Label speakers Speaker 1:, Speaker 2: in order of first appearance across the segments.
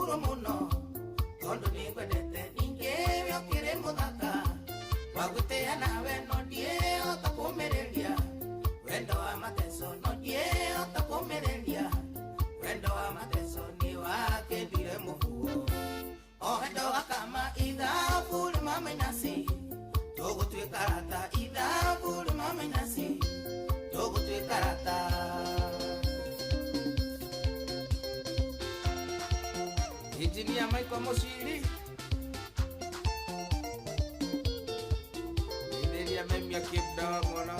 Speaker 1: Nĩngũthurwo mũno tondũ nĩngwendete ningĩ ũkĩrĩ mũthaka wa gũtĩa nawe no ndiĩhota kũũmĩrĩria wendo wa mateso no ndiĩhota kũũmĩrĩria wendo wa mateso nĩ wakĩndire mũhuo o wendo wakama ithabu rĩmamainasi tũgũtuĩka rata ithabu rĩmamainasi tũgũtuĩka rata. Engineer Michael Moshiri Nideria memia kidogo no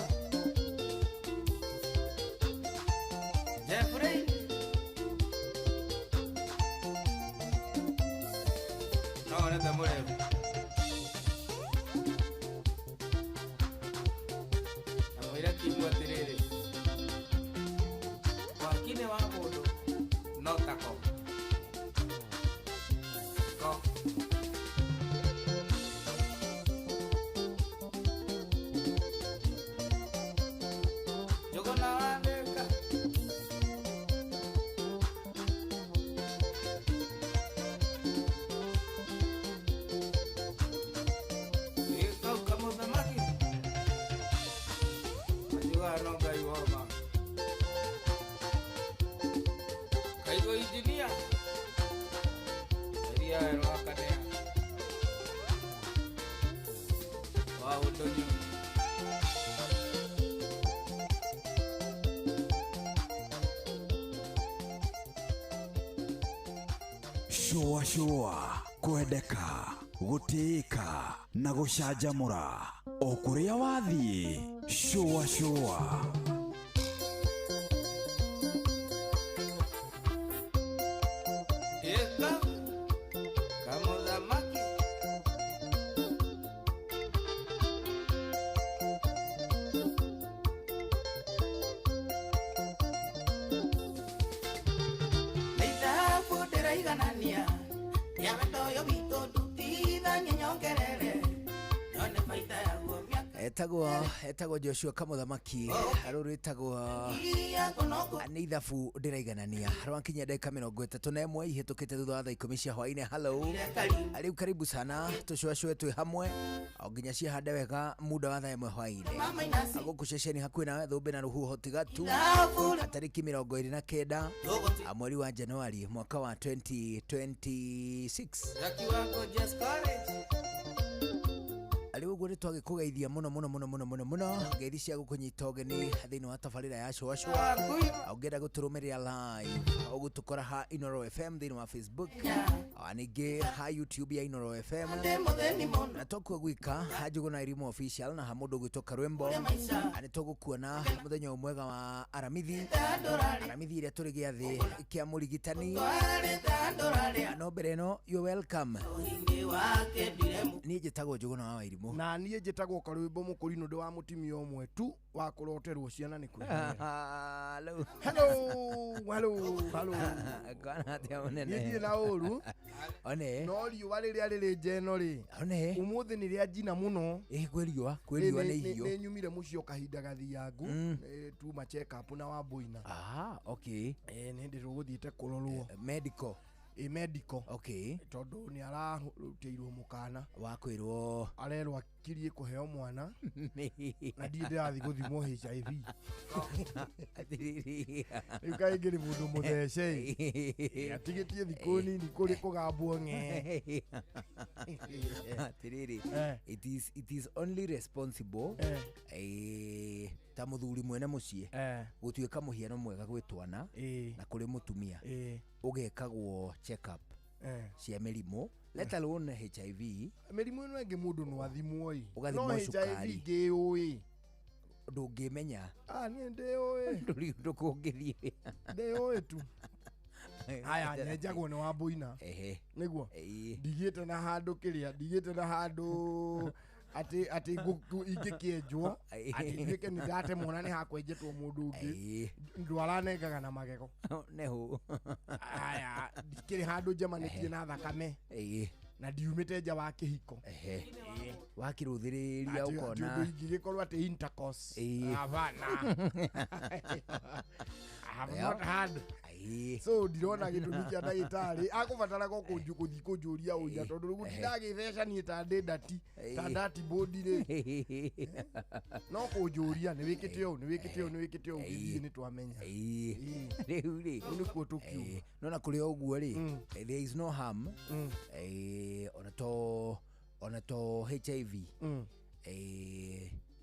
Speaker 1: Jeffrey No, neta mwerevu Amwira kibwa tiriri Wakine wa mundu no tako
Speaker 2: Shua kwendeka gutĩĩka na gũcanjamũra o kũrĩa wathiĩ. Shua
Speaker 3: etagwo Joshua Kamuthamaki arũrĩtagwo nĩ ithabu ndĩraiganania rwankinya ndagĩka 31 ihĩtũkĩte thutha wa thaa 10 cia hwaĩ-inĩ. Hello rĩu karibu sana tũcũacũe twĩ hamwe o nginya ciahande wega muda wa thaa 1 hwaĩ-inĩ gũkũ ceceni hakuhĩ nawe thũmbĩ na rũhuho tigatu tarĩki 29 mweri wa Januari mwaka wa 2026. Aliwo gure twage kugeithia muno ngeithi cia gukunyita ũgeni thĩinĩ wa tabarĩra ya Shua ongera guturumiria live ugutukora ha Inoro FM thĩinĩ wa Facebook aningĩ ha YouTube ya Inoro FM na tokwa gwika Njũgũna Irimũ official na ha mũndũ gwĩtwo Rwembo ani tũgũkuona mũthenya mwega wa aramithi iria tũrĩ gĩathĩ kĩa mũrigitani no mbere no you welcome. Niĩ njĩtagwo Njũgũna wa Irimũ
Speaker 4: na niĩ njĩtagwo Karwĩmbo Mũkũrinũ ndĩ wa mũtimia ũmwe tu wa kũroterwo ciana nĩ kwĩhera. Hello
Speaker 3: kana atĩa mũnene
Speaker 4: niĩ na ũru
Speaker 3: one
Speaker 4: no riũa rĩrĩa rĩrĩ njeno rĩ
Speaker 3: one
Speaker 4: ũmũthĩ nĩ rĩa njina mũno
Speaker 3: kwĩriũa nĩ ihiũ
Speaker 4: nĩ nyumire mũciĩ kahinda gathiangu tuma check up na Wambũina.
Speaker 3: Okay
Speaker 4: nĩ ndĩ rũgũthiĩte kũrorwo
Speaker 3: medical
Speaker 4: medical.
Speaker 3: Okay
Speaker 4: tondũ nĩ ararutĩirwo mũkana
Speaker 3: wa kwĩrwo
Speaker 4: arerwo akirie kũheo mwana na ndiĩ ndĩrathiĩ gũthimwo HIV. Rĩu kaingĩ nĩ mũndũ mũthece atigĩtie thikũ nini kũrĩ kũgambwo ng'e.
Speaker 3: Atiriri it is only responsible ta mũthuri mwene mũciĩ gũtuĩka mũhiano mwega gwĩ twana na kũrĩ mũtumia ũgekagwo check up cia mĩrimũ let alone HIV.
Speaker 4: Mĩrimũ ĩno ĩngĩ mũndũ no athimwo
Speaker 3: ũgathimwo cukari
Speaker 4: ngĩũĩ
Speaker 3: ndũngĩmenya.
Speaker 4: Niĩ ndĩũĩ
Speaker 3: ndũkũngĩthiĩ
Speaker 4: ndĩũĩ tu. Haya nyenjagwo nĩ Wambũina nĩguo ndigĩte na handũ kĩrĩa ndigĩte na handũ ati ingĩkĩenjwo ati nduĩke nĩ ndatemwo na nĩ hakwenjetwo mũndũ ũngĩ ndwaranengaga na magego
Speaker 3: neho.
Speaker 4: Haya ndikĩrĩ handũ njemanĩtie na thakame na ndiumĩte nja wa kĩhiko
Speaker 3: wakĩrũthĩrĩria ũkona
Speaker 4: ingĩgĩkorwo atĩ intercourse. Havana I have not had So ndirona gitumi kia ndagitari akubatara ko kuthi kunjuria unya tondu gutindagithesha ni ta ndati ta ndati bodi ri no kunjuria ni wikite u githii ni twamenya
Speaker 3: riu ri
Speaker 4: ni kuo tukiu
Speaker 3: no na kuri oguo ri there is no harm ona to HIV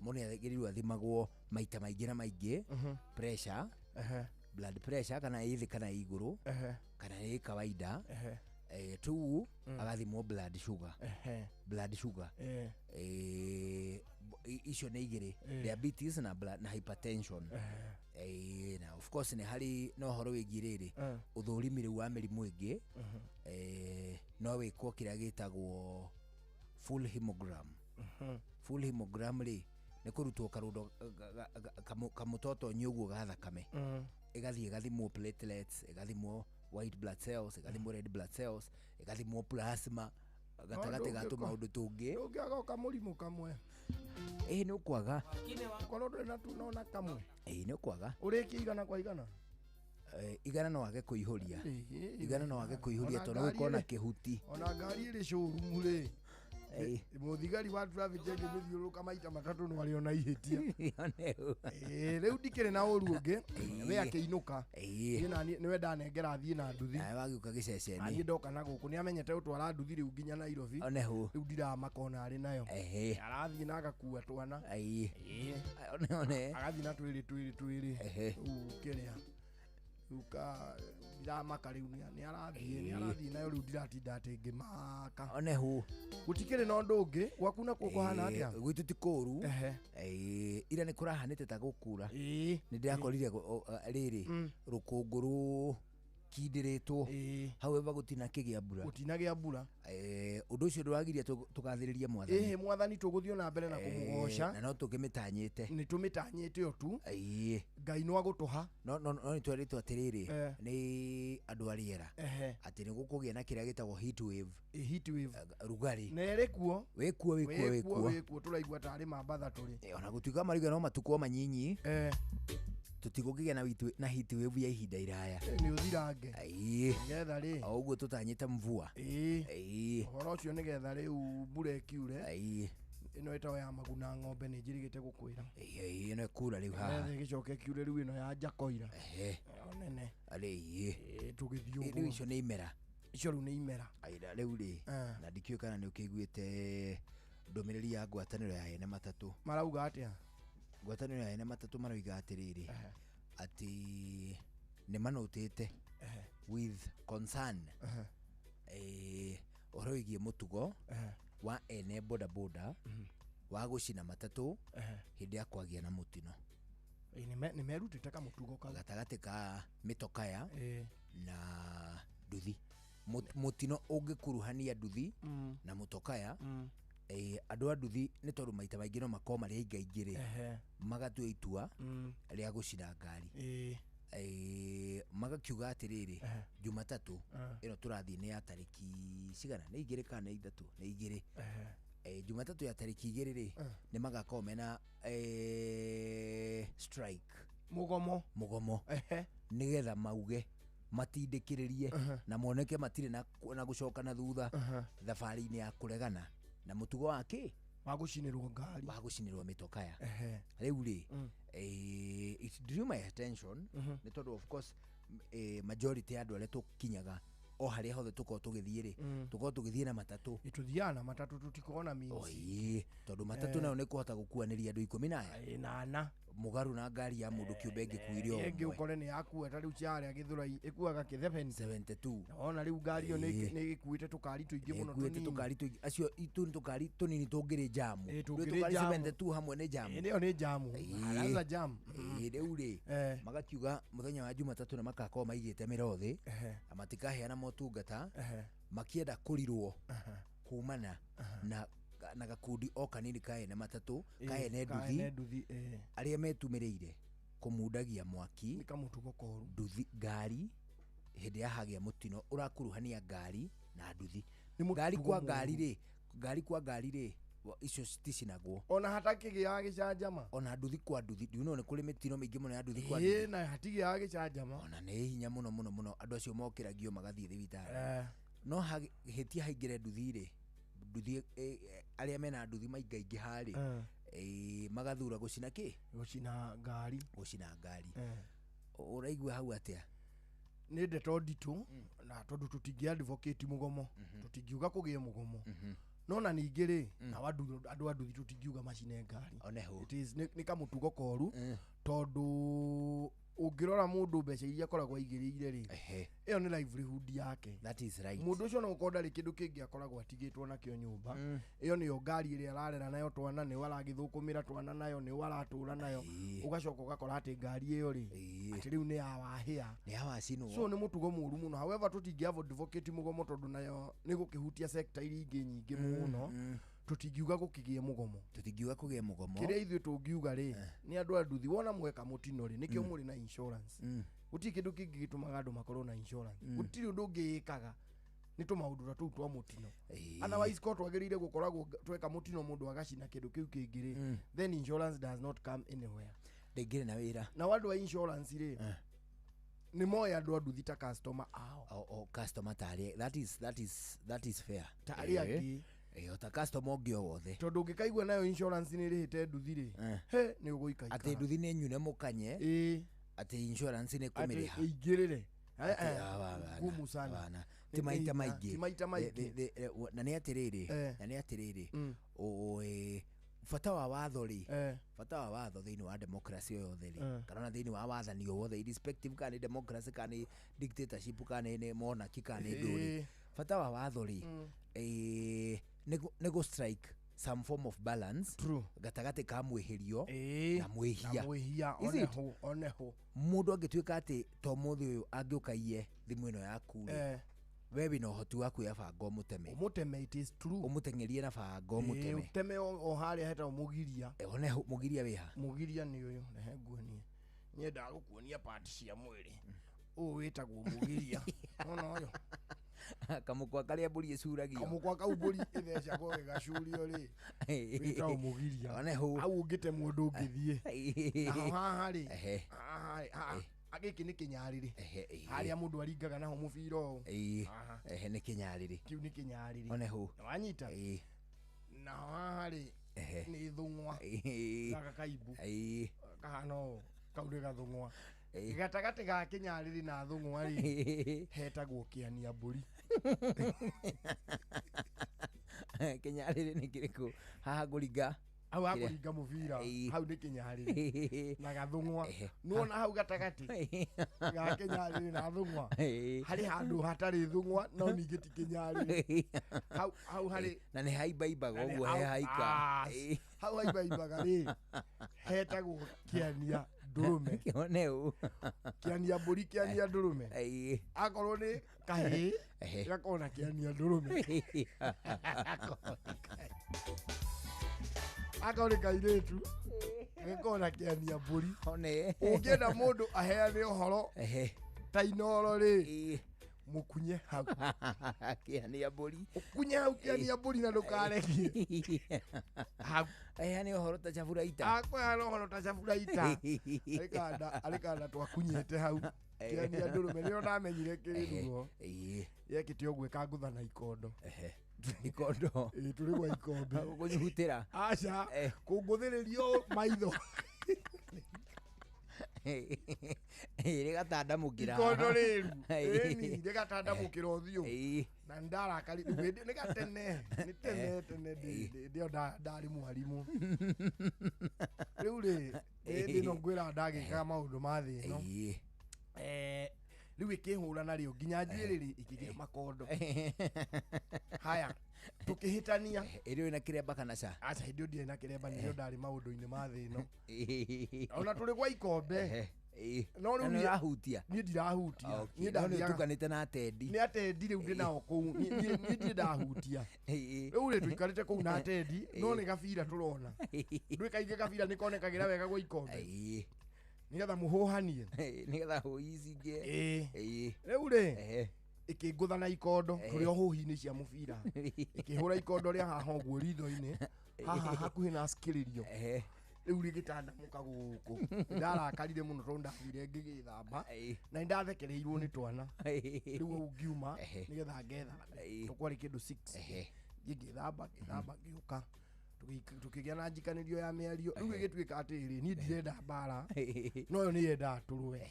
Speaker 3: moni agirirwo athimagwo maita maingĩ na maingĩ pressure blood pressure kana ithi kana iguru kana ĩ kawaida tu agathimwo blood sugar icio nĩ igĩrĩ diabetes na hypertension na of course nĩ hari no horo wĩgiĩ rĩrĩ ũthũrimi rĩu wa mĩrimũ ĩngĩ no wĩkwo kĩrĩa gĩtagwo full hemogram rĩ nĩ kũrutwo karundo kamutotonyi ũguo ga thakame ĩgathiĩ ĩgathimwo platelets ĩgathimwo white blood cells ĩgathimwo red blood cells ĩgathimwo plasma gatagatĩ ga tũmaũndũ tũngĩ
Speaker 4: ũngĩaga kamũrimũ kamwe
Speaker 3: nĩ ũkwaga
Speaker 4: korwo ndũrĩ na tunona kamwe
Speaker 3: nĩ ũkwaga
Speaker 4: ũrĩkie igana kwa igana
Speaker 3: igana no wage kũihũria tondũ gũkorwo na kĩhuti
Speaker 4: ona ngari ĩrĩ showroom rĩ muthigari wa traffic ngĩthiũrũka maita matatũ no arĩ ona ihĩtia rĩu ndikĩrĩ na ũru ũngĩ we akĩinũka nĩwe ndanengera thiĩ na nduthi
Speaker 3: wagiũka gĩceceni
Speaker 4: niĩ ndoka na gũkũ nĩ amenyete gũtwara nduthi rĩu nginya Nairobi rĩu ndiramakona arĩ nayo arathiĩ na agakua twana agathiĩ na twĩrĩ kĩrĩa uka ndiramaka riu ni arathiĩ nayo riu ndiratinda atĩ ngĩmaka
Speaker 3: onehu
Speaker 4: gutikĩrĩ na ũndũ ũngĩ gwaku na kuhana atĩa
Speaker 3: gwitũ ti kũru ira nĩ kũrahanĩte ta gũkura nĩ ndĩrakorire rĩrĩ rũkũngũ kindĩrĩtwo however gũtinakĩgĩa mbura ũndũ ũcio ndũragiria tũgathĩrĩrie mwathani
Speaker 4: mwathani tũgũthiĩ na mbere na kũmũgoca
Speaker 3: na no tũkĩmĩtanyĩte
Speaker 4: nĩ tũmĩtanyĩte o tu Ngai no agũtũha
Speaker 3: no nĩ twarĩtwo atĩrĩrĩ nĩ andũ a rĩera atĩ nĩ gũkũgĩa na kĩrĩa gĩtagwo heat wave rugarĩ
Speaker 4: na ĩrĩ kuo
Speaker 3: wĩkuo
Speaker 4: tũraigua tarĩ mambatha tũrĩ
Speaker 3: ona gũtuĩka marigũ no matukwo manyinyi tutigũkĩgĩa na heat wave ya ihinda iraya
Speaker 4: nĩ ũthirange nĩgetha rĩ
Speaker 3: o ũguo tũtanyĩte mvua
Speaker 4: ũhoro ũcio nĩgetha rĩu mbura ĩkiure ĩno ĩtao ya maguna ng'ombe nĩ njĩrĩgĩte gũkwĩra
Speaker 3: ĩno ĩkura rĩu haha
Speaker 4: ĩgĩcoka ĩkiure rĩu ĩno ya njakoira nene tũgĩthiĩ ũguo
Speaker 3: rĩu icio nĩ imera
Speaker 4: icio rĩu nĩ imera
Speaker 3: rĩu rĩ na ndikĩũĩ kana nĩ ũkĩiguĩte ndũmĩrĩri ya ngwatanĩro ya ene matatũ
Speaker 4: marauga atĩa
Speaker 3: ngwatanĩro ya ene matatũ maroiga atĩrĩrĩ atĩ nĩ manotĩte with concern ũhoro wĩgiĩ mũtugo wa ene bodaboda wa gũcina matatũ hĩndĩ ya kwagĩa na mũtino
Speaker 4: nĩ merutĩte kamũtugo
Speaker 3: gatagatĩ ka mĩtokaya na nduthi mũtino ũngĩkuruhania nduthi na mũtokaya andũ a nduthi nĩ tondũ maita maingĩ no makorwo marĩ aingaingĩ magatua itua rĩa gũcina ngari magakiuga atĩrĩrĩ Jumatatũ ĩno tũrathiĩ nĩ ya tarĩki cigana nĩ 2 kana 3 nĩ 2 Jumatatũ ya tarĩki 2 rĩ nĩ magakorwo mena strike mũgomo nĩgetha mauge matindĩkĩrĩrie na moneke matirĩ na gũcoka na thutha thabarĩ-inĩ ya kũregana na mũtugo wake
Speaker 4: wa gũcinĩrwo ngari
Speaker 3: wa gũcinĩrwo mĩtokaya rĩu rĩ it drew my attention nĩ tondũ of course majority ya andũ arĩa tũkinyaga o harĩa hothe tũkorwo tũgĩthiĩ rĩ tũkorwo tũgĩthiĩ na matatũ
Speaker 4: tũthiaga na matatũ tũtikorwo na means
Speaker 3: tondũ matatũ nayo nĩ kũhota gũkuanĩria andũ 14 mũgarũ na ngari ya mũndũ kĩũmbe ĩngĩkuire o
Speaker 4: ĩngĩ ũkore nĩ yakua ta rĩu ciarĩa Gĩthũrai ĩkuaga kĩ
Speaker 3: 72
Speaker 4: ona rĩu ngari ĩyo nĩ ĩkuĩte tũkari tũingĩ mũno
Speaker 3: tũnini tũkari tũingĩ acio itu nĩ tũkari tũnini tũngĩrĩ jamu tũkari 72 hamwe nĩ jamu
Speaker 4: ĩyo nĩ jamu araza jamu
Speaker 3: rĩu rĩ magakiuga mũthenya wa Jumatatũ nĩ makakorwo maigĩte mĩrothi matikaheana motungata makĩenda kũrirwo kumana na gakundi o kanini ka ene matatũ ka ene nduthi arĩa metumĩrĩire kũmundagia mwaki nduthi ngari hĩndĩ ya hagĩa mũtino ũrakuruhania ngari na nduthi ngari kwa ngari rĩ icio citicinagwo
Speaker 4: ona hatakĩgĩaga gĩcanjama
Speaker 3: ona nduthi kwa nduthi ndiuno nĩ kũrĩ mĩtino mĩingĩ mũno ya nduthi kwa
Speaker 4: ĩĩ
Speaker 3: nduthi
Speaker 4: na hatigĩaga gĩcanjama
Speaker 3: ona nĩ hinya mũno mũno mũno andũ acio mokĩragio magathiĩ thibitarĩ no hĩtia haingĩre nduthi-rĩ nduthi arĩa mena nduthi maingaingĩ harĩ magathura gũcina kĩ
Speaker 4: gũcina ngari
Speaker 3: ũraigua hau atĩa
Speaker 4: nĩ ndeto nditũ na tondũ tũtingĩ advocate mũgomo tũtingiuga kũgĩe mũgomo no na ningĩ-rĩ na andũ a nduthi tũtingiuga macine ngari nĩ kamũtugo koru tondũ ũngĩrora mũndũ mbeca iria akoragwo aigĩrĩire-rĩ ĩyo nĩ livelihood yake.
Speaker 3: That is right.
Speaker 4: Mũndũ ũcio no ũkorwo ndarĩ kĩndũ kĩngĩ akoragwo atigĩtwo nakĩo nyũmba ĩyo nĩyo ngari ĩrĩa ararera nayo twana nĩyo aragĩthũkũmĩra twana nayo nĩyo aratũra nayo ũgacoka ũgakora atĩ ngari ĩyo-rĩ atĩ rĩu nĩ ya wahĩa
Speaker 3: nĩ ya wacinwo
Speaker 4: so nĩ mũtugo mũru mũno. However tũtingĩ advocate mũgomo tondũ nayo nĩ gũkĩhutia sector iria ingĩ nyingĩ mũno tũtingiuga gũkĩgĩe mũgomo kĩrĩa ithuĩ tũngiuga-rĩ nĩ andũ a nduthi wona mweka mũtino-rĩ nĩkĩo mũrĩ na insurance gũtirĩ kĩndũ kĩngĩ gĩtũmaga andũ makorwo na insurance gũtirĩ ũndũ ũngĩĩkaga nĩ tũmaũndũ tũu twa mũtino otherwise ko twagĩrĩire gũkoragwo tweka mũtino mũndũ agacina kĩndũ kĩu kĩngĩ-rĩ then insurance does not come anywhere
Speaker 3: ndĩngĩrĩ na wĩra
Speaker 4: na andũ a insurance-rĩ nĩ moe andũ a nduthi ta customer ao
Speaker 3: customer tarĩ that is fair
Speaker 4: tarĩ angĩ
Speaker 3: ta customer ũngĩ o wothe
Speaker 4: tondũ ũngĩkaigua nayo insurance nĩ ĩrĩhĩte nduthi-rĩ nĩ ũgũikaikara
Speaker 3: atĩ nduthi nĩ nyune mũkanye atĩ insurance nĩ kũmĩrĩha
Speaker 4: ĩingĩrĩre ngumu sana
Speaker 3: ti maita maingĩ na nĩ atĩrĩrĩ bata wa watho-rĩ bata wa watho thĩinĩ wa democracy o yothe-rĩ kana thĩinĩ wa wathani o wothe irrespective kana nĩ democracy kana nĩ dictatorship kana nĩ monarchy kana nĩ ndũrĩ bata wa watho-rĩ nĩ strike some form of balance gatagatĩ ka mwĩhĩrio na mwĩhia
Speaker 4: oneho
Speaker 3: mũndũ angĩtuĩka atĩ to mũthĩ ũyũ angĩũkaiye thimũ ĩno yaku we wĩna ũhoti wa kuoya banga ũmũteme
Speaker 4: it is true
Speaker 3: ũmũteng'erie na banga ũmũteme
Speaker 4: o harĩa hetagwo mũgiria
Speaker 3: mũgiria wĩha
Speaker 4: mũgiria nĩ ũyũ rehe nguonie nyendaga gũkuonia part cia mwĩrĩ ũũ wĩtagwo mũgiria ona ũyũ
Speaker 3: kamũkwa karĩa mbũri ĩcuragio
Speaker 4: kamũkwa kau mbũri ĩthecagwo ĩgacurio-rĩ wĩtagwo mũgiria hau ũngĩtemwo ndũngĩthiĩ naho haha-rĩ gĩkĩ nĩ kĩnyarĩrĩ harĩa mũndũ aringaga naho mũbira ũũ
Speaker 3: nĩ kĩnyarĩrĩ
Speaker 4: kĩu nĩ kĩnyarĩrĩ
Speaker 3: oneho
Speaker 4: wanyita naho haha-rĩ nĩ thũng'wa gaka kaimbu kahana ũũ kau nĩ gathũng'wa gatagatĩ ga kĩnyarĩrĩ na thũng'wa-rĩ hetagwo kĩania mbũri
Speaker 3: kĩnyarĩrĩ nĩ kĩrĩkũ haha ngũringa
Speaker 4: hau hakũringa mũbira hau nĩ kĩnyarĩrĩ na gathũng'wa nuona hau gatagatĩ ga kĩnyarĩrĩ na thũng'wa harĩ handũ hatarĩ thũng'wa no ningĩ ti kĩnyarĩrĩ hau harĩ
Speaker 3: na nĩ haimbaimbaga ũguo he haika
Speaker 4: hau haimbaimbaga-rĩ hetagwo kĩania ndũrũme kĩania mbũri kĩania ndũrũme akorwo nĩ kahĩ gakorwo na kĩania ndũrũme akorwo nĩ kairĩtu gakorwo na kĩania mbũri ũngĩenda mũndũ aheane ũhoro ta inoro-rĩ mũkunye hau
Speaker 3: kĩania mbũri
Speaker 4: ũkunye hau kĩania mbũri na ndũkarekie hau
Speaker 3: aheane ũhoro ta caburaita
Speaker 4: akũheana ũhoro ta caburaita arĩ kanda twakunyĩte hau kĩania ndũrũme nĩyo ndamenyire kĩrĩruo yekĩte ũguo ĩkangũtha na ikondo tũrĩ gwa ikombe
Speaker 3: gũnyuhutĩra
Speaker 4: aca kũngũthĩrĩrio maitho
Speaker 3: rĩgatandamũkĩra
Speaker 4: ikondo rĩru ĩni rĩgatandamũkĩra ũthiũ na ndarakari nĩ gatene nĩ tene ndĩo ndarĩ mwarimũ rĩu-rĩ ĩndĩ no ngwĩra ndagĩkaga maũndũ ma thĩ ĩno rĩu ĩkĩhũra narĩo nginya njuĩrĩ ikĩgĩa makondo haya tũkĩhĩtania
Speaker 3: ĩrĩ na kĩremba kana ca
Speaker 4: aca hĩndĩ ĩyo ndirĩ na kĩremba nĩrĩo ndarĩ maũndũ-inĩ ma thĩ ĩno ona tũrĩ gwa ikombe no rĩu
Speaker 3: nĩũrahutia
Speaker 4: niĩ ndirahutia
Speaker 3: nĩũtukanĩte na atendi
Speaker 4: nĩ atendi rĩu ndĩnao kũu niĩ ndirĩ ndahutia rĩu-rĩ tũikarĩte kũu na atendi no nĩ gabira tũrona ndwĩ kaingĩ gabira nĩ konekagĩra wega gwa ikombe nĩgetha mũhũhanie
Speaker 3: nĩgetha hũi cingĩ
Speaker 4: rĩu-rĩ ĩkĩngũtha na ikondo tũrĩ o hũhi-inĩ cia mũbira ĩkĩhũra ikondo rĩa haha ũguo ritho-inĩ haha hakuhi na skiririo riu rigitanda muka guku ndarakarire muno tondu ndathire ngigithamba na ndathekereirwo ni twana riu ungiuma nigetha ngetha tukwari kindu 6 ngigithamba ngiuka tukigia na njikanirio ya miario riu igituika atiri ni ndirenda mbara no yo ni yenda turwe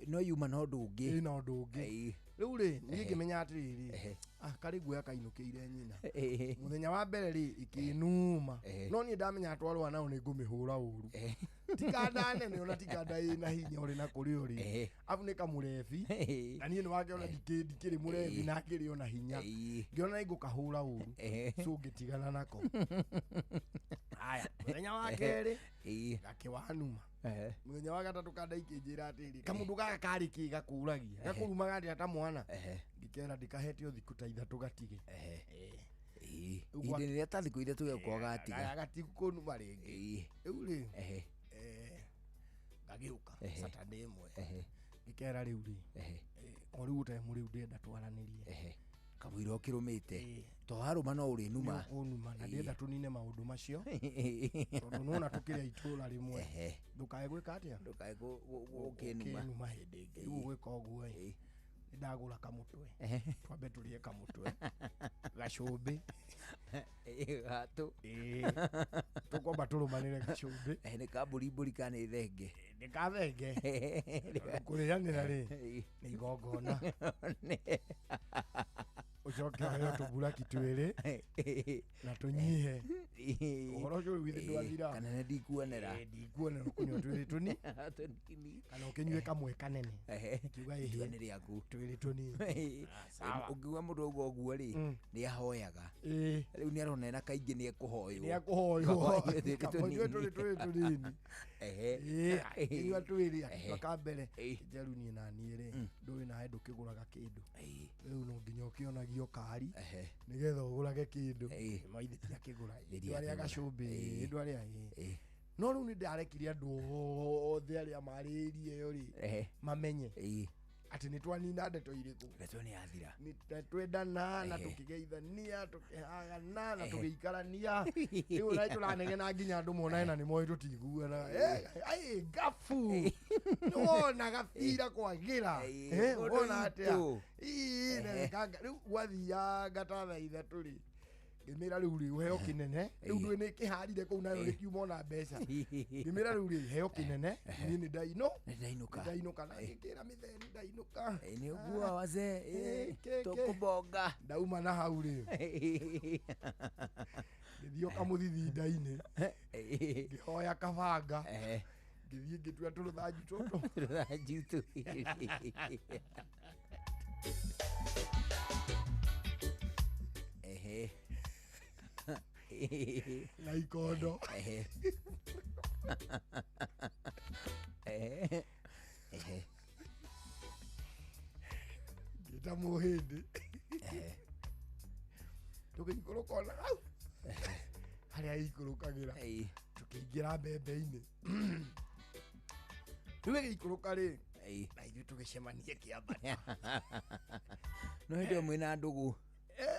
Speaker 3: no yuma no ndungi
Speaker 4: no ndungi riu ri ngimenya atiri kari guya kainukiire nyina muthenya wa mbere ri ikinuma no ni ndamenya atwarwa nao ni ngumihura uru tikanda nene ona tikanda ina hinya uri na kuri uri afu ni kamurefi na ni wakiona ndikiri murefi na akiri ona hinya ngiona igukahura uru so ngitigana nako haya muthenya wa keri gakiwanuma muthenya wa gatatu kanda ikinjira atiri kamundu gaka kari kigakuragia gakuruma gati ata mwana ngikera ndikahete thiku ta 3 gatige
Speaker 3: inde ni ta thiku 3 tugekwaga atiga
Speaker 4: gatikunu maringi riu ri ngagiuka Saturday imwe ngikera riu ri riu ute muri ndenda twaranirie
Speaker 3: kabwiro kirumite to haruma no uri numa
Speaker 4: na ndenda tunine maundu macio tondu nona tukiria itula rimwe ndukae gwika atia
Speaker 3: ndukae gukinuma
Speaker 4: hindi ingi riu gwika uguo ndagura kamutwe twambe turie kamutwe gacumbi
Speaker 3: gatu
Speaker 4: tukomba turumanire gacumbi
Speaker 3: ni kamburi kana ithenge
Speaker 4: ni kathenge kurianira ri ni igongona ucoke ayo tubulaki twiri na tunyihe uhoro ucio withi ndwathira
Speaker 3: kana ndikuonera
Speaker 4: kunywa twiri tuni kana ukinywe kamwe kanene kiuga
Speaker 3: ihiye ni riaku
Speaker 4: twiri tuni
Speaker 3: ungiwa mundu uguo ri ni ahoyaga riu ni aronena kaingi ni ekuhoywo
Speaker 4: kamwe twiri tunini kinywa twiri aka mbere jeru ni na niere ndui na hendu kiguraga kindu riu no nginya ukionagio kari nigetha ugurage kindu maithia kigura ndwari agacumbi ndwari no riu ni ndarekirie andu othe aria maririe yo ri mamenye ati ni twanina ndeto iriku
Speaker 3: ndeto ni yathira
Speaker 4: ni twendana na tukigeithania tukihagana na tugiikarania riu na turanegena nginya andu monae na ni moi tutiguana ai gafu wona gafira kwagira wona atia ne kanga riu wathia gatatha ithatũ ri ngimira riu ri heo kinene riu ndui ni kiharire kuu nayo rikiuma na mbeca ngimira riu ri heo kinene ni ndainuka na ngikira mitheni ndainuka
Speaker 3: ni uguo wazee tukubonga
Speaker 4: ndauma na hau ri ngithio kamuthithinda-ini ngihoya kabanga ngithie ngitua turuthanju tutu na ikondo ngita muhindi tukiikũrũka hau harĩa ikũrũkagĩra tukiingira mbembe-inĩ rĩu ĩgĩikũrũka rĩ na ithuĩ tũgĩcemanie kĩambania
Speaker 3: no hĩndĩ ĩyo mwĩna ndũgũ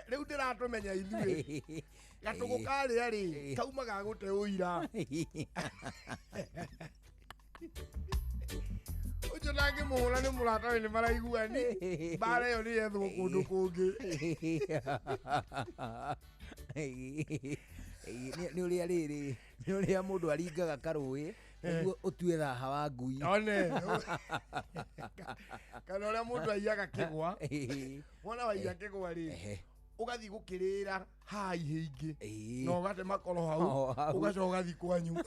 Speaker 4: riu ndiratũmenya ithuĩ gatũgũ karĩa rĩ kauma gagũte ũira ũcio ndangĩmũhũra nĩ mũrata we nĩ maraiguani mbara ĩyo nĩ yethwo kũndũ kũngĩ
Speaker 3: nĩ ũrĩa rĩrĩ nĩ ũrĩa mũndũ aringaga karũĩ nĩguo ũtue thaha wa ngui
Speaker 4: one kana ũrĩa mũndũ aiyaga kĩgwa wona waiya kĩgwa rĩ ugathi gukirira ha ihingi no gate makoro hau ugacoka ugathi kwanyu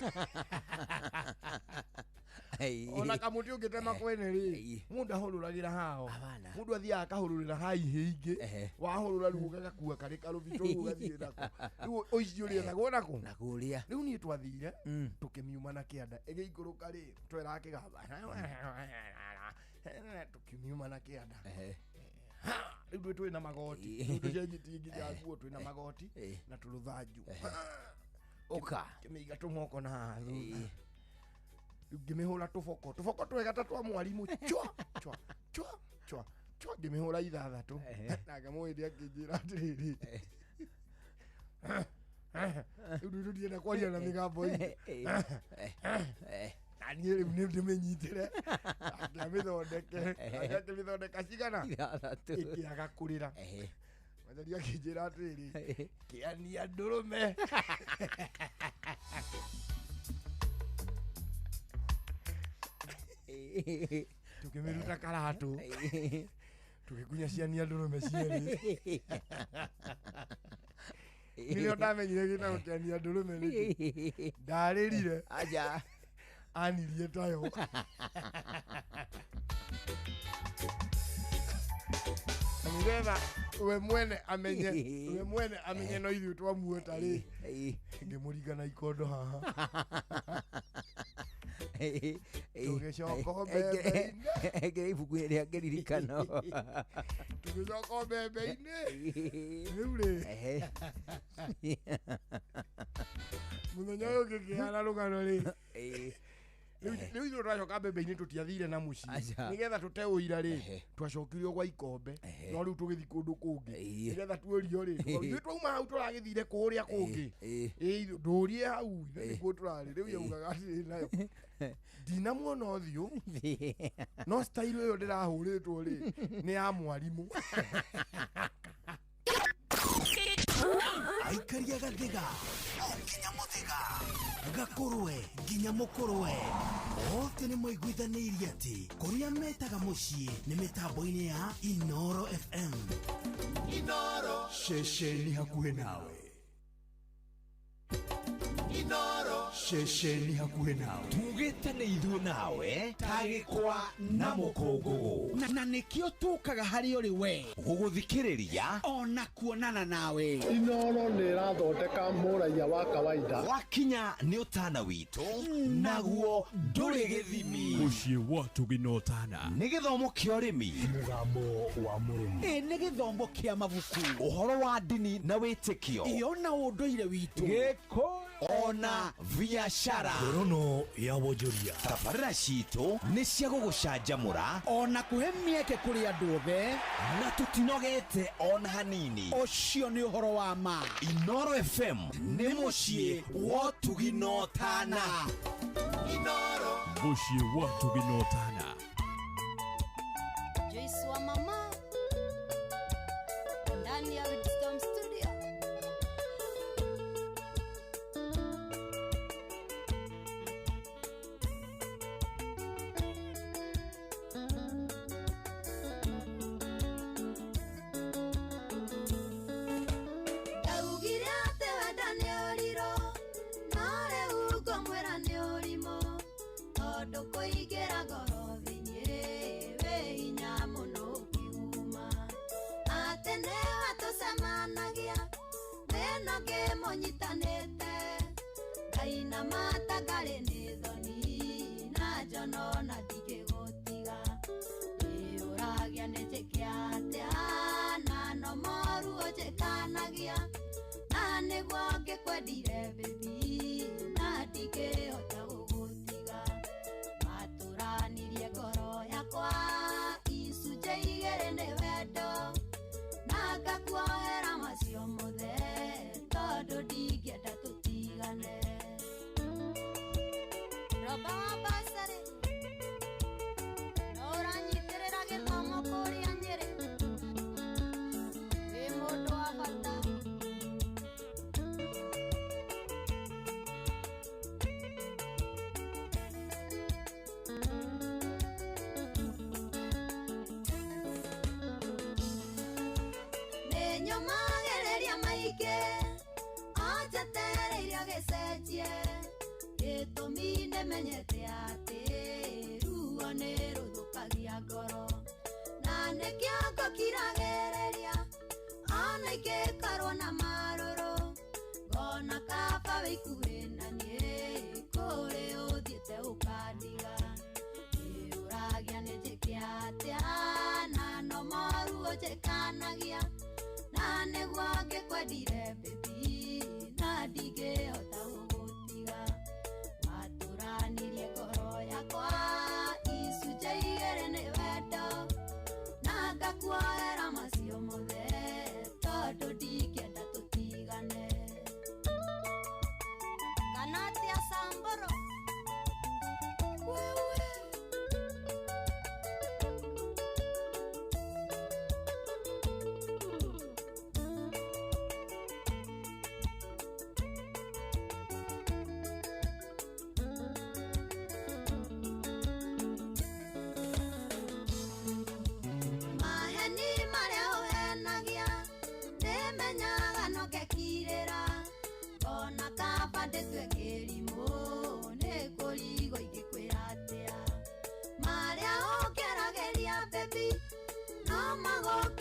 Speaker 4: ona kamuti ugitema kwene ri mundu ahururagira hao mundu athia akahururira ha ihingi wahurura riu ugakua kari karubito ugathie nako riu oicio ri nako nako
Speaker 3: nakuria
Speaker 4: riu ni twathire tukimiuma na kianda egeikuruka ri twera kigaba tukimiuma na kianda riu twina magoti tucenjitie nginya nguo twina magoti na turuthanju
Speaker 3: uka
Speaker 4: kimiiga tumoko na thutha ngimihura tuboko twega ta twa mwarimu chwa ngimihura ithathatu nake mwindi akinjira atiriri Ndu ndienda kwaria na migambo hii. Ani rä u nä ndä mä nyitire akä amä thondeke akä mä thondeka cigana ä kä aga kå rä ra mathari akä njä ra atä rä kä ania ndå rå me tå kä mä ruta karatå tå gä kunya ciania ndå rå me cierä nä rä o ndamenyire gä na gå kä ania ndå rå me ndarä rire anirie tayo Ngetha we mwene amenye no ithu twamuota ri ngimuringa na ikondo haha tugicoko
Speaker 3: mbembe-inĩ ibuku rĩa ngĩririkano
Speaker 4: tugicoko mbembe-inĩ rĩu rĩ mũthenya ũyũ ngĩkĩhana rũgano rĩ rĩu ithuĩ twacoka mbembe-inĩ tũtiathire na mũciĩ nĩgetha tũte ũira rĩ twacokire gwa ikombe no rĩu tũgĩthiĩ kũndũ kũngĩ nĩgetha tuorio rĩ ithuĩ twauma hau tũragĩthire kũrĩa kũngĩ ndũrie hau nĩkuo tũrarĩ rĩu yaugaga atĩrĩ nayo ndinamuona ũthiũ no style ĩyo ndĩrahũrĩtwo rĩ nĩ ya mwarimũ
Speaker 2: aikaria gathiga nginya mũthĩga gakũrwe nginya mũkũrwe othe nĩ moiguithanĩirie atĩ kũrĩa metaga mũciĩ nĩ mĩtambo-inĩ ya Inooro FM. Inooro ceceni hakuhĩ nawe. Inooro ceceni hakuhĩ nawe. Tugĩte nĩ ithuĩ nawe tagĩkwa na mũkũngũgũ na nĩkĩo tũkaga harĩ ũrĩ we gũgũthikĩrĩria ona kuonana nawe.
Speaker 5: Inooro nĩ ĩrathondeka mũraiya wa kawaida
Speaker 2: wakinya nĩ ũtana witũ naguo ndũrĩ gĩthimi. Mũciĩ wa Tũgina Ũtana nĩ gĩthomo kĩa ũrĩmi,
Speaker 5: mũgambo wa mũrĩmi,
Speaker 2: nĩ gĩthomo kĩa mabuku, ũhoro wa ndini na wĩtĩkio, ona ũndũire witũ, gĩkũ ona biacara,
Speaker 5: ngorono ya wonjoria.
Speaker 2: Tabarĩra citũ nĩ cia gũgũcanjamũra
Speaker 3: ona kũhe mĩeke kũrĩ andũ othe
Speaker 2: na tũtinogete ona hanini.
Speaker 3: Ũcio nĩ ũhoro wa ma.
Speaker 2: Inooro FM nĩ mũciĩ wa Tũgina Ũtana. Inooro mũciĩ wa Tũgina Ũtana.
Speaker 6: Joyce wa mama ndani ya Wisdom Studio.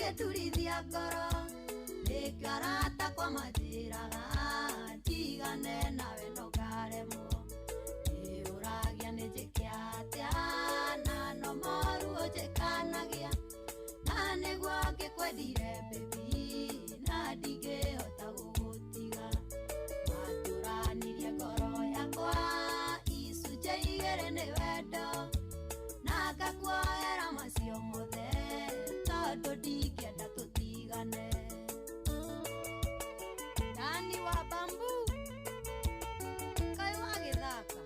Speaker 7: ũgĩturithia ngoro nĩkarata kwa majĩraga tigane nawe nũkaremwo ũragia nĩ njĩke atĩa na no moru ũnjĩkanagia na nĩguo ngĩkwendire baby na ndingĩhota gũgũtiga watũranirie ngoro yakwa icunjĩ igĩrĩ nĩ wendo na ngakuoera macio mothe tondũ ndingĩenda tũtigane. Dani wa Bambu kaĩ wagĩthaka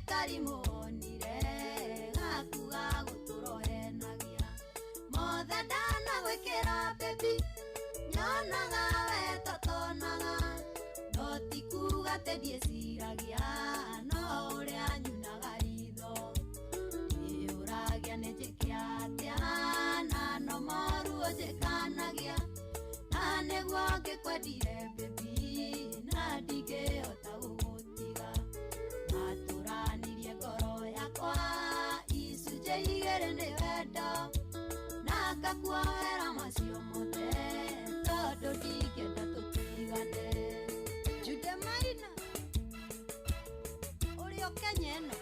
Speaker 7: Karimonire gakuga gũtũrohenagia mothe ndana gwĩkĩra baby nyonaga we totonaga no ti kuga atĩ ndiĩciragia no ũrĩa nyunaga ritho ũragia nĩ njĩke atĩa na no moru ũnjĩkanagia na nĩguo ngĩkwendire baby na ndingĩhota gũgũtiga watũranirie ngoro yakwa icunjĩ igĩrĩ nĩ wendo na ngakuoera macio mothe tondũ ndingĩenda tũtigane. Jude Maina ũrĩ o Kenya ĩno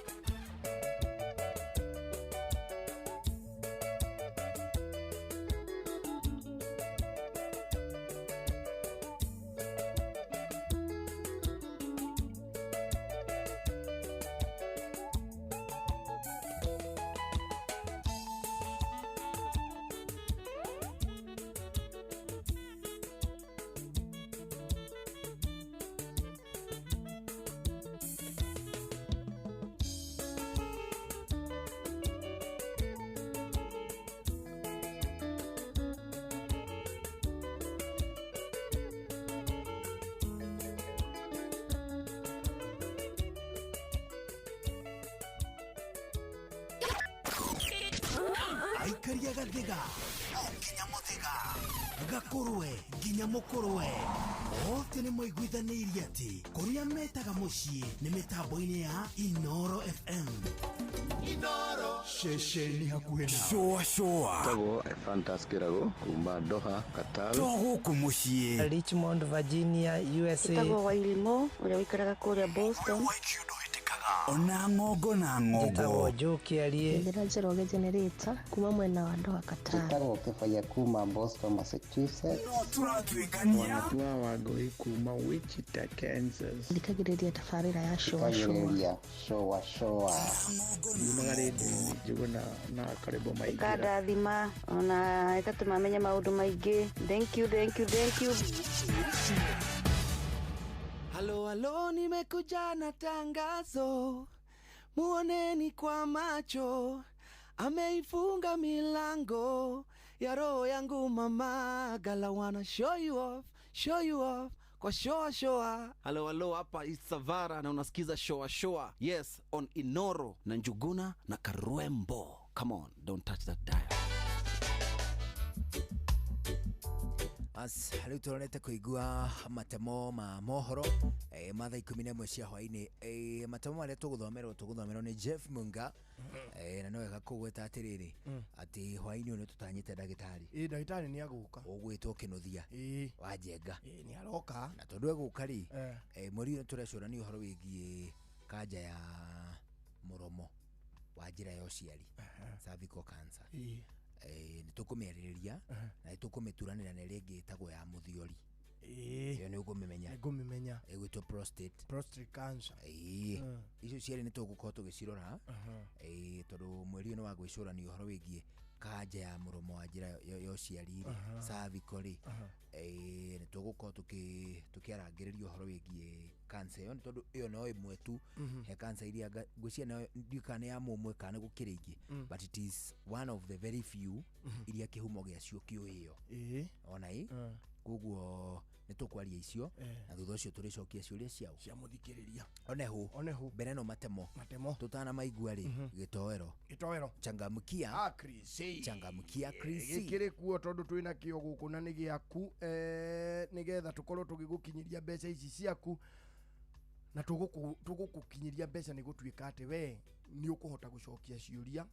Speaker 2: Aikaria Gathega nginya Mũthĩga Gakũrwe nginya Mũkũrwe othe nĩ moiguithanĩirie atĩ kũrĩa metaga mũciĩ nĩ mĩtambo-inĩ ya Inoro FM. Inoro ceceni hakuhĩ na
Speaker 8: Shoa Tago Fantas Kirago kuma Doha Qatar
Speaker 2: gũkũ mũciĩ
Speaker 9: Richmond Virginia USA
Speaker 10: Tago Wailimo ũrĩa wĩikaraga kũrĩa Boston
Speaker 2: ona ng'ongo na ng'ongo
Speaker 9: Tago Jokiarie
Speaker 10: Ndĩra Njoroge Generator kuma mwena wa Doha Qatar
Speaker 11: Tago Kĩbaya kuma Boston Massachusetts
Speaker 2: turatwĩkania
Speaker 12: Wanatua Wangui kuma Wichita Kansas
Speaker 10: Thikagĩrĩria tabarĩra ya Shoa
Speaker 12: Yumaga rĩndĩ njũgũ na karibu maingĩ
Speaker 10: Kadathima ona ĩtatũmamenya maũndũ maingĩ. Thank you.
Speaker 13: Halo, nimekuja na tangazo, muoneni kwa macho, ameifunga milango ya roho yangu mama, gala wanna show you off kwa Shoa. Halo, hapa Isavara na unasikiza Shoa. Yes, on Inoro na Njuguna na Karwembo. Come on, don't touch that dial.
Speaker 3: As rĩu tũronete kũigua matemo ma mohoro mathaa 11 cia hwainĩ matemo marĩa tũgũthomerwo nĩ Jeff Munga na no wega kũgweta atĩrĩrĩ atĩ hwainĩ ũyũ tũtanyĩte ndagĩtarĩ
Speaker 4: ndagĩtarĩ nĩ agũka
Speaker 3: ũgwĩtwo Kĩnuthia wa Njenga
Speaker 4: nĩ aroka
Speaker 3: na tondũ egũka rĩ mũrĩo tũrecũrania ũhoro wĩgiĩ kanja ya mũromo wa njĩra ya ũciari cervical cancer nĩ tũkũmĩarĩrĩria na nĩ tũkũmĩturanĩra na ĩrĩa ĩngĩ ĩtagwo ya mũthiori iyo nĩ ũgũmĩmenya ĩgwĩtwo prostate
Speaker 4: cancer
Speaker 3: icio cierĩ nĩ tũgũkorwo tũgĩcirora tondũ mweri ũyũ nĩ wa gwĩcũrania ũhoro wĩgiĩ kanja ya mũromo wa njĩra ya ũciari cervical nĩ tũgũkorwo tũkĩarangĩrĩria ũhoro wĩgiĩ cancer ĩyo tondũ ĩyo no ĩmwe tu he cancer iria ngwĩciria nayo ndiũka nĩ ya mũmwe kana nĩ gũkĩrĩ ingĩ but it is one of the very few iria kĩhumo gĩacio kĩũĩyo ona koguo nitukwaria icio na thutha ucio turicokia ciuria ciao
Speaker 4: cia muthikiriria
Speaker 3: onehu mbere no matemo tutana maigua ri gitoero changamkia Chris
Speaker 4: gikiri kuo tondu twina kio guku na ni giaku nigetha tukorwo tugigukinyiria mbeca ici ciaku na tugukukinyiria mbeca ni gutuika ati we ni ukuhota gucokia ciuria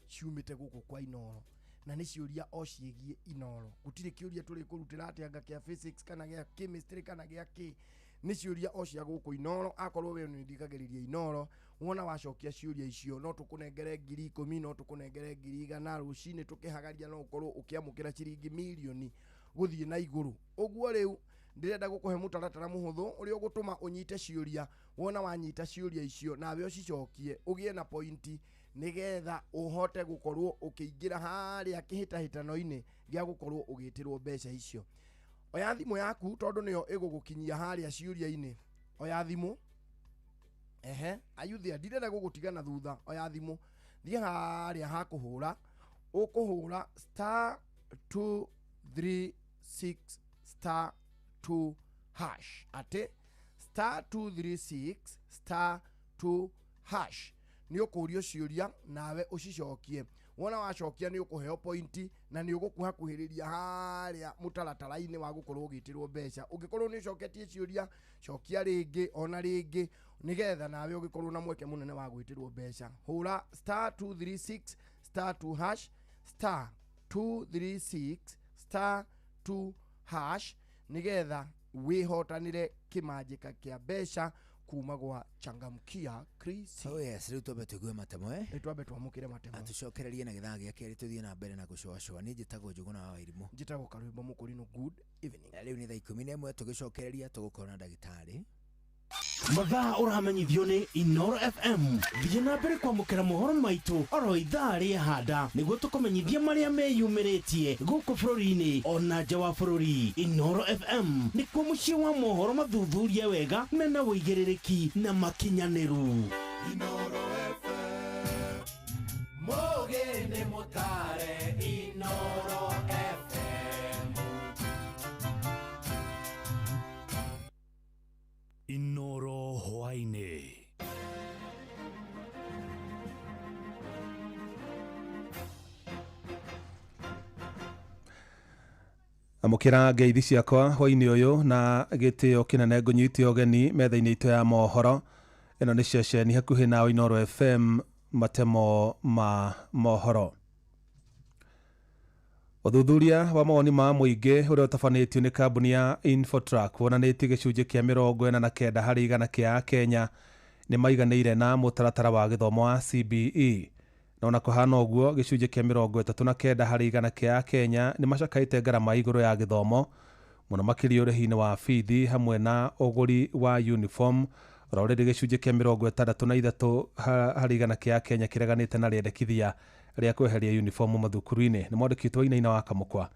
Speaker 4: ciumite guku kwa Inoro na ni ciuria o ciegie Inoro gutire kiuria turi kurutira ati anga kia physics kana gia chemistry kana gia ki ni ciuria o cia guku Inoro akorwo we ni ndikagiriria Inoro wona wacokia ciuria icio no tukunengere 10,000 no tukunengere 100,000 rucini tukihagaria no ukorwo ukiamukira ciringi milioni guthie na iguru uguo riu ndirenda gukuhe mutaratara muhuthu uri ugutuma unyite ciuria wona wanyita ciuria icio nawe ucicokie ugie na pointi nigetha uhote gukorwo ukiingira haria kihitahitano-ini gia gukorwo ugitirwo mbeca icio. Oya thimu yaku tondu niyo igugukinyia haria ciuria-ini. Oya thimu ayuthia ndirenda gugutiga na thutha. Oya thimu thie haria hakuhura ukuhura *236*2# ate *236*2# ni ukurio ciuria nawe ucicokie wona wacokia ni ukuheo pointi na ni ugukuha kuhiriria haria mutaratara-ini wa gukorwo ugitirwo mbeca ungikorwo ni coketie ciuria cokia ringi ona ringi nigetha nawe ugikorwo na mweke munene wa gwitirwo mbeca hura *236*2# *236*2# nigetha wihotanire kimanjika kia mbeca kuma gwa Changamkia Chris.
Speaker 3: Yes, riu twambe tugue matemo
Speaker 4: twambe twamukire matemo
Speaker 3: atucokererie na githaa gia keri tuthie na mbere na gucoacoa ni njitagwo Njuguna wa Wairimu
Speaker 4: njitagwo Karwimbo Mukurino. Good evening.
Speaker 3: Riu ni thaa 11 tugicokereria tugukorana ndagitari
Speaker 2: mathaa uramenyithio ni Inoro FM thie na mbere kwamukira mohoro maitu oro ithaa ria handa niguo tukumenyithia maria meyumiritie guku bururi-ini ona nja wa bururi. Inoro FM ni kuo mucii wa mohoro mathuthurie wega mena wigiririki na makinyaniru.
Speaker 13: Inoro FM mogene motare Inoro FM
Speaker 2: Inoro hwaine
Speaker 14: amukira ngeithi ciakwa hwaini uyu na gitio kinene ngunyiti ogeni metha-ini itu ya mohoro ino ni ceceni hakuhi na Inoro FM matemo ma mohoro. Uthuthuria wa mawoni ma muingi uria utafanitio ni kambuni ya Infotrack wonanitie gicunji kia 49 harĩ igana kia Kenya ni maiganĩire na mutaratara wa githomo wa CBE na ona kuhana uguo gicunji kia 39 harĩ igana kia Kenya ni macakaite ngarama iguru ya githomo muno makiria ũrĩhi-inĩ wa bithi hamwe na ũgũri wa uniform rorĩrĩ gicunji kia 63 harĩ igana kia Kenya kireganĩte na rĩendekithia ria kweheria uniform mathukuru-ini. Ni mwandĩkĩtwo Inaina wa Kamũkwa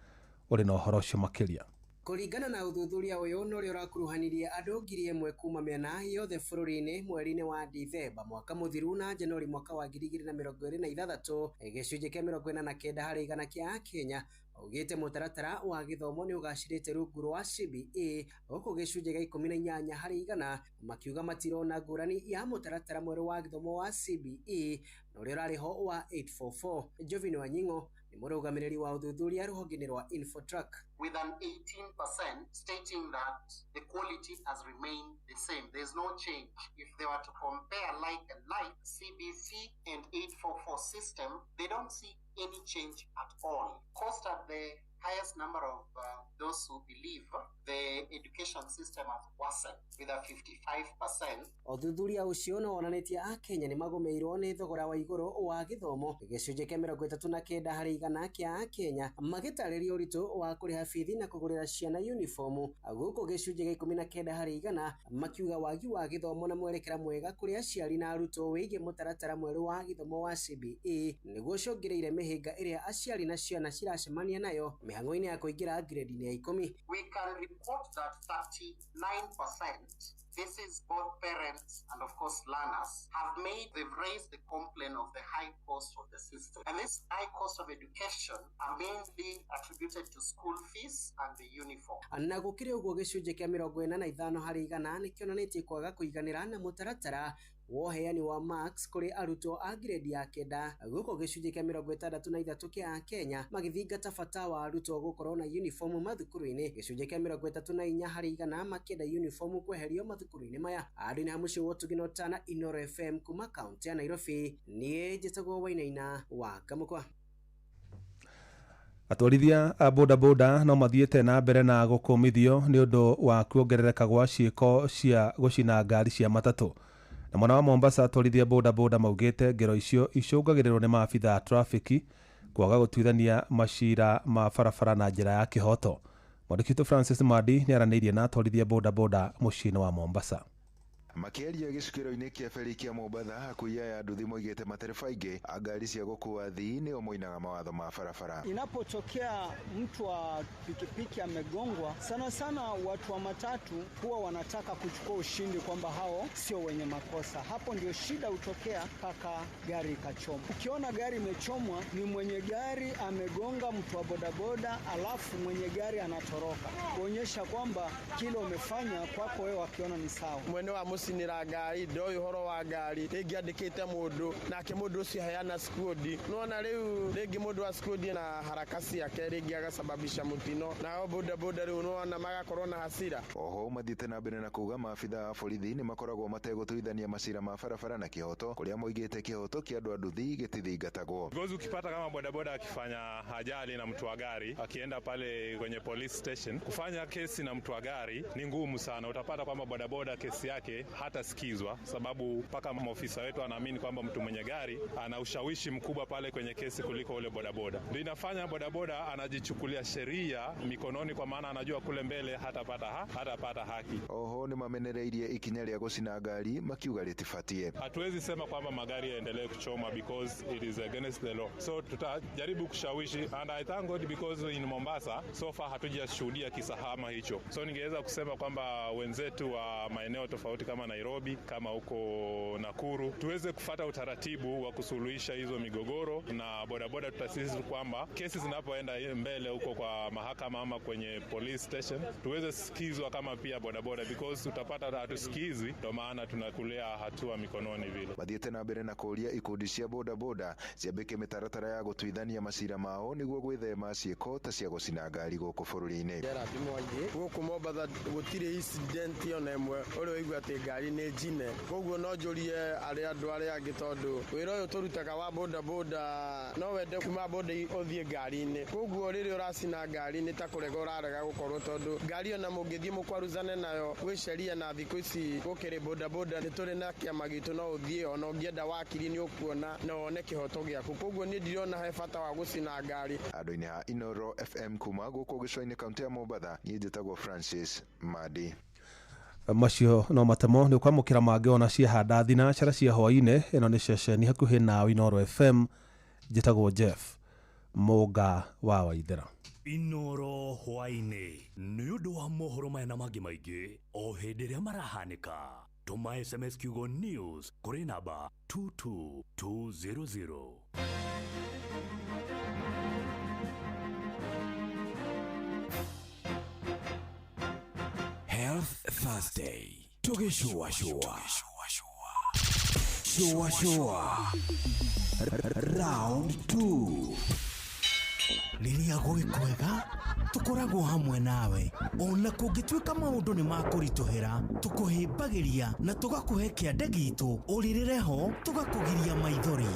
Speaker 14: uri na ũhoro ũcio makĩria.
Speaker 15: Kuringana na uthuthuria uyu no rio rakuruhanirie andu 1,000 kuma miena yothe bururi-ini mweri-ini wa Dithemba mwaka muthiru na Januari mwaka wa 2026 gicunji kia 49 harĩ igana kia Kenya ugite mutaratara wa githomo ni ugacirite rungu rwa CBE uko gicunji gia 18 harĩ igana makiuga matirona ngurani ya mutaratara mweru wa githomo wa CBE no rio rariho wa 844. Jovino Wanyingo ni murugamiriri wa uthuthuria ruhonge-ini rwa Infotrack.
Speaker 16: With an 18% stating that the quality has remained the same. There's no change. If they were to compare like and like CBC and 844 system, they don't see any change at all. Cost at the highest number of those who believe the education system has worsened with a 55%.
Speaker 15: Uthuthuria ucio no wonanitie a Kenya ni magomeirwo ni thogora wa iguru wa githomo gicunji kia 39 harĩ igana kia Kenya magitariria uritu wa kuriha bithi na kugurira ciana uniform guku gicunji gia 19 harĩ igana makiuga wagi wa githomo na mwerekera mwega kuri aciari na arutwo wigie mutaratara mweru wa githomo wa CBE niguo ciongereire mihinga iria aciari na ciana ciracemania nayo mihango-ini ya kuingira grade-ini ya 10.
Speaker 16: We can report that 39%, this is both parents and of course learners, they've raised the complaint of the high cost of the system. And this high cost of education are mainly attributed to school fees and the uniform.
Speaker 15: Na gukire uguo gicunje kia 45 harĩ igana nĩ kĩonanetie kwaga kũiganĩra na mũtaratara woheani wa marks kuri arutwo a grade ya 9 guko gicunje kia 63 kia Kenya magithingata bata wa arutwo gukorwo na uniform mathukuru-ini. Gicunje kia 34 harĩ igana makĩenda uniform kweherio mathukuru-ini maya. Andũ na mucio wotugino tana Inoro FM kuma county ya Nairobi. Niĩ njĩtagwo Wainaina wa Kamukwa.
Speaker 14: Atwarithia a bodaboda no mathiĩte na mbere na gũkũmithio nĩ ũndũ wa kuongerereka gwa ciĩko cia gũcina ngari cia matatũ. Na mwana wa Mombasa atwarithia bodaboda maugĩte ngero icio icũngagĩrĩrwo nĩ maabitha a trafiki kwaga gũtuithania macira ma barabara na njĩra ya kĩhoto. Mwandĩki Francis Madi nĩ aranĩirie na atwarithia bodaboda mũciĩ-inĩ wa Mombasa.
Speaker 17: Makiaria gĩcukĩro-inĩ kĩa feri kĩa Mombasa hakuhĩ ya nduthi moigĩte matereba aingĩ a ngari cia gũkua athii nĩo moinaga mawatho ma barabara.
Speaker 18: Inapotokea mtu wa pikipiki amegongwa, sana sana watu wa matatu huwa wanataka kuchukua ushindi kwamba hao sio wenye makosa. Hapo ndio shida hutokea mpaka gari ikachomwa. Ukiona gari imechomwa ni mwenye gari amegonga mtu wa bodaboda, alafu mwenye gari anatoroka, kuonyesha kwamba kile umefanya kwako wewe wakiona ni sawa.
Speaker 19: Mwene wa sinira ngari ndoi horo wa ngari ringi andikite mundu nake mundu ucio hayana skudi nona riu ringi mundu wa skudi na harakasi yake ringi agasababisha mutino na boda riu nona magakorwo na hasira.
Speaker 17: Oho mathiĩte na mbere na kuga maabitha a borithi nĩ makoragwo mategũtuithania macira ma barabara na kĩhoto kũrĩa moigĩte kĩhoto kĩa andũ a nduthi gĩtithingatagwo.
Speaker 20: Because ukipata kama bodaboda akifanya ajali na mtu wa gari akienda pale kwenye police station kufanya kesi na mtu wa gari ni ngumu sana. Utapata kwamba bodaboda kesi yake hata sikizwa sababu mpaka maofisa wetu anaamini kwamba mtu mwenye gari ana ushawishi mkubwa pale kwenye kesi kuliko ule bodaboda. Ndio inafanya bodaboda anajichukulia sheria mikononi kwa maana anajua kule mbele hatapata haki.
Speaker 17: Oho ni mamenereirie ikinya rĩa gũcina ngari makiuga rĩtibatie.
Speaker 20: Hatuwezi sema kwamba magari yaendelee kuchoma because it is against the law. So tutajaribu kushawishi and I thank God because in Mombasa so far hatujashuhudia kisahama hicho. So ningeweza kusema kwamba wenzetu wa maeneo tofauti kama Nairobi, kama huko Nakuru, tuweze kufuata utaratibu wa kusuluhisha hizo migogoro, na bodaboda tutasisitiza kwamba kesi zinapoenda mbele huko kwa mahakama ama kwenye police station tuweze sikizwa kama pia bodaboda because utapata hatusikizi, ndio maana tunakulea hatua mikononi vile.
Speaker 17: Mathiĩte na mbere na kũria ikundi cia bodaboda ciambĩke mĩtaratara ya gũtuithania macira mao nĩguo gwĩthema ciĩko ta cia gũcina ngari gũkũ bũrũri-inĩ.
Speaker 19: Gũkũ Mombasa gũtirĩ incident ona ĩmwe ũrĩa ũigua atĩ ngari nĩ njine. Koguo no njũrie andũ arĩa angĩ tondũ wĩra ũyũ tũrutaga wa bodaboda no wende kuma boda ũthiĩ ngari-inĩ. Koguo rĩrĩa ũracina ngari nĩ ta kũrega ũrarega gũkorwo tondũ ngari ona mũngĩthiĩ mũkwaruzane nayo gwĩceria na thikũ ici gũkĩrĩ bodaboda nĩ tũrĩ na kĩama gitũ no ũthiĩ ona ũngĩenda wakiri nĩ ũkuona na wone kĩhoto gĩaku. Koguo niĩ ndirona he bata wa gũcina ngari.
Speaker 17: Andũ-inĩ ha Inoro FM kuma gũkũ gĩcũa-inĩ kaunti ya Mombasa niĩ njĩtagwo Francis Madi.
Speaker 14: Macio no matemo nĩ kwamũkĩra mangĩ ona ciahanda thinacara cia hwaĩ-inĩ. Ĩno nĩ ceceni hakuhĩ na Inoro FM. Njĩtagwo Jeff Mũnga wa Waithera.
Speaker 21: Inoro hwaĩ-inĩ nĩ ũndũ wa mohoro maya na mangĩ maingĩ o hĩndĩ ĩrĩa marahanĩka. Tũma SMS kiugo news kũrĩ namba 22200.
Speaker 2: Health Thursday. Tugishua. Shua. Round 2. Rĩrĩa gwĩ kwega tũkoragwo hamwe nawe, ona kũngĩtuĩka maũndũ nĩ makũritũhĩra, tũkũhĩmbagĩria na tũgakũhe kĩande gitũ ũrĩrĩre ho, tũgakũgiria maithori.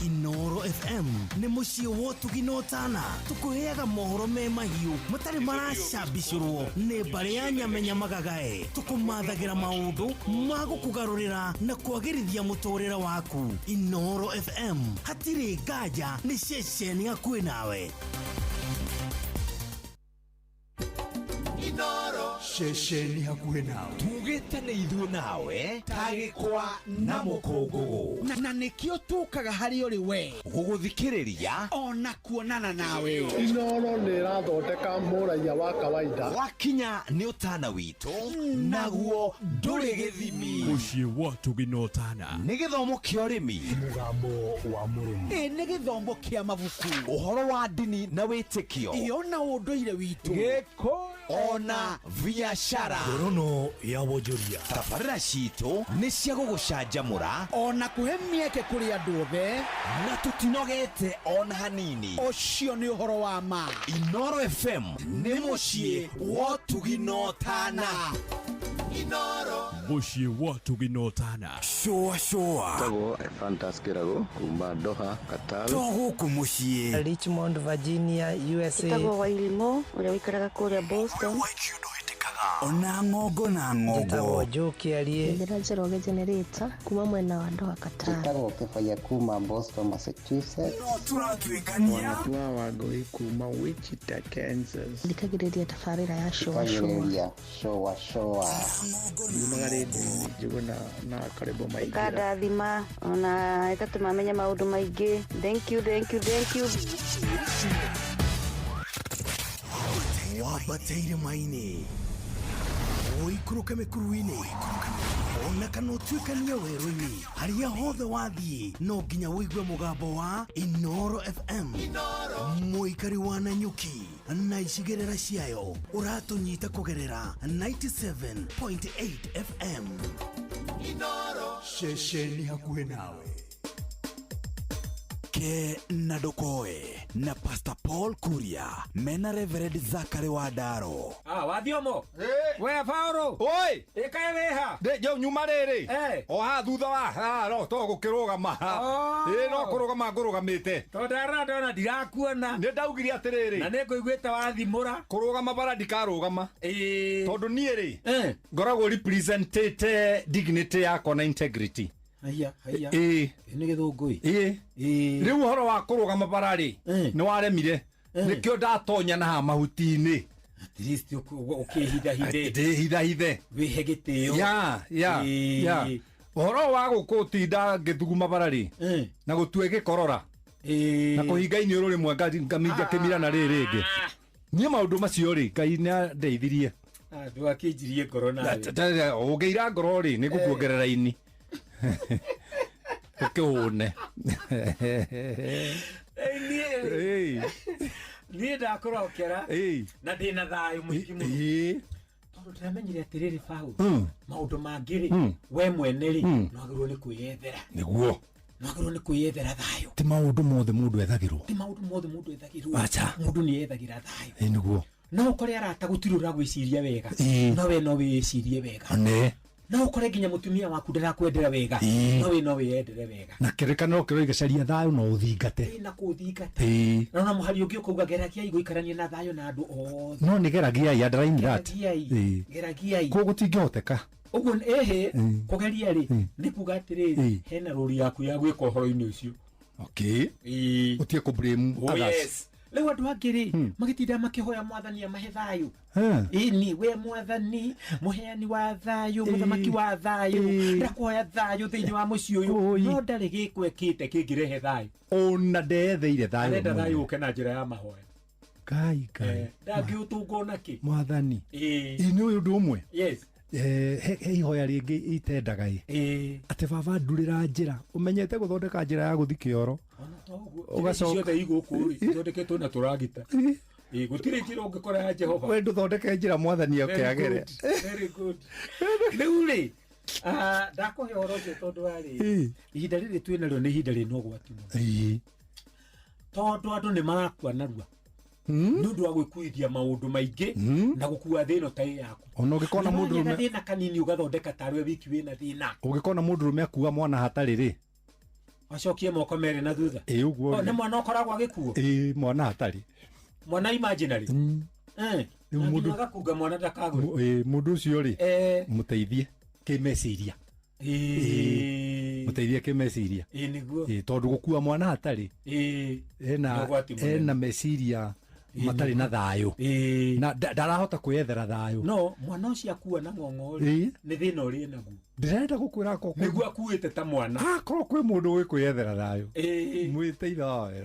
Speaker 2: Inoro FM nĩ mũciĩ wa ũtugi na ũtana. Tũkũheaga mohoro me mahiũ matarĩ maracambicũrwo nĩ mbarĩ ya nyamenya magagae. Tũkũmathagĩra maũndũ ma gũkũgarũrĩra na kwagĩrithia mũtũrĩre waku. Inoro FM hatirĩ nganja, nĩ ceceni hakuhĩ nawe.
Speaker 22: Inoro
Speaker 2: ceceni hakuhĩ nawe tugĩte nĩ ithuĩ nawe tagĩkwa na mũkũngũgũ na nĩkĩo tũkaga harĩ ũrĩ we gũgũthikĩrĩria ona kuonana nawe.
Speaker 5: Inooro nĩ ĩrathondeka mũraiya wa kawaida.
Speaker 2: Wakinya nĩ ũtana witũ naguo ndũrĩ gĩthimi. Mũciĩ wa Tũgina Ũtana nĩ gĩthomo kĩa ũrĩmi, mũgambo wa mũrĩmi, nĩ gĩthomo kĩa mabuku, ũhoro wa ndini na wĩtĩkio, ona ũndũire witũ, gĩkũyũ ona biacara, ngorono ya wonjoria. Tabarĩra citũ nĩ cia gũgũcanjamũra ona kũhe mĩeke kũrĩ andũ othe, na tũtinogete ona hanini. Ũcio nĩ ũhoro wa ma. Inooro FM nĩ mũciĩ wa Tũgina Ũtana. Inooro mũciĩ wa Tũgina Ũtana. Shoa
Speaker 8: Tago Fantas Kirago kuma Doha, Qatar.
Speaker 2: Gũkũ mũciĩ
Speaker 9: Richmond, Virginia, USA.
Speaker 10: Tago Wailimo ũrĩa wikaraga kũrĩa Boston.
Speaker 2: Ona ng'ongo na ng'ongo.
Speaker 9: Tago Jokiarie.
Speaker 10: Ndĩra Njoroge Generator kuma mwena wa Doha, Qatar.
Speaker 11: Tago Kĩbaya kuma Boston, Massachusetts.
Speaker 2: Turatwĩkania
Speaker 12: Tua Wangui kuma Wichita, Kansas.
Speaker 10: Ndikagĩrĩria tabarĩra ya showa.
Speaker 11: Kagĩrĩria showa.
Speaker 12: Yumaga rĩndĩ njũgũ na karĩbo maingĩ.
Speaker 10: Kadathima ona ĩgatũmamenya maũndũ maingĩ. Thank you.
Speaker 2: wabateire maini ũikũrũke mĩkuru-inĩ ona kana ũtuĩkanie werũ-inĩ harĩa hothe wathiĩ no nginya wĩigue mũgambo wa Inooro FM. Mũikari wa Nanyuki na icigĩrĩra ciayo ũratũnyita kũgerera 97.8 FM. Inooro ceceni hakuhĩ nawe. Ke na Ndokoe na Pastor Paul Kuria mena Reverend Zachary Wadaro.
Speaker 1: Wathiomo we Paulo
Speaker 4: oi
Speaker 1: ikaereha
Speaker 4: de jo nyuma rĩrĩ o ha thutha wa no to gũkĩrũgama no kũrũgama ngũrũgamĩte
Speaker 1: to ndona ndirakuona
Speaker 4: nĩ ndaugire atĩrĩrĩ
Speaker 1: na nĩ ngũiguĩte wathimũra
Speaker 4: kũrũgama bara ndikarũgama tondũ niĩ rĩ ngoragwo representete dignity yakwa na integrity.
Speaker 1: Haya nĩ gĩthũngũi
Speaker 4: rĩu ũhoro wa kũrũgama bara rĩ nĩ waremire nĩkĩo ndatonya na mahuti-inĩ
Speaker 1: at least ũkĩhithahithe
Speaker 4: ndĩhithahithe
Speaker 1: wĩhe gĩtĩo
Speaker 4: ya ũhoro wa gũkũtinda ngĩthuguma bara rĩ na gũtue gĩkorora na kũhinga iniũrũ rĩmwe ngaminja kĩmira na rĩrĩ rĩngĩ niĩ maũndũ macio rĩ Ngai nĩ andeithirie
Speaker 1: andũ akĩnjirie ngoro nawe
Speaker 4: ũngĩira ngoro rĩ nĩ ngũkuongerera ini ũkĩhũne
Speaker 1: niĩ ndakũrokera na ndĩna thayũ mũingĩ mũno tondũ ndĩramenyire atĩrĩrĩ Paul maũndũ mangĩ rĩ we mwene rĩ nwagĩrĩirwo nĩ kwĩyethera
Speaker 4: nĩguo
Speaker 1: nwagĩrĩirwo nĩ kwĩyethera thayũ
Speaker 4: ti maũndũ mothe mũndũ ethagĩrwo mũndũ
Speaker 1: nĩ yethagĩra thayũ
Speaker 4: nĩguo
Speaker 1: no ũkore arata gũtirĩ ũragwĩciria wega no we no wĩcirie wega no ũkore nginya mũtumia waku ndarakwendera wega no we no wĩyendere wega
Speaker 4: na kĩrĩkanĩro kĩrĩa gĩcaria thayũ no ũthingate
Speaker 1: na kũthingate no na mũhari ũngĩ ũkauga geragiai gũikarania na thayũ na andũ othe
Speaker 4: no nĩ geragiai underline that
Speaker 1: geragiai
Speaker 4: koguo gũtingĩhoteka
Speaker 1: ũguo kũgeria rĩ nĩ kuga atĩrĩrĩ hena rũri yaku ya gwĩka ũhoro-inĩ ũcio
Speaker 4: ũtige kũ blame others.
Speaker 1: Rĩu andũ angĩ rĩ magĩtinda makĩhoya mwathani amahe thayũ ni we mwathani mũheani wa thayũ mũthamaki wa thayũ ndakuhoya thayũ thĩinĩ wa mũciĩ ũyũ no ndarĩ gĩkwekĩte kĩngĩrehe thayũ
Speaker 4: ona ndeyetheire thayũ
Speaker 1: arenda thayũ ũke na njĩra ya mahoya
Speaker 4: Ngai
Speaker 1: ndangĩũtũngwo nakĩ
Speaker 4: mwathani nĩ ũyũ ũndũ ũmwe he ihoya rĩngĩ itendaga atĩ baba ndurĩra njĩra ũmenyete gũthondeka njĩra ya gũthi kĩoro
Speaker 1: ũgacoka igũkũ ithondeketwo na tũragita gũtirĩ njĩra ũngĩkora ya Jehova
Speaker 4: we ndũthondeke njĩra mwathani akĩagere
Speaker 1: rĩu rĩ ndakũhe ũhoro ũcio tondũ warĩ ihinda rĩrĩ twĩ narĩo nĩ ihinda rĩna ũgwati mũno tondũ andũ nĩ marakua narua nĩ ũndũ wa gwĩkuithia maũndũ maingĩ na gũkua thĩno ta yaku
Speaker 4: ona ũngĩkona mũndũrũme
Speaker 1: thĩna kanini ũgathondeka tarwe wiki wĩna thĩna
Speaker 4: ũngĩkona mũndũrũme akua mwana hatarĩ rĩ
Speaker 1: acokie moko merĩ na thutha
Speaker 4: ũguo
Speaker 1: nĩ mwana ũkoragwo agĩkuo
Speaker 4: mwana hatarĩ
Speaker 1: mwana imaginary mũndũ agakunga mwana ndakagũre
Speaker 4: mũndũ ũcio rĩ mũteithie kĩmeciria mũteithie kĩmeciria
Speaker 1: nĩguo
Speaker 4: tondũ gũkua mwana hatarĩ ena meciria
Speaker 6: matari na thayo na ndarahota kwiyethera thayo
Speaker 1: no mwana ucio akua na ng'ong'ori ni thina uri naguo
Speaker 6: ndirenda gukwira ko
Speaker 1: niguo akuite ta mwana
Speaker 6: korwo kwi mundu wi kwiyethera thayo mwiteitha wawe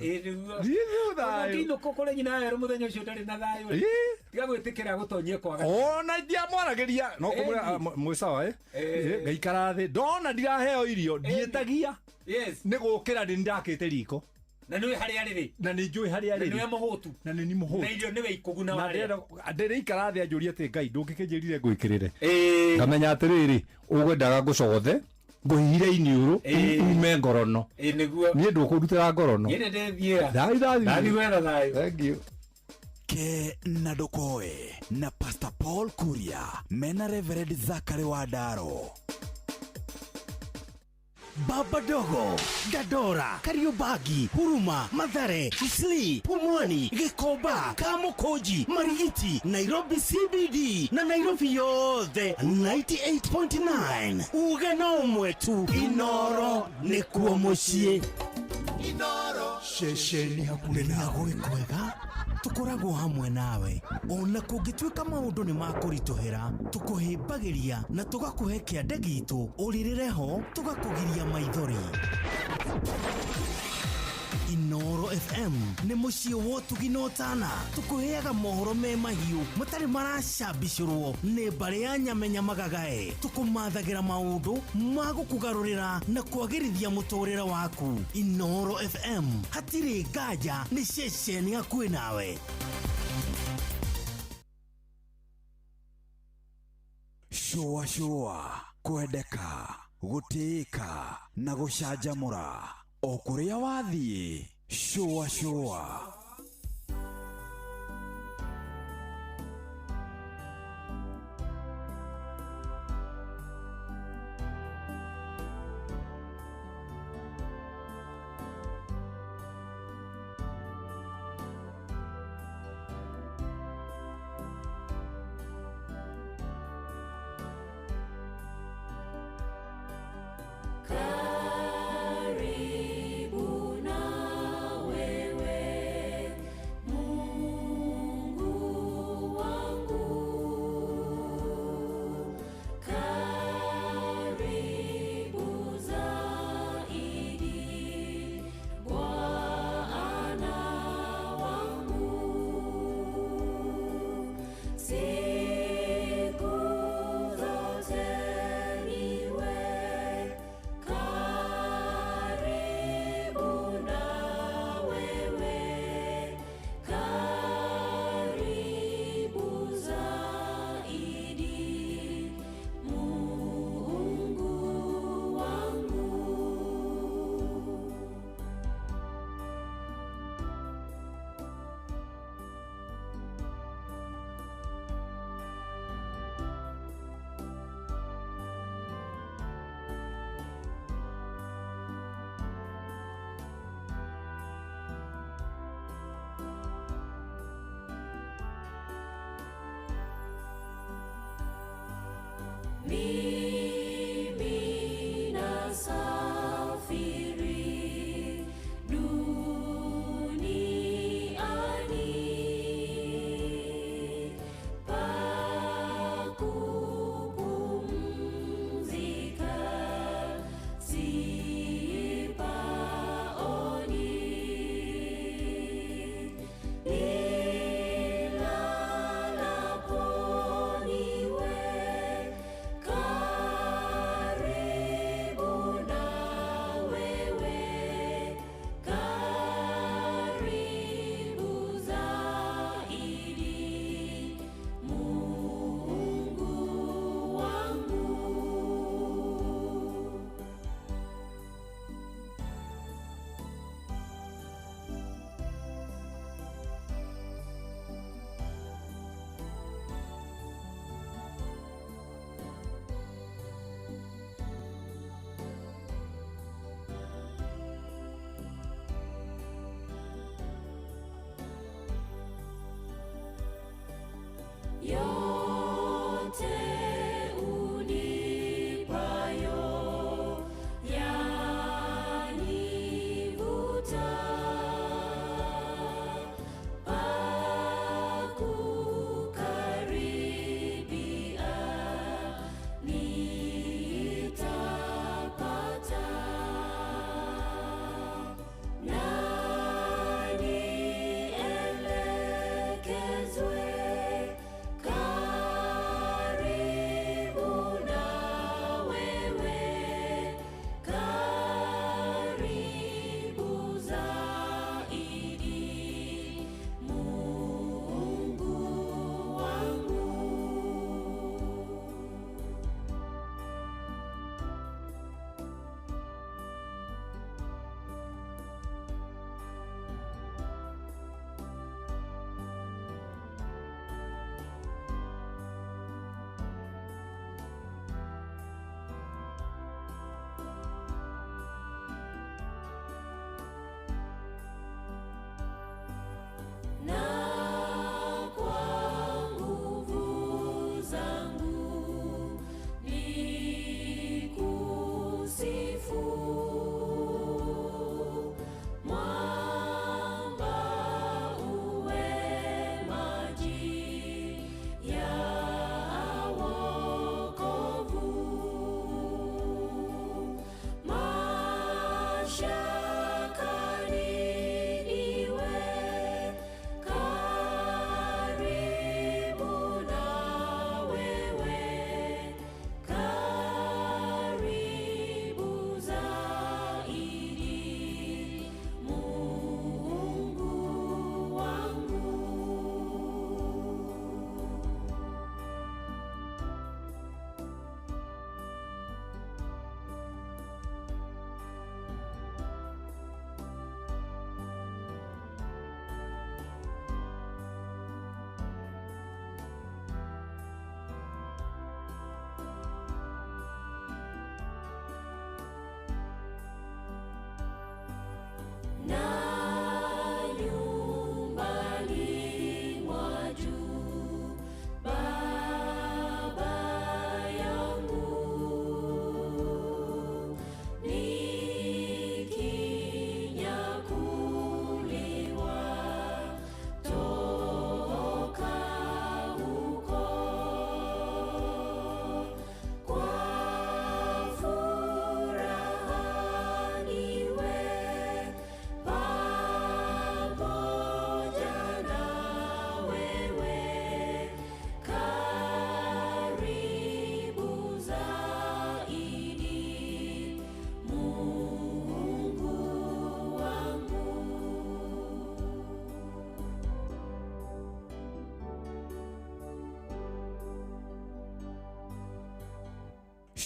Speaker 1: ndio thayo kino kokore nyina yero muthenya ucio ndari na thayo tiga gwitikira gutonyie kwaga
Speaker 6: ona ndia mwarageria no kumura mwisawa ngaikara thi ndona ndiraheo irio ndietagia ni gukira ndi ndakite riko
Speaker 1: na niwe hari ariri
Speaker 6: na ni njui hari ariri
Speaker 1: niwe muhutu
Speaker 6: na ni muhutu
Speaker 1: na irio niwe ikuguna wale
Speaker 6: na ndere ikara thi anjuri ati ngai ndungikinjirire ngwikirire ngamenya atiriri ugwendaga ngucogothe nguhire iniuru ume ngorono
Speaker 1: niguo
Speaker 6: ni ndukundutira ngorono
Speaker 1: ni ndethia
Speaker 6: dai
Speaker 1: wena dai
Speaker 6: thank you
Speaker 2: ke na dokoe na Pastor Paul Kuria mena Reverend Zakari Wadaro Baba Dogo, Dadora, Kariobagi, Huruma, Mathare, Isli, Pumwani, Gikoba, Kamukoji, Marigiti, Nairobi CBD, na Nairobi yothe 98.9. Ugeno mwetu, Inoro, nekuo mucie. Inoro,
Speaker 6: shesheni hakuna
Speaker 2: nawe kwega. Tukoragwo hamwe nawe ona kungituika maundu ni makuritohera tukuhimbagiria na tugakuhe kiande gitu uririreho tugakugiria maithori. Inoro FM ni mucio wotuginotana tukuheaga mohoro me mahiu matari maracambicurwo ni mbari ya nyamenya magagae tukumathagira maundu magukugarurira na kwagirithia muturira waku. Inoro FM hatiri ngaja ni ceceni hakuhi nawe.
Speaker 22: Shua kwendeka gutika na gucanjamura o kuria wathie. Shua
Speaker 23: Mimi nasafiri duniani pa kupumzika sipaoni nilalapo niwe karibu na wewe, karibu zaidi, Mungu wangu. Yote unipayo yanivuta,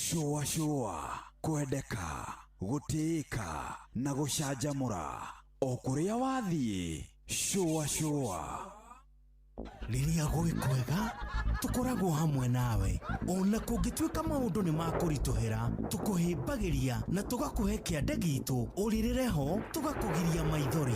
Speaker 22: Showa showa, kwendeka, gutĩĩka na gũcanjamũra. O kũrĩa wathiĩ, showa showa.
Speaker 2: Rĩrĩa gwĩ kwega tũkoragwo hamwe nawe, ona kũngĩtuĩka maũndũ nĩ makũritũhĩra, tũkũhĩmbagĩria na tũgakũhe kĩande gitũ ũrĩrĩre ho, tũgakũgiria maithori.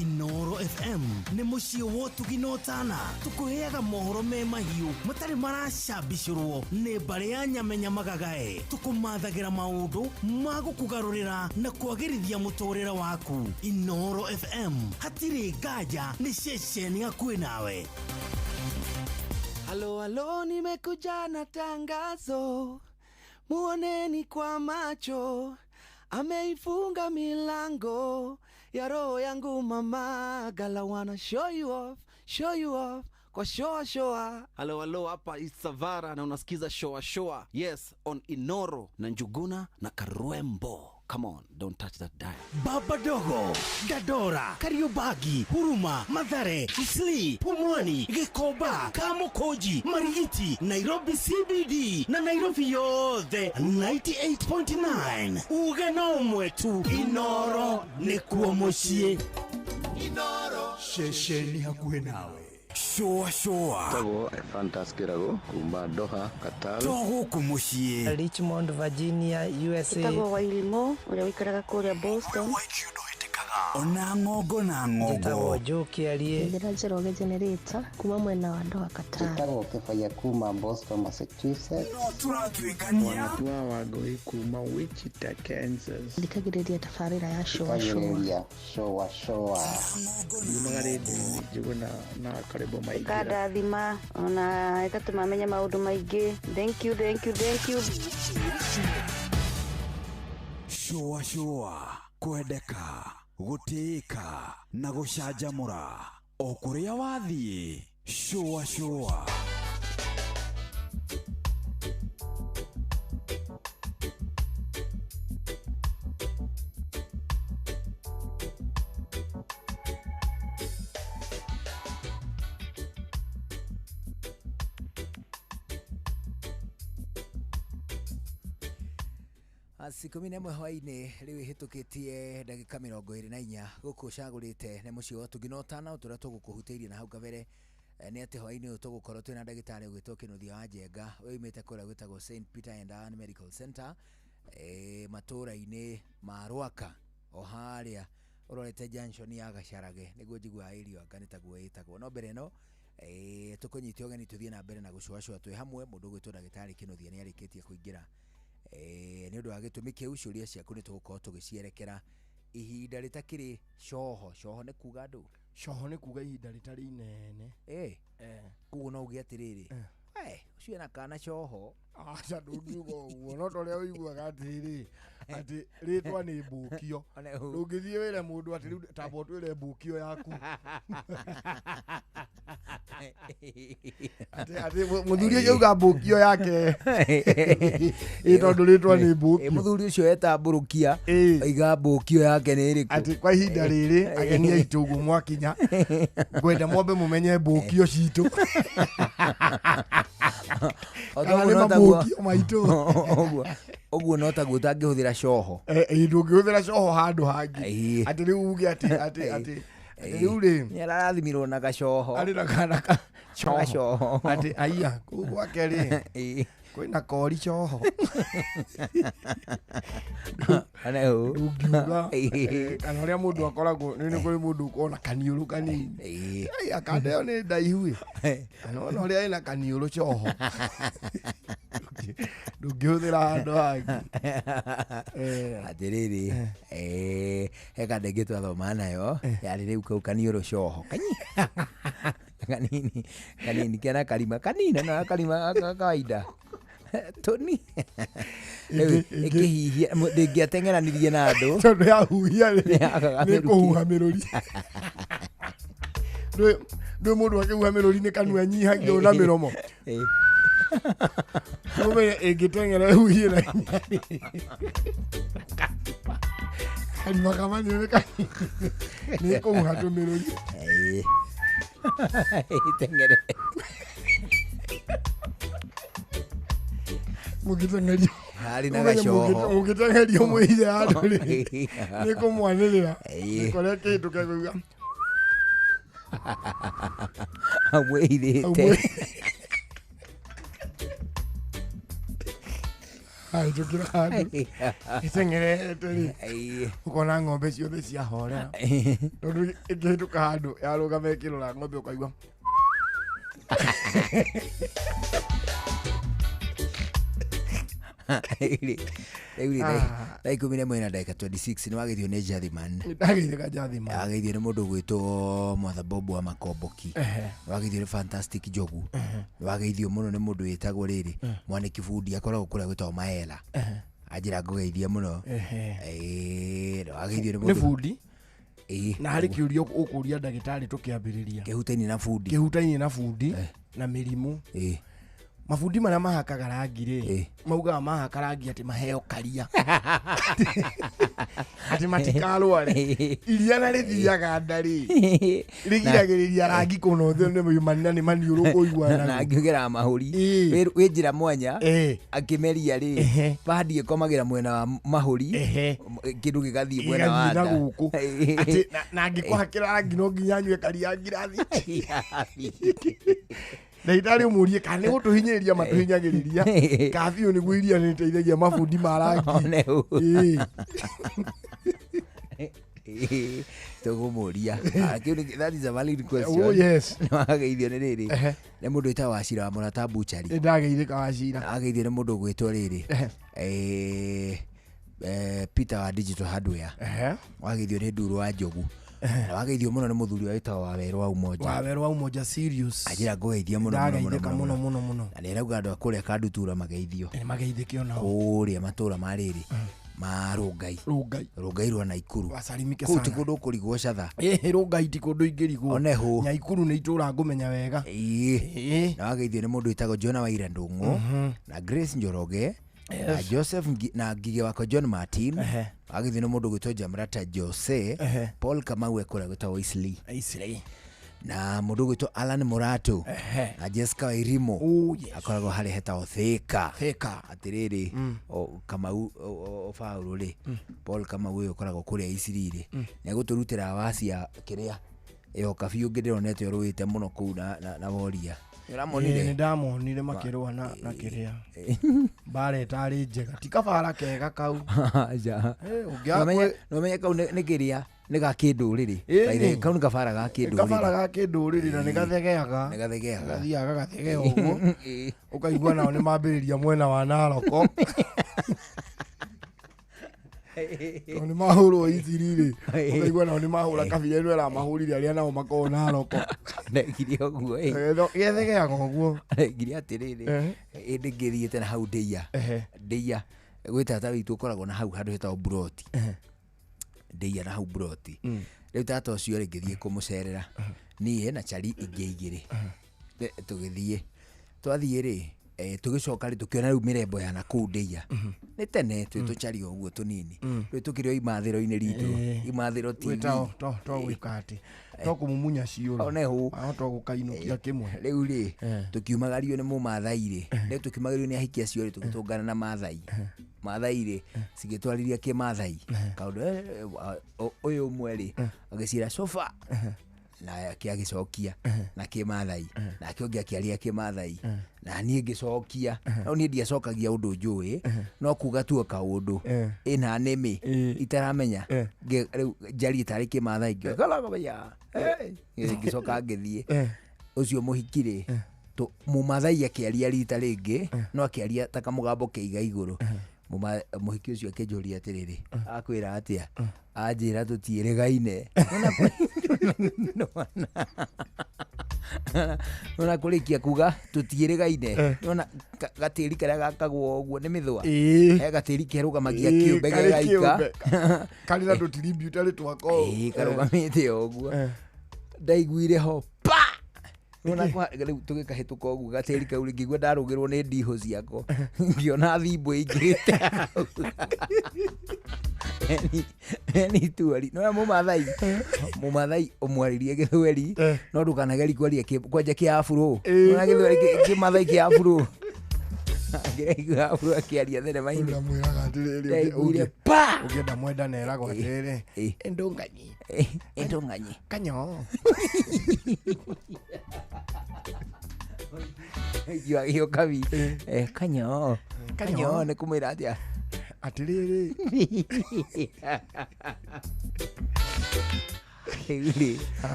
Speaker 2: Inoro FM nĩ mũciĩ wa ũtugi na ũtana, tũkũheaga mohoro me mahiũ matarĩ maracambicũrwo nĩ mbarĩ ya nyamenya magagae, tũkũmathagĩra maũndũ ma gũkũgarũrĩra na kwagĩrithia mũtũrĩre waku. Inoro FM, hatirĩ nganja, nĩ ceceni hakuhĩ nawe.
Speaker 3: Halo halo, nimekuja na tangazo, muoneni kwa macho, ameifunga milango ya roho yangu mama, gala wanna show you off kwa showa. Halo hapa Isavara na unasikiza showa. Yes, on Inoro na Njuguna na Karwembo. Come on, don't touch that dial.
Speaker 2: Baba Dogo, Dadora, Kariobagi, Huruma, Mathare, Isli, Pumwani, Gikoba, Kamukoji, Marigiti, Nairobi CBD na Nairobi yothe 98.9. Ugeno mwetu Inoro ni kuo muciĩ.
Speaker 22: Inoro shesheni hakuhĩ nawe. Showa
Speaker 8: Tago Fantas Kirago kuma Doha Qatar.
Speaker 22: Togo kumuciĩ
Speaker 9: Richmond, Virginia, USA.
Speaker 10: Tago Wailimo uria wikaraga kuria Boston.
Speaker 22: Ona ng'ongo na ng'ongo.
Speaker 9: Tago Joki alie.
Speaker 10: Ndĩra Njoroge generator kuma mwena wa Doha Qatar.
Speaker 11: Tago Kefaya kuma Boston, Massachusetts.
Speaker 22: Turatwĩkania.
Speaker 12: Wanatua Wagoi kuma Wichita, Kansas.
Speaker 10: Ndikagĩrĩria tabarĩra ya showa.
Speaker 11: Showa.
Speaker 12: Yumagarĩte Njuguna na Karebo Maigĩra.
Speaker 10: Kadathima ona ĩtatũmamenya maũndũ maingĩ. Thank you.
Speaker 22: Showa kwendeka, gũtĩĩka na gũcanjamũra. O kũrĩa wathiĩ, showa.
Speaker 7: Siku 11 hwainĩ rĩu ĩhĩtũkĩtie ndagĩka 24 gũkũ cagũrĩte nĩ mũciĩ wa ũtugi na ũtana ũtũrĩa tũgũkũhutĩirie na hau kabere. Nĩ atĩ hwainĩ ũyũ tũgũkorwo twĩna ndagĩtarĩ ũgwĩtwo Kĩnuthia wa Njenga oimĩte kũrĩa gwĩtagwo St Peter and Anne Medical Center matũra-inĩ ma Rwaka o harĩa ũrorete junction ya Gacarage nĩguo njiguaga area anga nĩtaguo ĩtagwo. No mbere ĩno tũkũnyite ũgeni tũthiĩ na mbere na gũcũacũa twĩ hamwe. Mũndũ ũgwĩtwo ndagĩtarĩ Kĩnuthia nĩ arĩkĩtie kũingĩra nĩ ũndũ wa gĩtũmi kĩu. Ciũria ciaku nĩ tũgũkorwo tũgĩcierekera ihinda rĩtakĩrĩ coho nĩ kuga andũ
Speaker 4: coho nĩ kuga ihinda rĩtarĩ inene.
Speaker 7: Koguo no uge atĩrĩrĩ ũcio ena kana coho
Speaker 4: aca ndũngiuga ũguo no ta ũrĩa ũiguaga atĩrĩrĩ atĩ rĩtwa nĩ mbũkio. Ndũngĩthiĩ wĩre mũndũ atĩ rĩu tamba ũtwĩre mbũkio yaku atĩ mũthuri ũcio auga mbũkio yake tondũ rĩtwa nĩ mbũkio.
Speaker 7: Mũthuri ũcio etambũrũkia aiga mbũkio yake nĩ ĩrĩkũ.
Speaker 4: Atĩ kwa ihinda rĩrĩ ageni aitũ ũguo mwakinya ngwenda mwambe mũmenye mbũkio citũ.
Speaker 7: Ũguo no taguo ũtangĩhũthĩra coho.
Speaker 4: Ndũngĩhũthĩra coho handũ hangĩ atĩ rĩu uge atĩ rĩu rĩ
Speaker 7: nĩ arathimirwo na gacoho
Speaker 4: arĩ na kana coho atĩ aiya kũu gwake rĩ kwĩna kori coho. Ndũngiuga kana ũrĩa mũndũ akoragwo nĩ kũrĩ mũndũ ũkoragwo na kaniũrũ kanini akandeo nĩ ndaihu kana ũrĩa ena kaniũrũ coho ndũngĩhũthĩra handũ hangĩ.
Speaker 7: Atĩrĩrĩ he kandenge twathoma nayo yarĩ rĩu kau kaniũrũ coho kanini kena karima kanini na karima kawaida Tony ikihihia ndingĩateng'eranirie na andũ
Speaker 4: tondũ yahuhia nĩ kũhuha mĩrũri. Ndũĩ mũndũ akĩhuha mĩrũri nĩ kanua nyihagio na mĩromo. Ũmenye ĩngĩteng'era ĩhuhie na hinya kanua kama nĩ kũhuha tũmĩrũri
Speaker 7: iteng'ere.
Speaker 4: Mugitengerio.
Speaker 7: Hari na gacoho.
Speaker 4: Mugitengerio muize andu ri. Niko mwanirira. Kore kitu kaguga.
Speaker 7: Amwirite.
Speaker 4: Ai tukira handu. Itengere ri. Ukona ng'ombe ciothe cia hora. Tondu ikitu handu yarugame kirora ng'ombe ukaigua.
Speaker 7: Laikumire mwena ndagika 26 ni wagithio ni Jathiman.
Speaker 4: Ndagithio Jathiman.
Speaker 7: Agithio ni mundu gwitwo Mwatha Bob wa Makomboki. Wagithio ni Fantastic Jogu. Wagithio muno ni mundu witagwo riri Mwaniki Fundi akoragwo kuria gwitwo Maela. Ajira ngugeithia muno. Wagithio ni mundu
Speaker 4: Fundi. Na hari kiurio ukuria ndagitari tukiambiriria.
Speaker 7: Kihutaini
Speaker 4: na fundi na mirimu. Mafundi maria mahakaga rangi ri maugaga mahaka rangi ati maheo karia ati matikarware iria na rithiaga ndari rigiragiriria rangi kunothe ni muyumana ni maniuru kuigwana
Speaker 7: na ngigera mahuri wi njira mwanya akimeria ri bandie komagira mwena wa mahuri kindu gigathie mwena wa nda
Speaker 4: ati na ngikuhakira rangi no nginya nywe karia ngirathi Ndagitari umurie kana gutuhinyiriria matuhinyagiriria kabiu ni gwiria ni teithagia mafundi marangi
Speaker 7: tugumuria that is a valid question.
Speaker 4: Oh yes.
Speaker 7: Wagaithio ni riri ni mundu ita Wachira wa Murata Buchari.
Speaker 4: Ndageithika Wachira.
Speaker 7: Agaithio ni mundu gwitwo riri Peter wa Digital Hardware. Wagaithio ni Nduru wa Njogu. Na wagaithio muno ni muthuri witwa Waweru wa Umoja.
Speaker 4: Waweru wa Umoja serious.
Speaker 7: Ajira ngogeithia muno
Speaker 4: muno.
Speaker 7: Na nirauga andu akuria Kandutura mageithio.
Speaker 4: Mageithikio nao.
Speaker 7: Kuria matura mariri. Marungai rwa Naikuru
Speaker 4: wasalimike sana
Speaker 7: kuti kundu kurigwo catha
Speaker 4: rungai ti kundu ingirigwo
Speaker 7: oneho
Speaker 4: Naikuru ni itura ngumenya wega
Speaker 7: na wageithio ni mundu witagwo Jona Waira Ndungu na Grace Njoroge na Joseph na ngige wako John Martin wageithio ni mundu gwitwo Jamrata Jose Paul Kamau ekora gwitwo Isli na mundu gwitwo Alan Murato na Jessica Wairimo akoragwo hari hetao Thika atiriri o Kamau o Faulu ri Paul Kamau uyu akoragwo kuria Isiriri na guturutira wacia kiria iyo kabiu ngironete ruite muno ku na Woria
Speaker 4: Uramonire ni ndamonire makirwa na kiria bare tari njega tikabara kega kau
Speaker 7: no menya kau ni kiria ni ga kinduriri kaire kau ni kabara ga kinduriri
Speaker 4: na ni gathegeaga gathiaga gathegea uguo ukaigua nao ni mambiriria mwena wa Naroko ni mahuru Isiriri ukaigua nao ni mahura kabira ni era mahurire aria nao makoo Naroko
Speaker 7: ndegirie uguo
Speaker 4: gethegeaga uguo
Speaker 7: ndegirie atiriri ndigithiite na hau Ndeia gwitata witu koragwo na hau handu hetao Buroti Ndeia na hau Buroti riu tata ucio ngithie kumucerera nie na chari ingi igiri tugithie twathie ri tugicoka ri tukiona riu mirembo ya na ku Ndeia ni tene tuchari uguo tunini riu tukirio imathiro-ini ritu imathiro TV
Speaker 4: to gwikati to kumumunya ciura
Speaker 7: oneho
Speaker 4: to gukainukia kimwe
Speaker 7: riu ri tukiumagario ni Mumathai ri riu tukiumagario ni ahikia ciori tugitungana na Mathai ri cigitwariria Kimathai kaundu uyu mweri agicira sofa na kiagicokia na Kimathai na kiongia kiaria Kimathai na nie ngicokia no nie ndiacokagia undu njui no kuga tu kaundu ina nemi itaramenya njari tari Kimathai ngakala ya ngicoka ngithie ucio muhikire to Mumathai akiaria rita ringi no akiaria ta kamugambo keiga iguru muhiki ucio akinjuria atiriri akwira atia anjira tutieregaine nona kurikia kuga tutieregaine nona gatiri karia gakagwo uguo ni mithwa gatiri kerugamagia kiumbe gaika
Speaker 4: kali na tutribute ari twako
Speaker 7: karugamite uguo ndaiguire ho nona kwa tugikahituka uguo gatiri kau ngigwa ndarugirwo ni ndiho ciako ngiona thimbo ingirite ni tuari no Mumathai umwaririe Githweri no ndukanageri kwaria kwanja kia afro no Githweri Kimathai kia afro Ngega bro akiaria thenema ini.
Speaker 4: Ndamwiraga atiriri ukienda mwenda nera kwa atiriri. Endonganyi. Kanyo.
Speaker 7: Yo kabi. Kanyo ne kumira atia.
Speaker 4: Atiriri.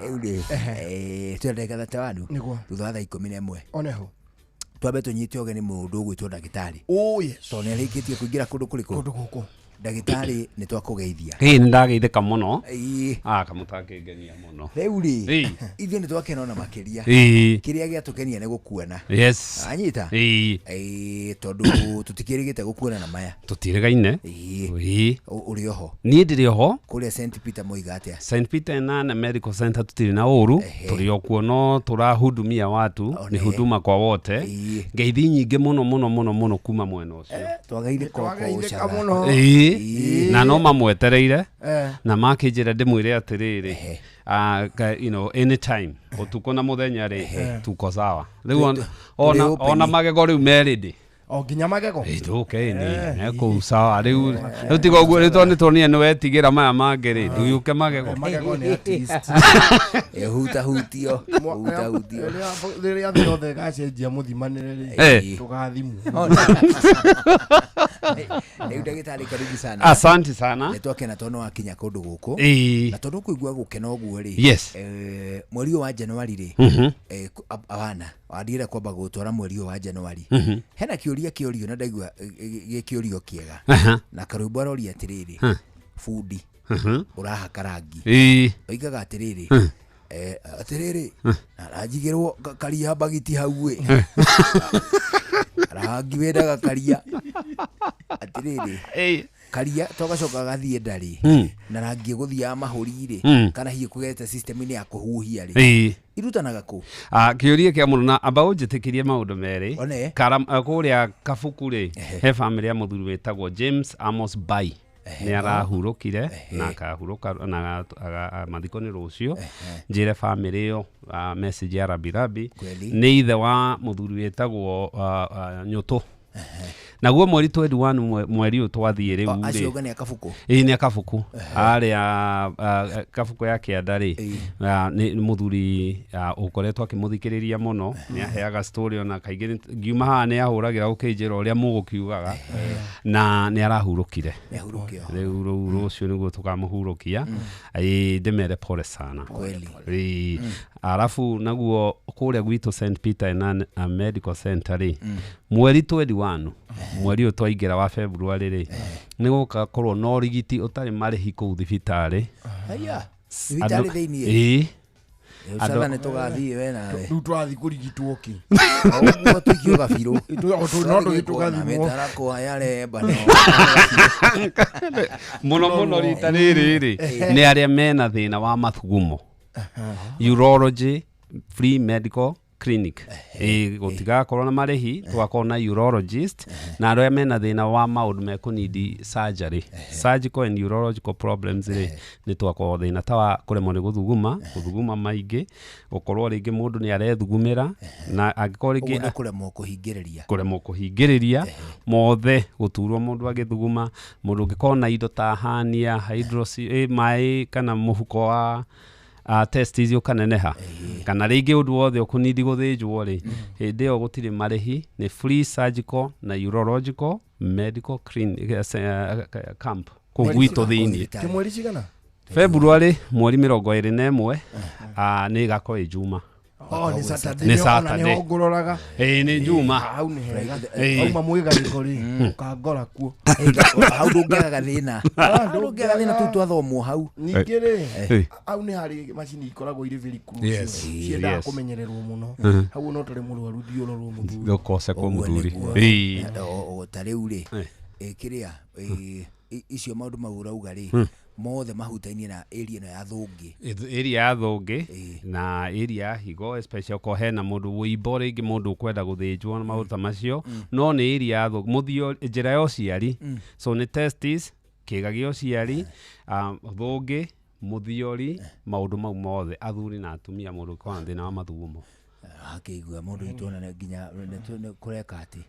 Speaker 7: Eule. Twendeka thatawanu.
Speaker 4: Niguo.
Speaker 7: Thutha wa 11.
Speaker 4: Oneho.
Speaker 7: Twambe tunyite ogeni mundu gwitwo ndagitari.
Speaker 4: Oh yes.
Speaker 7: To ne rikitie kuingira kundu kuliko.
Speaker 4: Kundu guku.
Speaker 7: Ndagitari ni twakugeithia.
Speaker 1: Ni ndageithika muno.
Speaker 7: Kamutangengenia
Speaker 1: muno.
Speaker 7: Reuli. Ithe ni twakena na makiria. Kiria giatukenia ni gukuona.
Speaker 1: Yes.
Speaker 7: Anyita. Tondu tutikirigite gukuona na maya.
Speaker 1: Tutirigaine.
Speaker 7: Uri oho.
Speaker 1: Ni ndiri oho.
Speaker 7: Kuria St Peter Moiga atia.
Speaker 1: St Peter na Medical Center tutiri na uru. Turi okuono turahudumia watu. Ni huduma kwa wote. Ngeithi nyingi muno kuma mwena ucio.
Speaker 7: Twagaire koko
Speaker 4: muno.
Speaker 1: Na no mamwetereire na makinjira ndimwire atiriri anytime utuko na muthenya ri tuko sawa riu ona magego riu meridi
Speaker 4: nginya magego
Speaker 1: okay ni ku sawa riu tigo guo rito ni tonie no wetigira maya mangiri nduyuke magego
Speaker 4: ni at least
Speaker 7: hutio
Speaker 4: riria thiothe gacenjia muthimanire tugathimu
Speaker 7: ndagitari karibu sana.
Speaker 1: Asante sana.
Speaker 7: Nitwakena tono wakinya kundu guku. Na tondu kuigua gukena oguo ri.
Speaker 1: Yes.
Speaker 7: Mweri wa Januari ri. Abana wadire kwamba gutwara mweri wa Januari. Hena kiurio na ndaigua gikiurio kiega. Na karumbo rori atiriri. Foodi. Uraha karangi. Oigaga atiriri. Atiriri. Arajigirwo karia bagiti hauwe. Rangi wendaga karia atiriri karia togacoka gathie ndari na rangi guthia mahurire kana hiyo kugete system ni ya kuhuhia ri irutanaga ku
Speaker 1: kiurie kia muno na amba unjitikirie maundu meri karam kuria kabuku ri he family ya muthuri wetagwo James Amos Bai ni arahurukire na akahuruka na mathiko ni rucio njire family yo message ya rabirabi ni ithe wa muthuri wetagwo Nyuto naguo mweri 21 mweri utwathie riu ri
Speaker 7: acio ni akabuku
Speaker 1: ni akabuku ari kabuku yake andari ni muthuri ukoretwo akimuthikiriria muno ni aheaga story ona kaingĩ ngiuma haha ni ahuragira ukinjira uria mugukiugaga na ni arahurukire riu rucio niguo tukamuhurukia ndimere pole sana
Speaker 7: kweli
Speaker 1: arafu naguo kuria gwitu St Peter na Medical Center ri mweri 21 mweri utwaingira wa February ri ni gukakorwo no rigiti utari marihi ku thibitari
Speaker 7: thibitari thiini Usala ne tugathie we nawe.
Speaker 4: Twathi kurigitwo ki.
Speaker 7: Oguo tukioga biru.
Speaker 4: No tugitugathimwo.
Speaker 7: Metarako ayare bano.
Speaker 1: Muno rita riri ni aria mena thina wa mathugumo. Urology free medical clinic gutiga korona marehi twakona urologist na aria mena thina wa maundu mekunidi surgery surgical and urological problems ni twakwa thina tawa kuremwo ni guthuguma maingi gukorwo ringi mundu ni arethugumira na agikorwo ringi kuremwo kuhingiriria mothe guturwo mundu agithuguma mundu ngikona indo ta hernia hydrosis mai kana muhuko wa testis ukaneneha kana ringi undu wothe ukunidi guthinjwo ri hindi yo gutiri marihi ni free surgical na urological medical clinic camp kugwito thiini
Speaker 4: kimweri cigana
Speaker 1: February mweri 21 ni gako ijuma
Speaker 4: ni Saturday ni ogororaga
Speaker 1: ni juma
Speaker 4: hau ni hega auma mwiga gikori ukangora kuo
Speaker 7: hau ndungiaga thina ndungiaga thina tu twathomwo hau
Speaker 4: ningire hau ni hari macini ikoragwo iri very crucial cienda kumenyererwo muno hau no tare murwaru thiororwo muthuri
Speaker 1: gokose ko muthuri
Speaker 7: o tariu ri kiria icio maundu maurauga ri mothe mahutainie na area ya thungi na area ya higo especially ko hena mundu wimbore ingi mundu kwenda guthinjwo na maundu macio no ni area ya thungi muthio njira yo ciari so ni testis kiga gio ciari thungi muthiori maundu mau mothe athuri na atumia mundu kwa thina wa mathugumo akigwa mundu itona nginya kureka ati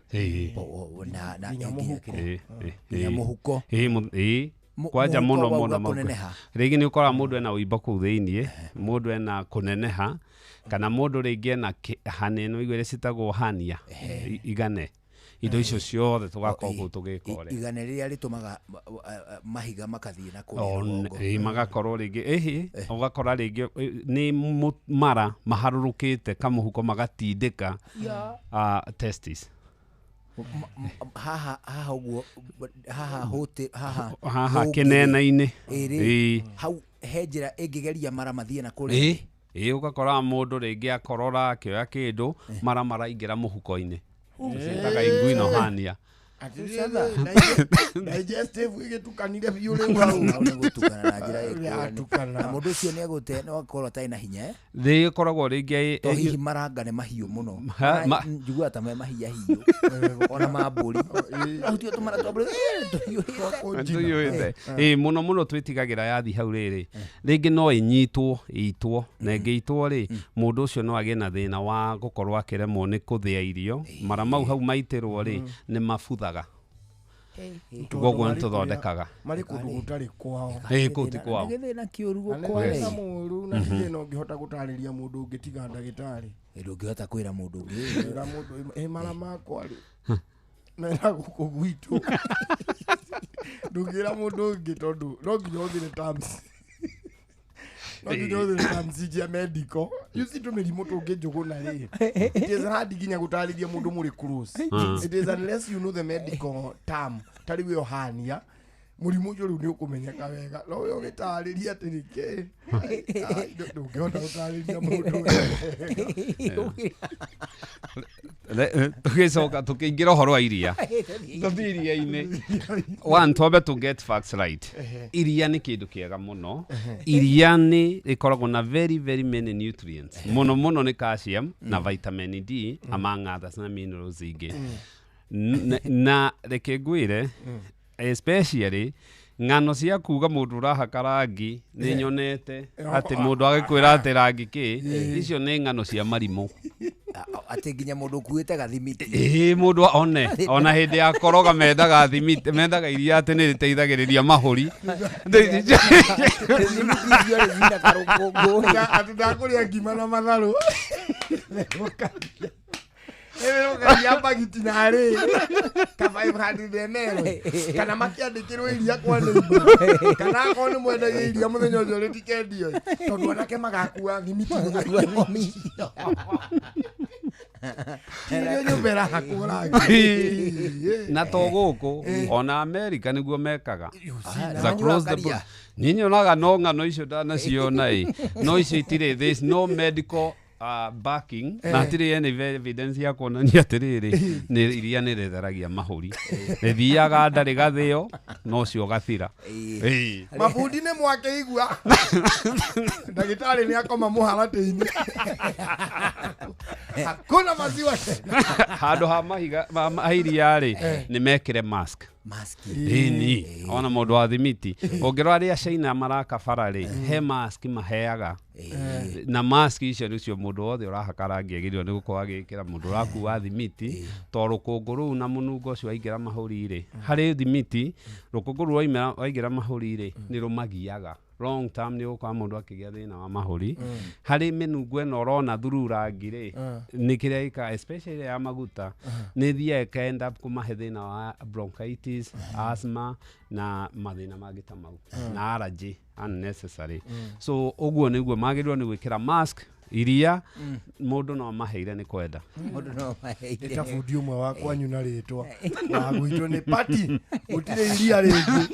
Speaker 7: na nginya muhuko
Speaker 13: kwanja muno rĩngĩ nĩ ũkora mũndũ ena ũimbo kũu thĩinĩ mũndũ ena kũneneha kana mũndũ rĩngĩ ena haneno igwere citagwo hania igane indo icio ciothe tugakorwo tugikore
Speaker 7: igane rĩrĩa rĩtũmaga mahiga makathiĩ na kũrĩa
Speaker 13: magakorwo rĩngĩ ũgakora rĩngĩ nĩ mara maharũrũkĩte kamũhuko magatindĩka testis haha kĩnena-inĩ
Speaker 7: hau he njĩra ĩngĩgeria mara mathiĩ na kũrĩa
Speaker 13: ũgakora mũndũ rĩngĩ akorora akĩoya kĩndũ mara maraingĩra mũhuko-inĩ citaga inguino hania
Speaker 4: digestive igitukanire biũ rĩu hau
Speaker 7: nĩ gũtukana na njĩra ĩkũrani na mũndũ ũcio nĩ agũte nĩ wakorwo atarĩ na hinya
Speaker 13: rĩgĩkoragwo rĩngĩ
Speaker 7: hihi maranga nĩ mahiũ mũno njiguaga ta me mahiya hiũ ona mambũri ahutio tũmara twa mbũri
Speaker 13: tũhiũhĩte mũno twĩtigagĩra yathi hau rĩrĩ rĩngĩ no ĩnyitwo na ĩngĩitwo rĩ mũndũ ũcio no agĩe na thĩna wa gũkorwo akĩremwo nĩ kũthĩa irio mara mau hau maitĩrwo rĩ nĩ mabuthaga gogo ntũthondekaga
Speaker 4: marĩ kũndũ gũtarĩ kwao
Speaker 13: kũu ti kwao
Speaker 7: gĩthĩna kĩũru gũkore
Speaker 4: na mũru na nginya no ngĩhota gũtarĩria mũndũ ũngĩ tiga ndagĩtarĩ
Speaker 7: ndũngĩhota kwĩra mũndũ ũngĩ
Speaker 4: mara makwa rĩ mena gũkũ gwitũ ndũngĩra mũndũ ũngĩ tondũ no nginya ũthire terms cia medical yusi tũmĩrimũ tũngĩ njũgũna rĩ it is hard nginya gũtarĩria mũndũ mũrĩ close it is unless you know the medical term tarĩ wĩ ohania mũrimũ ũcio rĩu nĩ ũkũmenyeka wega no wĩ ũgĩtarĩria atĩ nĩkĩ ndũngĩhota gũtarĩria mũndũ
Speaker 13: tũgĩcoka tũkĩingĩra ũhoro wa iria tũthiĩ iria-inĩ one twambe to get facts right iria nĩ kĩndũ kĩega mũno iria nĩ rĩkoragwo na very very many nutrients mũno nĩ calcium na vitamin D among others na minerals ingĩ na reke ngwĩre especially ng'ano cia kuga mũndũ ũrahaka rangi nĩ nyonete atĩ mũndũ agĩkwĩra atĩ rangi kĩ icio nĩ ng'ano cia marimũ
Speaker 7: atĩ nginya mũndũ ukuĩte gathimiti
Speaker 13: mũndũ ona hĩndĩ ya koroga mendaga thimiti mendaga iria atĩ nĩ rĩteithagĩrĩria mahũri
Speaker 4: atĩ ndakũrĩa ngima na matharũ ya bagiti narĩ kama 500 ml kana makiandĩkĩrwo iria kwa neighbor kana akorwo nĩ mwendagia iria mũthenya ũcio rĩtikendio tondũ anake magakua thimiti
Speaker 13: na to gũkũ ona America nĩguo mekaga niĩ nyonaga no ng'ano icio ndanaciona no icio itirĩ this no medical backing na hatirĩ any evidence ya kuonania atĩrĩrĩ iria nĩ rĩtheragia mahũri rĩthiaga nda rĩgathĩo no ũcio gathira
Speaker 4: mabundi nĩ mwakĩigua ndagĩtarĩ nĩ akoma mũharatĩ-inĩ hakuna maziwa
Speaker 13: handũ ha mahiga ha iria rĩ nĩ mekĩre mask ni ona mũndũ wa thimiti ũngĩrora rĩrĩa China maraka bara rĩ he mask maheaga na mask icio nĩcio mũndũ wothe ũrahaka rangi agĩrĩirwo nĩ gũkorwo agĩkĩra mũndũ ũrakuua thimiti to rũkũngũ rũu na mũnungo ũcio waingĩra mahũri rĩ harĩ thimiti rũkũngũ rũu waingĩra mahũri rĩ nĩ rũmagiaga long term nĩ ũgũkora mũndũ akĩgĩa thĩna wa mahũri harĩ mĩnungo ĩno ũrona through rangi rĩ nĩ kĩrĩa gĩkaga especially ya maguta nĩ thiaga ĩka-end up kũmahe thĩna wa bronchitis asthma na mathĩna mangĩ ta mau na allergy unnecessary so ũguo nĩguo magĩrĩirwo nĩ gwĩkĩra mask iria mũndũ no maheire nĩ kwenda
Speaker 7: mũndũ no maheire
Speaker 4: nĩ ta bundi ũmwe wa kwanyu na rĩtwa wa gwitũ nĩ pati gũtirĩ iria rĩngĩ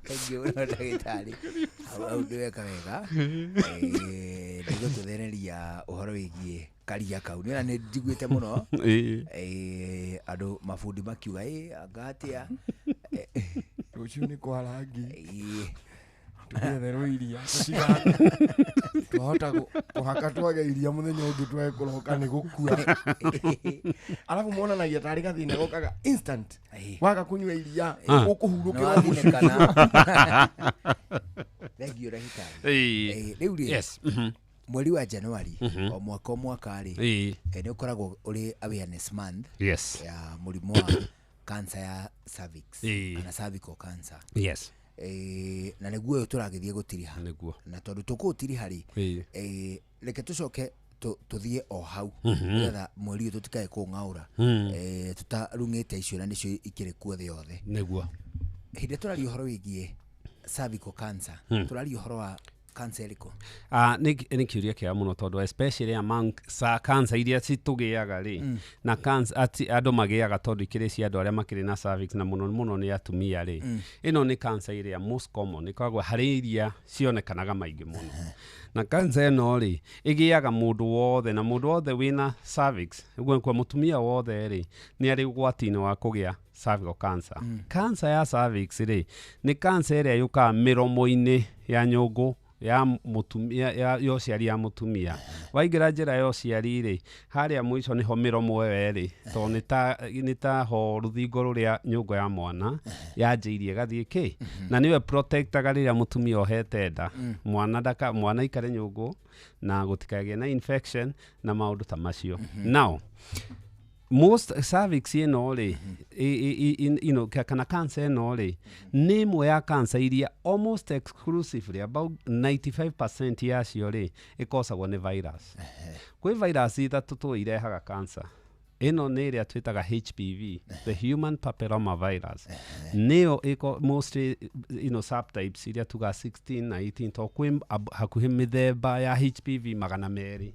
Speaker 7: kaingĩ ũno ndagĩtarĩ hau ndĩweka wega ndĩgũtũthereria ũhoro wĩgiĩ karia kau nĩona nĩ njiguĩte mũno andũ mabundi makiuga angatĩa
Speaker 4: rũciũ nĩ kwa rangi tũgetherwo iria twahota kũhaka twage iria mũthenya ũngĩ twage kũroka nĩ gũkua arabu monanagia tarĩ gathĩna gokaga instant waga kũnyua iria ũkũhurũkĩrwo mũciĩ
Speaker 7: Thank you rahitari.
Speaker 13: Yes.
Speaker 7: Mweri wa Januari o mwaka ri ni ukoragwo uri awareness month ya murimu wa cancer ya cervix kana cervical cancer.
Speaker 13: Yes.
Speaker 7: Na niguo turagithie gutiriha na tondu tukutiriha ri reke tucoke tuthie o hau ngetha mweri tutikae kung'aura tutarungite icio na nicio ikire kuo the yothe
Speaker 13: niguo
Speaker 7: hinde turari uhoro wigie cervical cancer turari uhoro wa cancer iko
Speaker 13: ni kiuria kia muno tondu especially among cancer iria citugiaga ri na cancer andu magiaga tondu ikire cia andu aria makiri na cervix na muno ni atumia ri ino ni cancer iria most common ikoragwo hari iria cionekanaga maingi muno na cancer no ri igiaga mundu wothe na mundu wothe wina cervix uguo kwa mutumia wothe ri ni ari ugwatini wa kugia cervical cancer. Cancer ya cervix ri ni cancer iria yuka miromo-ini ya nyungu ya mutumia ya ciari ya mutumia waigira njira yo ciari ri haria mwico niho miromo weri to ni ta ho ruthingo ruria nyungu ya mwana yanjiirie gathie ki na niwe protectaga riria mutumia ohete nda mwana ikare nyungu na gutikagie na infection na maundu ta macio. Now most cervix ino ri kana cancer ino ri ni imwe ya cancer iria almost exclusively about 95% yacio ri ikosagwo ni virus. Kwi virus ithatu tu irehaga cancer. Ino ni iria twitaga HPV, the human papilloma virus. Neo iko mostly subtypes iria tuga 16 na 18 to kwi hakuhi mithemba ya HPV magana meri.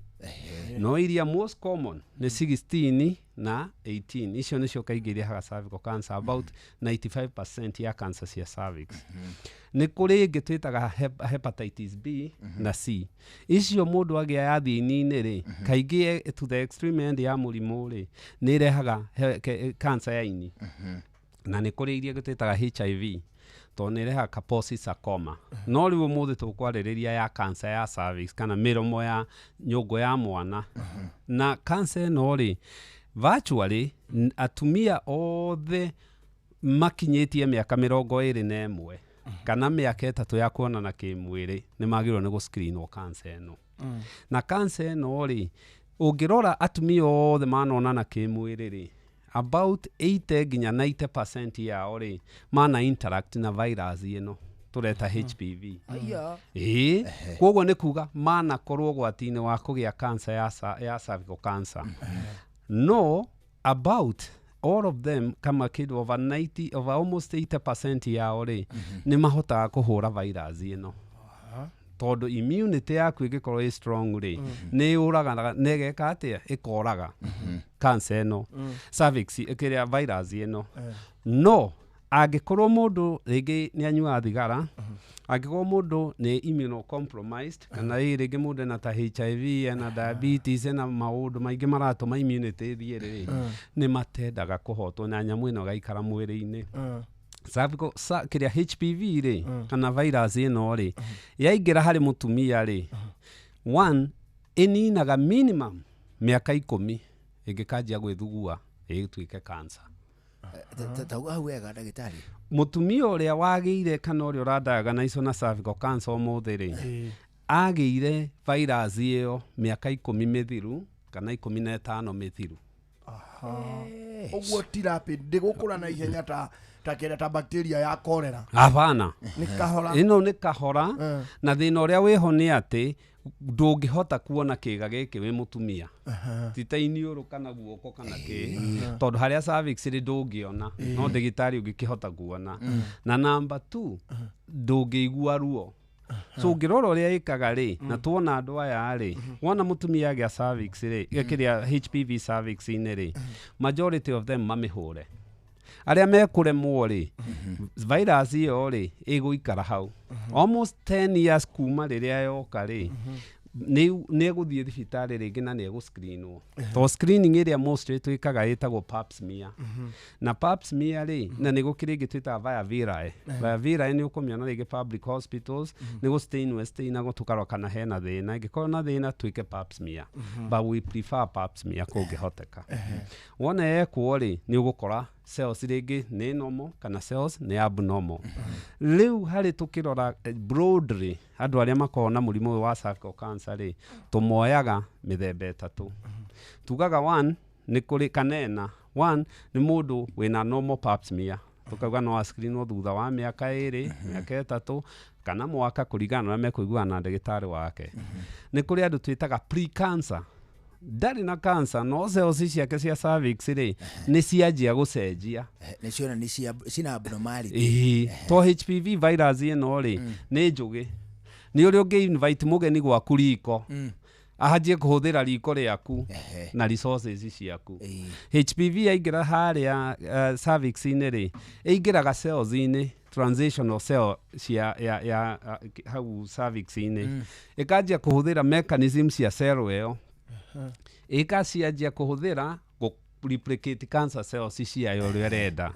Speaker 13: No iria most common ni 16 na 18 icio nicio kaingĩ irehaga cervical cancer about 95% ya cancer cia cervix. Ni kuri ingĩ twitaga hepatitis B na C. Icio mundu agia yathie ini-inĩ ri kaingĩ to the extreme end ya murimu ri ni irehaga cancer ya ini. Na ni kuri iria twitaga HIV to ni irehaga Kaposi sarcoma. No riu muthe tukwarĩrĩria ya cancer ya cervix kana miromo ya nyungu ya mwana. Na cancer no ri virtually atumia othe makinyitie miaka 21 kana miaka 3 ya kuonana kimwiri ni magirwo ni guscreenwo cancer no. Na cancer no ri ungirora atumia othe manonana kimwiri ri about 80 nginya 90% yao ri mana interact na virus ino tureta HPV. Koguo ni kuga mana korwo gwatini wa kugia cancer ya cervical cancer. No, about all of them kama kid over almost 80% yao ri ni mahotaga kuhura virus ino. Tondu immunity yaku igikorwo i strong ri ni uraga negeka atia ikoraga cancer no cervix ikiria virus ino. No angikorwo mundu rigi ni anyua thigara angikorwo mundu ni immunocompromised kana rigi mundu na ta HIV na diabetes na maundu maingi maratuma immunity thie ri ni matendaga kuhotwo na nyamu ino gaikara mwiri-ini. Cervical kiria HPV ri kana virus ino ri yaingira hari mutumia ri one ininaga minimum miaka 10 ingikajia gwithugua igituike cancer.
Speaker 7: Tauga wega ndagitari
Speaker 13: mutumia uria wagiire kana uria uradaga na ico na cervical cancer omothe ri agiire virus iyo miaka 10 mithiru kana 15 mithiru.
Speaker 4: Oguo tirapi ndigukura na ihenya ta bacteria ya cholera.
Speaker 13: Hapana.
Speaker 4: Ni kahora.
Speaker 13: Ino ni kahora na thina uria wiho ni ati ndungihota kuona kiga giki wi mutumia. Tita iniuru kana guoko kana ki tondu haria cervix ri ndungiona no ndigitari ungikihota kuona. Na number 2 ndungigua ruo. So ngirora uria ikaga ri na tuona andu aya ri wona mutumia agia cervix ri ikiria HPV cervix ine ri majority of them mamihure aria mekuremwo ri virus iyo ri iguikara hau almost 10 years kuma riria yoka ri ni guthie thibitari ringi na ni eguscreenwo. To screening iria mostly twikaga itagwo pap smear. Na pap smear ri na ni gukiri twita via virae. Via virae ni ukomiona ringi public hospitals ni gustainwo na gutukarwa kana hena thina ingikorwo na thina twike pap smear. But we prefer pap smear kungihoteka. Wona ekwo ri ni ugukora cells rĩngĩ nĩ normal kana cells nĩ abnormal. Rĩu harĩ tũkĩrora broadly andũ arĩa makoragwo na mũrimũ ũyũ wa cervical cancer rĩ, tũmoyaga mĩthemba ĩtatũ. Tugaga 1 nĩ kũrĩ kanena. 1 nĩ mũndũ wĩna normal pap smear. Tukauga no screen thutha wa mĩaka 2, mĩaka 3 kana mwaka kũringana na mekũiguana na ndagĩtarĩ wake. Nĩ kũrĩ andũ twĩtaga pre-cancer. Ndarĩ na cancer no cells ciake cia cervix rĩ nĩ cianjia gũcenjia.
Speaker 7: Nĩ ciona nĩ cina abnormality.
Speaker 13: To HPV virus ĩno rĩ nĩ njũgĩ. Nĩ ũrĩa ũngĩ invite mũgeni gwaku riko. Ahajie kuhũthĩra riko rĩaku na resources ciaku. HPV yaingĩra harĩa cervix-inĩ rĩ, ĩingĩraga cells-inĩ, transitional cell ya hau cervix-inĩ. Ĩkanjia kuhũthĩra mechanism cia cell ĩyo. Ĩkacianjia kuhũthĩra replicate cancer cells ciayo ũrĩa renda.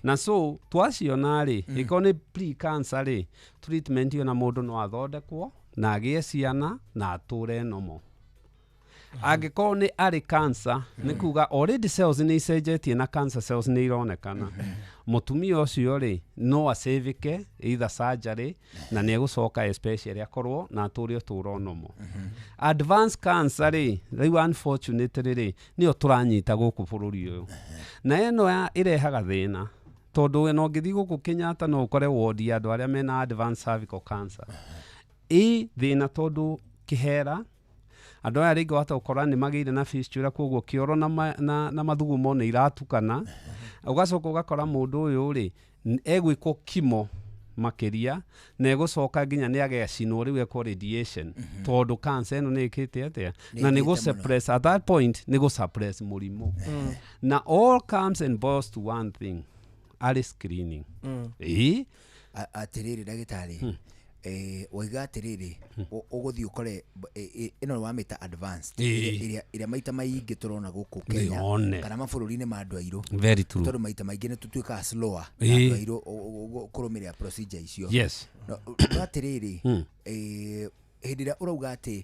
Speaker 13: Na so twaciona rĩ, ĩkorwo nĩ pre-cancer rĩ, treatment yona mũndũ no athondekwo na agĩe ciana na atũre normal. Angĩkorwo nĩ arĩ cancer nĩ kuga already cells nĩ icenjetie na cancer cells nĩ ironekana. Mũtumia ũcio rĩ no acevike either surgery na nĩ egũcoka especially akorwo na atũre ũtũro normal. Advanced cancer rĩ, rĩu unfortunately rĩ nĩyo tũranyita gũkũ bũrũri ũyũ. Na ĩno ĩrehaga thĩna. Tondũ no ngĩthiĩ gũkũ Kenyatta no ũkore ward ya andũ arĩa mena advanced cervical cancer. Thĩna tondũ kĩhera andũ aya rĩngĩ wahota gũkora nĩ magĩire na fistula koguo kĩoro na mathugumo nĩ iratukana. Ũgacoka ũgakora mũndũ ũyũ rĩ egwĩkwo kimo makĩria na egũcoka nginya nĩ agacinwo rĩu ekwo radiation tondũ cancer ĩno nĩ ĩkĩte atĩa na nĩ suppress at that point nĩ suppress mũrimũ. Na all comes and boils to one thing, early screening.
Speaker 7: Atĩrĩrĩ ndagĩtarĩ, waiga atĩrĩrĩ ũgũthiĩ ũkore ĩno wamĩta advanced ĩrĩa maita maingĩ tũrona gũkũ Kenya kana mabũrũri-inĩ ma andũ airũ.
Speaker 13: Very true.
Speaker 7: Tondũ maita maingĩ nĩ tũtuĩkaga slower na andũ airũ kũrũmĩrĩra procedure icio.
Speaker 13: Yes.
Speaker 7: No atĩrĩrĩ hĩndĩ ĩrĩa ũrauga atĩ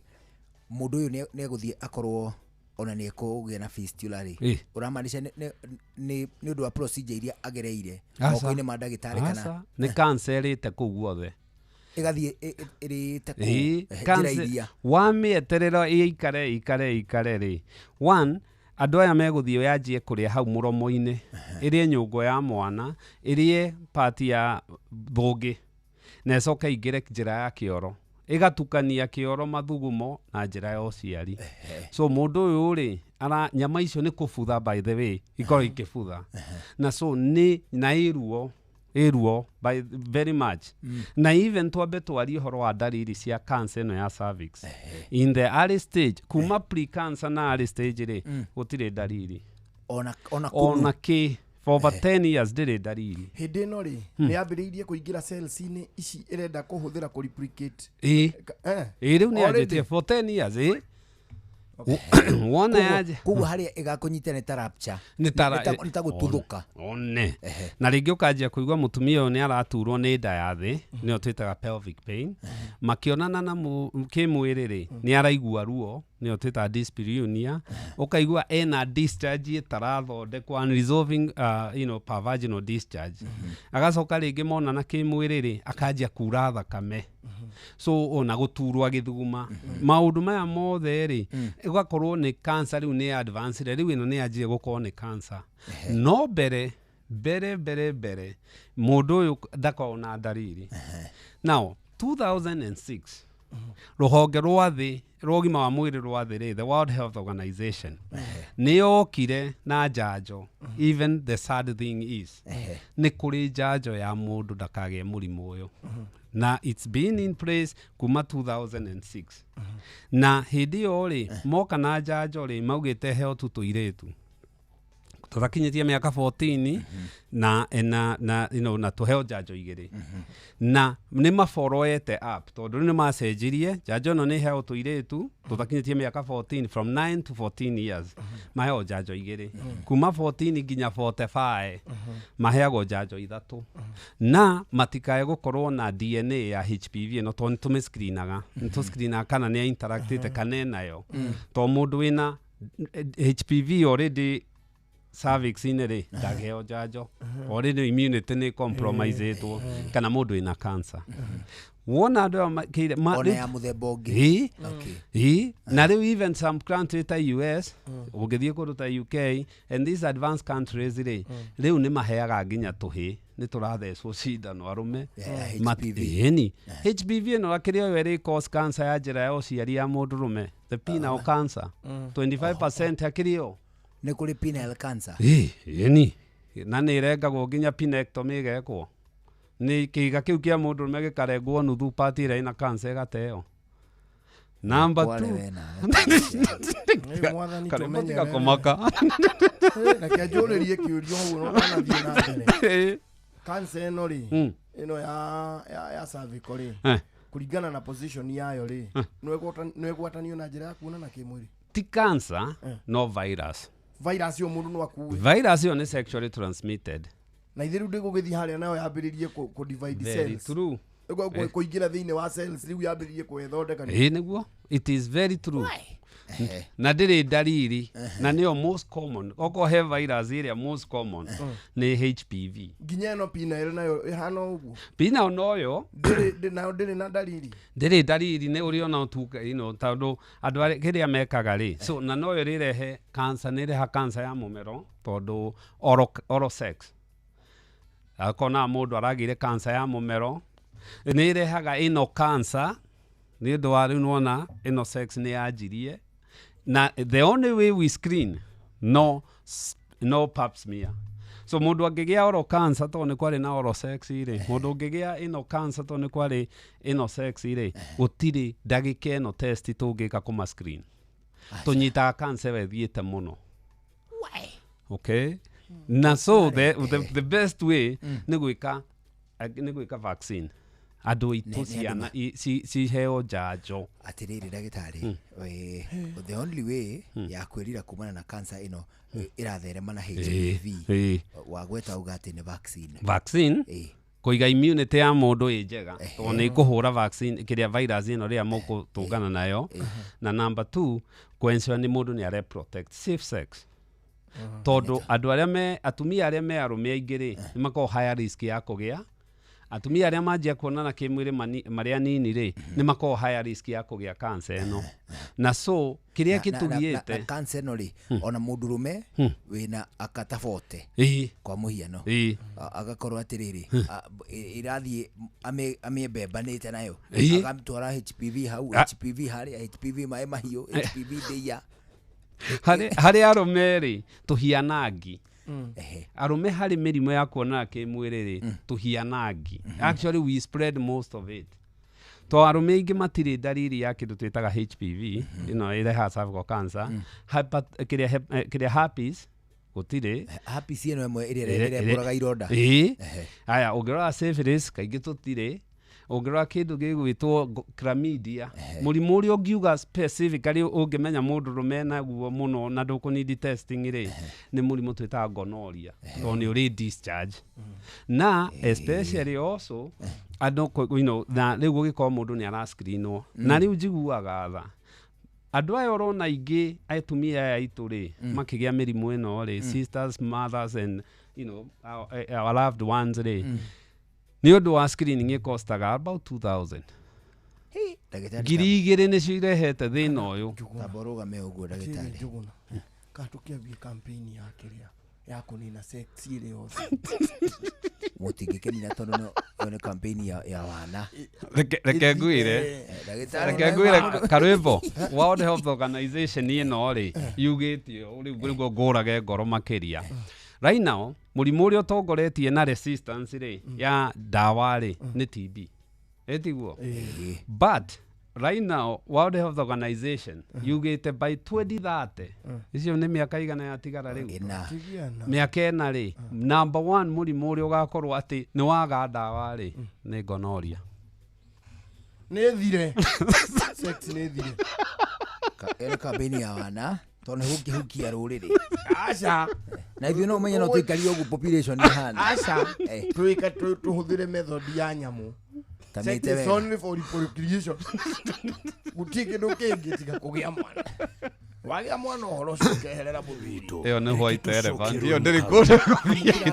Speaker 7: mũndũ ũyũ nĩ egũthiĩ akorwo ona nĩ ekũgĩa na fistula rĩ, ũramaanisha nĩ ũndũ wa procedure iria agereire moko-inĩ ma ndagĩtarĩ kana
Speaker 13: nĩ cancer ĩrĩte kũu guothe
Speaker 7: ĩgathiĩ ĩrĩte njĩra iria
Speaker 13: wamĩeterera ikare rĩ. 1 andũ aya megũthiĩ yanjie kũrĩa hau mũromo-inĩ, ĩrĩe nyũngũ ya mwana, ĩrĩe part ya thũngĩ na ĩcoke ingĩre njĩra ya kĩoro, ĩgatukania kĩoro mathugumo na njĩra ya ũciari. So mũndũ ũyũ rĩ nyama icio nĩ kũbutha by the way ikorwo ikĩbutha na so nĩ na ĩruo by very much. Na even twambe twarie ũhoro wa dariri cia cancer ĩno ya cervix in the early stage, kuma pre-cancer na early stage rĩ gũtirĩ dariri ona kĩ for over 10 years ndĩrĩ dariri.
Speaker 4: Hĩndĩ ĩno rĩ nĩ ambĩrĩirie kũingĩra cells-inĩ ici ĩrenda kũhũthĩra kũreplicate.
Speaker 13: Rĩu nĩ anjĩtie for 10 years wona yaje
Speaker 7: koguo harĩa ĩgakũnyita nĩ ta rapture nĩ ta gũtuthũka
Speaker 13: na rĩngĩ ũkanjia kũigua mũtumia ũyũ nĩ araturwo nĩ nda ya thĩ nĩyo twĩtaga pelvic pain, makĩonana na kĩmwĩrĩ rĩ nĩ araigua ruo nĩyo twĩtaga dyspareunia, ũkaigua ena discharge ĩtarathondekwo unresolving pervaginal discharge. Agacoka rĩngĩ monana kĩmwĩrĩ rĩ akanjia kura thakame. So ona gũturwo agĩthuguma. Maũndũ maya mothe rĩ ũgakorwo nĩ cancer rĩu nĩ advanced rĩu ĩno nĩ yanjire gũkorwo nĩ cancer. No mbere mũndũ ũyũ ndakoragwo na dariri. Now 2006 rũhonge rwa thĩ rwa ũgima wa mwĩrĩ rwa thĩ rĩ, the World Health Organization nĩ yokire na njanjo. Even the sad thing is nĩ kũrĩ njanjo ya mũndũ ndakagĩe mũrimũ ũyũ. Na it's been in place kuma 2006. Na hĩndĩ ĩyo rĩ moka na njanjo rĩ maugĩte heo tu tũirĩtu tũtakinyĩtie mĩaka 14 na tũheo njanjo igĩrĩ. Na nĩ maboroete up tondũ nĩ macenjirie njanjo ĩno nĩ heo tũirĩtu tũtakinyĩtie mĩaka 14 from 9 to 14 years maheo njanjo igĩrĩ. Kuma 14 nginya 45 maheagwo njanjo ithatũ. Na matikae gũkorwo na DNA ya HPV ĩno tondũ tũmĩscreenaga nĩtũscreenaga kana nĩ interactĩte kana enayo. Tondũ mũndũ wĩna HPV already cervix ine ri ndageo njanjo already immunity ni compromise etwo kana mundu ina cancer wona andu makire
Speaker 7: ona ya muthemba ungi
Speaker 13: na riu even some countries ta US ugithie kundu ta UK and these advanced countries riu ni maheaga nginya tuhi ni turathecwo cindano arume HPV no akirio weri cause cancer ya njira ya uciari ya mundu rume the penile cancer 25% akirio
Speaker 7: ni kuri penile cancer
Speaker 13: na ni rengagwo nginya penectomy gekwo ni kiga kiu kia mundu rume gikarengwo nuthu part ira ina cancer gateo number 2 karimatika komaka
Speaker 4: na kiajuririe kiurio huo no kana thina mbere cancer no ri ino ya cervical ri kuringana na position yayo ri no egwatanio na njira ya kuona na kimwiri
Speaker 13: ti cancer no virus
Speaker 4: yo mundu no akuwe
Speaker 13: virus yo ni sexually transmitted
Speaker 4: na ithiru ndigugithi haria nayo yambiririe ku divide cells
Speaker 13: very true
Speaker 4: kuingira thiine wa cells riu yambiririe kwethondeka
Speaker 13: niguo it is very true na ndiri dariri na niyo most common oko he virus iria most common ni HPV
Speaker 4: nginya no penile nayo ihana uguo
Speaker 13: penile noyo
Speaker 4: ndiri na dariri
Speaker 13: ni uri ona utuka tondu andu ari kiria mekaga ri so na noyo rirehe cancer ni reha cancer ya mumero tondu oral sex akona mundu aragire cancer ya mumero ni rehaga ino cancer ni undu wa riu nona ino sex ni yajirie na the only way we screen no pap smear so mundu angigia oral cancer to ni kwari na oral sex ire mundu angigia ino cancer to ni kwari ino sex ire gutiri ndagika ino test tungika kuma screen tunyita cancer wethiete muno okay na so the best way ni gwika vaccine andu itu ciana ci heo njanjo
Speaker 7: atiriri ndagitari the only way ya kwirira kumana na cancer ino iratherema na HPV wagweta ugati ni
Speaker 13: vaccine kuiga immunity ya mundu njega to ni kuhura vaccine kiria virus ino ria mukutungana nayo na number 2 kuensure ni mundu ni are protect safe sex tondu andu aria atumia aria me arume aingiri ni mako higher risk ya kugia atumia aria manjia kuonana kimwiri maria nini ri ni mako higher risk ya kugia cancer no na so kiria kitugiete
Speaker 7: cancer no ri ona mundurume wina akatafote kwa muhiano agakorwo atiriri irathie amiebembanite nayo akamtwara HPV hau HPV hari HPV mai mahiu HPV deya hari
Speaker 13: arume ri tuhianangi arume hari mirimo ya kuona kimwiri ri tuhianangi actually we spread most of it to arume ingi matiri dariri ya kindu twitaga HPV ireha cervical cancer kiria herpes gutire
Speaker 7: herpes ino imwe iria buraga ironda
Speaker 13: aya ungirora syphilis kaingi tutire ungirora kindu gigwitwo chlamydia murimu uri ungiuga specifically ungimenya mundu rumena guo muno na ndukunidi testing ri ni murimu twita gonorrhea to ni uri discharge na especially also andu na riu gugikora mundu ni ara screenwo na riu njiguaga tha andu aya urona ingi atumia aya itu ri makigia mirimu ino ri sisters mothers and our loved ones ri ni undu wa screening ikostaga about 2000 ngiri igiri ni cirehete thina uyu
Speaker 7: taboruga me uguo ndagitari
Speaker 4: katukiambia campaign ya kiria ya kunina sex ile yose
Speaker 7: mutingikeni na tondu no campaign ya wana
Speaker 13: reke ngwire karwimbo World Health Organization ino ri yugitio uri ngo ngurage ngoro makiria right now murimu uri utongoretie na resistance ri ya dawa ri ni TB etiguo but right now World Health Organization yugite by 2030 icio ni miaka igana ya tigara riu miaka ena ri number 1 murimu uri ugakorwo ati ni waga dawa ri ni gonorrhea
Speaker 4: ni thire sex ni thire
Speaker 7: ene kabeni ya wana tone huki ya ruriri acha na ithio no menya no tuikari ogu population ni hana
Speaker 4: acha tuika tuhuthire method ya nyamu tamite we only for reproduction gutike ndo kingi tiga kugia mwana wagia mwana horo cukeherera muthito
Speaker 13: iyo ni white elephant iyo ndiri kundu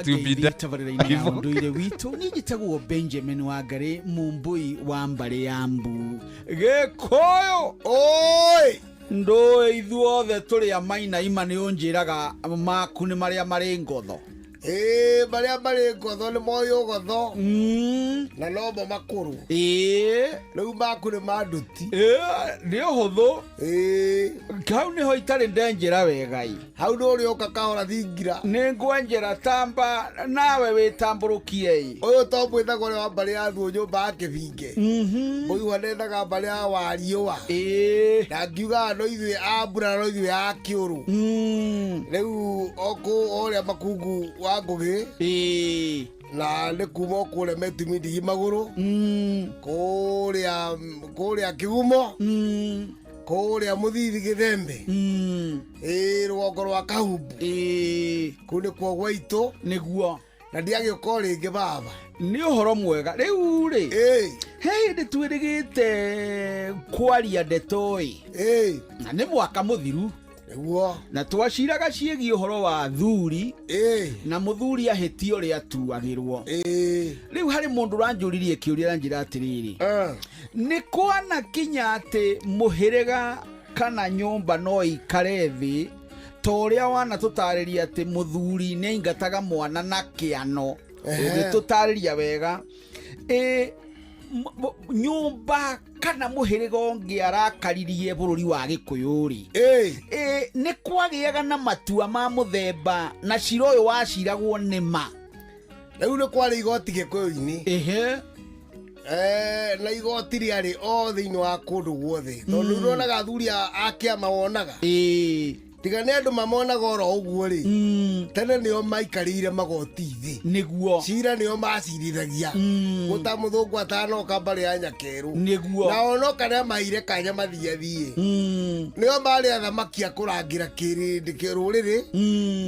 Speaker 13: tubinde
Speaker 15: tabarira-ini ya unduire witu ni gitagwo Benjamin Wangari Mumbui wa Mbare ya Mbu Gikoyo oi ndo ithuothe turi a maina ima ni unjiraga maku ni maria mari ngotho
Speaker 4: baria mari ngotho ni moyo gotho na nomo makuru riu maku ni manduti
Speaker 15: ni uhuthu kau niho itari ndenjera wegai
Speaker 4: hau no ri oka kahora thingira
Speaker 15: ni ngwenjera tamba nawe witamburukie
Speaker 4: uyu to mwithago ri wa mbari ya thu nyumba yake binge muiwa nendaga mbari ya wariua na ngiuga no ithuĩ a mbura no ithuĩ a kĩũru rĩu oku oria makungu wa ngũgĩ na nĩ kuma kũrĩa metumi ndigi magũrũ kũrĩa kĩgumo kũrĩa mũthithi gĩthembe rũgongo rwa kahumbu kũu nĩkuo gwaitũ nĩguo na ndiagĩũka rĩngĩ baba
Speaker 15: nĩ ũhoro mwega rĩu rĩ he hĩndĩ twĩrĩgĩte kwaria ndeto na nĩ mwaka mũthiru na twaciraga ciĩgiĩ ũhoro wa thuri na mũthuri ahĩtio ũrĩa atuagĩrwo rĩu harĩ mũndũ ũranjũririe kĩũria aranjĩra atĩrĩrĩ nĩ kwanakinya atĩ mũhĩrĩga kana nyũmba no ikare thĩ ta ũrĩa wanatũtarĩria atĩ mũthuri nĩ aingataga mwana na kĩano ũgĩtũtarĩria wega nyũmba kana mũhĩrĩga ũngĩ arakaririe bũrũri wa Gĩkũyũ-rĩ nĩ kwagĩaga na matua ma mũthemba na cira ũyũ waciragwo nĩma
Speaker 4: rĩu nĩ kwarĩ igoti Gĩkũyũ-inĩ na igoti rĩarĩ o thĩinĩ wa kũndũ guothe tondũ nĩwonaga athuri a kĩama wonaga tiga nĩ andũ mamonaga oro ũguo rĩ tene nĩo maikarĩire magoti thĩ
Speaker 15: nĩguo
Speaker 4: cira nĩo macirithagia gũta mũthũngũ atanoka mbarĩ ya Nyakerũ
Speaker 15: nĩguo
Speaker 4: na onoka nĩa maire kanya mathiathiĩ nĩo marĩ athamaki a kũrangĩra kĩrũrĩrĩ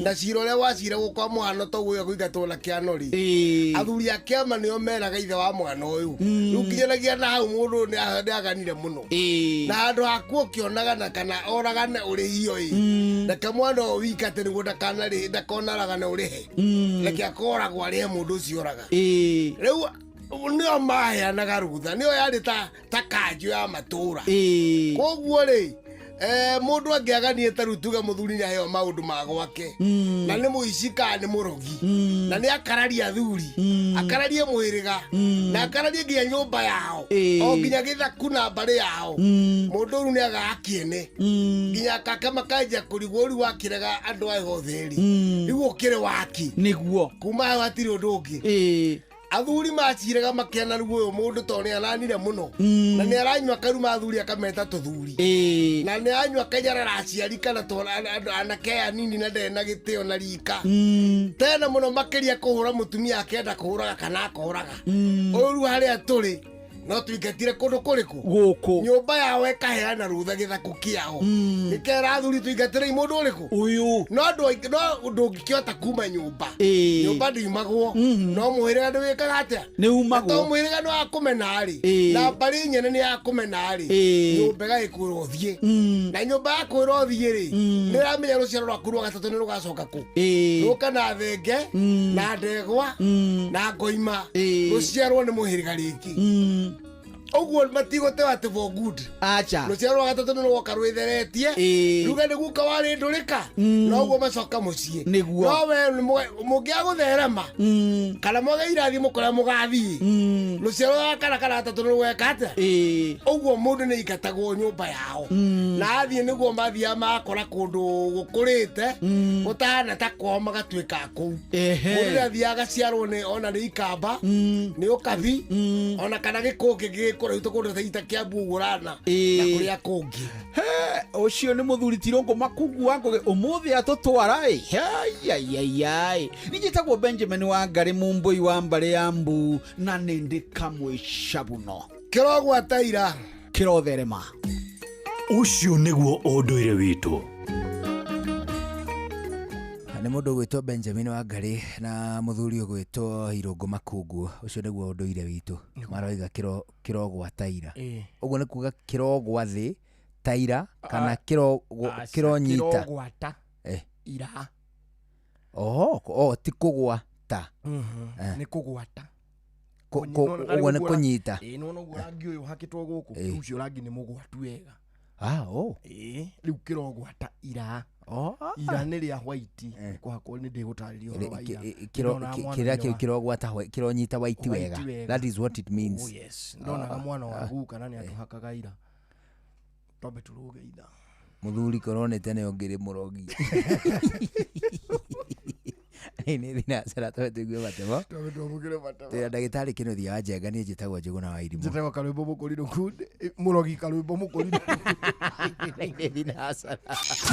Speaker 4: na cira ũrĩa waciragwo kwa mũhano toguo kũingatwo na kĩano rĩ athuri a kĩama nĩo meraga ithe wa mwana ũyũ rĩu nginyanagia na hau mũndũ nĩaganire mũno na handũ hakuo ũkĩonaga na kana oragane ũrĩ hiyo na kamwana o wika tene go ndakonaraga na ũrĩhe reke akoragwo arĩa mũndũ ũcio oraga rĩu nĩo maheanaga rutha nĩyo yarĩ ta kanjũ ya matũra koguo rĩ mũndũ angĩaganie ta rĩu tuge mũthuri nĩaheo maũndũ ma gwake na nĩ mũici kana nĩ mũrogi na nĩ akararia athuri akararie mũhĩrĩga na akararie nginya nyũmba yao o nginya gĩthaku na mbarĩ yao mũndũ rĩu nĩagakĩene nginya kaka makanjia kũrigwo rĩu wakĩrega andũ aya othe rĩ rĩu ũkĩrĩ waki
Speaker 15: nĩguo
Speaker 4: kuma hau hatirĩ ũndũ ũngĩ athuri maciraga makĩana rĩu ũyũ mũndũ to nĩ aranire mũno na nĩ aranyua karuma athuri akameta tũthuri na nĩ anyua kanyarara aciari kana anake anini na ndarĩ na gĩtĩo na rika tena mũno makĩria kũhũra mũtumia akenda kũhũraga kana akũraga ũyũ rĩu harĩa tũrĩ no tuingatire kũndũ kũrĩkũ
Speaker 15: gũkũ
Speaker 4: nyũmba yao ĩkaheana rutha gĩthaku kĩao gĩkera athuri tuingatĩre mũndũ ũrĩkũ ũyũ no ndũngĩkĩhota kuma nyũmba nyũmba ndĩumagwo no mũhĩrĩga ndĩwĩkaga atĩa
Speaker 15: nĩumagwo
Speaker 4: to mũhĩrĩga nĩ wakũmena rĩ na mbarĩ nyene nĩ yakũmena rĩ nyũmba ĩgagĩkwĩra ũthiĩ na nyũmba yakwĩra ũthiĩ rĩ nĩ ũramenya rũciaro rwaku rwa gatatũ nĩ rũgacoka kũ rũka na thenge na ndegwa na ngoima rũciarwo nĩ mũhĩrĩga rĩngĩ ũguo matigũtewa atĩ for good
Speaker 15: acha
Speaker 4: rũciaro rwa gatatũ nĩ rwoka rwĩtheretie ruga nĩ guka warĩ ndũrĩka na ũguo macoka mũciĩ
Speaker 15: nĩguo
Speaker 4: no we mũngĩagũtherema kana mwage irathimo kũrĩa mũgathiĩ rũciaro rwa kana gatatũ nĩ rweka atĩa ũguo mũndũ nĩ aingatagwo nyũmba yao na athiĩ nĩguo mathiaga magakora kũndũ gũkũrĩte gũtahana ta kwao magatuĩka kũu mũndũ nĩ athiaga gaciarwo ona nĩ ikamba nĩ ũkabi ona kana gĩkũũ kĩngĩ kũrĩa kũndũ ta ita Kiambu ũgũrana na kũrĩa kũngĩ
Speaker 15: ũcio nĩ mũthuri Tirũngũ Makungu wa Ngũgĩ ũmũthĩ atũtwara nĩnjĩtagwo Benjamin Wangari Mumbui wa Mbare ya Mbu na nĩndĩ kamwĩca mũno
Speaker 4: kĩrogwataira
Speaker 15: kĩrotherema
Speaker 21: ũcio nĩguo ũndũire witũ
Speaker 7: nĩ mũndũ gwĩtwo Benjamin Wangari na mũthuri gwĩtwo Tirũngũ Makungu ũcio nĩguo ũndũire witũ maroiga kĩrogwataira ũguo nĩ kuga kĩrogwa thĩ taira kana kiro nyita
Speaker 4: gwata ira
Speaker 7: ti kugwata
Speaker 4: ni kugwata
Speaker 7: uguo ni kunyita
Speaker 4: no rangi uyu hakitwo guku ucio rangi ni mugwatu wega riu kirogwata ira ira nä rä a white kwakwo nä ndä gå
Speaker 7: tarä kironyita white wega. That is what it means.
Speaker 4: ndonaga mwana wa guka na nä atå hakaga ira twambe tå rå geitha
Speaker 7: muthuri koronete nä å ngä rä må rogi nä thinacara twetåigue matemo tå ndagä tarä kä no thia wa njenga nä njä tagwo njå gå na wairimå
Speaker 4: njä tagwo karwä mbo må kå rirå ku må rogi karwä mbo må kå rirå
Speaker 7: nä thinacara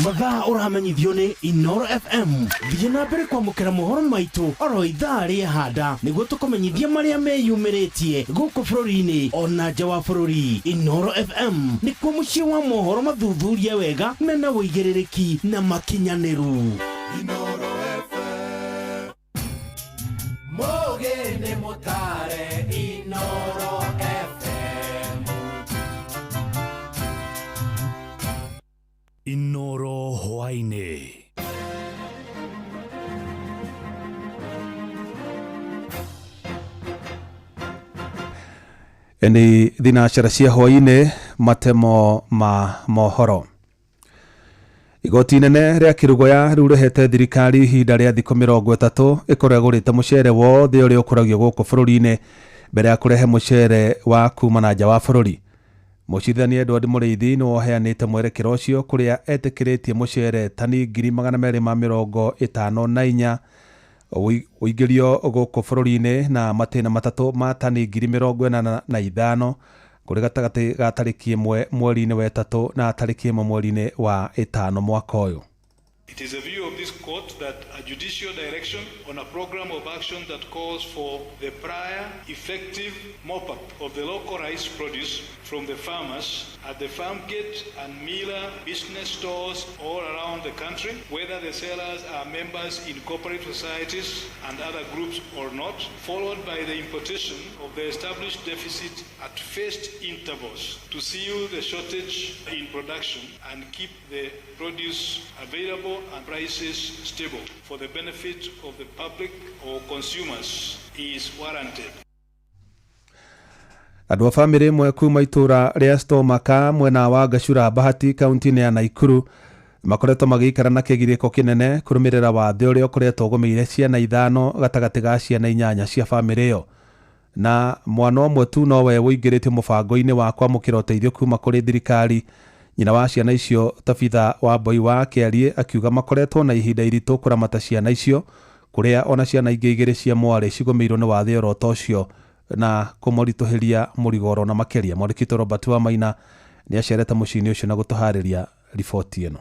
Speaker 2: mathaa å ramenyithio nä Inoro FM. thiä na mbere kwamå kä ra mohoro maitå oro ithaa rä handa nä guo tå kåmenyithia marä a meyumä rä tie gå kå bå rå ri-inä ona nja wa bå rå ri. Inoro FM nä kuo må ciä wa mohoro mathuthurie wega mena wå igä rä rä ki na makinyanä ru.
Speaker 23: Mogene motare Inoro FM. Inoro hwaine.
Speaker 14: Ni thinacara cia hwaine matemo ma mohoro. Igoti nene ria Kirugoya riu rihete thirikari ihinda ria thikũ 30 ikoria gũrĩte mũcere wothe ũrĩa ũkũragio gũkũ bũrũri-inĩ mbere ya kũrehe mũcere wa kuma na nja wa bũrũri. Mũcirithania Edward Mũrĩithi nĩ woheanĩte mwerekero ũcio kũrĩa etĩkĩrĩtie mũcere tani 254 ũingĩrio gũkũ bũrũri-inĩ na matĩna matatũ ma tani 45 kuri gatagati ga tariki 1 mweri-inĩ wa 3 na tariki 1 mweri-inĩ wa 5 mwaka ũyũ.
Speaker 16: It is a view of this court that a judicial direction on a program of action that calls for the prior effective mop-up of the local rice produce from the farmers at the farm gate and miller business stores all around the country, whether the sellers are members in cooperative societies and other groups or not, followed by the imposition of the established deficit at phased intervals to seal the shortage in production and keep the produce available and prices stable for the benefit of the public or consumers is warranted.
Speaker 14: Andũ a bamĩrĩ ĩmwe kuma itũra rĩa Stomaka mwena wa Gacura Bahati kaunti-inĩ ya Naikuru makoretwo magĩikara na kĩgirĩko kĩnene kũrũmĩrĩra watho ũrĩa ũkoretwo ũgũmĩire ciana 5 gatagatĩ ga ciana 8 cia bamĩrĩ ĩyo, na mwana ũmwe tu nowe wũingĩrĩtio mũbango-inĩ wa kwamũkĩra ũteithio kuma kũrĩ thirikari. Nyina wa ciana icio Tabitha Wambui wa Kĩarie akiuga makoretwo na ihinda iritũ kũramata ciana icio, kũrĩa ona ciana ingĩ 2 cia mwarĩ cigũmĩirwo nĩ watho oro ũcio na kũmũritũhĩria mũrigo na makĩria. Mwandĩki Robert Wamaina nĩ acerete mũciĩ-inĩ ũcio na gũtũharĩria riboti ĩno.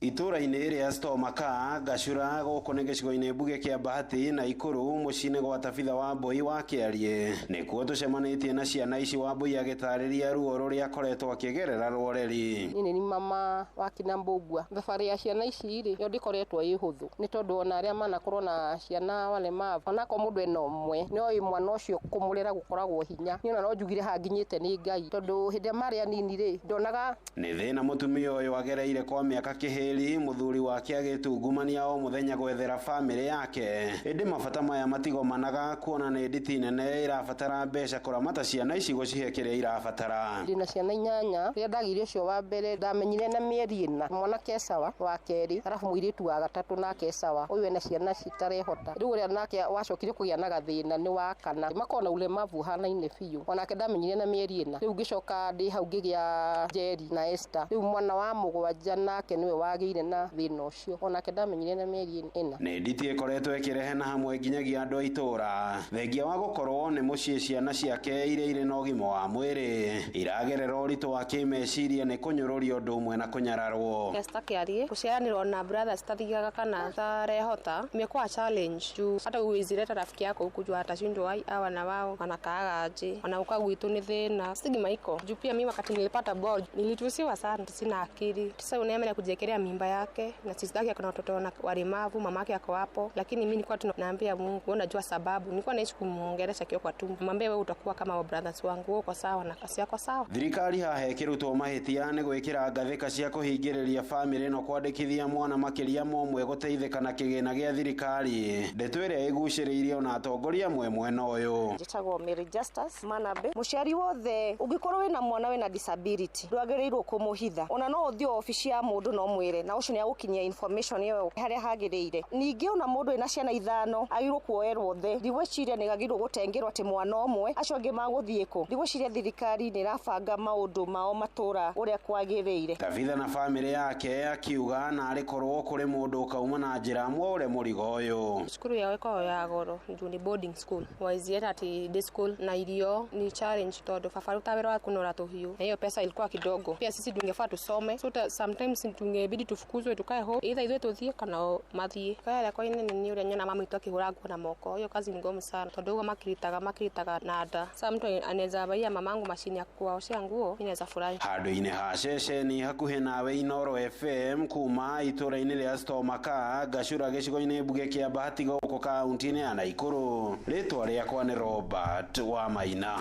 Speaker 18: Itũra-inĩ rĩa Stomaka Gacura gũkũ nĩ gĩcigo-inĩ mbuge kĩa Bahati na Ikũrũ mũciĩ-inĩ gwa Tabitha Wambui wa Kĩarie nĩkuo tũcemanĩtie na ciana ici. Wambui agĩtarĩria ruo rũrĩa akoretwo akĩgerera rworeri.
Speaker 20: Nĩ ni mama wa Kinambũgua. Thabarĩ ya ciana ici rĩ yo ndĩkoretwo ĩ hũthũ nĩ tondũ ona arĩa manakorwo na ciana walemavu onako mũndũ ena ũmwe nĩ oĩ mwana ũcio kũmũrera gũkoragwo hinya. Niĩ ona no njugire ha nginyĩte nĩ Ngai tondũ hĩndĩ marĩ anini rĩ ndonaga
Speaker 18: nĩ thĩna mũtumia ũyũ agereire kwa mĩaka kĩhĩ muthuri wake agĩtungumania o muthenya gwethera family yake. Ĩndĩ mabata maya matigomanaga kuona nĩ nditi nene irabatara mbeca kũramata ciana ici gũcihe kĩrĩa irabatara.
Speaker 20: Ndĩna ciana 8 rĩrĩa ndagire ũcio wa mbere ndamenyire na mĩeri 4 mwanake sawa wa kerĩ arabu mũirĩtu wa gatatũ nake sawa ũyũ ena ciana citarehota. Rĩu ũrĩa nake wacokire kũgĩa na gathĩna nĩ wa kana makona ulemavu hana-inĩ biũ onake ndamenyire na mĩeri 4. Rĩu ngĩcoka ndĩ hau ngĩgĩa Jerry na Esther. Rĩu mwana wa mũgwanja nake nĩwe wagĩire na thĩna ũcio onake ndamenyire na mĩeri 4.
Speaker 18: Nĩ nditi ĩkoretwo ĩkĩrehe na hamwe nginyagia andũ a itũra thengia wa gũkorwo nĩ mũciĩ ciana ciake irĩ na ũgima wa mwĩrĩ iragerera ũritũ wa kĩmeciria nĩ kũnyũrũrio ũndũ ũmwe na kũnyararwo.
Speaker 24: Esther Kĩarie gũciaranĩrwo na brothers tathigaga kana tarehota imekuwa challenge juu hata uizileta rafiki yako kujua atashindwa hawa na wao wanakaaje wanauka gwitũ nĩ thĩna stigma iko juu pia mimi wakati nilipata board nilitusiwa sana sina akili sasa unaemea kujekelea mimba yake, na sister yake kuna watoto walemavu, mamake yako hapo, lakini mimi nilikuwa tunaambia Mungu, unajua sababu. Nilikuwa naishi kumuongelesha kio kwa tumbo. Mwambie wewe utakuwa kama wa brothers wangu, uko sawa na kasi yako sawa.
Speaker 18: Thirikari hahe kirutwo mahitia ne gwikira ngathika cia kuhingiriria family no kwandikithia mwana makiria momwe guteithika na kigina gia thirikari. Ndeto iria iguciriirie ona atongoria mwena uyu.
Speaker 5: Njitagwo Mary Justice Manabe. Muciari wothe ungikorwo wina mwana wina disability ndwagereirwo kumuhitha. Ona no uthio ofici ya mundu no mwire na ucio ni agukinyia information iyo haria hagireire. Ningi ona mundu ina ciana ithano agirwo kuoerwo the. Ndigwiciria ni gagirwo gutengerwo ati mwana omwe acio angi maguthieko. Ndigwiciria thirikari ni rafanga maundu mao matura uria kwagireire.
Speaker 18: Tabitha na family yake akiuga na arikorwo kuri mundu kauma na njira mwore murigo uyu.
Speaker 24: Skuru ya weko ya goro ni boarding school. Wazieta ati day school na irio ni challenge todo fafaru tabero kunora tohiyo. Na hiyo pesa ilikuwa kidogo. Pia sisi tungefaa tusome. So sometimes tungebidi tufukuzwe tukae ho. Either idwe tuthie kana mathie. Kaya kwa ine ni ule nyona mama itoki huragu na moko. Hiyo kazi ni ngumu sana. Todo makiritaga nada. Sasa mtu anaweza baia mamangu mashini ya kuoshia nguo, inaweza furahi.
Speaker 18: Handu-ini ha ceceni hakuhi nawe Inoro FM kuma itura-ini ria Stomaka Gachura gicigo-ini mbuge kia Bahati goko kaunti-ini ya Naikuru. Ritwa riakwa ni Robert wa Maina.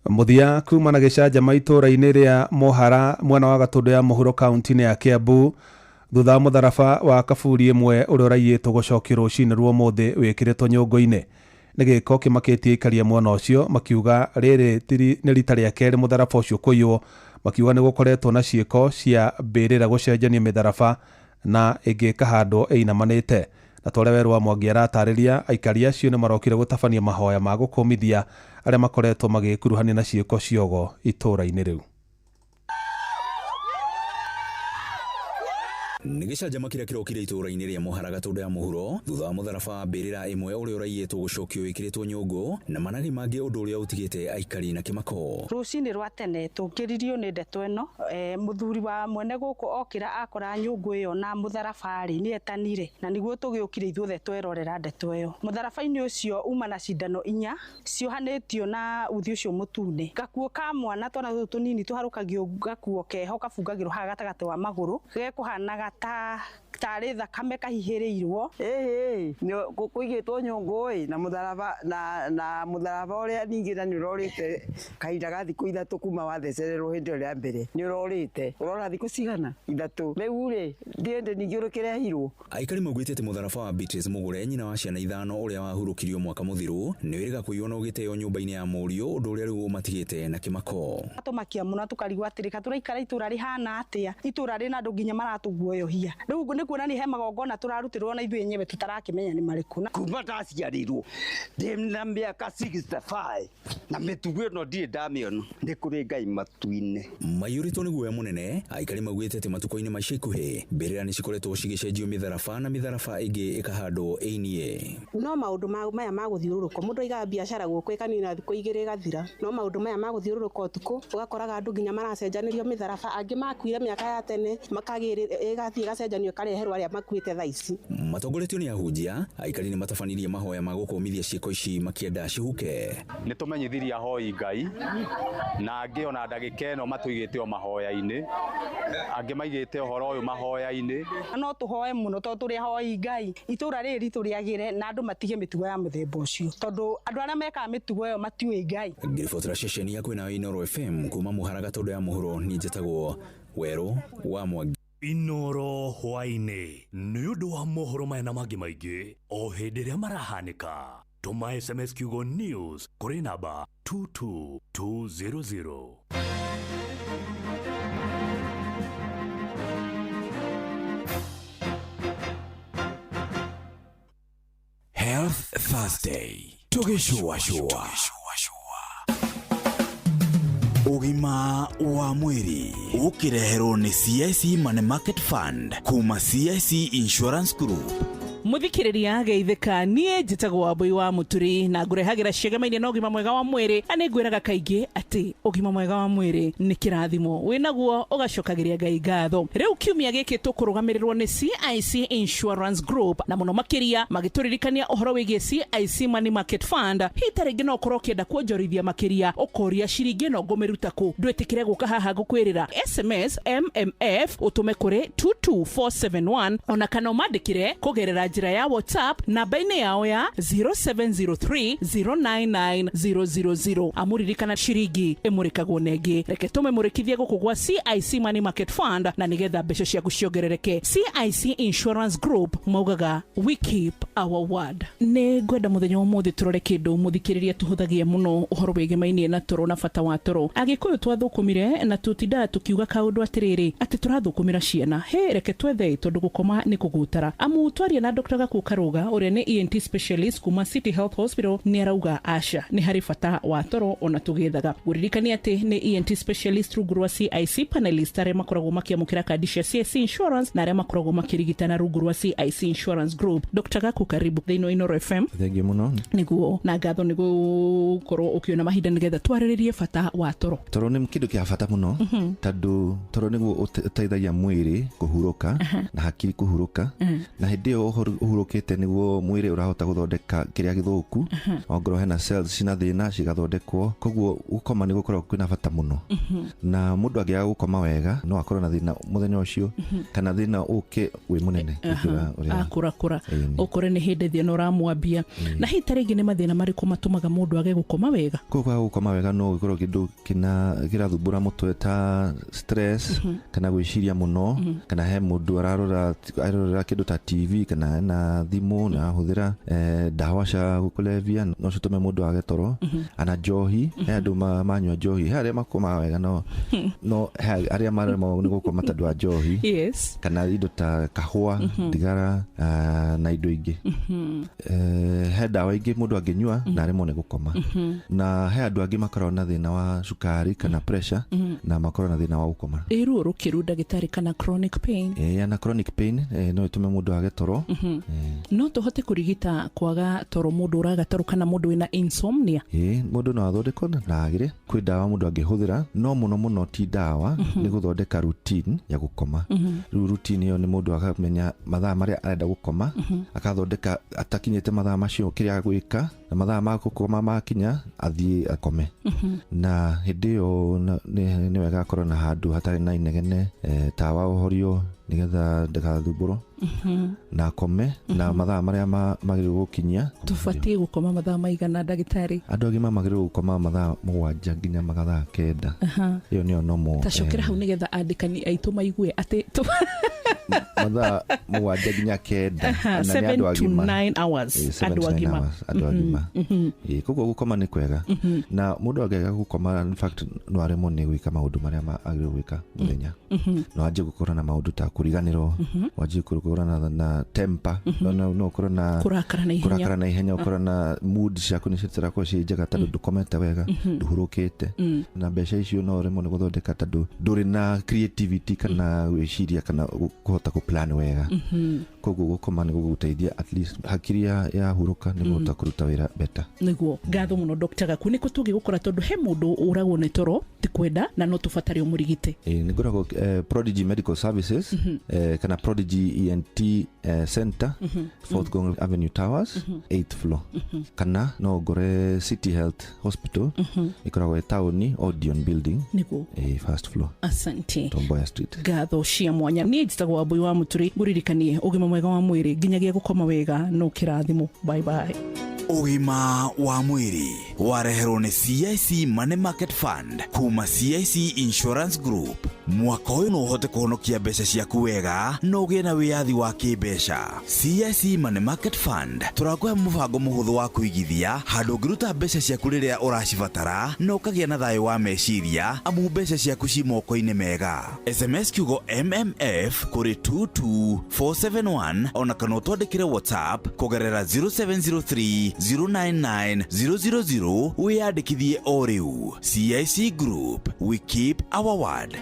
Speaker 14: Muthia kuma na gicanjama itura-ini ria Mohara mwena wa Gatundu ya Muhuro kaunti-ini ya Kiambu thutha mutharaba wa kaburi imwe uria uraiyitwo gucokio rucini rwa muthi wikiritwo nyungu-ini ni giko kimakitie ikaria mwena ucio makiuga riri ni rita ria keri mutharaba ucio kuiywo makiuga ni gukoretwo na ciiko cia mbirira gucenjania mitharaba na ingi kahandwo einamanite na tore werwa Mwangi aratariria aikari acio ni marokire gutabania mahoya ma gukumithia aria makoretwo magikuruhania na ciiko ciogo itura-ini riu.
Speaker 6: Nigicanjama kiria kirokire itura-ini ria Mohara Gatundu ya Muhuro thutha wa mutharaba mbirira imwe uria uraiyitwo gucokio wikiritwo nyungu na managi mangi undu uria utigite aikari na kimako.
Speaker 17: Rucini rwa tene tukiririo ni ndeto ino muthuri wa mwene guku okira akora nyungu iyo na mutharaba ni etanire na niguo tugiukire ithuothe twerorera ndeto iyo. Mutharaba-ini ucio uma na cindano 4 ciohanitio na uthi ucio mutune. Gakuo ka mwana twana tunini tuharukagio gakuo keho kabungagirwo ha gatagati wa maguru gekuhanaga tari thakame kahihiriirwo
Speaker 19: kuigitwo nyungu na mutharaba uria ningi na ni urorite kahinda ga thiku 3 kuma wathecererwo hindi ria mbere ni urorite urora thiku cigana 3 riu ri ndiende ningi urikirehirwo.
Speaker 6: Aikari maugite ati mutharaba wa Beatrice Mugure nyina wa ciana 5 uria wahurukirio mwaka muthiru ni wiriga kuiywo na ugiteo nyumba-ini ya murio undu uria riu matigite na kimako.
Speaker 17: Atumakia muno tukarigwa atirika turaikara itura rihana atia itura rina andu nginya maratuguoyohia riu ni kuona ni he magongona turarutirwo na ithuĩ nyewe tutarakimenya ni mariku.
Speaker 19: Kuma ndaciarirwo ndina miaka 65 na mitugo no ndie ndamiona ni kuri Ngai matu-ini.
Speaker 6: Mayurito ni guoya munene aikari maugite ati matuko-ini maisha ikuhi mbirira ni cikoretwo cigicenjio mitharaba na mitharaba ingi ikahandwo einie.
Speaker 24: No maundu maya maguthiururuka mundu aiga biashara guku ikanina thiku 2 gathira no maundu maya maguthiururuka utuku ugakoraga andu nginya maracenjanirio mitharaba angi makuire miaka ya tene makagire igathie gacenjanio kareherwo aria makuite thaici.
Speaker 6: Matongoretio ni ahunjia aikari ni matabanirie mahoya ma gukumithia ciiko ici makienda cihuke.
Speaker 25: Ni tumenyithiria hoi Ngai na angi ona ndagika ino matuigite o mahoya-ini angi maigite horo uyu mahoya-ini
Speaker 17: no tuhoe muno to turi hoi Ngai itura riri turiagire na andu matige mitugo ya muthemba ucio tondu andu aria meka mitugo yo matiui Ngai.
Speaker 6: Ngirifotra ceceni ya kwina Inoro FM kuma Mohara Gatundu ya Muhuro ni njitagwo Weru wa Mwangi.
Speaker 21: Inoro hwaini ni undu wa mohoro maya na mangi maingi o hindi ria marahanika. Tuma SMS kiugo news kuri namba 22200.
Speaker 22: Health Thursday tugicua ugima wa mwiri ukireherwo ni CIC Money Market Fund kuma CIC Insurance Group.
Speaker 3: muthikiriria geithika nie njitagwo Wambui wa Muturi na ngurehagira ciegemaine na ugima mwega wa mwiri ane ngwiraga kaingi ati ugima mwega wa mwiri ni kirathimo winaguo ugacokagiria Ngai ngatho. Riu kiumia giki tukurugamirirwo ni CIC Insurance Group na muno makiria magituririkania uhoro wigie CIC Money Market Fund. Hitaringi no korwo kienda kuonjorithia makiria ukoria ciringi no ngomeruta ku ndwetikire guka haha gukwirira SMS MMF utume kuri 22471 ona kana mandikire kugerera njira ya WhatsApp namba-ini yao ya 0703099000. amuririkana ciringi imurikagwo nengi reke tumemurikithie guku gwa CIC Money Market Fund na nigetha mbeca ciaku ciongerereke. CIC Insurance Group maugaga we keep our word. Ni ngwenda muthenya umuthi turore kindu muthikiriria tuhuthagia muno uhoro wegemaine na toro na bata wa toro. Agikuyu twathukumire na tutinda tukiuga kaundu atiriri ati turathukumira ciana he reke twethe tondu gukoma ni kugutara. Amu twaria na Dr. Gaku Karuga uria ni ENT specialist kuma City Health Hospital ni arauga aca ni hari bata wa toro ona tugithaga. Guririkania ati ni ENT specialist rungu rwa CIC panelist aria makoragwo makiamukira kandi cia CIC Insurance na aria makoragwo makirigitana rungu rwa CIC Insurance Group. Dr. Gaku, karibu thiini wa Inoro FM.
Speaker 8: Thank you muno.
Speaker 3: Niguo na ngatho nigukorwo ukiona mahinda nigetha twariririe bata wa toro.
Speaker 8: Toro ni kindu kia bata muno tondu toro niguo uteithagia mwiri kuhuruka na hakiri kuhuruka na hindi iyo uhurukite niguo mwiri urahota guthondeka kiria githuku ongoro hena cells cina thina cigathondekwo koguo gukoma ni gukorwo kwina bata muno na mundu angiaga gukoma wega no akorwo na thina muthenya ucio kana thina uke wi munene
Speaker 3: akura ukore ni hindi thina uramwambia na hitaringi ni mathina mariku matumaga mundu age gukoma wega.
Speaker 8: Koguo gukoma wega no gikorwo kindu kirathumbura mutwe ta stress kana gwiciria muno kana he mundu ararora kindu ta TV kana na thimu na huthira dawa cia gukulevia no citume mundu age toro ana njohi he andu manywa njohi he aria makoma wega no he aria maremo ni gukoma tondu wa njohi kana indo ta kahua ndigara na indo ingi he dawa ingi mundu anginyua na arimo ni gukoma na he andu angi makorwo na thina wa sukari kana pressure na makorwo na thina wa gukoma.
Speaker 3: Iru rukiru ndagitari kana chronic pain
Speaker 8: na chronic pain no itume mundu age toro.
Speaker 3: No tuhote kurigita kwaga toro mundu uraga toro kana mundu wina insomnia?
Speaker 8: Mundu no athondekwo na agire kwi dawa mundu angihuthira no muno ti dawa ni guthondeka routine ya gukoma. Routine iyo ni mundu akamenya mathaa maria arenda gukoma akathondeka atakinyite mathaa macio kiria gwika na mathaa ma gukoma makinya athie akome na hindi iyo ni wega akorwo na handu hatari na inegene tawa uhorio nigetha ndagathuburo na akome na mathaa maria magirwo gukinyia.
Speaker 3: Tufatie gukoma mathaa maigana ndagitari?
Speaker 8: Andu agima magirwo gukoma mathaa 7 nginya mathaa 9. Iyo niyo nomo
Speaker 3: tacokera hau nigetha andikani aitu maigue ati
Speaker 8: mathaa 7 nginya 9
Speaker 3: na ni andu agima 7 to 9 hours andu agima.
Speaker 8: Koguo gukoma ni kwega na mundu agega gukoma in fact no aremo ni gwika maundu maria agirwo gwika muthenya no aje gukora na maundu ta kuriganirwo waje kurugurana na temper no kurana kurakara na ihenya kurana mood ciaku ni citira ko cijega tondu dukomete wega duhurukite na mbeca icio no remo ni guthondeka tondu nduri na creativity kana wiciria kana kuhota ku plan wega. Koguo gukoma ni guguteithia at least hakiri ya huruka ni guhota kuruta wira better.
Speaker 3: Niguo ngatho muno Dr. Gaku ni kutugi gukora tondu he mundu uragwo ni toro ti kwenda na no tufatari umurigite.
Speaker 8: Ni ngoragwo Prodigy Medical Services kana Prodigy ENT Center 4th Gong Avenue Towers 8th floor kana no gore City Health Hospital ikoragwo tauni Odeon Building
Speaker 3: niguo
Speaker 8: 1st floor.
Speaker 3: Asante
Speaker 8: Tom Mboya Street.
Speaker 3: Ngatho cia mwanya ni njitagwo Wambui wa Muturi nguririkanie ugima mwega wa mwiri nginyagia gukoma wega no kirathimo. Bye bye.
Speaker 22: Ugima wa mwiri wareherwo ni CIC Money Market Fund kuma CIC Insurance Group. Mwaka uyu no uhote kuhonokia mbeca ciaku wega no ugie na wiyathi wa kimbeca. CIC Money Market Fund turakuhe mubango muhuthu wa kuigithia handu ngiruta mbeca ciaku riria uracibatara no ukagia na thayu wa meciria amu mbeca ciaku ci moko-ini mega. SMS kiugo MMF kuri 22471 ona kana utwandikire WhatsApp kugerera 0703 099 000 wiyandikithie o riu. CIC Group, we keep our word.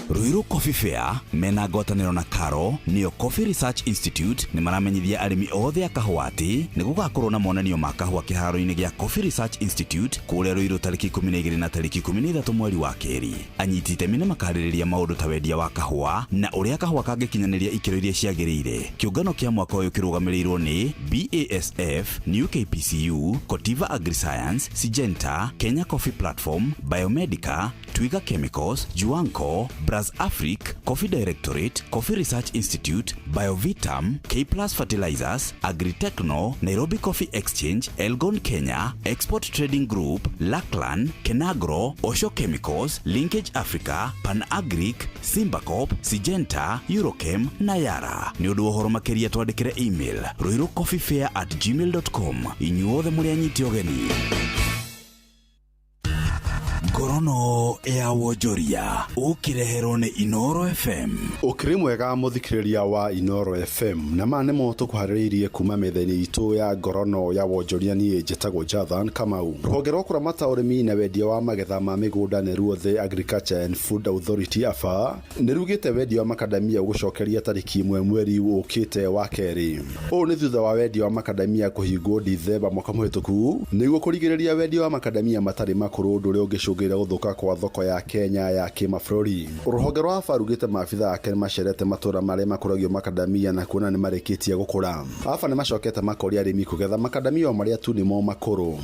Speaker 22: Ruiru Coffee Fair mena ngwatanĩro na Karo nĩyo Coffee Research Institute nĩ maramenyithia arĩmi othe a kahũa atĩ nĩ gũgakorwo na monanio ma kahũa kĩharo-inĩ gĩa Coffee Research Institute kũrĩa Ruiru tarĩki 12 na tarĩki 13 mweri wa kerĩ. Anyiti itemi nĩ makarĩrĩria maũndũ ta wendia wa kahũa na ũrĩa kahũa kangĩkinyanĩria ikĩro iria ciagĩrĩire. Kĩũngano kĩa mwaka ũyũ kĩrũgamĩrĩirwo nĩ BASF, New KPCU, Cotiva Agriscience, Syngenta, Kenya Coffee Platform, Biomedica, Twiga Chemicals, Juanco, Braz Afric, Coffee Directorate, Coffee Research Institute, Biovitam, K Plus Fertilizers, Agritechno, Nairobi Coffee Exchange, Elgon Kenya, Export Trading Group, Laklan, Kenagro, Osho Chemicals, Linkage Africa, Pan Agric, Simbacop, Syngenta, Eurochem na Yara. Nĩ ũndũ ũhoro makĩria twandĩkĩre email ruirucoffeefair@gmail.com. Inyuothe mũrĩ anyiti ũgeni. Ngorono ya wonjoria ukireherwo ni Inoro FM.
Speaker 1: Ukiri mwega muthikiriria wa Inoro FM na mane moto kuhariririe kuma methaini itu ya ngorono ya wonjoria ni njitagwo Jathan Kamau. Rũhonge kuramata urimi na wendia wa magetha ma migunda ne Ruothe Agriculture and Food Authority AFA nirugite wendia wa makadamia gucokeria tariki 1 mweri ukite wa keri. Ũũ nĩ thutha wa wendia wa makadamia kuhingwo Dithemba mwaka mũhĩtũku nĩguo kũrigĩrĩria wendia wa makadamia matarĩ makũrũ ũndũ ũrĩa ũngĩcũngĩrĩria gũthũka kwa thoko ya Kenya ya kimabũrũri. Rũhonge rwa AFA rugĩte maabitha ake macerete matũra marĩa makũragio makadamia na kuona nĩ marĩkĩtie gũkũra. AFA nĩ macokete makoria arĩmi kũgetha makadamia marĩa tu nĩmo makũrũ.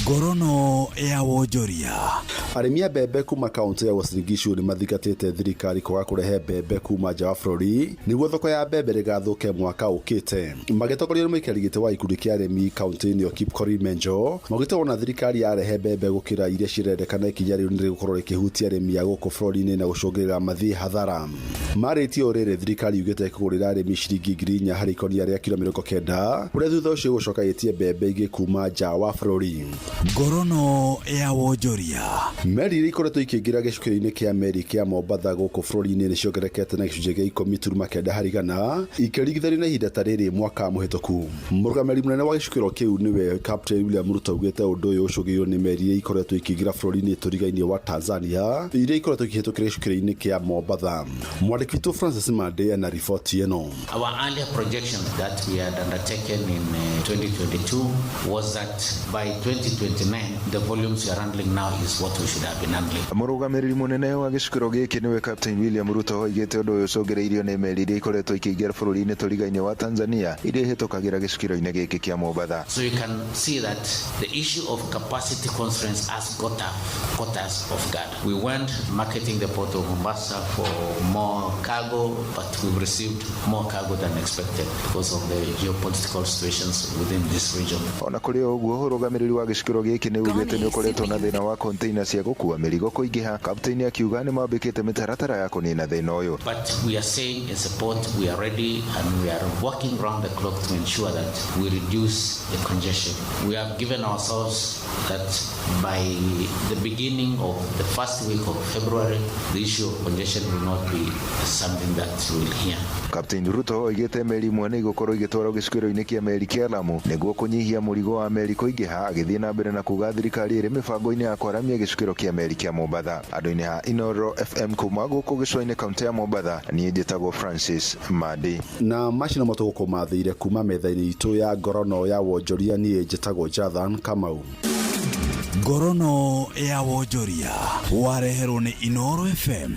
Speaker 22: Ngorono ya wonjoria.
Speaker 1: Arĩmi a mbembe kuma kaunti ya Uasin Gishu nĩ mathigatĩte thirikari kwaga kũrehe mbembe kuma nja wa bũrũri nĩguo thoko ya mbembe rĩgathũke mwaka ũkĩte. Magĩtongorio nĩ mũikarĩri gĩtĩ wa ikundi kĩa arĩmi kaunti-inĩ ya Kipkorir Menjo maugĩte ona thirikari yarehe mbembe gũkĩra iria cirendekana ikinya rĩu nĩ gũkorwo rĩkĩhutia arĩmi a gũkũ bũrũri-inĩ na gũcũngĩrĩra mathiĩ hathara. Marĩtio rĩrĩ thirikari yugĩte kũgũrĩra arĩmi ciringi 4,000 harĩ ikũnia rĩa kilo 90 ũrĩa thutha ũcio gũcoka gĩtie mbembe ingĩ kuma nja wa bũrũri.
Speaker 22: Ngorono ya wonjoria.
Speaker 1: Meri iria ikoretwo ikĩingĩra gĩcukĩro-inĩ kĩa meri kĩa Mombatha gũkũ bũrũri-inĩ nĩ ciongerekete na gĩcunjĩ gĩa 10.9 harĩ igana ikĩringithanio na ihinda ta rĩrĩ mwaka mũhĩtũku. Mũrũgamĩrĩri mũnene wa gĩcukĩro kĩu nĩwe Captain William Ruto augĩte ũndũ ũyũ ũcũngĩrĩirio nĩ meri iria ikoretwo ikĩingĩra bũrũri-inĩ tũrigainĩ wa Tanzania iria ikoretwo ikĩhĩtũkĩra gĩcukĩro-inĩ kĩa Mombatha. Mwandĩki witũ Francis Mande na riboti ĩno.
Speaker 9: Our earlier projection that we had undertaken in 2022 was that by 2029 the volumes we are handling now is what we should have been handling.
Speaker 8: Mũrũgamĩrĩri mũnene wa gĩcukĩro gĩkĩ nĩwe Captain William Ruto oigĩte ũndũ ũyũ ũcũngĩrĩirio nĩ meri iria ikoretwo ikĩingĩra bũrũri-inĩ tũrigainĩ wa Tanzania iria ihĩtũkagĩra gĩcukĩro-inĩ gĩkĩ kĩa Mombatha.
Speaker 9: So you can see that the issue of capacity constraints has got us off guard. We went marketing the port of Mombasa for more cargo, but we've received more cargo than expected because of the geopolitical situations within this region.
Speaker 8: Ona kũrĩ ũguo ũrũgamĩrĩri wa gĩcukĩro gĩkĩ nĩ ugĩte nĩ ũkoretwo na thĩna wa container cia gũkua mĩrigo kũingĩha. Kapteni akiuga nĩ mambĩkĩte mĩtaratara ya kũnina thĩna ũyũ.
Speaker 9: But we are saying as a port we are ready and we are working round the clock to ensure that we reduce the congestion. We have given ourselves that by the beginning of the first week of February the issue of congestion will not be something that we will hear.
Speaker 8: Captain Ruto oigĩte meri imwe nĩ igũkorwo igĩtwarwo gĩcukĩro-inĩ kĩa meri kĩa Lamu nĩguo kũnyihia mũrigo wa meri kũingĩha, agĩthiĩ na mbere na kuga thirikari ĩrĩ mĩbango-inĩ ya kwaramia gĩcukĩro kĩa meri kĩa Mombatha. Andũ-inĩ ha Inoro FM kuma gũkũ gĩcũa-inĩ kaunti ya Mombatha, niĩ njĩtagwo Francis Madi.
Speaker 1: Na macina matũgũkũ mathĩire kuma metha-inĩ itũ ya ngorono ya wonjoria, niĩ njĩtagwo Jathan Kamau.
Speaker 22: Ngorono ya wonjoria wareherwo nĩ Inoro FM.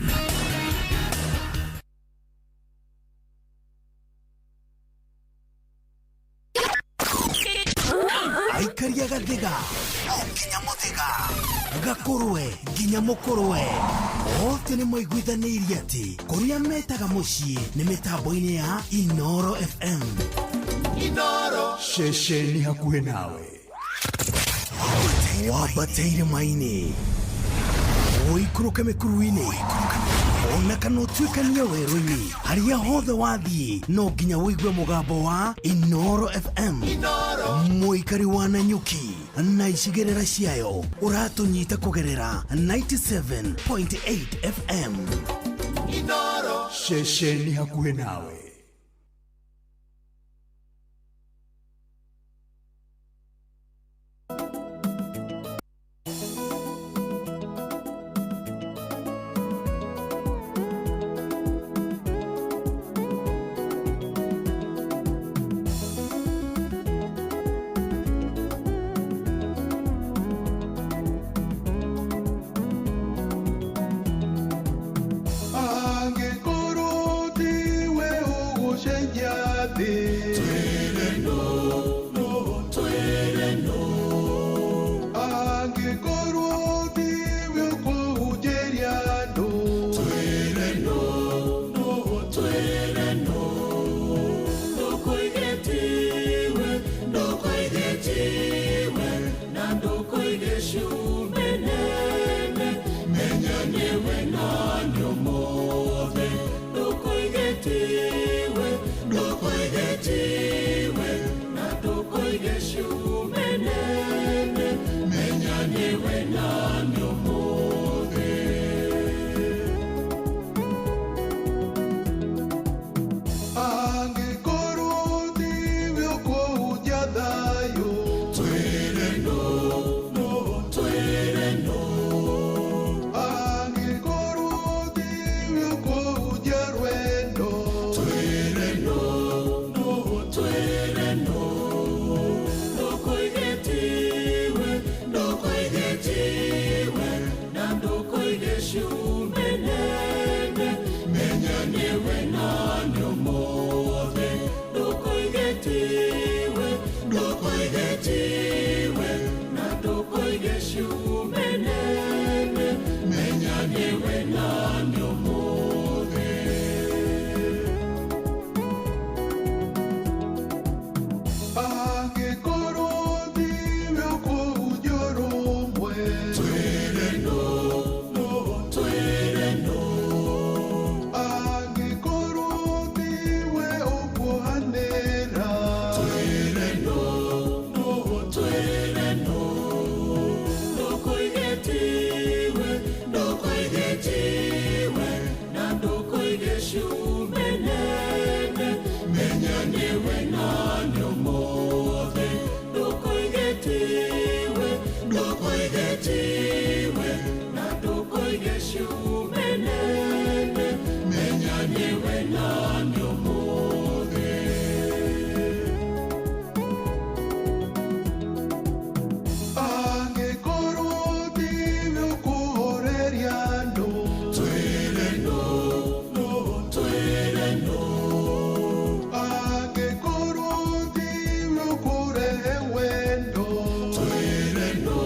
Speaker 2: Aikaria gathiga nginya mũthĩga gakũrwe nginya mũkũrwe othe nĩ moiguithanĩirie atĩ kũrĩa metaga mũciĩ nĩ mĩtambo-inĩ ya Inoro FM. Inoro ceceni hakuhĩ nawe wambatĩire maini ũikũrũke mĩkuru-inĩ ona kana ũtuĩkanie werũ-inĩ harĩa hothe wathiĩ no nginya wĩigue mũgambo wa Inoro FM. Mũikari wa Nanyuki na icigĩrĩra ciayo ũratũnyita kũgerera 97.8 FM. Inoro ceceni hakuhĩ nawe.
Speaker 23: geshumenene menyaniwe nanyo mothe
Speaker 10: angĩkorwo ndivyo kũhunjia thayũ
Speaker 23: twĩre no twĩre no
Speaker 10: angĩkorwo ndivyo kũhunjia rwendo
Speaker 23: twĩre no twĩre no ndũkũigĩtiwe na ndũkũigĩcumenene menyaniwe nanyo mothe ndũkũigĩtiwe na ndũkũigĩcumenene menyaniwe nanyo mothe
Speaker 10: angĩkorwo ndivyo kũhunjia ũrũmwe
Speaker 23: twĩre no
Speaker 10: angĩkorwo ndiwe ũkuohanĩra
Speaker 23: twĩre no ndũkũigĩtiwe na ndũkũigĩcumenene menyaniwe nanyo mothe ndũkũigĩtiwe na ndũkũigĩcumenene menyaniwe nanyo mothe
Speaker 10: angĩkorwo ndivyo kũhoreria andũ
Speaker 23: twĩre no
Speaker 10: angĩkorwo ndivyo kũrehe wendo
Speaker 23: twĩre no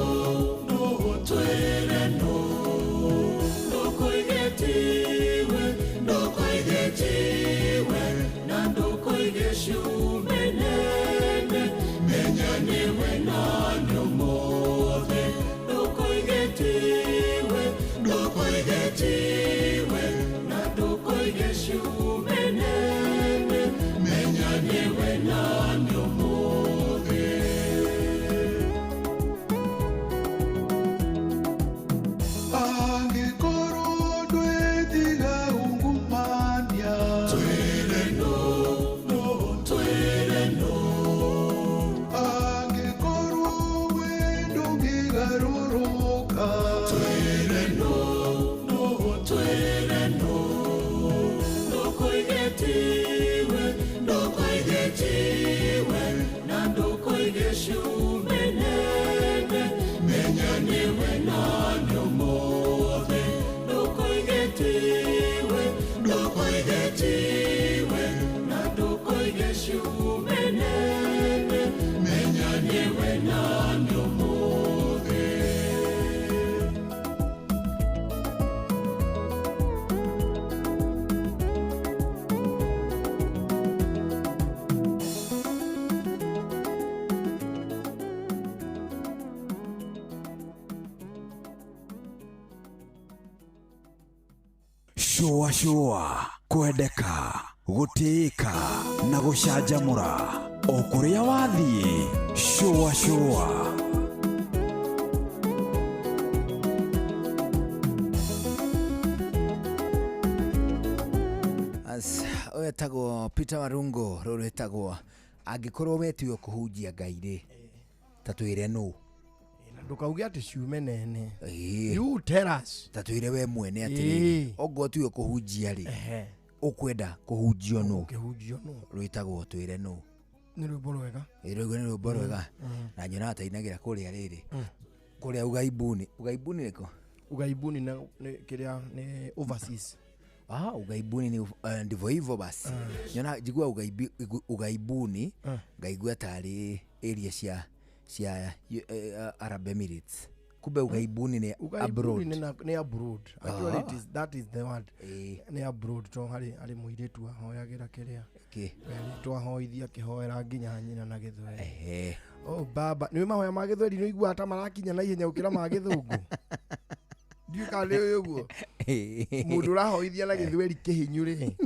Speaker 23: ndũkũigĩtiwe na ndũkũigĩcumenene menyaniwe nanyo mothe ndũkũigĩtiwe na ndũkũigĩcumenene menyaniwe nanyo mothe
Speaker 10: angĩkorwo ndwĩtiga ungumania
Speaker 23: twĩre no
Speaker 10: angĩkorwo wendo ngĩgarũrũka
Speaker 23: twĩre no ndũkũigĩtiwe na ndũkũigĩcumenene menyaniwe nanyo mothe ndũkũigĩtiwe na ndũkũigĩcumenene menyaniwe nanyo mothe
Speaker 22: shua kwendeka gũtĩĩka na gũcanjamũra o kũrĩa wathiĩ shua
Speaker 7: ũyũ etagwo Peter Warungo rũrũ etagwo angĩkorwo wetuo kũhunjia Ngai rĩ ta twĩre no
Speaker 4: ndũkauge atĩ ciume nene
Speaker 7: Ĩĩ.
Speaker 4: you tell us
Speaker 7: ta twĩre we mwene
Speaker 4: Ĩĩ.
Speaker 7: atĩrĩrĩ ongorwo tuo kũhunjia rĩ ũkwenda kũhunjio no
Speaker 4: kĩhunjio no
Speaker 7: rwĩtagwo twĩre no
Speaker 4: nĩ rwĩmbo rwega
Speaker 7: rũgo nĩ rwĩmbo rwega na nyonaga tainagĩra kũrĩa rĩrĩ kũrĩa ugaibuni nĩkũ
Speaker 4: ugaibuni na kĩrĩa nĩ overseas
Speaker 7: ugaibuni ni ndivyo hivyo basi nyona jigua ugaibuni ngaigua tari area cia Arab Emirates kumbe ugaibuni ni abroad
Speaker 4: ni abroad actually that is the word ni abroad to hari muiretu ahoyagira kiria twahoithia kihoera nginya nyina na githweri baba ni mahoya ma githweri ni igua hata marakinya na ihenya ukira ma githungu ndiuka leo yugo mundu rahoithia na githweri kihinyu ri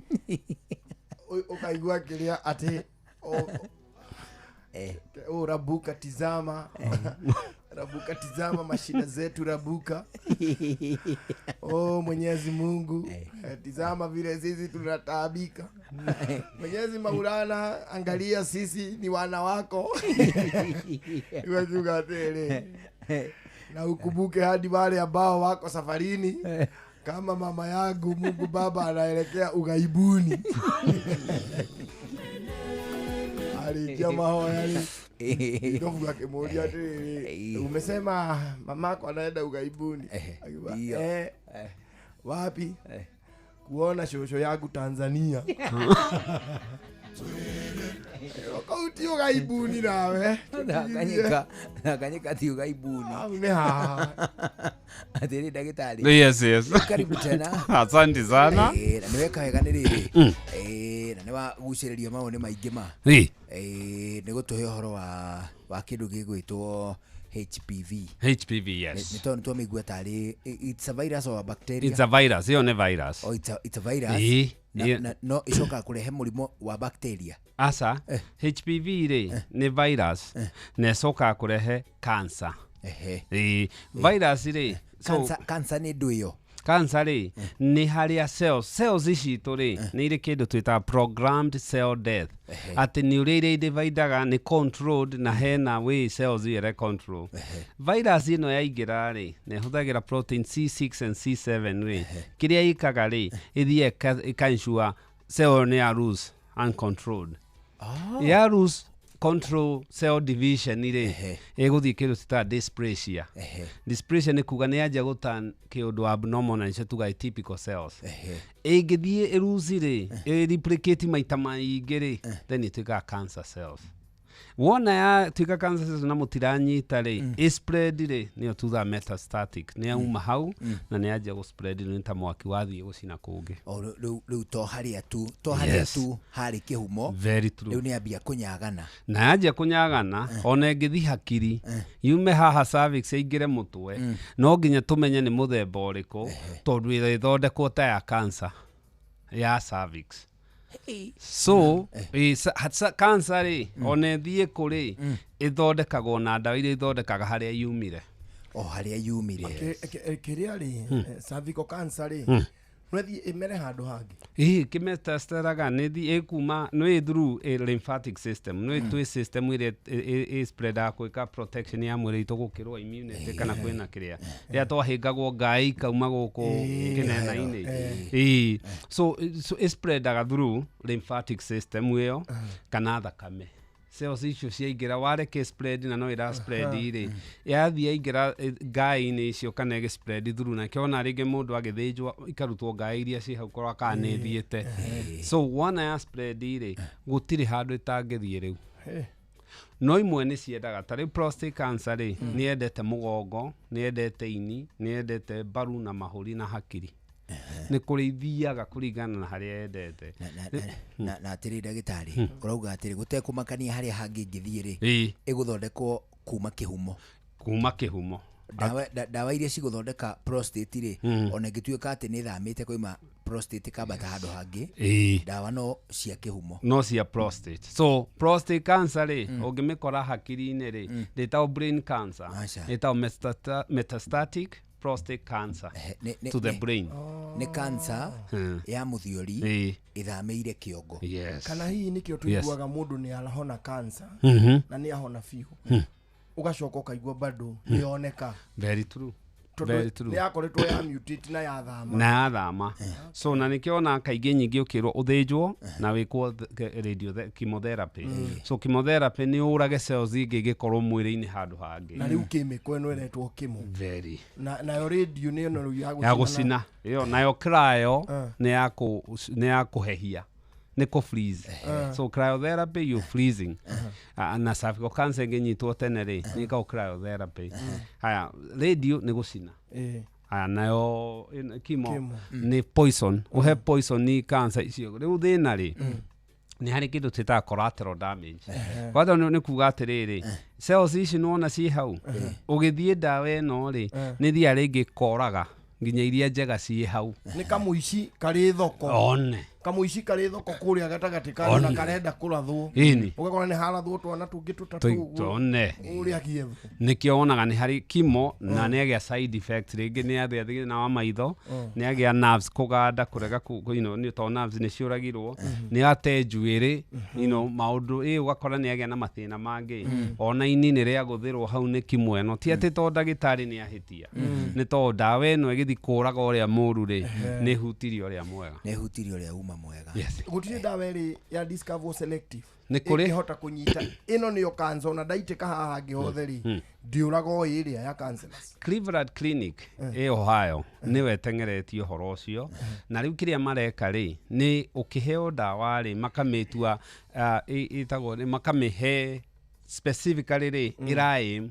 Speaker 4: ukaigua kiria ati Rabuka tizama. Rabuka tizama mashina zetu Rabuka. Mwenyezi Mungu. Tizama vile sisi tunataabika. Mwenyezi Maulana, angalia sisi ni wana wako. Iwajuga tele. Na ukumbuke hadi wale ambao wako safarini. Kama mama yangu Mungu Baba anaelekea ughaibuni. Alijia mahoya ni ndovu yake moja tu. Umesema mamako anaenda ughaibuni. Wapi? Kuona shosho yangu Tanzania. Wakauti ughaibuni nawe.
Speaker 7: Nakanyika ti ughaibuni. Atiri daktari.
Speaker 11: Yes.
Speaker 7: Karibu tena.
Speaker 11: Asante sana.
Speaker 7: Na niweka wega ni riri. Na niwa guciriria maone maingi ma. Ni gutuhe horo wa kindu gigwitwo HPV,
Speaker 11: yes.
Speaker 7: Ni tondu migua tari it's a virus or a bacteria.
Speaker 11: It's a virus, hiyo ni virus.
Speaker 7: Oh, it's a virus. No icoka kurehe murimo wa bacteria.
Speaker 11: Asa, HPV ni virus. Na icoka kurehe cancer. Virus
Speaker 7: cancer ni nduyo.
Speaker 11: Cancer ni haria cells ici turi ni iri kindu twita programmed cell death. Ati ni uri dividaga ni controlled na hena way cells ire control. Virus ino yaingira ni huthagira protein C6 and C7 kiria ikaga ithie ikansure cell ni ya lose uncontrolled. Ya lose control cell division eguthii kindu twita dysplasia. Dysplasia ni kuga ni anja gutan kindu abnormal na nicio tuga typical cells. Ingithii iruzire replicate maita maingi then ituika cancer cells. Wona ya tuika cancer cells na mutiranyita spread niyo tuga metastatic ni uma hau na ni anja go spread ni ta mwaki wathie gucina kungi.
Speaker 7: Riu to haria tu hari kihumo.
Speaker 11: Very true.
Speaker 7: Riu ni ambia kunyagana
Speaker 11: na anja kunyagana ona ngithi hakiri yume haha cervix ingire mutwe no nginya tumenye ni muthemba uriku tondu ithondekwo ta ya cancer ya cervix. So cancer ona thie kuri ithondekagwo na ndawa iria ithondekaga haria yumire.
Speaker 7: Haria yumire
Speaker 4: kiria cervical cancer Nwethi imere handu hangi.
Speaker 11: Kimetasteraga nethi ekuma no through a lymphatic system. No to system ile spread akwika protection ya mwiri to gukirwa immunity kana kwina kiria. Ya to hingagwo ngai kauma guku kinena-ini. So spread through lymphatic system iyo kana thakame. Cells icio ciaingira wareke spread na no ira spread ire yathi yaingira ngai-ini icio kana spread through na kiona ringi mundu agithinjwa ikarutwo ngai iria ci hau korwa kana nethiete. So wana ya spread ire gutiri handu itangithie riu. No imwe ni ciendaga tari prostate cancer ni endete mugongo ni endete ini ni endete baru na mahuri na hakiri. Ni kurithiaga kuringana na haria endete
Speaker 7: na atiri ndagitari urauga atiri gutekumakania haria hangi ngithie iguthondekwo kuma kihumo dawa iria ciguthondeka prostate ona ngituika ati ni thamite koima prostate kabata handu hangi dawa no cia kihumo
Speaker 11: no cia prostate. So prostate cancer ungimikora hakiri-ini ndita brain cancer ndita metastatic prostate cancer to the brain.
Speaker 7: Ni cancer ya muthiori ithameire kiongo.
Speaker 11: Yes.
Speaker 4: Kana hii nikio tuiguaga mundu ni arahona cancer na ni ahona fiu ugacoka ukaigua bado nioneka.
Speaker 11: Very true. Very true.
Speaker 4: Ni akoretwo ya mutate na ya thama.
Speaker 11: So na nikiona kaingi nyingi ukirwo uthinjwo na wikwo chemotherapy. So chemotherapy ni urage cells ingi gikorwo mwiri-ini handu hangi.
Speaker 4: Na riu kimiko eno iretwo kimo.
Speaker 11: Very.
Speaker 4: Na radio ni eno
Speaker 11: ya gucina. Iyo nayo cryo ni ya kuhehia. Ni ku freeze. So cryotherapy you freezing. Na cervical cancer nginyitwo tene ni ka cryotherapy. Haya radio ni gucina. Nayo chemo ni poison. Uhe poison ni cancer icio. Riu thina ni hari kindu twita collateral damage. Kwatho ni kuga atiriri cells ici nona ci hau ugithie dawa eno ni thia ringi koraga nginya iria njega ci hau.
Speaker 4: Ni kamuici kari thoko.
Speaker 11: One
Speaker 4: kamuici karĩ thoko kũrĩa gatagatĩ kana na karenda kũrathwo ũgakora nĩ harathwo twana tũngĩ tũtatũ
Speaker 11: tone
Speaker 4: ũrĩa kietho
Speaker 11: nĩkĩo wonaga nĩ harĩ kimo na nĩ agĩa side effect rĩngĩ nĩ athĩa thĩna wa maitho nĩ agĩa nerves kũganda kũrega nĩ tondũ nerves nĩ ciũragirwo nĩ ate njuĩrĩ maũndũ ũgakora nĩ agĩa na mathĩna mangĩ ona inini rĩa gũthĩrwo hau nĩ kimo ĩno ti atĩ tondũ ndagĩtarĩ nĩ ahĩtia nĩ tondũ ndawa ĩno ĩgĩthiĩ kũraga ũrĩa mũru rĩ nĩ hutirie ũrĩa mwega
Speaker 7: nĩ hutirie ũrĩa uma mwega
Speaker 4: gũtirĩ ndawa ĩrĩ ya Discover Selective
Speaker 11: ĩkĩhota
Speaker 4: kũnyita ĩno nĩyo cancer na ndaitĩka haha hangĩ hothe rĩ ndiũraga o ĩrĩa ya cancers.
Speaker 11: Cleveland Clinic Ohio nĩwe tengeretie ũhoro ũcio na rĩu kĩrĩa mareka rĩ nĩ ũkĩheo ndawa rĩ makamĩtua ĩtagwo nĩ makamĩhe specifically rĩ ĩraim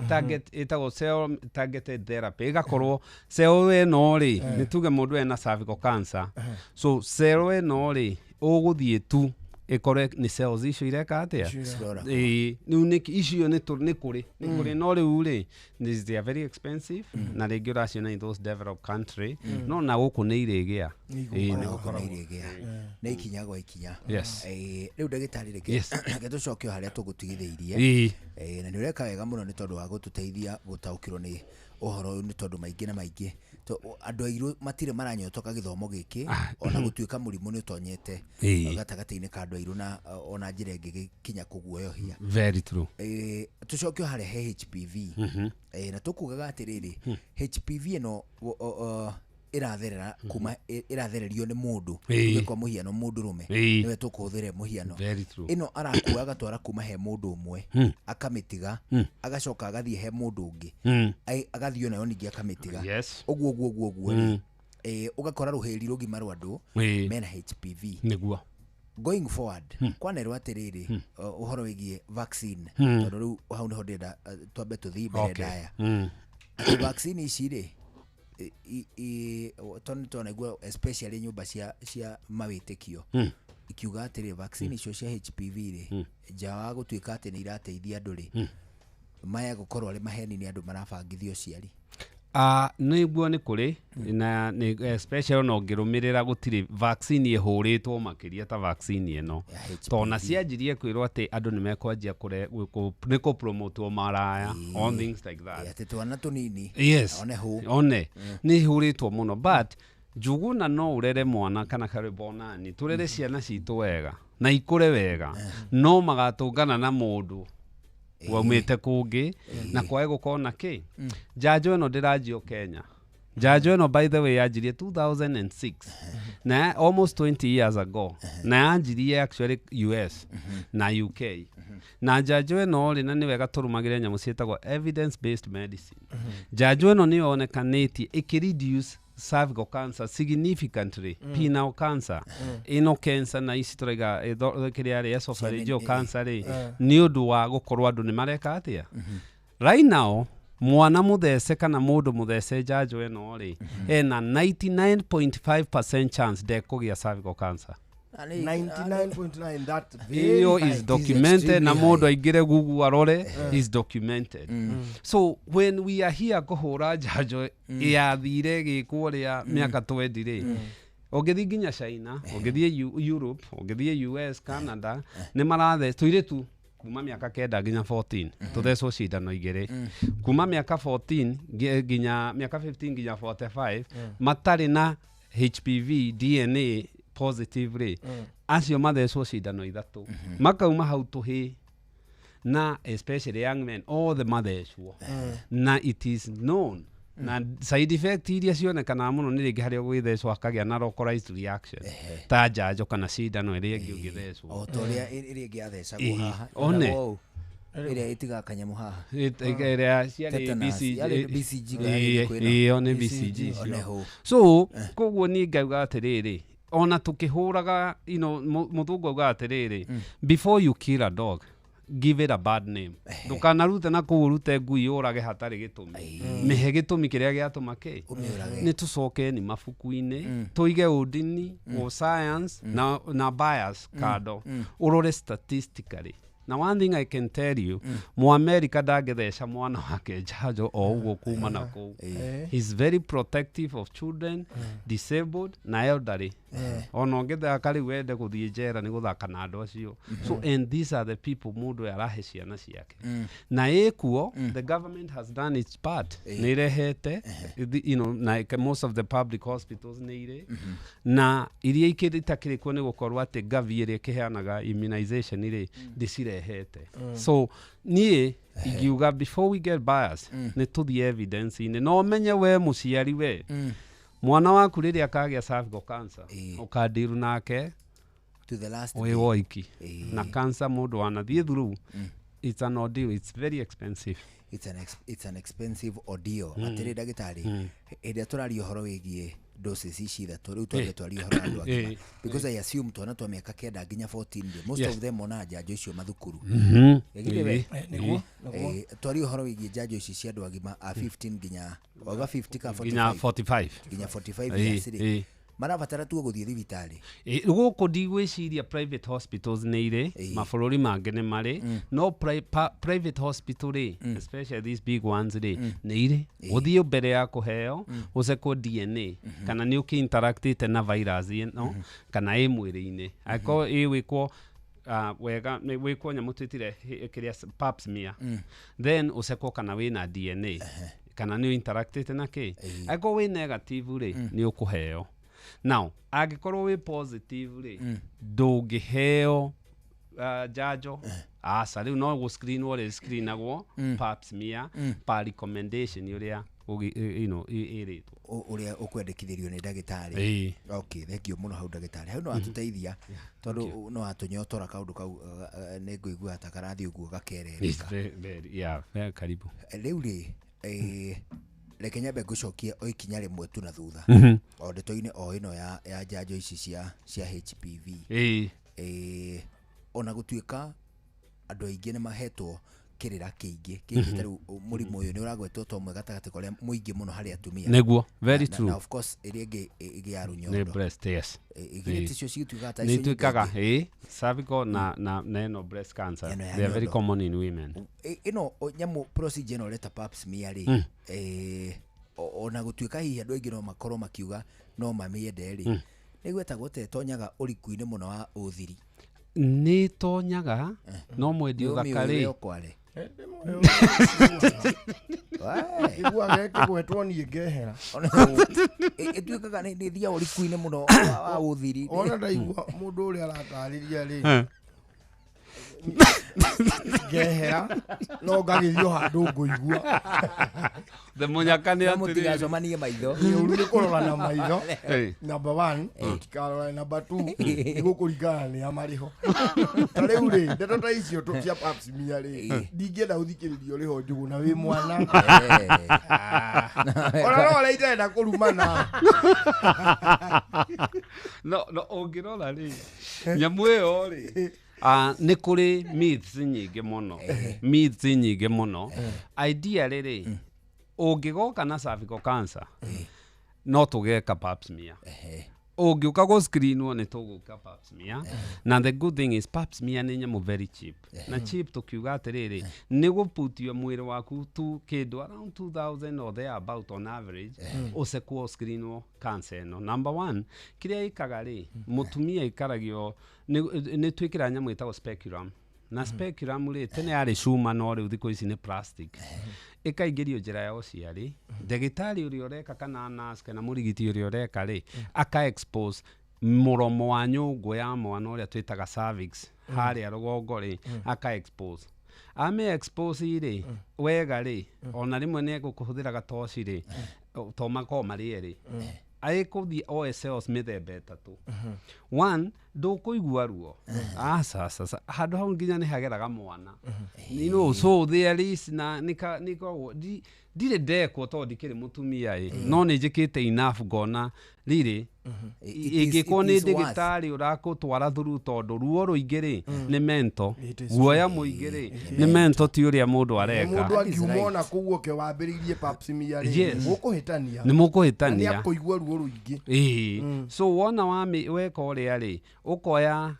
Speaker 11: target ĩtagwo cell targeted therapy ĩgakorwo cell ĩno rĩ nĩ tuge mũndũ ena cervical cancer so cell ĩno rĩ ũgũthiĩ tu ikore ni cells icio ireka atia niu icio ni kuri no riu ri they are very expensive na rĩngĩ ũraciona in those developed country no na gũkũ nĩ irĩgĩa
Speaker 7: nĩ ikinyagwo ikinya rĩu ndagĩtarĩ reke tũcoke harĩa tũgũtigithĩirie na nĩ ũreka wega mũno nĩ tondũ wa gũtũteithia gũtaũkĩrwo nĩ ũhoro nĩ tondũ maingĩ na maingĩ andũ airũ matirĩ maranyotoka gĩthomo gĩkĩ ona gũtuĩka mũrimũ nĩ ũtonyete gatagatĩ-inĩ ka andũ airũ na ona njĩra ĩngĩ gĩkinya kũguoyohia
Speaker 11: very true
Speaker 7: tũcoke harĩa he HPV na tũkugaga atĩrĩrĩ HPV ĩno iratherera kuma irathererio nĩ mũndũ kwa mũhiano mũndũrũme niwe tũkũhũthĩra mũhiano ĩno arakuaga agatwara kuma he mũndũ ũmwe akamĩtiga agacoka agathiĩ he mũndũ ũngĩ agathiĩ nayo ningĩ akamĩtiga ũguo ũgakora rũhĩri rũgima rwa andũ mena HPV
Speaker 11: nĩguo
Speaker 7: going forward kwanerwo atĩrĩrĩ ũhoro wĩgiĩ vaccine tondũ rĩu hau nĩho ndĩrenda twambe tũthiĩ mbere ndaya vaccine ici rĩ toniguo especially nyumba cia mawĩtĩkio ikiuga atĩrĩ vaccine icio cia HPV rĩ nja wa gũtuĩka atĩ nĩ irateithia andũ rĩ maya gũkorwo arĩ maheni nĩ andũ marabangithio ciari
Speaker 11: nĩguo nĩ kũrĩ na especially no ngĩrũmĩrĩra gũtirĩ vaccine ĩhũrĩtwo makĩria ta vaccine ĩno tona cianjirie kwĩrwo atĩ andũ nĩ mekwanjia nĩ kũpromotwo maraya on things like that
Speaker 7: atĩ twana tũnini
Speaker 11: one nĩ ihũrĩtwo mũno but njuguna no ũrere mwana kana karĩbonani tũrere ciana citũ wega na ikũre wega no magatũngana na mũndũ waumĩte kũngĩ na kwae gũkorwo na kĩ njanjo ĩno ndĩranjio Kenya njanjo ĩno by the way yanjirie 2006 na almost 20 years ago na yanjirie actually US na UK na njanjo ĩno rĩ na nĩ wega tũrũmagĩre nyamũ ciĩtagwo evidence based medicine njanjo ĩno nĩ yonekanĩtie ĩkĩreduce cervical cancer significantly penile cancer ino cancer na ici tũraiga kĩrĩa rĩ esophageal cancer rĩ nĩ ũndũ wa gũkorwo andũ nĩ mareka atĩa right now mwana mũthece kana mũndũ mũthece njanjo ĩno rĩ ena 99.5% chance ndekũgĩa cervical cancer
Speaker 4: 99.9 that
Speaker 11: video is documented na mũndũ aingĩre Google arore is documented so when we are here kũhũra njanjo yathire gĩkwo rĩa mĩaka 20 rĩ ũngĩthiĩ nginya China ũngĩthiĩ Europe ũngĩthiĩ US Canada nĩ marathe tũire tu kuma mĩaka 9 nginya 14 tũthecwo cindano igĩrĩ kuma mĩaka 14 nginya mĩaka 15 nginya 45 matarĩ na HPV DNA positively acio mathecwo cindano ithatũ makauma hau tũhĩ na especially young men all the mathecwo na it is known na side effect iria cionekana mũno nĩ rĩngĩ harĩa gwĩthecwo akagĩa na localized reaction ta njanjo kana cindano ĩrĩa ĩngĩ ũngĩthecwo
Speaker 7: o ta ũrĩa ĩrĩa ĩngĩ athecagwo haha ĩrĩa ĩtiga kanyamũ haha
Speaker 11: ĩrĩa ciarĩ BCG ĩyo nĩ BCG so koguo niĩ ngauga atĩrĩrĩ ona tukihuraga muthungu auga atiriri before you kill a dog give it a bad name ndukanarute na kuurute ngui urage hatari gitumi mihe gitumi kiria giatuma ki ni tucoke ni mafuku-ini tuige udini o science na bias kado urore statistically. Now one thing I can tell you, America dagetheca mwana wake njanjo o uguo kuma na kuu. He's very protective of children, disabled na elderly. ona ngithaka riu wende guthie njera ni guthaka na andu acio. So and these are the people mundu arahe ciana ciake na ekuo the government has done its part ni rehete you know like most of the public hospitals ni ire na iria ikitakire kuo ni gukorwa ati gavi iria kiheanaga immunization ire ndicirehete. So nie igiuga before we get bias ni tuthie evidence ni no menye we muciari we mwana waku riria akagia cervical cancer ukandiru nake
Speaker 7: to the last
Speaker 11: we woiki na cancer mundu wanathie through it's an ordeal, it's very expensive.
Speaker 7: It's an expensive ordeal. Atiri dagitari ede turari horo wigie doses ici that riu twari horo andu akima because I assume twana twa miaka kenda nginya 14 most of them ona janjo icio mathukuru egire twari horo wigie janjo ici cia andu agima a 15 nginya oga 50 ka 45 nginya 45 marabatara tu guthie thibitari
Speaker 11: guku ndigwiciria private hospitals ni ire mabũrũri mangĩ nĩ marĩ no private hospital especially these big ones ni ire guthie mbere ya kuheo ucekwo DNA kana ni ukiinteractite na virus ino kana ĩ mwĩrĩ-inĩ ako ĩwĩkwo wega nĩ wĩkwo nyamũ twĩtire kĩrĩa pap smear then ucekwo kana wĩna DNA kana ni interactite na kĩ ako wĩ negative ni ukuheo. Now, agikorwo we positive ri ndungiheo jajo asa riu no go screen wore screen agwo pap smear pa recommendation uria you know iritwo
Speaker 7: uria ukwendekithirio ni dagitari. Okay, thank you muno hau dagitari hau no atuteithia tondu no atunyotora kaundu kau ni nguigua atakarathi uguo gakerereka
Speaker 11: very karibu
Speaker 7: riu ri reke nyambe ngucokie o ikinya rimwe tu na thutha o ndeto-ini o ino ya janjo ici cia HPV ona gutuika andu aingi ni mahetwo kirira kiingi taru murimu uyu ni uragwetwo to mwe gatagati koria muingi muno hari atumia
Speaker 11: neguo very true
Speaker 7: na of course iri ya runyondo
Speaker 11: ni breast yes
Speaker 7: igire ticio cigituika ta
Speaker 11: icio ni tuikaga cervical na neno breast cancer they are very common in women
Speaker 7: ino nyamu procedure no leta pap smear ri ona gutuika hihi andu aingi no makorwo makiuga no mamiende ri nigwetagwo tetonyaga uriku-ini muno wa uthiri
Speaker 11: ni tonyaga no mwendi uthakari
Speaker 4: igua geke gwetwo ni ngehera
Speaker 7: ituikaga ni thia uriku-ini muno wa uthiri
Speaker 4: ona ndaigua mundu uri aratariria ri ngehera no ngagithio handu nguigua
Speaker 11: the munyaka ni
Speaker 7: mutigacomanie maitho
Speaker 4: uri ni kurora na maitho number 1 tikarora number 2 ni gukuringana ni amariho tariu ri ndeto ta icio cia pap smear ri ndingienda uthikiririo riho njugu na wi mwana ona no reitenda kurumana
Speaker 11: no ungirora ri nyamu iyo ri ni kuri myths nyingi muno idea riri ungigoka na cervical cancer no tugeka pap smear ungiuka go screenwo ni tuguka pap smear na the good thing is pap smear ni nyamu very cheap na cheap tukiuga atiriri ni guputio mwiri waku tu kindu around 2000 or there about on average usekwo screenwo cancer no number 1 kiria ikaga ri mutumia ikaragio ni twikira nyamu itago speculum na speculum ri tene ari cuma no ri thiko ici ni plastic ikaigerio njira ya uciari ndagitari uri ureka kana nurse kana murigiti uri ureka ri aka expose muromo wa nyungu ya mwana uria twitaga cervix haria rugongo ri aka expose ame expose ri wega ri ona rimwe ni gukuhuthira gatoci ri to mako mari eri aikuthi OSLs mithemba etatu 1 ndukuigua ruo sasa handu hau nginya ni hageraga mwana you know so there is na niko ndire ndekwo to ndikiri mutumia no ni njikite enough ngona riri ingikwo ni ndigitari urakutwara thuru tondu ruo ruingiri ni mento guoya muingiri ni mento ti uria mundu areka
Speaker 4: mundu angiumona kuguo ke wambiririe pap smear mukuhitania
Speaker 11: ni mukuhitania
Speaker 4: ni akuigua ruo ruingi
Speaker 11: so wona weka uria ri ukoya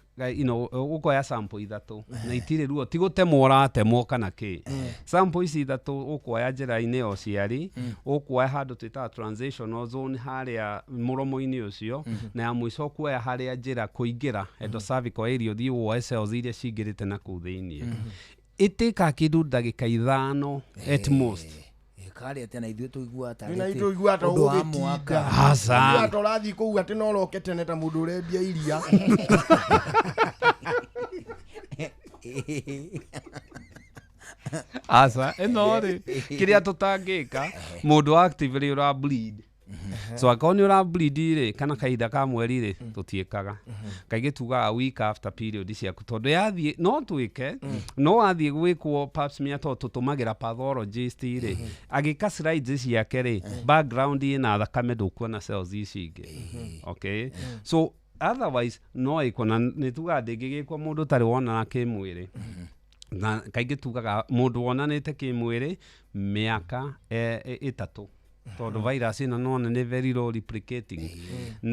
Speaker 11: ukoya sample ithatu na itire ruo ti gutemwo ratemwo kana ki sample ici ithatu ukoya njira-ini o ciari ukoya handu twita transitional zone haria muromo-ini ucio na ya mwico kuoya haria njira kuingira endocervical area uthii woe cells iria cingirite na kuu thiini itika kindu ndagika 5 at most
Speaker 7: kari ati na ithuĩ tũigua ta
Speaker 4: na itũigua ta ũgĩtinda
Speaker 11: asa
Speaker 4: ta ũrathiĩ kũu atĩ no ũroke tene ta mũndũ ũrendia iria
Speaker 11: asa ĩno rĩ kĩrĩa tũtangĩka mũndũ actively ũra bleed so akoni ura bleed rĩ kana kahinda ka mweri rĩ tũtiĩkaga kaingĩ tugaga week after period ciaku tondũ yathie no twĩke no athiĩ gwĩkwo pap smear to tũtũmagĩra pathologist rĩ agĩka slides ciake rĩ background ĩna thakame ndũkuona cells ici ingĩ okay so otherwise no ikona nĩ tugaga ndĩngĩgĩkwo mũndũ tarĩ wonana kĩmwĩrĩ na kaingĩ tugaga mũndũ wonanĩte kĩmwĩrĩ mĩaka 3 tondũ virus ĩno none nĩ very low replicating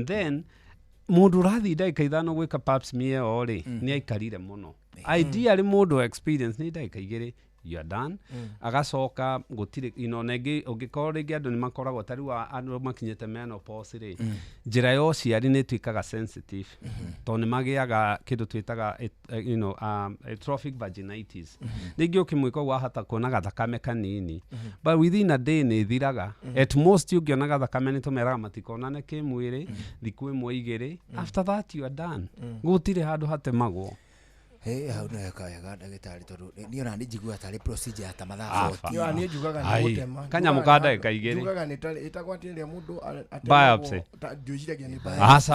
Speaker 11: then mũndũ rathi ndagĩka 5 gwĩka pap smear o rĩ nĩ aikarire mũno ideally mũndũ experience nĩ ndagĩka 2 you are done agacoka gũtirĩ nengi ũngĩkorwo rĩngĩ andũ nĩ makoragwo ta rĩu andũ makinyĩte menopause rĩ njĩra ya ũciari nĩ ĩtuĩkaga sensitive tondũ nĩ magĩaga kĩndũ twĩtaga atrophic vaginitis rĩngĩ ũkĩmwĩka ũguo wahota kuonaga thakame kanini but within a day nĩ ĩthiraga at most ũngĩonaga thakame nĩ tũmeraga matikonane kĩmwĩrĩ thikũ 1-2 after that you are done gũtirĩ handũ hatemagwo
Speaker 7: hau nĩ wega ndagĩtarĩ tondũ niĩ ona nĩ njiguaga tarĩ procedure ta mathaa
Speaker 4: 40 niĩ njugaga nĩ gũtema
Speaker 11: kanyamũ ka ndagĩka 2
Speaker 4: njugaga nĩ ĩtagwo atĩ rĩrĩa mũndũ
Speaker 11: biopsy
Speaker 4: njuciragia nĩ
Speaker 11: biopsy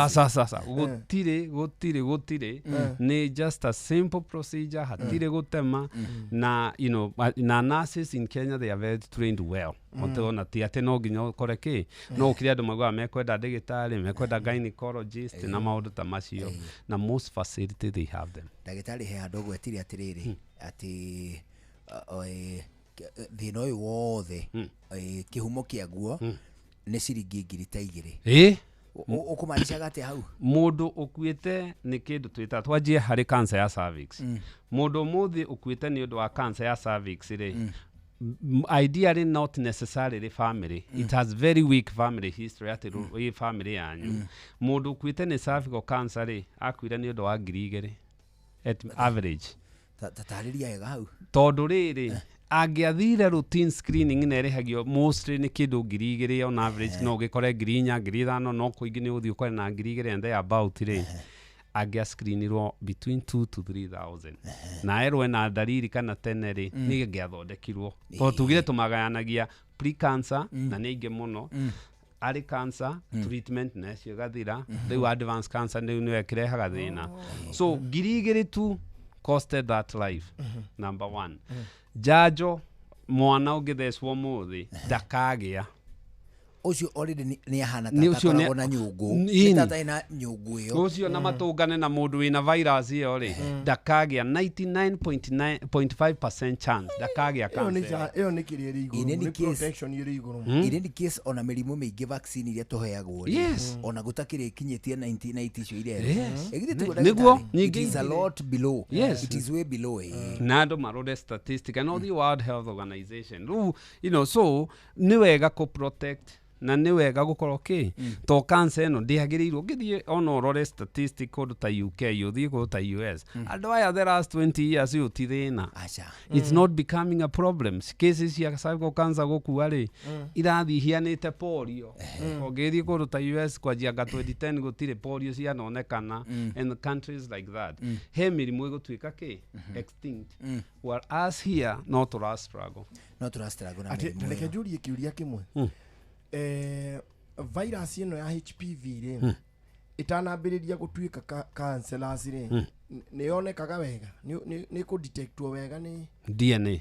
Speaker 11: gũtirĩ nĩ just a simple procedure hatirĩ gũtema na na nurses in Kenya they are very trained well ona ti atĩ no nginya ũkore kĩ no ũkĩrĩ andũ maugaga mekwenda ndagĩtarĩ mekwenda gynecologist na maũndũ ta macio na most facility they have them
Speaker 7: ndagĩtarĩ he handũ gwetire atĩrĩrĩ atĩ thĩna ũyũ wothe kĩhumo kĩaguo nĩ ciringi 2,000 ũkũmaanishaga atĩa hau
Speaker 11: mũndũ ũkuĩte nĩ kĩndũ twĩta twanjie harĩ cancer ya cervix mũndũ mũthĩ ũkuĩte nĩ ũndũ wa cancer ya cervix rĩ ideally not necessarily family it has very weak family history at the family yanyu mũndũ ũkuĩte nĩ cervical cancer rĩ akuire nĩ ũndũ wa 2,000 at average
Speaker 7: tatarĩria wega hau
Speaker 11: tondũ rĩrĩ angĩathire routine screening na ĩrĩhagio mostly nĩ kĩndũ 2,000 on average no ũgĩkore 4,000 5,000 no kũingĩ nĩ ũthiĩ ũkore na 2,000 and about rĩ angĩa screenirwo between 2,000 to 3,000 na erwe na dalili kana tene rĩ nĩ ngĩathondekirwo tondũ tugire tũmagayanagia pre-cancer na nĩ ingĩ mũno early cancer treatment na cio gathira rĩu advanced cancer nĩ ĩkĩrehaga thĩna so 2,000 tu costed that life number 1 njanjo mwana ũngĩthecwo mũthĩ ndakagĩa
Speaker 7: ucio already nĩ ahana takoragwo na nyũngũ tata ina nyũngũ ĩyo
Speaker 11: ucio na matũngane na mũndũ wĩna virus ĩyo rĩ ndakagĩa 99.5% chance ndakagĩa cancer
Speaker 4: ĩyo nĩ kĩrĩa ĩrĩ igũrũ nĩ protection ĩrĩ igũrũ
Speaker 7: in any case ona mĩrimũ mĩingĩ vaccine iria tũheagwo ona gũtakĩrĩ kinyĩtie 90 icio irere
Speaker 11: nĩguo
Speaker 7: it is a lot below it is way below
Speaker 11: na andũ marore statistic and all the World Health Organization so nĩ wega kũ protect na nĩ wega gũkorwo to cancer ĩno ndĩagĩrĩirwo ngĩthiĩ ona ũrore statistic kũndũ ta UK ũthiĩ kũndũ ta US andũ aya the last 20 years yũ ti thĩna it's not becoming a problem cases cia cervical cancer gũkua rĩ irathiĩ ihianĩte polio ũngĩthiĩ kũndũ ta US kwanjia nga 2010 gũtirĩ polio cianonekana in countries like that he mĩrimũ ĩgũtuĩka extinct whereas here no tũra struggle
Speaker 7: na mĩrimũ
Speaker 4: reke njũrie kĩũria kĩmwe virus ĩno ya HPV rĩ itanambĩrĩria gũtuĩka cancerous rĩ nĩ yonekaga wega nĩ kũ detectwo wega nĩ
Speaker 11: DNA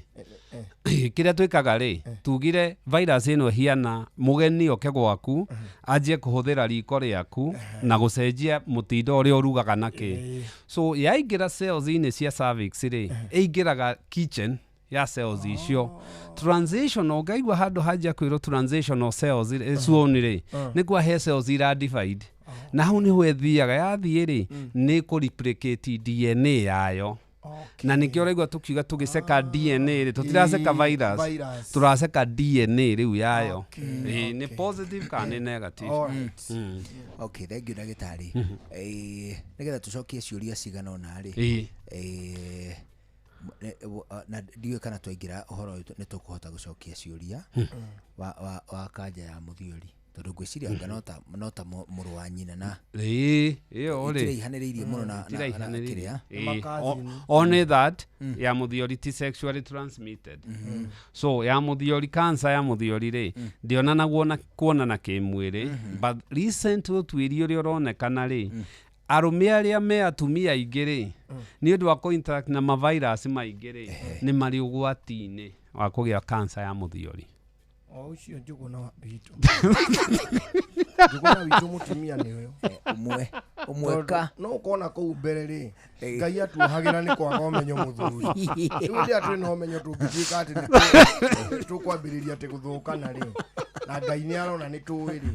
Speaker 11: kĩrĩa twĩkaga rĩ tugire virus ĩno hiana mũgeni oke gwaku anjie kũhũthĩra riko rĩaku na gũcenjia mũtindo ũrĩa ũrugaga nakĩ so yaingĩra cells-inĩ cia cervix rĩ ĩingĩraga kitchen ya cells icio transitional ngaigua handũ hanja kwĩrwo transitional cells suoni rĩ nĩkuo he cells ira divide na hau niho ethiaga yathiĩ rĩ nĩ kũ-replicate DNA yayo na nĩkĩo ũraigua tũkiuga tũgĩceka DNA rĩ tũtiraceka virus tũraceka DNA rĩu yayo nĩ positive kana nĩ negative.
Speaker 7: Okay, thank you ndagĩtarĩ. Nĩgetha tũcokie ciũria cigana ũna rĩ na ndiũĩ kana twaingĩra ũhoro ũyũ nĩ tũkũhota gũcokia ciũria wa kanja ya mũthiori tondũ ngwĩciria anga no ta mũrũ wa nyina na ihanĩrĩirie mũno na kĩrĩa
Speaker 11: only that ya mũthiori ti sexually transmitted. So ya mũthiori cancer ya mũthiori rĩ ndionanaguo kuonana kĩmwĩrĩ but recent ũtuĩria ũrĩa ũronekana rĩ arũme arĩa me atumia aingĩ rĩ nĩ ũndũ wa kũ-interact na mavirus maingĩ rĩ nĩ marĩ ũgwati-inĩ wa kũgĩa cancer ya mũthiori.
Speaker 4: Ucio njuguna witũ njuguna witũ mũtumia nĩ ũyũ
Speaker 7: ũmweka
Speaker 4: no ũkona kũu mbere rĩ Ngai atuohagĩra nĩ kwaga ũmenyo mũthuri rĩu rĩrĩa twĩ na ũmenyo tũngĩtuĩka atĩ nĩ tũkwambĩrĩria atĩ gũthũkana rĩ na Ngai nĩ arona nĩ tũĩ rĩ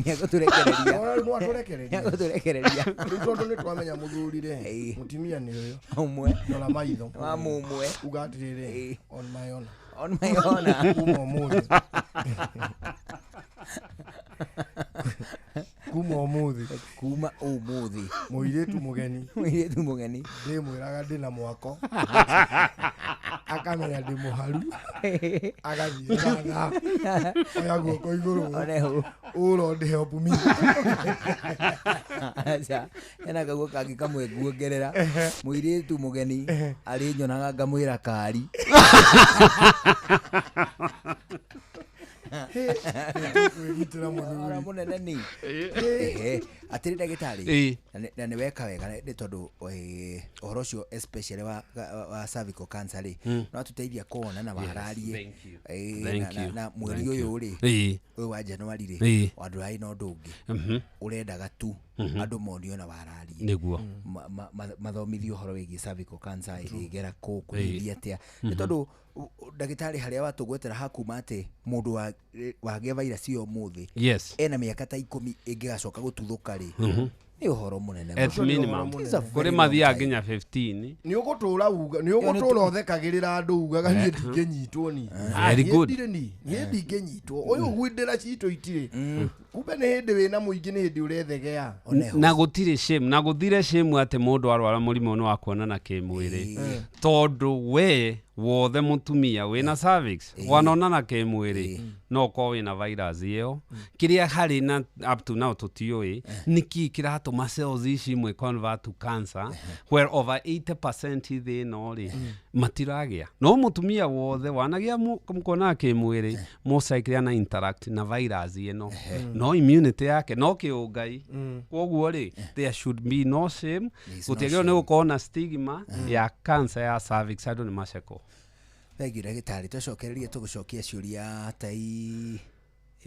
Speaker 7: nĩ agũtũrekereria
Speaker 4: rĩu tondũ nĩ twamenya mũthuri rĩ mũtumia nĩ ũyũ
Speaker 7: ũmwe
Speaker 4: ndora maitho
Speaker 7: wa mũmwe
Speaker 4: uga atĩrĩrĩ on my honor
Speaker 7: kuma ũmũthĩ
Speaker 4: mũirĩtu mũgeni ndĩmwĩraga ndĩna mwako akamenya ndĩ mũharu agathiĩ na oya guoko igũrũ ũro help me
Speaker 7: hena kaguo kangĩ kamwe nguongerera mũirĩtu mũgeni arĩ nyonaga ngamwĩra kari mũnene ni atĩrĩ ndagĩtarĩ na nĩ weka wega nĩ tondũ ũhoro ũcio especially wa cervical cancer rĩ no tũteithia kuona na wararie na mweri ũyũ rĩ ũyũ wa Januari rĩ andũ ai no ndũngĩ ũrendaga tu andũ monio na wararie
Speaker 11: nĩguo
Speaker 7: mathomithio ũhoro wĩgiĩ cervical cancer ĩgera kũrĩithia atĩa nĩ tondũ ndagĩtarĩ harĩa watũgwetera hakuma atĩ mũndũ wagĩa virus ĩyo mũthĩ ena mĩaka ta 10 ĩngĩgacoka gũtuthũka rĩ nĩ ũhoro mũnene
Speaker 11: kũrĩ mathiaga nginya 15
Speaker 4: nĩ ũgũtũra ũthekagĩrĩra andũ ugaga niĩ ndingĩnyitwo ni niĩ ndingĩnyitwo ũyũ gwĩndĩra citũ itirĩ kumbe nĩ hĩndĩ wĩna mũingĩ nĩ hĩndĩ ũrethegea
Speaker 11: na gũtirĩ shame na gũthire shame atĩ mũndũ arwara mũrimũ wa kuonana kĩmwĩrĩ tondũ we wothe mũtumia wĩna cervix wanonana kĩmwĩrĩ no ũkorwo wĩna virus ĩyo kĩrĩa harĩ na up to now tũtiũĩ nĩkĩ kĩratũma cells ici imwe convert to cancer where over 80% thĩ ĩno rĩ matiragĩa no mũtumia wothe wanagia kuonana kĩmwĩrĩ mũcycle na interact na virus ĩno no immunity yake no kĩũngai koguo rĩ there should be no shame gũtiagĩrĩirwo nĩ gũkorwo na stigma ya cancer ya cervix andũ nĩ maceko.
Speaker 7: Thengi ndagĩtarĩ tũcokererie tũgũcokia ciũria ta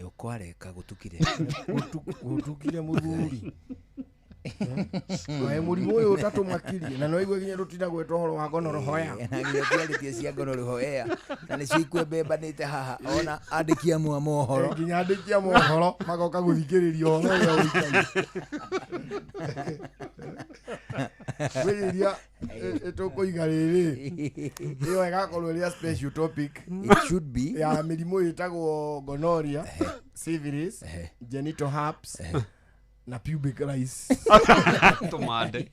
Speaker 7: ũkwareka gũtukire
Speaker 4: mũthuri mũrimũ ũyũ ũtatũmakirie na no igwe nginya rũtinda gwetwo ũhoro wa gonorrhea hoya
Speaker 7: na nginya tiarĩtie cia gonorrhea hoya na nĩcio ikwembembanĩte haha ona andĩki amwe a mohoro
Speaker 4: nginya andĩki a mohoro magoka gũthikĩrĩria ũhoro ũrĩa ũikari wĩiria tũkũiga rĩrĩ ĩyo ĩgakorwo ĩrĩa special topic
Speaker 7: it should be
Speaker 4: ya mĩrimũ ĩtagwo gonorrhea syphilis genital herpes na pubic lice
Speaker 11: tumande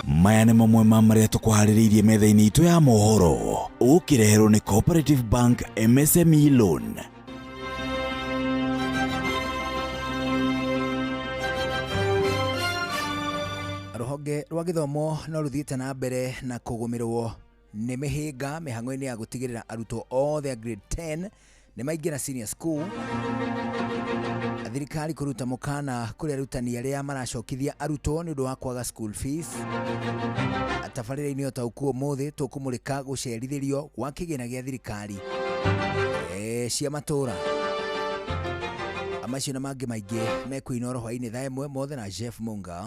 Speaker 22: maya nĩ mamwe ma marĩa tũkũharĩrĩirie metha-inĩ itũ ya mohoro ũkĩreherwo nĩ Cooperative Bank MSME Loan.
Speaker 7: Rũhonge rwa gĩthomo no rũthiĩte na mbere na kũgũmĩrwo nĩ mĩhĩnga mĩhang'o-inĩ ya gũtigĩrĩra arutwo othe a grade 10 nĩ maingĩra senior school. Thirikari kũruta mũkana kũrĩ arutani arĩa maracokithia arutwo nĩ ũndũ wa kwaga school fees. Tabarĩra-inĩ ũtaũku ũmũthĩ tũkũmũrĩka gũcerithĩrio gwa kĩgĩna gĩa thirikari cia matũra. Amacio na mangĩ maingĩ mekuinoro hwainĩ thaa ĩmwe mothe na Jeff Munga.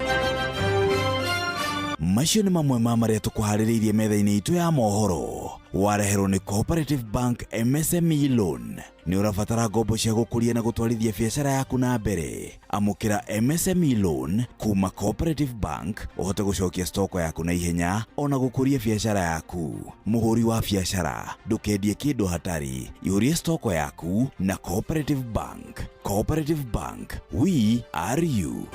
Speaker 22: macio nĩ mamwe ma marĩa tũkũharĩrĩirie metha-inĩ itũ ya mohoro. Wareherwo nĩ Cooperative Bank MSME Loan. Nĩ ũrabatara ngombo cia gũkũria na gũtwarithia biacara yaku na mbere. Amũkĩra MSME Loan kuma Cooperative Bank ũhote gũcokia stoko yaku na ihenya ona gũkũria biacara yaku. Mũhũri wa biacara, ndũkendie kĩndũ hatari, ihũrie stoko yaku na Cooperative Bank. Cooperative Bank, we are you.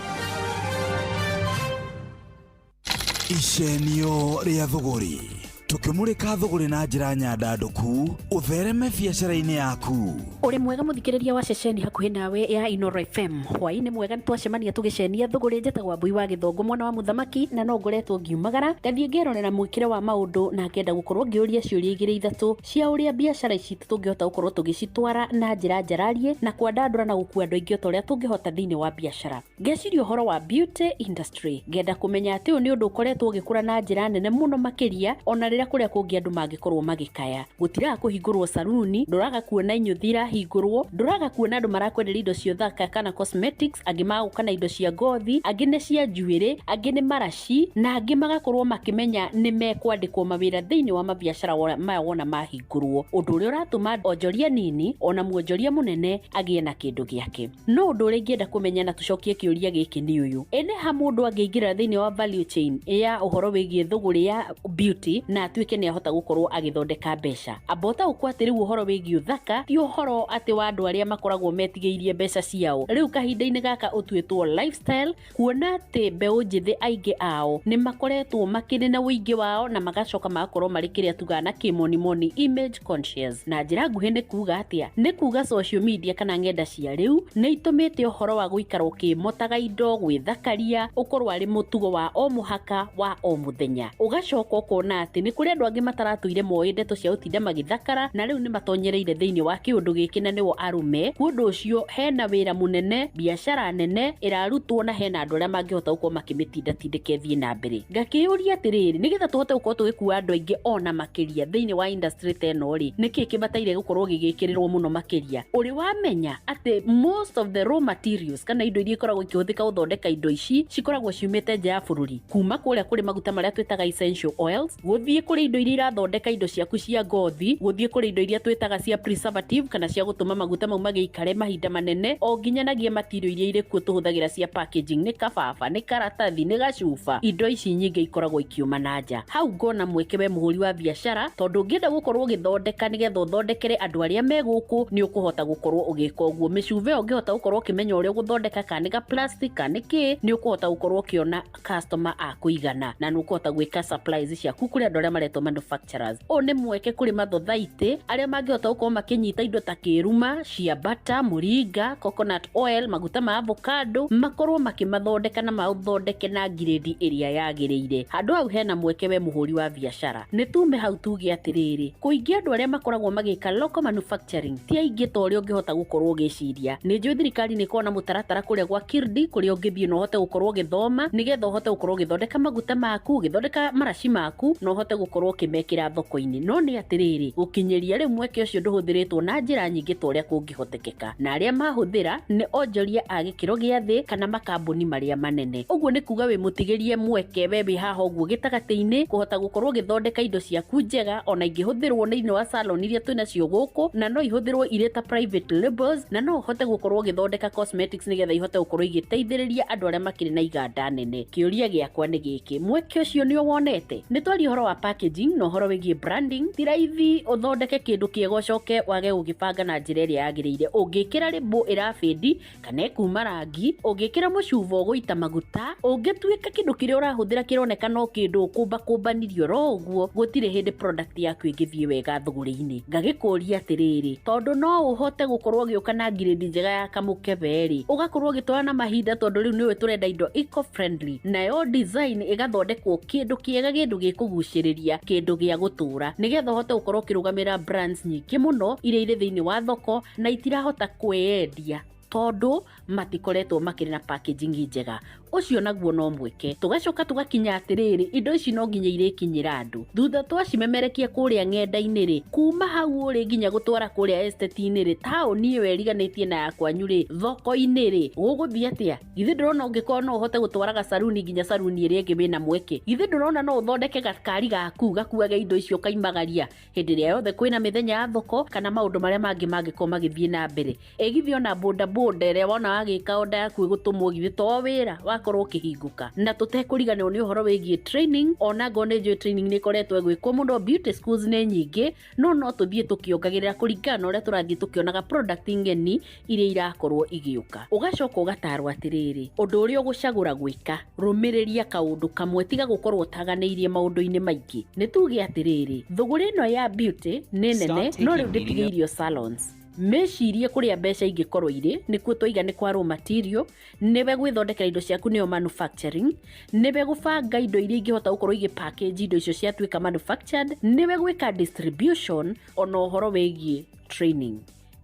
Speaker 22: Icenio rĩa thogori. Tukimurika thogori na njĩra nyandandũku, uthereme biacara-inĩ yaku.
Speaker 12: Uri mwega muthikĩrĩria wa ceceni hakuhĩ nawe ya Inoro FM. Hwaĩ-inĩ mwega twacemania tũgĩcenia thogori njĩtagwo Mbui wa Gĩthongo mwana wa mũthamaki na no ngoretwo ngiumagara ngathiĩ ngĩrorera mwĩkĩre wa maũndũ na ngenda gũkorwo ngĩũria ciũria igĩrĩ ithatũ cia ũrĩa biacara ici tũngĩhota gũkorwo tũgĩcitwara na njĩra njararie na kwandandũra na gũkua andũ aingĩ ũrĩa tũngĩhota thĩinĩ wa biacara. Ngeciria ũhoro wa beauty industry. Ngenda kũmenya atĩ ũyũ nĩ ũndũ ũkoretwo ũgĩkũra na njĩra nene mũno makĩria ona rĩrĩa kũrĩa kũngĩ andũ mangĩkorwo magĩkaya. Gũtiraga kũhingũrwo saruni, ndũraga kuona inyuthi irahingũrwo, ndũraga kuona andũ marakwenderia indo cia thaka kana cosmetics, angĩ magũka na indo cia ngothi, angĩ nĩ cia njuĩrĩ, angĩ nĩ maraci na angĩ magakorwo makĩmenya nĩ mekwandĩkwo mawĩra thĩinĩ wa mabiacara maya wona mahingũrwo. Ũndũ ũrĩa ũratũma onjoria nini ona muonjoria mũnene agĩe na kĩndũ gĩake. No ũndũ ũrĩa ingĩenda kũmenya na tũcokie kĩũria gĩkĩ nĩ ũyũ. Ene ha mũndũ angĩingĩra thĩinĩ wa value chain ya ũhoro wĩgiĩ thũgũrĩ ya beauty na atuĩke nĩ ahota gũkorwo agĩthondeka mbeca. Ambota ũkwo atĩ rĩu ũhoro wĩgiĩ ũthaka ti ũhoro atĩ wa andũ arĩa makoragwo metigĩirie mbeca ciao. Rĩu kahinda-inĩ gaka ũtuĩtwo lifestyle, kuona atĩ mbeũ njĩthĩ aingĩ ao nĩ makoretwo makĩrĩ na ũingĩ wao na magacoka magakorwo marĩ kĩrĩa tugaga na kĩmonimoni image conscious. Na njĩra nguhĩ nĩ kuga atĩa? Nĩ kuga social media kana ng'enda cia rĩu nĩ itũmĩte ũhoro wa gũikara ũkĩmotaga indo, gwĩthakaria ũkorwo arĩ mũtugo wa o mũhaka wa o mũthenya. Ũgacoka ũkona atĩ nĩ kũrĩ andũ angĩ mataratũire moĩ ndeto cia ũtinda magĩthakara na rĩu nĩ matonyereire thĩinĩ wa kĩũndũ gĩkĩ na nĩwo arume. Kũndũ ũcio hena wĩra mũnene, biacara nene ĩrarutwo na hena andũ arĩa mangĩhota gũkorwo makĩmĩtindatindĩka ĩthiĩ na mbere. Ngakĩũria atĩrĩrĩ, nĩgetha tũhote gũkorwo tũgĩkua andũ aingĩ ona makĩria thĩinĩ wa industry ta ĩno rĩ, nĩkĩĩ kĩbataire gũkorwo gĩgĩkĩrĩrwo mũno makĩria? Ũrĩ wamenya atĩ most of the raw materials kana indo iria ikoragwo ikĩhũthĩka gũthondeka indo ici cikoragwo ciumĩte nja ya bũrũri, kuma kũrĩa kũrĩ maguta marĩa twĩtaga essential oils, gũthiĩ kũrĩ indo iria irathondeka indo ciaku cia ngothi, gũthiĩ kũrĩ indo iria twĩtaga cia preservative kana cia gũtũma maguta mau magĩikare mahinda manene, o nginyanagia material iria irĩ kuo tũhũthagĩra cia packaging, nĩ kababa, nĩ karatathi, nĩ gacuba. Indo ici nyingĩ ikoragwo ikiuma na nja. Hau ngona mweke we mũhũri wa biacara, tondũ ũngĩenda gũkorwo ũgĩthondeka nĩgetha ũthondekere andũ arĩa me gũkũ nĩ ũkũhota gũkorwo ũgĩka ũguo. Mĩcuba ũngĩhota gũkorwo ũkĩmenya ũrĩa ũgũthondeka kana ga plastic kana kĩ, nĩ ũkũhota gũkorwo ũkĩona customer a kũigana na nĩ ũkũhota gwĩka supplies ciaku kũrĩ andũ arĩa maretwo manufacturers. O nĩ mweke kũrĩ mathothaitĩ arĩa mangĩhota gũkorwo makĩnyita indo ta kĩruma, cia bata, mũringa, coconut oil, maguta ma avocado, makorwo makĩmathondeka na mathondeke na grade ĩrĩa yagĩrĩire. Handũ hau hena mweke we mũhũri wa biacara. Nĩ tume hau tuge atĩrĩrĩ, kũingĩ andũ arĩa makoragwo magĩka local manufacturing ti aingĩ ta ũrĩa ũngĩhota gũkorwo ũgĩciria. Nĩ njũĩ thirikari nĩ ĩkoragwo na mũtaratara kũrĩa gwa Kirdi kũrĩa ũngĩthiĩ na ũhote gũkorwo ũgĩthoma nĩgetha ũhote gũkorwo ũgĩthondeka maguta maku, ũgĩthondeka maraci maku na ũhote gũkorwo ũkĩmekĩra thoko-inĩ. No nĩ atĩrĩrĩ, gũkinyĩria rĩu mweke ũcio ndũhũthĩrĩtwo na njĩra nyingĩ ta ũrĩa kũngĩhotekeka, na arĩa mahũthĩra nĩ onjoria a gĩkĩro gĩa thĩ kana makambuni marĩa manene. Ũguo nĩ kuga wĩ mũtigĩrie mweke we wĩ haha ũguo gĩtagatĩ-inĩ kũhota gũkorwo ũgĩthondeka indo ciaku njega ona ingĩhũthĩrwo thĩinĩ wa salon iria twĩnacio gũkũ, na no ihũthĩrwo irĩ ta private labels, na no ũhote gũkorwo ũgĩthondeka cosmetics nĩgetha ihote gũkorwo igĩteithĩrĩria andũ arĩa makĩrĩ na iganda nene. Kĩũria gĩakwa nĩ gĩkĩ, mweke ũcio nĩ wonete? Nĩ twaria ũhoro wa packaging na ũhoro wĩgiĩ branding. Ti raithi ũthondeke kĩndũ kĩega ũcoke wage gũgĩbanga na njĩra ĩrĩa yagĩrĩire. Ũngĩkĩra rĩbũ ĩrabĩndi kana ĩkuma rangi, ũngĩkĩra mũcuba ũgũita maguta, ũngĩtuĩka kĩndũ kĩrĩa ũrahũthĩra kĩroneka no kĩndũ kũmbanirio ro ũguo, gũtirĩ hĩndĩ product yaku ĩngĩthiĩ wega thũgũrĩ-inĩ. Ngagĩkũria atĩrĩrĩ, tondũ no ũhote gũkorwo ũgĩũka na grade njega ya kamũkebe rĩ, ũgakorwo ũgĩtwara na mahinda tondũ rĩu nĩwe tũrenda indo eco friendly, nayo design ĩgathondekwo kĩndũ kĩega, kĩndũ gĩkũgucĩrĩria, kĩndũ gĩa gũtũra, nĩgetha ũhote gũkorwo ũkĩrũgamĩrĩra brands nyingĩ mũno iria irĩ thĩinĩ wa thoko na itirahota kwĩendia tondũ matikoretwo makĩrĩ na packaging njega. ucio naguo no mweke tugacoka tugakinya atiriri indo ici no nginya irekinyira andu thutha twacimemerekia kuria ng'enda-inĩ ri kuma hau uri nginya gutwara kuria estate-inĩ ri tauni iyo eriganitie na ya kwanyu ri thoko-inĩ ri uguthii atia githĩ ndurona ungikorwo no uhote gutwara gasaruni nginya saruni ĩrĩa ĩngĩ wĩna mweke githĩ ndurona no uthondeke gakari gaku gakuage indo icio kaimagaria hĩndĩ ĩrĩa yothe kwĩna mĩthenya ya thoko kana maũndũ marĩa mangĩ mangĩkorwo magĩthiĩ na mbere githĩ ona boda ĩrĩa wona wagĩka onda yaku ĩgũtũmwo githĩ to wĩra wakorwo ũkĩhingũka na tũtekũriganĩrwo nĩ ũhoro wĩgiĩ training ona ngo nĩ njũĩ training nĩ ĩkoretwo ĩgwĩkwo mũno beauty schools nĩ nyingĩ no tũthiĩ tũkĩongagĩrĩra kũringana na ũrĩa tũrathiĩ tũkĩonaga product ngeni iria irakorwo igĩũka ũgacoka ũgatarwo atĩrĩrĩ ũndũ ũrĩa ũgũcagũra gwĩka rũmĩrĩria kaũndũ kamwe tiga gũkorwo ũtaganĩirie maũndũ-inĩ maingĩ nĩ tuge atĩrĩrĩ thũgũrĩ ĩno ya beauty nĩ nene no rĩu ndĩtigĩirio salons mecirie kũrĩa mbeca ingĩkorwo irĩ nĩkuo tũiga nĩ kwa raw material nĩwe gwĩthondekera indo ciaku nĩyo manufacturing nĩwe gũbanga indo iria ingĩhota gũkorwo igĩpackage indo icio ciatuĩka manufactured nĩwe gwĩka distribution ona ũhoro wĩgiĩ training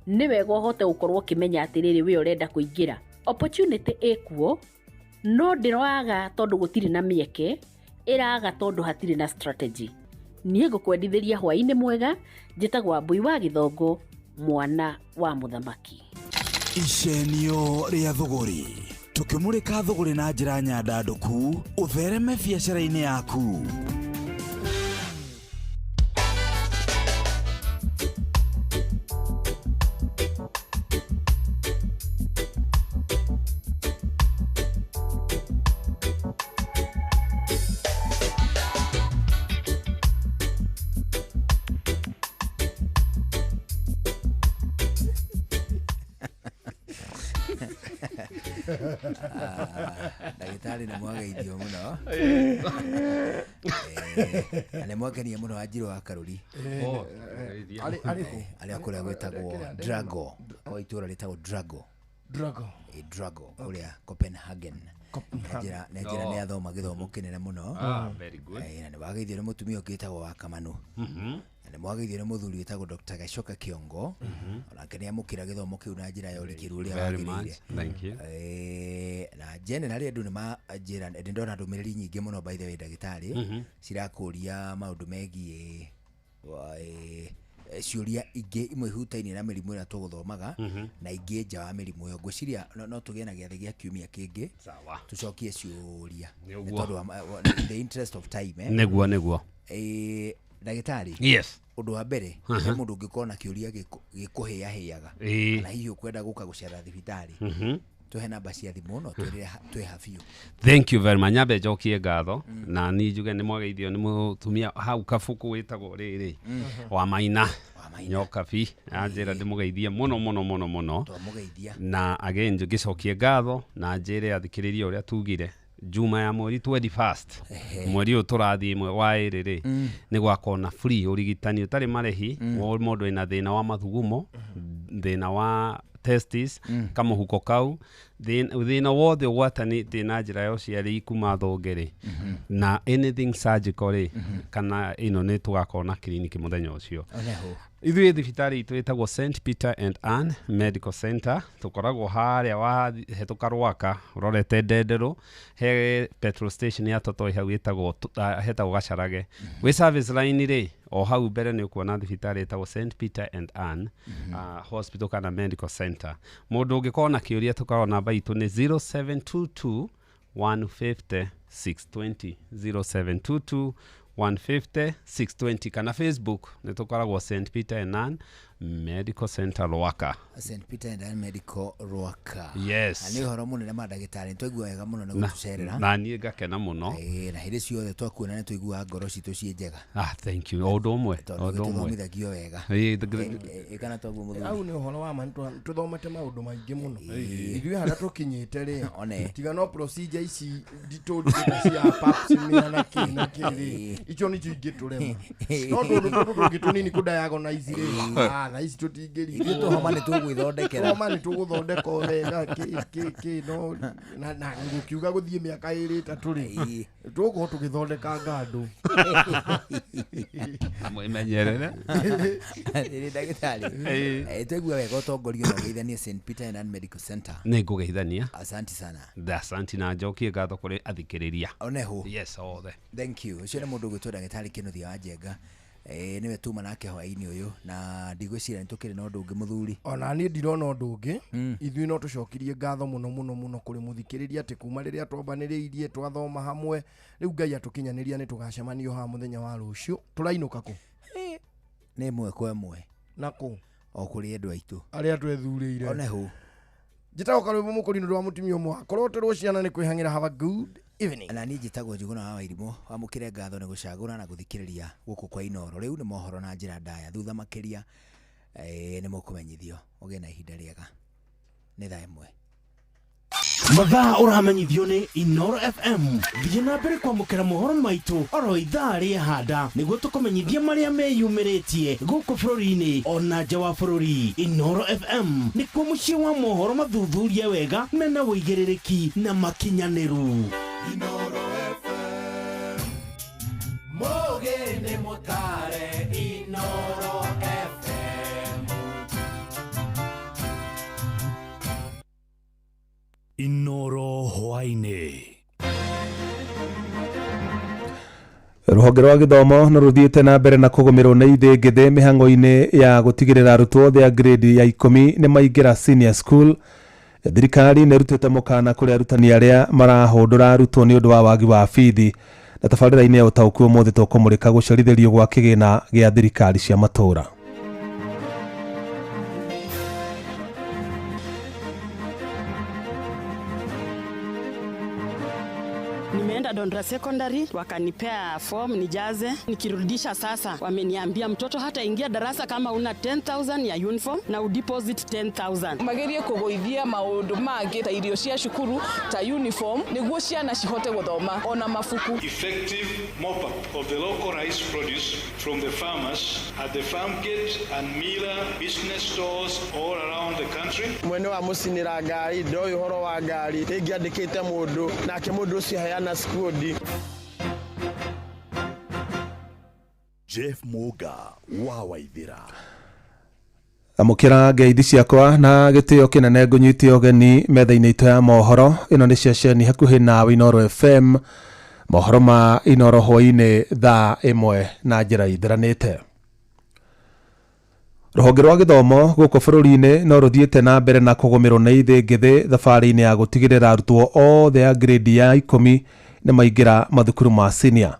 Speaker 12: nĩwe ũhote gũkorwo ũkĩmenya atĩrĩrĩ we ũrenda kũingĩra opportunity ĩkuo no ndĩroaga tondũ gũtirĩ na mĩeke ĩraga tondũ hatirĩ na strategy niĩ ngũkwendithĩria hwaĩ-inĩ mwega njĩtagwo Wambui wa Gĩthongo mwana wa mũthamaki
Speaker 22: icenio rĩa thũgũrĩ tũkĩmũrĩka thũgũrĩ na njĩra nyandandũku ũthereme biacara-inĩ yaku
Speaker 7: ndagĩtarĩ nĩ mwageithio mũno na nĩ mwakenia mũno Wanjirũ wa Karũri arĩa kũrĩa gwĩtagwo Drago kwa itũra rĩtagwo Drago kũrĩa Copenhagen nĩ njĩra nĩ athoma gĩthomo kĩnene mũno na nĩ wageithio nĩ mũtumia ũngĩ wĩtagwo wa Kamanũ nĩ mwageithio nĩ mũthuri wĩtagwo Dr. Gacoka Kĩongo onake nĩ amũkĩra gĩthomo kĩu na njĩra ya ũrikĩru ũrĩa wagĩrĩire na generally andũ nĩ manjĩra ndona ndũmĩrĩri nyingĩ mũno by the way ndagĩtarĩ cirakũria maũndũ megiĩ ciũria ingĩ imwe ihutainie na mĩrimũ ĩrĩa tũgũthomaga na ingĩ nja wa mĩrimũ ĩyo ngwĩciria no tũgĩe na gĩathĩ gĩa kiumia kĩngĩ tũcokie ciũria nĩ the interest of time
Speaker 11: nĩguo
Speaker 7: ndagĩtarĩ ũndũ wa mbere he mũndũ ũngĩkorwo na kĩũria gĩkũhĩahĩaga na hihi ũkwenda gũka gũcera thibitarĩ tuhe namba cia thimũ no twĩ habiũ
Speaker 11: thank you very much nyambe njokie ngatho na niĩ njuge nĩ mwageithio nĩ mũtumia hau kabuku wĩtagwo rĩrĩ wa Maina Nyokabi anjĩra ndĩmũgeithie mũno na again ngĩcokie ngatho na njĩre athikĩrĩria ũrĩa tugire juma ya mweri 21st mweri ũyũ tũrathiĩ imwe wa ĩrĩ nĩ gwakorwo na free ũrigitani ũtarĩ marĩhi wa mũndũ wĩna thĩna wa mathugumo thĩna wa testis kamũhuko kau thĩna wothe ũgwatanĩtie na njĩra ya ũciari kuma thũngĩ na anything surgical kana ĩno nĩ tũgakorwo na kiriniki mũthenya ũcio ithuĩ thibitarĩ itũ ĩtagwo St Peter and Anne Medical Center tũkoragwo harĩa wahetũka Rwaka ũrorete Ndenderũ he petrol station ya Totoi hau hetagwo Gacarage wĩ service line rĩ o hau mbere nĩ ũkuona thibitarĩ ĩtagwo St Peter and Anne Hospital kana Medical Center mũndũ ũngĩkorwo na kĩũria tũkoragwo namba itũ nĩ 0722 150 620 0722 150 620 kana Facebook nĩ tũkoragwo St Peter and Anne Medical Center Rwaka
Speaker 7: St Peter and Anne Medical Rwaka
Speaker 11: yes
Speaker 7: na nĩ ũhoro mũnene mandagĩtarĩ nĩtwaigua wega mũno na gũtũcerera
Speaker 11: na niĩ ngakena mũno
Speaker 7: na hĩndĩ ciothe twakuona nĩ tũiguaga ngoro citũ ciĩ njega
Speaker 11: thank you o ũndũ ũmwe
Speaker 7: tũthomithagio wega kana twaguo mũthuri
Speaker 4: au nĩ ũhoro wa ma tũthomete maũndũ maingĩ mũno ithuĩ harĩa tũkinyĩte rĩ tiga no procedure ici nditũ cia pap smear na kĩ icho nicho ingiturema no tundu tunini kudayago na ici na ici tutingiri
Speaker 7: itu homa ni tugwithondekera
Speaker 4: homa ni tuguthondeka wega ki no na ngukiuga guthie miaka 2 3 ri tugo tugithondeka ngandu
Speaker 11: Mwemenyerere
Speaker 7: ni ndagitari tegwa wega utongorio na geithania St Peter and Medical Center
Speaker 11: ni ngugeithania
Speaker 7: asante sana
Speaker 11: asante na njokie ngatho kuri athikiriria
Speaker 7: oneho
Speaker 11: yes othe
Speaker 7: thank you ucio ni mundu gwitwa ndagitari Kenneth wa Njenga niwe tuma nake hwaini uyu na ndigwicira nitukire na undu ungi muthuri
Speaker 4: ona ni ndirona undu ungi ithui no tucokirie ngatho muno kuri muthikiriria ati kuma riria twambaniriirie twathoma hamwe riu Ngai atukinyaniria ni tugacemanio ha muthenya wa rucio turainuka ku
Speaker 7: ni mwe kwa mwe
Speaker 4: na ku
Speaker 7: o kuri endu aitu
Speaker 4: aria twethurire
Speaker 7: oneho
Speaker 4: njitagwo Karwimbo Mukurino wa mutimio mwa korotero ciana ni kwihangira have a good evening
Speaker 7: na ni njitagwo Njuguna wa Wairimu amukire ngatho ni gucagura na guthikiriria guku kwa Inoro riu ni mohoro na njira ndaya thutha makiria ni mukumenyithio ugie na ihinda riega ni thaa imwe
Speaker 2: mathaa uramenyithio ni Inoro FM thiĩ na mbere kwamũkĩra mohoro maitũ oro ithaa rĩa handa nĩguo tũkũmenyithia marĩa meyumĩrĩtie gũkũ bũrũri-inĩ ona nja wa bũrũri. Inoro FM nĩkuo mũciĩ wa mohoro mathuthurie wega mena wũigĩrĩrĩki na makinyanĩru.
Speaker 23: Inoro FM Mogene Motare Inoro FM
Speaker 21: Inoro hwaini.
Speaker 14: Ruhonge rwa githomo no ruthiite na mbere na kugumirwo na ithe ngithe mihango-ini ya gutigirira arutwo othe a grade ya 10 ni maingira senior school. Thirikari nĩ rutĩte mũkana kũrĩ arutani arĩa marahũndũra arutwo nĩ ũndũ wa wagi wa bithi. Na tabarĩra-inĩ ya ũtaũku ũmũthĩ tũkũmũrĩka gũcerithĩrio gwa kĩgĩna gĩa thirikari cia matũũra.
Speaker 17: Nimeenda Dondra Secondary wakanipea form nijaze, nikirudisha sasa wameniambia mtoto hata ingia darasa kama una 10,000 ya uniform na udeposit 10,000.
Speaker 5: Magerie kugoithia maundu mangĩ ta irio cia cukuru ta uniform niguo ciana cihote guthoma ona mafuku.
Speaker 13: Effective mop-up of the local rice produce from the farmers at the farm gate and Mila business stores all around the country.
Speaker 15: Mwene wa mucinira ngari ndoi horo wa ngari ingiandikite mundu nake mundu ucio heana skudi.
Speaker 23: Jeff Muga wa Waithira
Speaker 14: amukira ngeithi ciakwa na gitio kinene ngunyitie ogeni metha-inĩ itũ ya mohoro. Ĩno nĩ ceceni hakuhĩ na Inoro FM, mohoro ma Inoro hwainĩ thaa 1 na njĩra ithiranĩte. Rũhonge rwa gĩthomo gũkũ bũrũri-inĩ no rũthiĩte na mbere na kũgũmĩrwo na ithe ngĩthĩ thabarĩ-inĩ ya gũtigĩrĩra arutwo othe a grade ya 10 nĩ maingĩra mathukuru ma senior.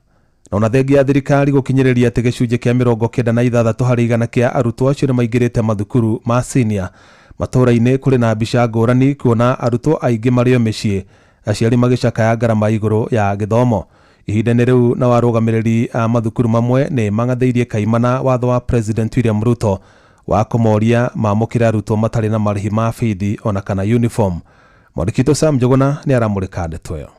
Speaker 14: Na ona thengia thirikari gũkinyĩrĩria atĩ gĩcunjĩ kĩa 96% kĩa arutwo acio nĩ maingĩrĩte mathukuru ma senior. Matũũra-inĩ kũrĩ na mbica ngũrani kuona arutwo aingĩ marĩ o mĩciĩ, aciari magĩcakaya ngarama igũrũ ya gĩthomo. Ihinda-inĩ rĩu na warũgamĩrĩri a mathukuru mamwe nĩ mangathĩirie kaimana watho wa President William Ruto wa kũmoria mamũkĩre arutwo matarĩ na marĩhi ma bithi ona kana uniform. Mwandĩki Sam Njuguna nĩ aramũrĩka ndeto ĩyo.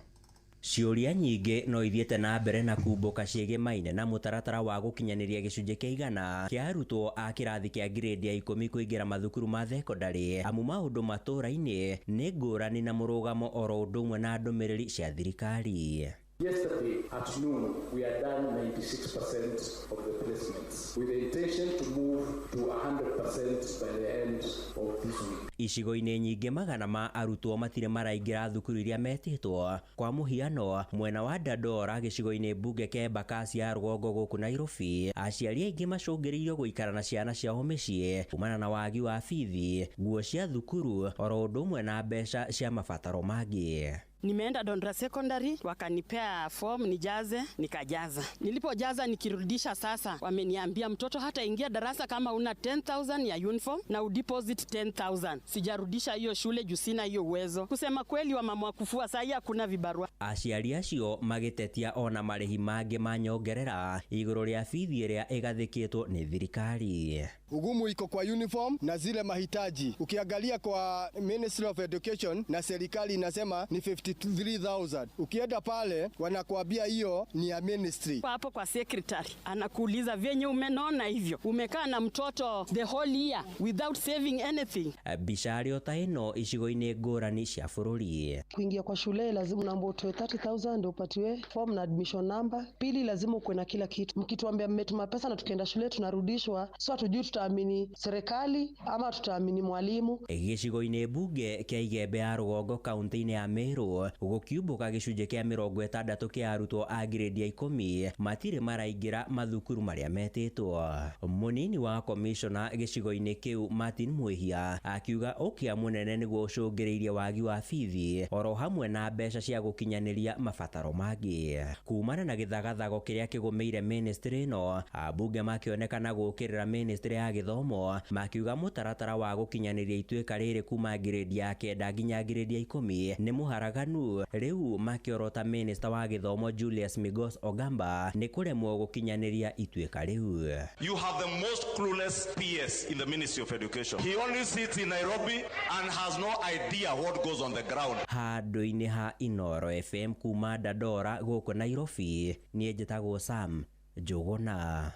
Speaker 16: Ciũria nyingĩ no ithiĩte na mbere na kumbũka ciĩgĩmaine na mũtaratara wa gũkinyanĩria gĩcunjĩ kĩa 100 kĩa arutwo a kĩrathi kĩa grade ya 10 kũingĩra mathukuru ma thekondarĩ. Amu maũndũ matũũra-inĩ nĩ ngũrani na mũrũgamo oro ũndũ ũmwe na ndũmĩrĩri cia thirikari.
Speaker 20: Yesterday at noon, we had done 96% of the placements with the intention to move to 100% by the end of this week.
Speaker 16: Icigo-inĩ nyingĩ magana ma arutwo matirĩ maraingĩra thukuru iria metĩtwo. Kwa mũhiano, mwena wa Dandora gĩcigo-inĩ mbunge kĩa Embakasi ya rũgongo gũkũ Nairobi, aciari aingĩ macũngĩrĩirio gũikara na ciana ciao mĩciĩ kumana na wagi wa bithi, nguo cia thukuru oro ũndũ ũmwe na mbeca cia mabataro mangĩ.
Speaker 17: Nimeenda Dondra Secondary wakanipea form nijaze, nikajaza. Nilipojaza nikirudisha sasa wameniambia mtoto hata ingia darasa kama una 10,000 ya uniform na udeposit 10,000. Sijarudisha hiyo shule juu sina hiyo uwezo. Kusema kweli wa mama kufua saa hii hakuna vibarua.
Speaker 16: Aciari acio magĩtetia ona marĩhi mangĩ ma nyongerera igũrũ rĩa bithi ĩrĩa ĩgathĩkĩtwo nĩ thirikari.
Speaker 15: Ugumu iko kwa uniform na zile mahitaji. Ukiangalia kwa Ministry of Education na serikali inasema ni 50
Speaker 6: 53,000. Ukienda pale wanakuambia hiyo ni ya ministry.
Speaker 18: Hapo kwa secretary anakuuliza venye umenona hivyo, umekaa na mtoto the whole year without saving anything.
Speaker 16: Bishario taino ishigoine ngurani cia bururi.
Speaker 19: Kuingia kwa shule lazima unaomba utoe 30,000 ndio upatiwe form na admission number. Pili lazima uwe na kila kitu. Mkituambia mmetuma pesa na tukienda shule tunarudishwa, so hatujui tutaamini serikali ama tutaamini mwalimu.
Speaker 16: Gicigoine bunge kia Igembe ya Rugongo kaunti-ini ya Meru gukiumbuka gicunje kia 60 kia arutwo a grade ya 10 matire maraingira mathukuru maria metitwo. Munini wa commissioner gicigo-ini kiu Martin Mwihia akiuga ukia munene niguo ucungiriirie wagi wa bithi oro hamwe na mbeca cia gukinyaniria mabataro mangi. Kumana na githagathago kiria kigumeire ministry no, abunge makionekana gukirira ministry ya githomo makiuga mutaratara wa gukinyaniria ituika riri kuma grade ya 9 nginya grade ya 10 ni muharaganu. Riu makiorota minister wa githomo Julius Migos Ogamba ni kuremwo gukinyaniria ituika riu.
Speaker 24: You have the most clueless PS in the Ministry of Education. He only sits in Nairobi and has no idea what goes on the ground.
Speaker 16: Handu-ini ha Inoro FM kuma Dandora guku Nairobi ni njitagwo Sam Njuguna.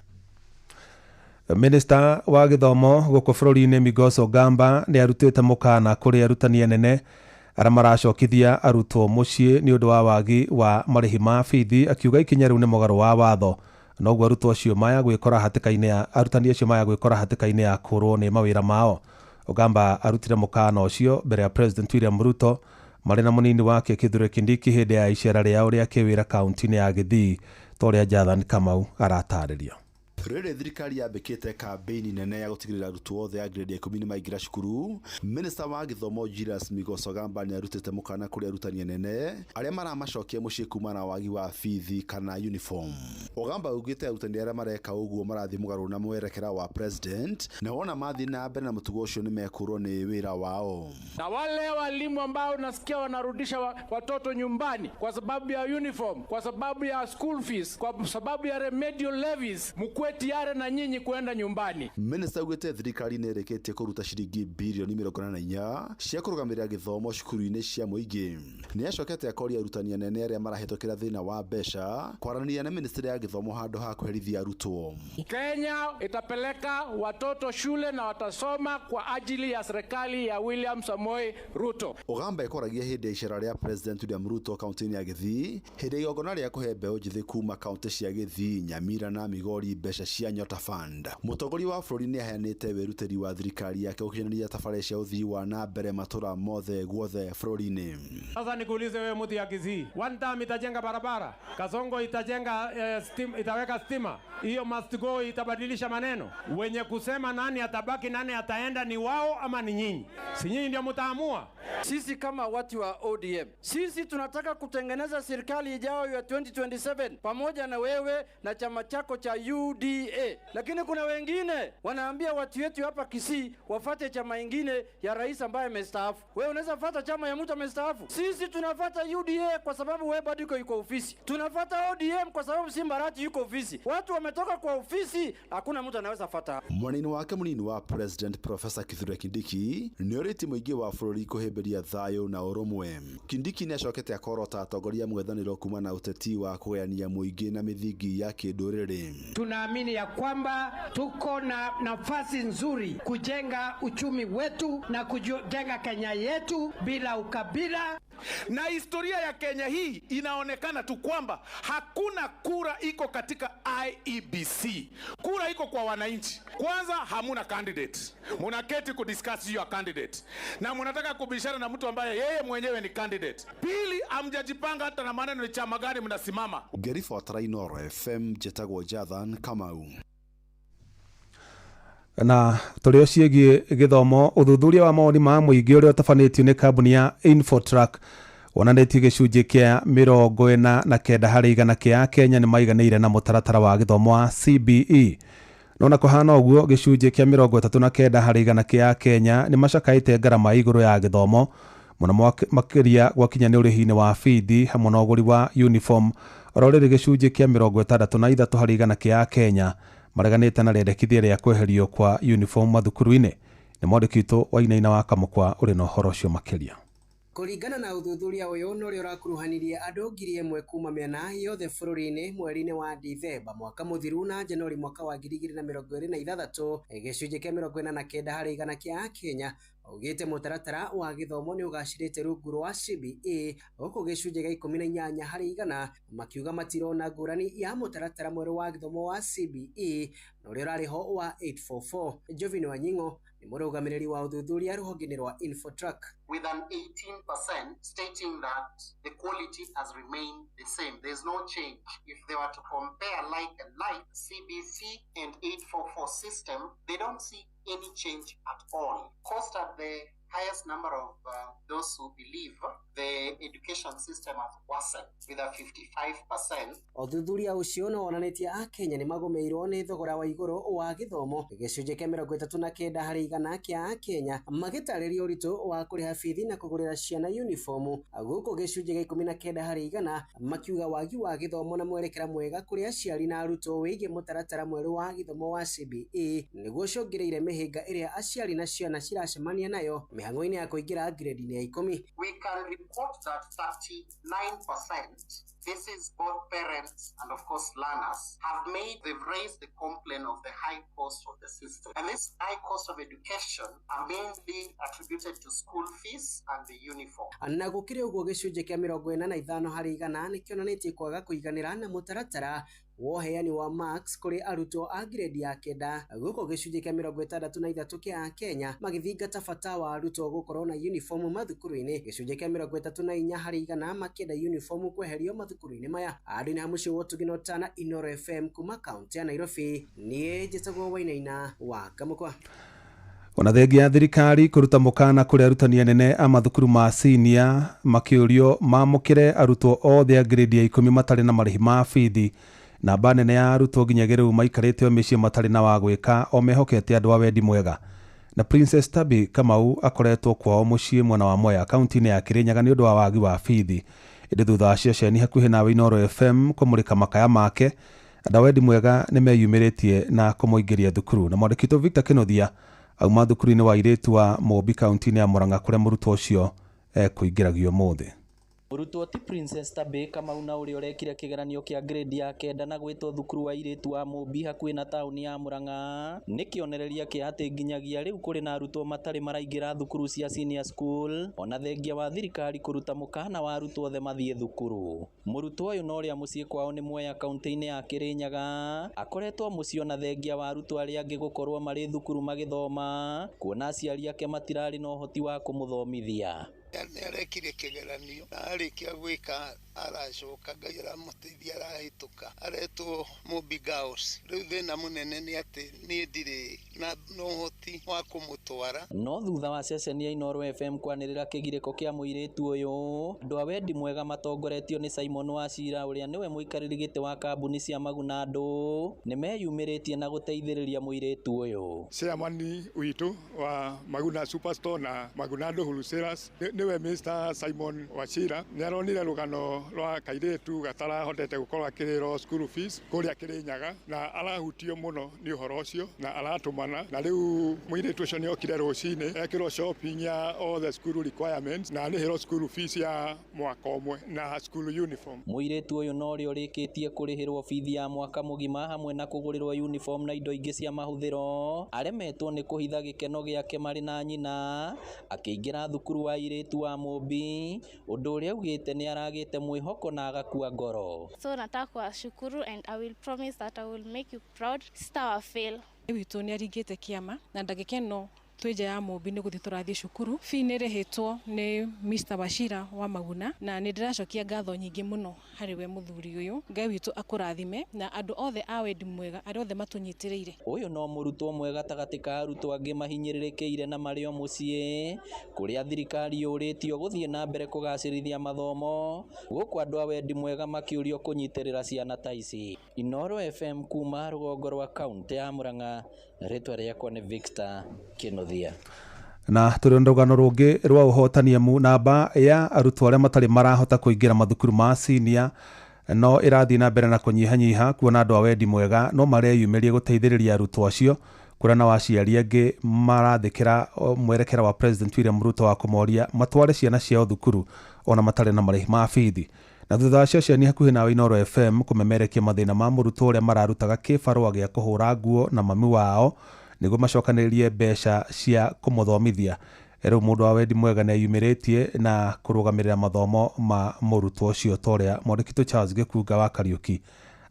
Speaker 14: Minister wa githomo guku bururi-ini Migos Ogamba ni arutite mukana kuri arutani anene aria maracokithia arutwo mucii ni undu wa wagi wa marihi ma bithi, akiuga ikinya riu ni mugaru wa watho, noguo arutwo acio maya gwikora hatikaine ya arutani acio maya gwikora hatikaine ya kurwo ni mawira mao. Ogamba arutire mukana ucio mbere ya President William Ruto mari na munini wake Kithure Kindiki hindi ya icera riao ria kiwira kaunti-ini ya Githii toria Jathan Kamau aratariria.
Speaker 1: Rĩrĩ thirikari yambĩkĩte kambĩini nene ya gũtigĩrĩra arutwo othe a grade ya 10 nĩ maingĩra cukuru. Minister wa gĩthomo Julius Migos Ogamba nĩ arutĩte mũkana kũrĩ arutani anene arĩa maramacokia mũciĩ kuma na wagi wa bithi kana uniform. Ogamba augĩte arutani arĩa mareka ũguo marathiĩ mũgarũ na mwerekera wa president na wona mathiĩ na mbere na mũtugo ũcio nĩ mekũrwo nĩ wĩra wao.
Speaker 25: Na wale walimu ambao nasikia wanarudisha watoto nyumbani kwa sababu ya uniform, kwa sababu ya school fees, kwa sababu ya remedial levies, mkwe tiare na nyinyi kwenda nyumbani.
Speaker 1: Minister ugite thirikari nĩ ĩrĩkĩtie kũruta ciringi bilioni 44 cia kũrũgamĩrĩra gĩthomo cukuru-inĩ cia mũingĩ. Nĩ acokete akoria arutani anene arĩa marahĩtũkĩra thĩna wa mbeca kwaranĩria na ministry ya gĩthomo handũ ha kũherithia arutwo.
Speaker 25: Kenya itapeleka watoto shule na watasoma kwa ajili ya serikali ya William Samoei Ruto.
Speaker 1: Ogamba ĩkoragia hĩndĩ ya icera rĩa President William Ruto kaunti-inĩ ya Githii hĩndĩ ya igongona rĩa kũhe mbeũ njĩthĩ kuma kaunti cia Githii, Nyamira na Migori mbeca cia Nyota Fund. Mũtongoria wa bũrũri nĩ aheanĩte wĩrutĩri wa thirikari yake gũkinyanĩria tabarĩra cia ũthii wa na mbere matũra mothe guothe bũrũri-inĩ.
Speaker 25: Sasa nikuulize wewe mtu ya Githii, one time itajenga barabara, Kasongo itajenga itaweka stima, hiyo must go itabadilisha maneno. Wenye kusema nani atabaki nani ataenda ni wao ama ni nyinyi? Si nyinyi ndio mtaamua.
Speaker 26: Sisi kama watu wa ODM, sisi tunataka kutengeneza serikali ijayo ya 2027 pamoja na wewe na chama chako cha UDA. Lakini kuna wengine wanaambia watu wetu hapa Kisii wafate chama ingine ya rais ambaye amestaafu. Wewe unaweza fuata chama ya mtu amestaafu? Sisi tunafuata UDA kwa sababu wewe bado yuko ofisi. Tunafuata ODM kwa sababu Simbarati yuko ofisi. Watu wametoka kwa ofisi, hakuna mtu anaweza fuata.
Speaker 1: Mwanini wake munini wa President Professor Kithure Kindiki nĩ orĩtie mũingĩ wa bũrũri kũhĩmbĩria thayũ na ũrũmwe. Kindiki nĩ acokete akorota atongoria mũng'ethanĩro kuma na ũteti wa kũgayania mũingĩ na mĩthingi ya kĩndũrĩrĩ.
Speaker 27: Tunaamini ya kwamba tuko na nafasi nzuri kujenga uchumi wetu na kujenga Kenya yetu bila ukabila.
Speaker 24: Na historia ya Kenya hii inaonekana tu kwamba hakuna kura iko katika IEBC. Kura iko kwa wananchi. Kwanza hamuna candidate. Munaketi kudiscuss your candidate. Na munataka kubishana na mtu ambaye yeye mwenyewe ni candidate. Pili, hamjajipanga hata na maneno ni chama gani mnasimama.
Speaker 1: Gerifa Trainoro FM Jetagwo Jathan Kamau.
Speaker 14: Na tũrĩ ciĩgiĩ gĩthomo, ũthuthuria wa maoni ma mũingĩ ũrĩa ũtabanĩtio nĩ kambuni ya Infotrack wonanĩtie gĩcunjĩ kĩa 49 harĩ igana kĩa Kenya nĩ maiganĩire na mũtaratara wa gĩthomo wa CBE. No na kũhana ũguo gĩcunjĩ kĩa 39 harĩ igana kĩa Kenya nĩ macakaĩte ngarama igũrũ ya gĩthomo mũno makĩria gwakinya nĩ ũrĩhi-inĩ wa bithi hamwe na ũgũri wa uniform. Oro rĩrĩ gĩcunjĩ kĩa 63 harĩ igana kĩa Kenya mareganĩte na rĩendekithia rĩa kweherio kwa uniform mathukuru-inĩ. Nĩ mwandĩki witũ Wainaina wa Kamũkwa ũrĩ na ũhoro ũcio makĩria.
Speaker 3: Kũringana na ũthuthuria ũyũ no rĩo rakuruhanirie andũ 1,000 kuma mĩena yothe bũrũri-inĩ mweri-inĩ wa Dithemba mwaka mũthiru na Januari mwaka wa 2026, gĩcunjĩ kĩa 49 harĩ igana kĩa Kenya augĩte mũtaratara wa gĩthomo nĩ ũgacĩrĩte rungu rwa CBA, huku gĩcunjĩ gĩa 18 harĩ igana makiuga matirona ngũrani ya mũtaratara mwerũ wa gĩthomo wa CBE na ũrĩa ũrarĩ ho wa 844. Jovin Wanying'o ni mũrũgamĩrĩri wa ũthuthuria rũhonge-inĩ rwa Infotrack.
Speaker 8: With an 18% stating that the quality has remained the same. There's no change. If they were to compare like and like CBC and 844 system, they don't see any change at all. Cost at the highest number of those who believe the education system has worsened with a 55%.
Speaker 3: Ũthuthuria ũcio no wonanĩtie Akenya nĩ magomeirwo nĩ thogora wa igũrũ wa gĩthomo, gĩcunjĩ kĩa 39 harĩ igana kĩa Akenya magĩtarĩria ũritũ wa kũrĩha bithi na kũgũrĩra ciana uniform, gũkũ gĩcunjĩ gĩa 19 harĩ igana makiuga wagi wa gĩthomo na mwerekera mwega kũrĩ aciari na arutwo wĩgiĩ mũtaratara mwerũ wa gĩthomo wa CBE nĩguo cũngĩrĩire mĩhĩnga ĩrĩa aciari na ciana ciracemania nayo mĩhang'o-inĩ ya kũingĩra grade-inĩ ya 10.
Speaker 8: We can report that 39%, this is both parents and of course learners, they've raised the complaint of the high cost of the system. And this high cost of education are mainly attributed to school fees and the uniform.
Speaker 3: Na gũkĩrĩ ũguo gĩcunjĩ kĩa 45 harĩ igana nĩ kĩonanĩtie kwaga kũiganĩra na mũtaratara woheani wa marks kũrĩ arutwo a grade ya 9, gũkũ gĩcunjĩ kĩa 63 kĩa Kenya magĩthingata bata wa arutwo gũkorwo na uniform mathukuru-inĩ, gĩcunjĩ kĩa 34 harĩ igana makĩenda uniform kweherio mathukuru-inĩ maya. Andũ-inĩ ha mũciĩ wa Ũtugi Tana, Inooro FM kuma kaunti ya Nairobi, niĩ njĩtagwo Wainaina wa Kamũkwa.
Speaker 14: Ona thengia thirikari kũruta mũkana kũrĩ arutani anene a mathukuru ma senior makĩũrio mamũkĩre arutwo othe a grade ya 10 matarĩ na marĩhi ma bithi. Namba nene ya arutwo nginyagia rĩu maikarĩte o mĩciĩ matarĩ na wa gwĩka o mehokete andũ a wendi mwega. Na Princess Tabi Kamau akoretwo kwao mũciĩ mwena wa Mwea kaunti-inĩ ya Kirinyaga nĩ ũndũ wa wagi wa bithi. Ĩndĩ thutha wa ceceni hakuhĩ nawe Inooro FM kũmũrĩka makaya make, andũ a wendi mwega nĩ meyumĩrĩtie na kũmũingĩria thukuru. Na mwandĩki Victor Kĩnuthia auma thukuru-inĩ wa airĩtu wa Mũmbi kaunti-inĩ ya Murang'a kũrĩa mũrutwo ũcio ekũingĩragio ũmũthĩ.
Speaker 9: Mũrutwo ti Princess Tabi Kamau na ũrĩa ũrekire kĩgeranio kĩa grade ya 9 na gwĩtwo thukuru wa airĩtu wa Mũmbi hakuhĩ na taũni ya Murang'a nĩ kĩonereria kĩa atĩ nginyagia rĩu kũrĩ na arutwo matarĩ maraingĩra thukuru cia senior school ona thengia wa thirikari kũruta mũkana wa arutwo othe mathiĩ thukuru. Mũrutwo ũyũ na ũrĩa mũciĩ kwao nĩ Mwea kaunti-inĩ ya Kirinyaga akoretwo mũciĩ ona thengia wa arutwo arĩa angĩ gũkorwo marĩ thukuru magĩthoma, kuona aciari ake matirarĩ na ũhoti wa kũmũthomithia.
Speaker 10: Nĩarekire kĩgeranio na arĩkia gwĩka aracoka Ngai aramũteithia arahĩtũka aretwo Mũmbi Girls. Rĩu thĩna mũnene nĩ atĩ niĩ ndirĩ na ũhoti wa kũmũtwara.
Speaker 9: No thutha wa ceceni ya Inooro FM kwanĩrĩra kĩgirĩko kĩa mũirĩtu ũyũ, andũ a wendi mwega matongoretio nĩ Simon Wachira ũrĩa nĩwe mũikarĩri gĩtĩ wa kambuni cia Maguna Andũ nĩ meyumĩrĩtie na gũteithĩrĩria mũirĩtu ũyũ.
Speaker 11: Chairman witũ wa Maguna Superstore na Maguna Andũ Wholesalers niwe Mr. Simon Wachira nĩaronire rũgano rwa kairĩtu gatarahotete gũkorwo akĩrĩhĩrwo school fees kũrĩa Kirinyaga na arahutio mũno nĩ ũhoro ũcio na aratũmana, na rĩu mũirĩtu ũcio nĩokire rũcinĩ ekĩrwo shopping ya all the school requirements na arĩhĩrwo school fees ya mwaka ũmwe na school uniform.
Speaker 9: Mũirĩtu ũyũ no ũrĩa ũrĩkĩtie kũrĩhĩrwo bithi ya mwaka mũgima hamwe na kũgũrĩrwo uniform na indo ingĩ cia mahũthĩro, aremetwo nĩ kũhitha gĩkeno gĩake marĩ na nyina akĩingĩra thukuru wa airĩtu wa Mũmbi, ũndũ ũrĩa augĩte nĩ aragĩte mwĩhoko na agakua ngoro.
Speaker 12: So nataka kuwashukuru and I will promise that I will make you proud. Sitawafail.
Speaker 22: Witũ nĩ aringĩte kĩama na ndagĩka ĩno twĩ nja ya Mũmbi nĩ gũthiĩ tũrathiĩ cukuru. Fee nĩ ĩrĩhĩtwo nĩ Mr. Wachira wa Maguna na nĩ ndĩracokia ngatho nyingĩ mũno harĩ we mũthuri ũyũ. Ngai witũ akũrathime na andũ othe a wendi mwega arĩa othe matũnyitĩrĩire.
Speaker 9: Ũyũ no mũrutwo mwega gatagatĩ ka arutwo angĩ mahinyĩrĩrĩkĩire na marĩ o mũciĩ kũrĩa thirikari yũrĩtio gũthiĩ na mbere kũgacĩrithia mathomo, gũkũ andũ a wendi mwega makĩũrio kũnyitĩrĩra ciana ta ici. Inooro FM kuma rũgongo rwa kaunti ya Murang'a, rĩtwa rĩakwa nĩ Victor Kĩnuthia.
Speaker 14: Na tũrĩ rũgano rũngĩ rwa ũhotani mu namba ya arutwo arĩa matarĩ marahota kũingĩra mathukuru ma senior no ĩrathiĩ na mbere na kũnyihanyiha, kuona andũ a wendi mwega no mareyumĩrie gũteithĩrĩria arutwo acio kurana wa aciari angĩ marathĩkĩra mwerekera wa President William Ruto wa kũmoria matware ciana ciao thukuru ona matarĩ na marĩhi ma bithi. Na thutha wa ciociani hakuhĩ nawe Inooro FM kũmemerekia mathĩna ma mũrutwo ũrĩa mararutaga kĩbarũa gĩa kũhũra nguo na mami wao nĩguo macokanĩrĩrie mbeca cia kũmũthomithia. Rĩu mũndũ wa wendi mwega nĩeyumĩrĩtie na kũrũgamĩrĩra mathomo ma mũrutwo ũcio ta ũrĩa mwandĩki Charles Gĩkunga wa Kariuki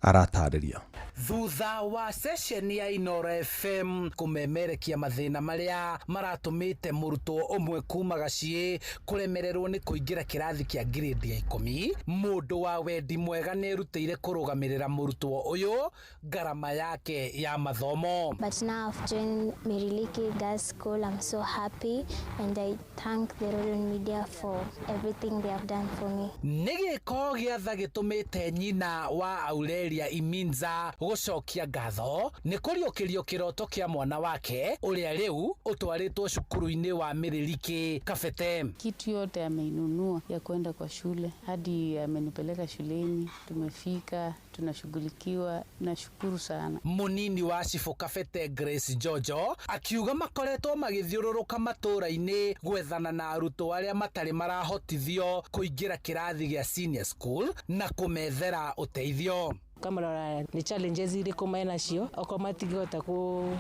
Speaker 14: aratarĩria.
Speaker 2: Thutha wa session ya Inooro FM kumemerekia mathĩna marĩa maratũmĩte mũrutwo ũmwe kuma Gaciĩ kũremererwo nĩ kũingĩra kĩrathi kĩa grade ya 10, mũndũ wa wendi mwega nĩerutĩire kũrũgamĩrĩra mũrutwo ũyũ ngarama yake ya mathomo.
Speaker 4: But now I've joined Miriliki Girls School. I'm so happy and I thank the Royal Media for everything they have done for me.
Speaker 2: Nĩ gĩko gĩatha gĩtũmĩte nyina wa Aurelia Iminza gũcokia ngatho nĩ kũriũkĩrio kĩroto kĩa mwana wake ũrĩa rĩu ũtwarĩtwo cukuru-inĩ wa Miriliki Kabete.
Speaker 5: Kitu yote ameinunua ya kwenda kwa shule hadi amenipeleka shuleni, tumefika, tunashughulikiwa, nashukuru sana.
Speaker 2: Munini wa Cibũ Kabete Grace Jojo akiuga makoretwo magĩthiũrũrũka matũũra-inĩ gwethana na arutwo arĩa matarĩ marahotithio kũingĩra kĩrathi gĩa senior school na kũmethera ũteithio.
Speaker 7: Kama ni challenges iriko maina cio automatically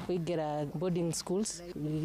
Speaker 7: kuingira boarding schools.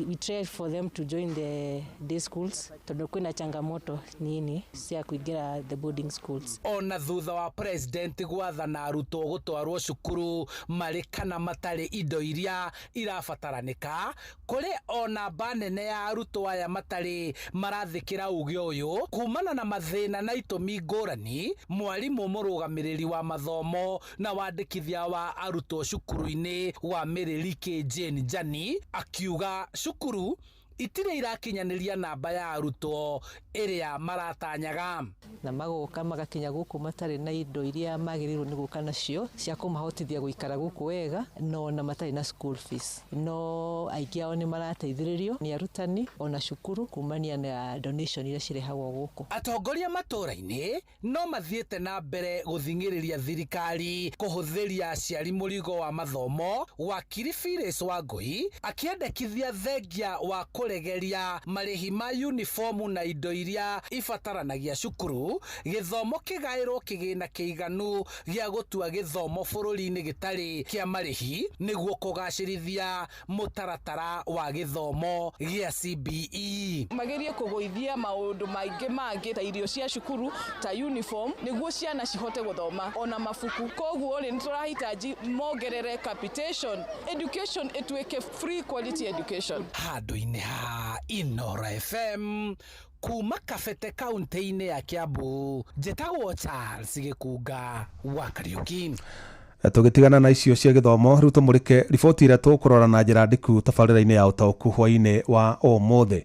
Speaker 7: We try for them to join the day schools. Tondu kwina changamoto nini cia kuingira the boarding schools.
Speaker 2: Ona thutha wa president gwathana arutwo gũtwarwo cukuru marĩ kana matarĩ indo iria irabataranika, kũrĩ ona banene ya arutwo aya matarĩ marathĩkĩra uge ũyũ kumana na mathĩna na itũmi ngũrani. Mwarimũ mũrũgamĩrĩri wa mathomo na wandĩkithia wa arutwo cukuru-inĩ wa Miriliki Jane Jani akiuga cukuru itirĩ irakinyanĩria namba ya arutwo ĩrĩa maratanyaga
Speaker 7: na magoka magakinya gũkũ matarĩ na indo iria magĩrĩirwo nĩ gũka nacio cia kũmahotithia gũikara gũkũ wega no na matarĩ na school fees. No aingĩ ao nĩ marateithĩrĩrio nĩ arutani ona cukuru kumania na donation iria cirehagwo gũkũ.
Speaker 2: Atongoria matũũra-inĩ no mathiĩte na mbere gũthingĩrĩria thirikari kũhũthĩria aciari mũrigo wa mathomo. Wakiri Phyllis Wangui akĩendekithia thengia wa kũregeria marĩhi ma uniform na indo iria ibataranagia cukuru, gĩthomo kĩgaĩrwo kĩgĩna kĩiganu gĩa gũtua gĩthomo bũrũri-inĩ gĩtarĩ kĩa marĩhi nĩguo kũgacĩrithia mũtaratara wa gĩthomo gĩa CBE.
Speaker 13: Magerie kũgũithia maũndũ maingĩ mangĩ ta irio cia cukuru ta uniform nĩguo ciana cihote gũthoma ona mabuku. Koguo nĩ tũrahitaji mongerere capitation education ĩtuĩke free quality education.
Speaker 2: Handũ-inĩ ha Inooro FM kuma Kabete kaunti-inĩ ya Kiambu, njĩtagwo Charles Gĩkunga wa Kariuki.
Speaker 14: Tũgĩtigana na icio cia gĩthomo, rĩu tũmũrĩke riboti ĩrĩa tũkũrora na njĩra ndĩku tabarĩra-inĩ ya ũtaũku hwaĩ-inĩ wa ũmũthĩ.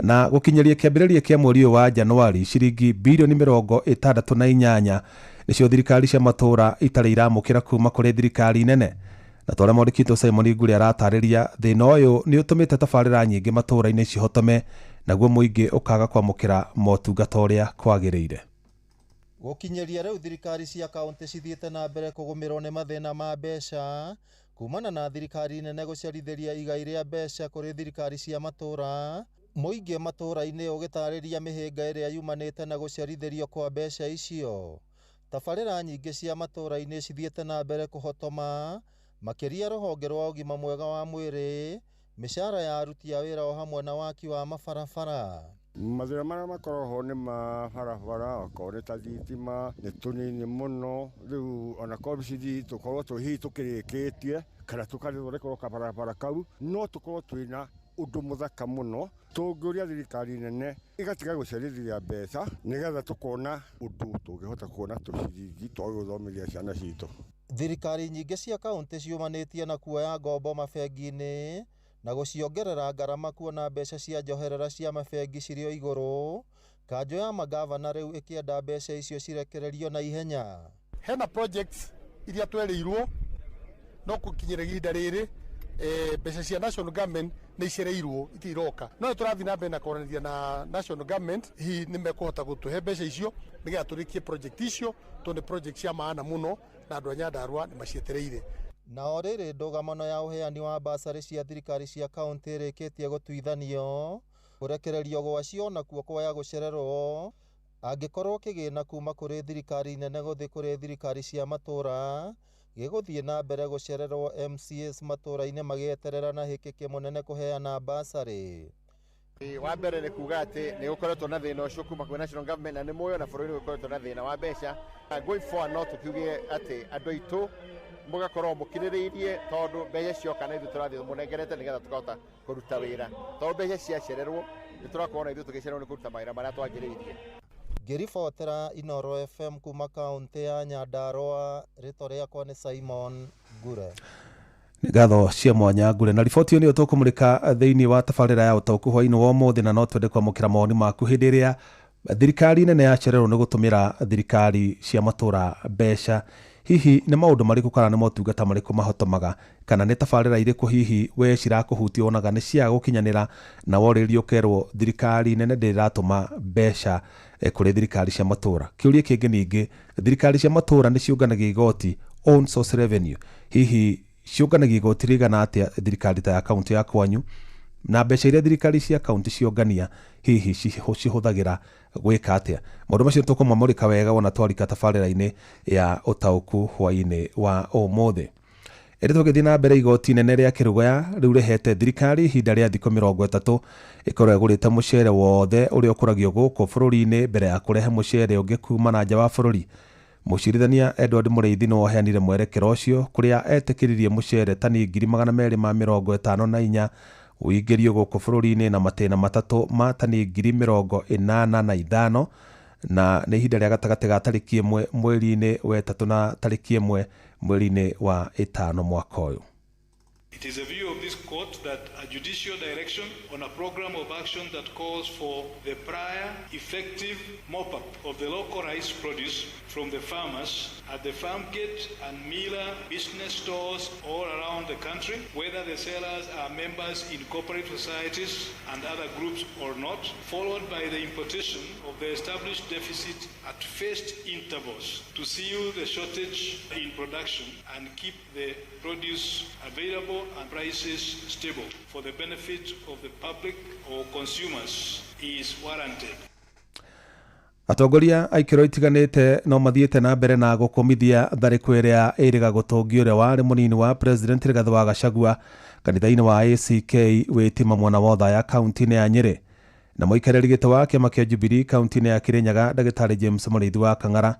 Speaker 14: Na gũkinyĩria kĩambĩrĩria kĩa mweri wa Januari, ciringi birioni 68 nĩcio thirikari cia matũũra itarĩ iramũkĩra kuma kũrĩ thirikari nene. Na tũrĩa mwandĩki Simon Nguri aratarĩria thĩna ũyũ nĩ ũtũmĩte tabarĩra nyingĩ matũũra-inĩ cihotome naguo mũingĩ ũkaga kwamũkĩra motungata ũrĩa kwagĩrĩire.
Speaker 21: Gũkinyĩria rĩu thirikari cia kaunti cithiĩte na mbere kũgũmĩrwo nĩ mathĩna ma mbeca kumana na thirikari nene gũciarithĩria igai rĩa mbeca kũrĩ thirikari cia matũũra. Mũingĩ matũũra-inĩ ũgĩtarĩria mĩhĩnga ĩrĩa yumanĩte na gũciarithĩrio kwa mbeca icio. Tabarĩra nyingĩ cia matũũra-inĩ cithiĩte na mbere kũhotoma makĩria rũhonge rwa ũgima mwega wa mwĩrĩ, mĩcara ya aruti a wĩra o hamwe na waki wa mabarabara.
Speaker 23: Mathĩna marĩa makoragwo nĩ mabarabara okorwo nĩ ta thitima nĩ tũnini mũno. Rĩu ona kobici tũkorwo hihi tũkĩrĩkĩtie kana tũkathondekwo kabarabara kau no tũkorwo twĩna ũndũ mũthaka mũno. Tũngĩũria thirikari nene igatiga gũcerithia mbeca nĩgetha tũkona ũndũ tũngĩhota kuona tũciringi twa gũthomithia ciana citũ.
Speaker 21: Thirikari nyingĩ cia kaunti ciumanĩtie na kuoya ngombo mabengi-inĩ na gũciongerera ngarama kuona mbeca cia njoherera cia mabengi cirĩ o igũrũ. Kanjũ ya magavana rĩu ĩkĩenda mbeca icio cirekererio na ihenya.
Speaker 28: Hena projects iria twerĩirwo no gũkinyĩra ihinda rĩrĩ mbeca cia national government nĩ icereirwo itiroka. No tũrathiĩ na mbere na kwaranĩria na national government hihi nĩ mekũhota gũtũhe mbeca icio nĩgetha tũrĩkie project icio tondũ project cia maana mũno na andũ a Nyandarua nĩ macietereire.
Speaker 21: Nao rĩrĩ ndũgamano ya ũheani wa basarĩ cia thirikari cia kaunti ĩrĩkĩtie gũtuithanio, kũrekererio gwacio nakuo kwaya gũcererwo angĩkorwo kĩgĩna kuma kũrĩ thirikari nene gũthiĩ kũrĩ thirikari cia matũra gĩgũthiĩ na mbere gũcererwo MCAs matũra-inĩ magĩeterera na hĩkĩkĩ mũnene kũheana basarĩ.
Speaker 6: Wa mbere nĩ kuga atĩ nĩ gũkoretwo na thĩna ũcio kuma kwĩ national government na nĩ muoyo na bũrũri gũkoretwo na thĩna wa mbeca. Going forward no tũkiuge atĩ andũ aitũ mũgakorwo mũkirĩrĩirie tondũ mbeca cioka na ithuĩ tũrathiĩ mũnengerete nĩgetha tũkahota kũruta wĩra. Tondũ mbeca ciacererwo nĩ tũrakorwo na ithuĩ tũgĩcererwo nĩ kũruta mawĩra marĩa twagĩrĩirie.
Speaker 21: Ngĩribotera Inooro FM kuma kaunti ya Nyandarua, rĩtwa rĩakwa nĩ Simon Ngure.
Speaker 14: Nĩ ngatho cia mwanya Ngure, na riboti ĩyo nĩyo tũkũmũrĩka thĩinĩ wa tabarĩra ya ũtaũku hwainĩ wa ũmũthĩ, na no twende kwamũkĩra mawoni maku hĩndĩ ĩrĩa thirikari nene yacererwo nĩ gũtũmĩra thirikari cia matũra mbeca. Hihi nĩ maũndũ marĩkũ kana nĩ motungata marĩkũ mahotomaga, kana nĩ tabarĩra irĩkũ hihi we cirakũhutia onaga nĩ cia gũkinyanĩra na worĩrio ũkerwo thirikari nene ndĩratũma mbeca kũrĩ thirikari cia matũra. Kĩũria kĩngĩ ningĩ, thirikari cia matũra nĩ ciũnganagia igoti, own source revenue, hihi ciũnganagia igoti rĩigana atĩa thirikari ta ya kaunti ya kwanyu, na mbeca iria thirikari cia kaunti ciongania hihi cihũthagĩra gwĩka atĩa. Maũndũ macio tũkũmamũrĩka wega ona twarika tabarĩra-inĩ ya ũtaũku hwainĩ wa ũmũthĩ. Ĩrĩ tũgĩthiĩ na mbere, igoti nene rĩa Kĩrũgaya rĩu rĩhete thirikari ihinda rĩa thikũ 30 ĩkorwo ĩgũrĩte mũcere wothe ũrĩa ũkũragio gũkũ bũrũri-inĩ mbere ya kũrehe mũcere ũngĩ kuma na nja wa bũrũri. Mũcirithania Edward Mũrĩithi no aheanire mwerekero ũcio kũrĩa etĩkĩririe mũcere tani 254 ũingĩrio gũkũ bũrũri-inĩ na matĩna matatũ ma tani 85,000 na nĩ ihinda rĩa gatagatĩ ga tarĩki 1 mweri-inĩ wa 3 na tarĩki 1 mweri-inĩ wa 5 mwaka ũyũ.
Speaker 15: It is a view of this court that a judicial direction on a program of action that calls for the prior effective mop-up of the local rice produce from the farmers at the farm gate and miller business stores all around the country, whether the sellers are members in cooperative societies and other groups or not, followed by the imposition of the established deficit at phased intervals to seal the shortage in production and keep the produce available and prices stable for the benefit of the public or consumers is warranted.
Speaker 14: Atongoria aikĩro itiganĩte no mathiĩte na mbere na gũkũmithia tharĩko ĩrĩa ĩrĩga gũtũngio ũrĩa warĩ mũnini wa President Rigathi wa Gachagua kanitha-inĩ wa ACK wĩtima mwena wa ũthaya kaunti-inĩ ya Nyĩrĩ. Na mũikarĩri gĩtĩ wa kĩama kĩa Jubilee kaunti-inĩ ya Kĩrĩnyaga ndagĩtarĩ James Mũrĩithi wa Kang'ara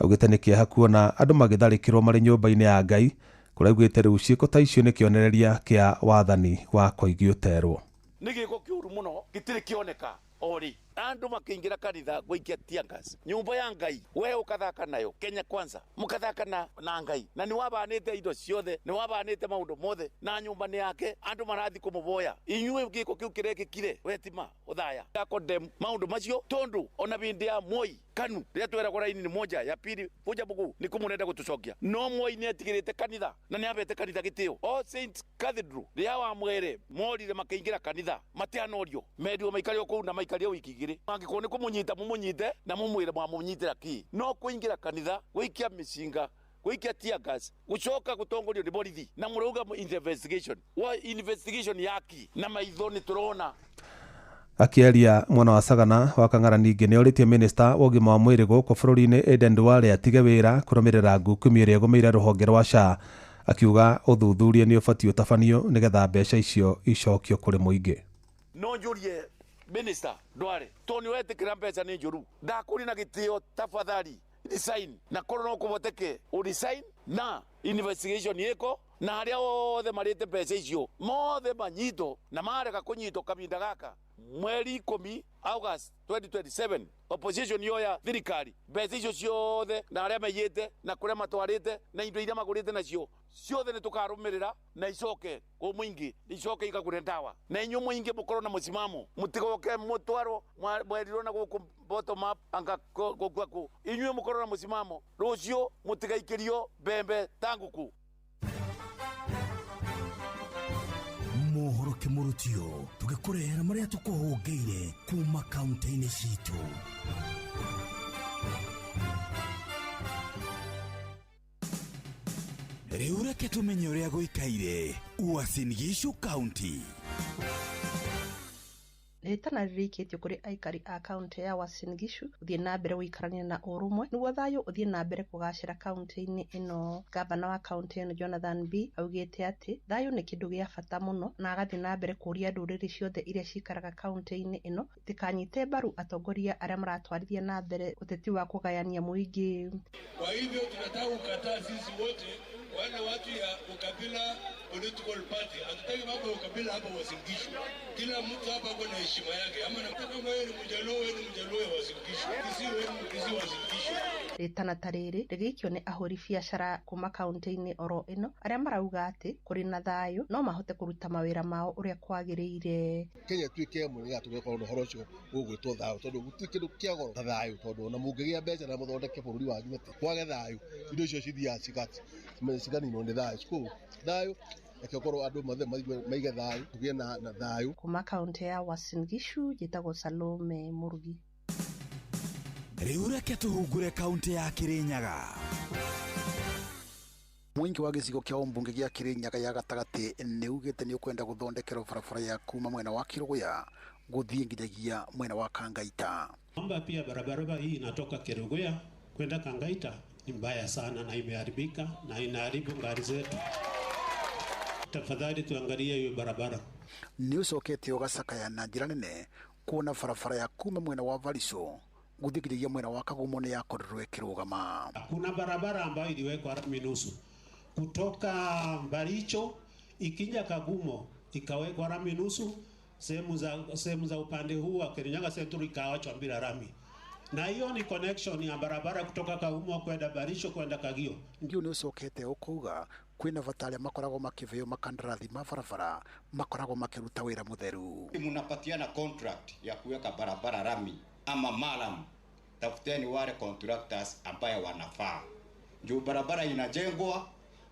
Speaker 14: augĩte nĩ kĩeha kuona andũ magĩtharĩkĩrwo marĩ nyũmba-inĩ ya Ngai, kũrĩa augĩte rĩu ciĩko ta icio nĩ kĩonereria kĩa wathani wa Koigi Ũterwo.
Speaker 16: Nĩ gĩko kĩũru mũno gĩtirĩ kĩoneka ori andu makĩingĩra kanitha gũikia tiangas nyumba ya Ngai, we ũkathaka nayo Kenya Kwanza mũkathaka na Ngai, na nĩ wabanĩte indo ciothe, nĩ wabanĩte maũndũ mothe na nyumba nĩ yake, andu marathi kũmũboya. Inyuĩ gĩko kĩu kĩrekĩkire wetima ũthaya condemn maũndũ macio tondu ona bindi ya Moi Kanu rĩrĩa tweragwo raini moja ya pili buja bugu nĩ kũmũrenda gũtũcokia. No Moi nĩ atigĩrĩte kanitha na nĩ abete kanitha gĩtĩo. All Saints Cathedral rĩrĩa wa mwere morire makĩingĩra kanitha matianorio mendio maikario kũu na maikario wiki igĩrĩ. Angĩkorwo nĩ kũmũnyita mũmũnyite na mũmwĩre mwamũnyitĩra ki. No kũingĩra kanitha gũikia mĩcinga gũikia tear gas gũcoka gũtongorio nĩ borithi na mũrauga investigation yaki na maitho nĩ tũrona.
Speaker 14: Akĩaria mwena wa Sagana wa Kang'ara ningĩ nĩ orĩtie minista wa ũgima wa mwĩrĩ gũkũ bũrũri-inĩ Aden Duale atige wĩra kũrũmĩrĩra ngukumio ĩrĩa ĩgũmĩire rũhonge rwa SHA, akiuga ũthuthuria nĩ ũbatiĩ ũtabanio nĩgetha mbeca icio icokio kũrĩ mũingĩ.
Speaker 16: No njũrie Minister Duale toni wetĩkĩra mbeca nĩ njũru, ndakũri na gĩtĩo tafadhali resign na korwo no kũboteke resign na investigation yeko na arĩa othe marĩte mbeca icio mothe manyito na mareka kũnyitwo kabinda gaka mweri 10 August 2027 opposition yo ya thirikari mbeca icio ciothe na arĩa maiyĩte na kũrĩa matwarĩte na indo iria magũrĩte nacio ciothe nĩ tũkarũmĩrĩra na icoke kwa mũingĩ icoke ikagũre ndawa na inyuĩ mũingĩ mũkorwo na mũsimamo mũtigoke mũtwarwo mwerirwo na gũkũ bottom up anga gũkũ inyuĩ mũkorwo na mũsimamo rũciũ mũtigaikĩrio mbembe tanguku.
Speaker 17: Mohoro kĩmũrutio tũgĩkũrehera marĩa tũkũhũngĩire kuma kaunti-inĩ citũ. Rĩu reke tumenye uria guikaire Uasin Gishu County.
Speaker 1: Ritana ririkitio kuri aikari a kaunti ya Uasin Gishu uthie na mbere guikarania na urumwe niguo thayu uthie na mbere kugacira kaunti-ini ino. Gavana wa kaunti ino Jonathan B augite ati thayu ni kindu gia bata muno na agathie na mbere kuria nduriri ciothe iria cikaraga kaunti-ini ino itikanyite mbaru atongoria aria maratwarithia na mbere uteti wa kugayania muingi.
Speaker 18: Kwa hivyo tunataka kukataa sisi wote wale watu ya ukabila political party. Hatutaki mambo ya ukabila hapa Uasin Gishu. Kila mtu hapa kwa na heshima yake. Ama nataka wewe ni Mjaluo wa Uasin Gishu. Kisi Uasin Gishu.
Speaker 1: Ritana tariri rigikio ni ahuri biacara kuma kaunti-ini oro ino aria marauga ati kuri na thayu no mahote kuruta mawira mao uria kwagiriire.
Speaker 19: Kenya twike mu ya tugekorwo no horo ucio gugwitwo thayu tondu guti kindu kia goro ta thayu tondu na mungigia mbeca na muthondeke bururi wanyu ati kwage thayu indo icio cithia cikati sigani no thayu ko thayu akikorwo andu mathe maige thayu tugie na thayu.
Speaker 1: Kuma kaunti ya Uasin Gishu jitagwo Salome Murugi.
Speaker 17: Riu reke tuhungure kaunti ya Kirinyaga.
Speaker 20: Mwingi wa gicigo kia ombunge gia Kirinyaga ya gatagati ni ugite ni ukwenda guthondekera barabara ya kuma mwena wa Kiruguya guthie nginyagia mwena wa Kangaita.
Speaker 24: Mambo pia barabara hii inatoka Kiruguya kwenda Kangaita ni mbaya sana na imeharibika na inaharibu gari zetu. Tafadhali tuangalie hiyo barabara.
Speaker 20: Ni usokete ugasakaya na njira nene kuona barabara ya kuma mwena wa Variso guthikiria mwena wa Kagumo ni yakorirwo ikirugama.
Speaker 24: Kuna barabara ambayo iliwekwa minusu kutoka Mbaricho ikinya Kagumo ikawekwa rami nusu, sehemu za upande huu wa Kirinyaga Central ikaachwa bila rami. Na hiyo ni connection ya barabara kutoka Kagumo kwenda Mbaricho kwenda Kagio.
Speaker 20: Ndio ni usokete ukuga kwina vatale makorago makiveo makandarathi mabarabara makorago makiruta wira mutheru.
Speaker 25: Mnapatiana contract ya kuweka barabara rami ama malam, tafuteni wale contractors ambaye wanafaa. Ndio barabara inajengwa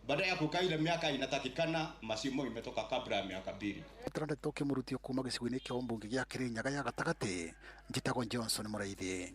Speaker 25: baada ya kukaa ile miaka inatakikana masimo imetoka kabla ya miaka 2.
Speaker 20: Trande toke murutio kuma gicigo-ini kia ombunge gia Kirinyaga ya gatagati njitagwo Johnson Muraithi.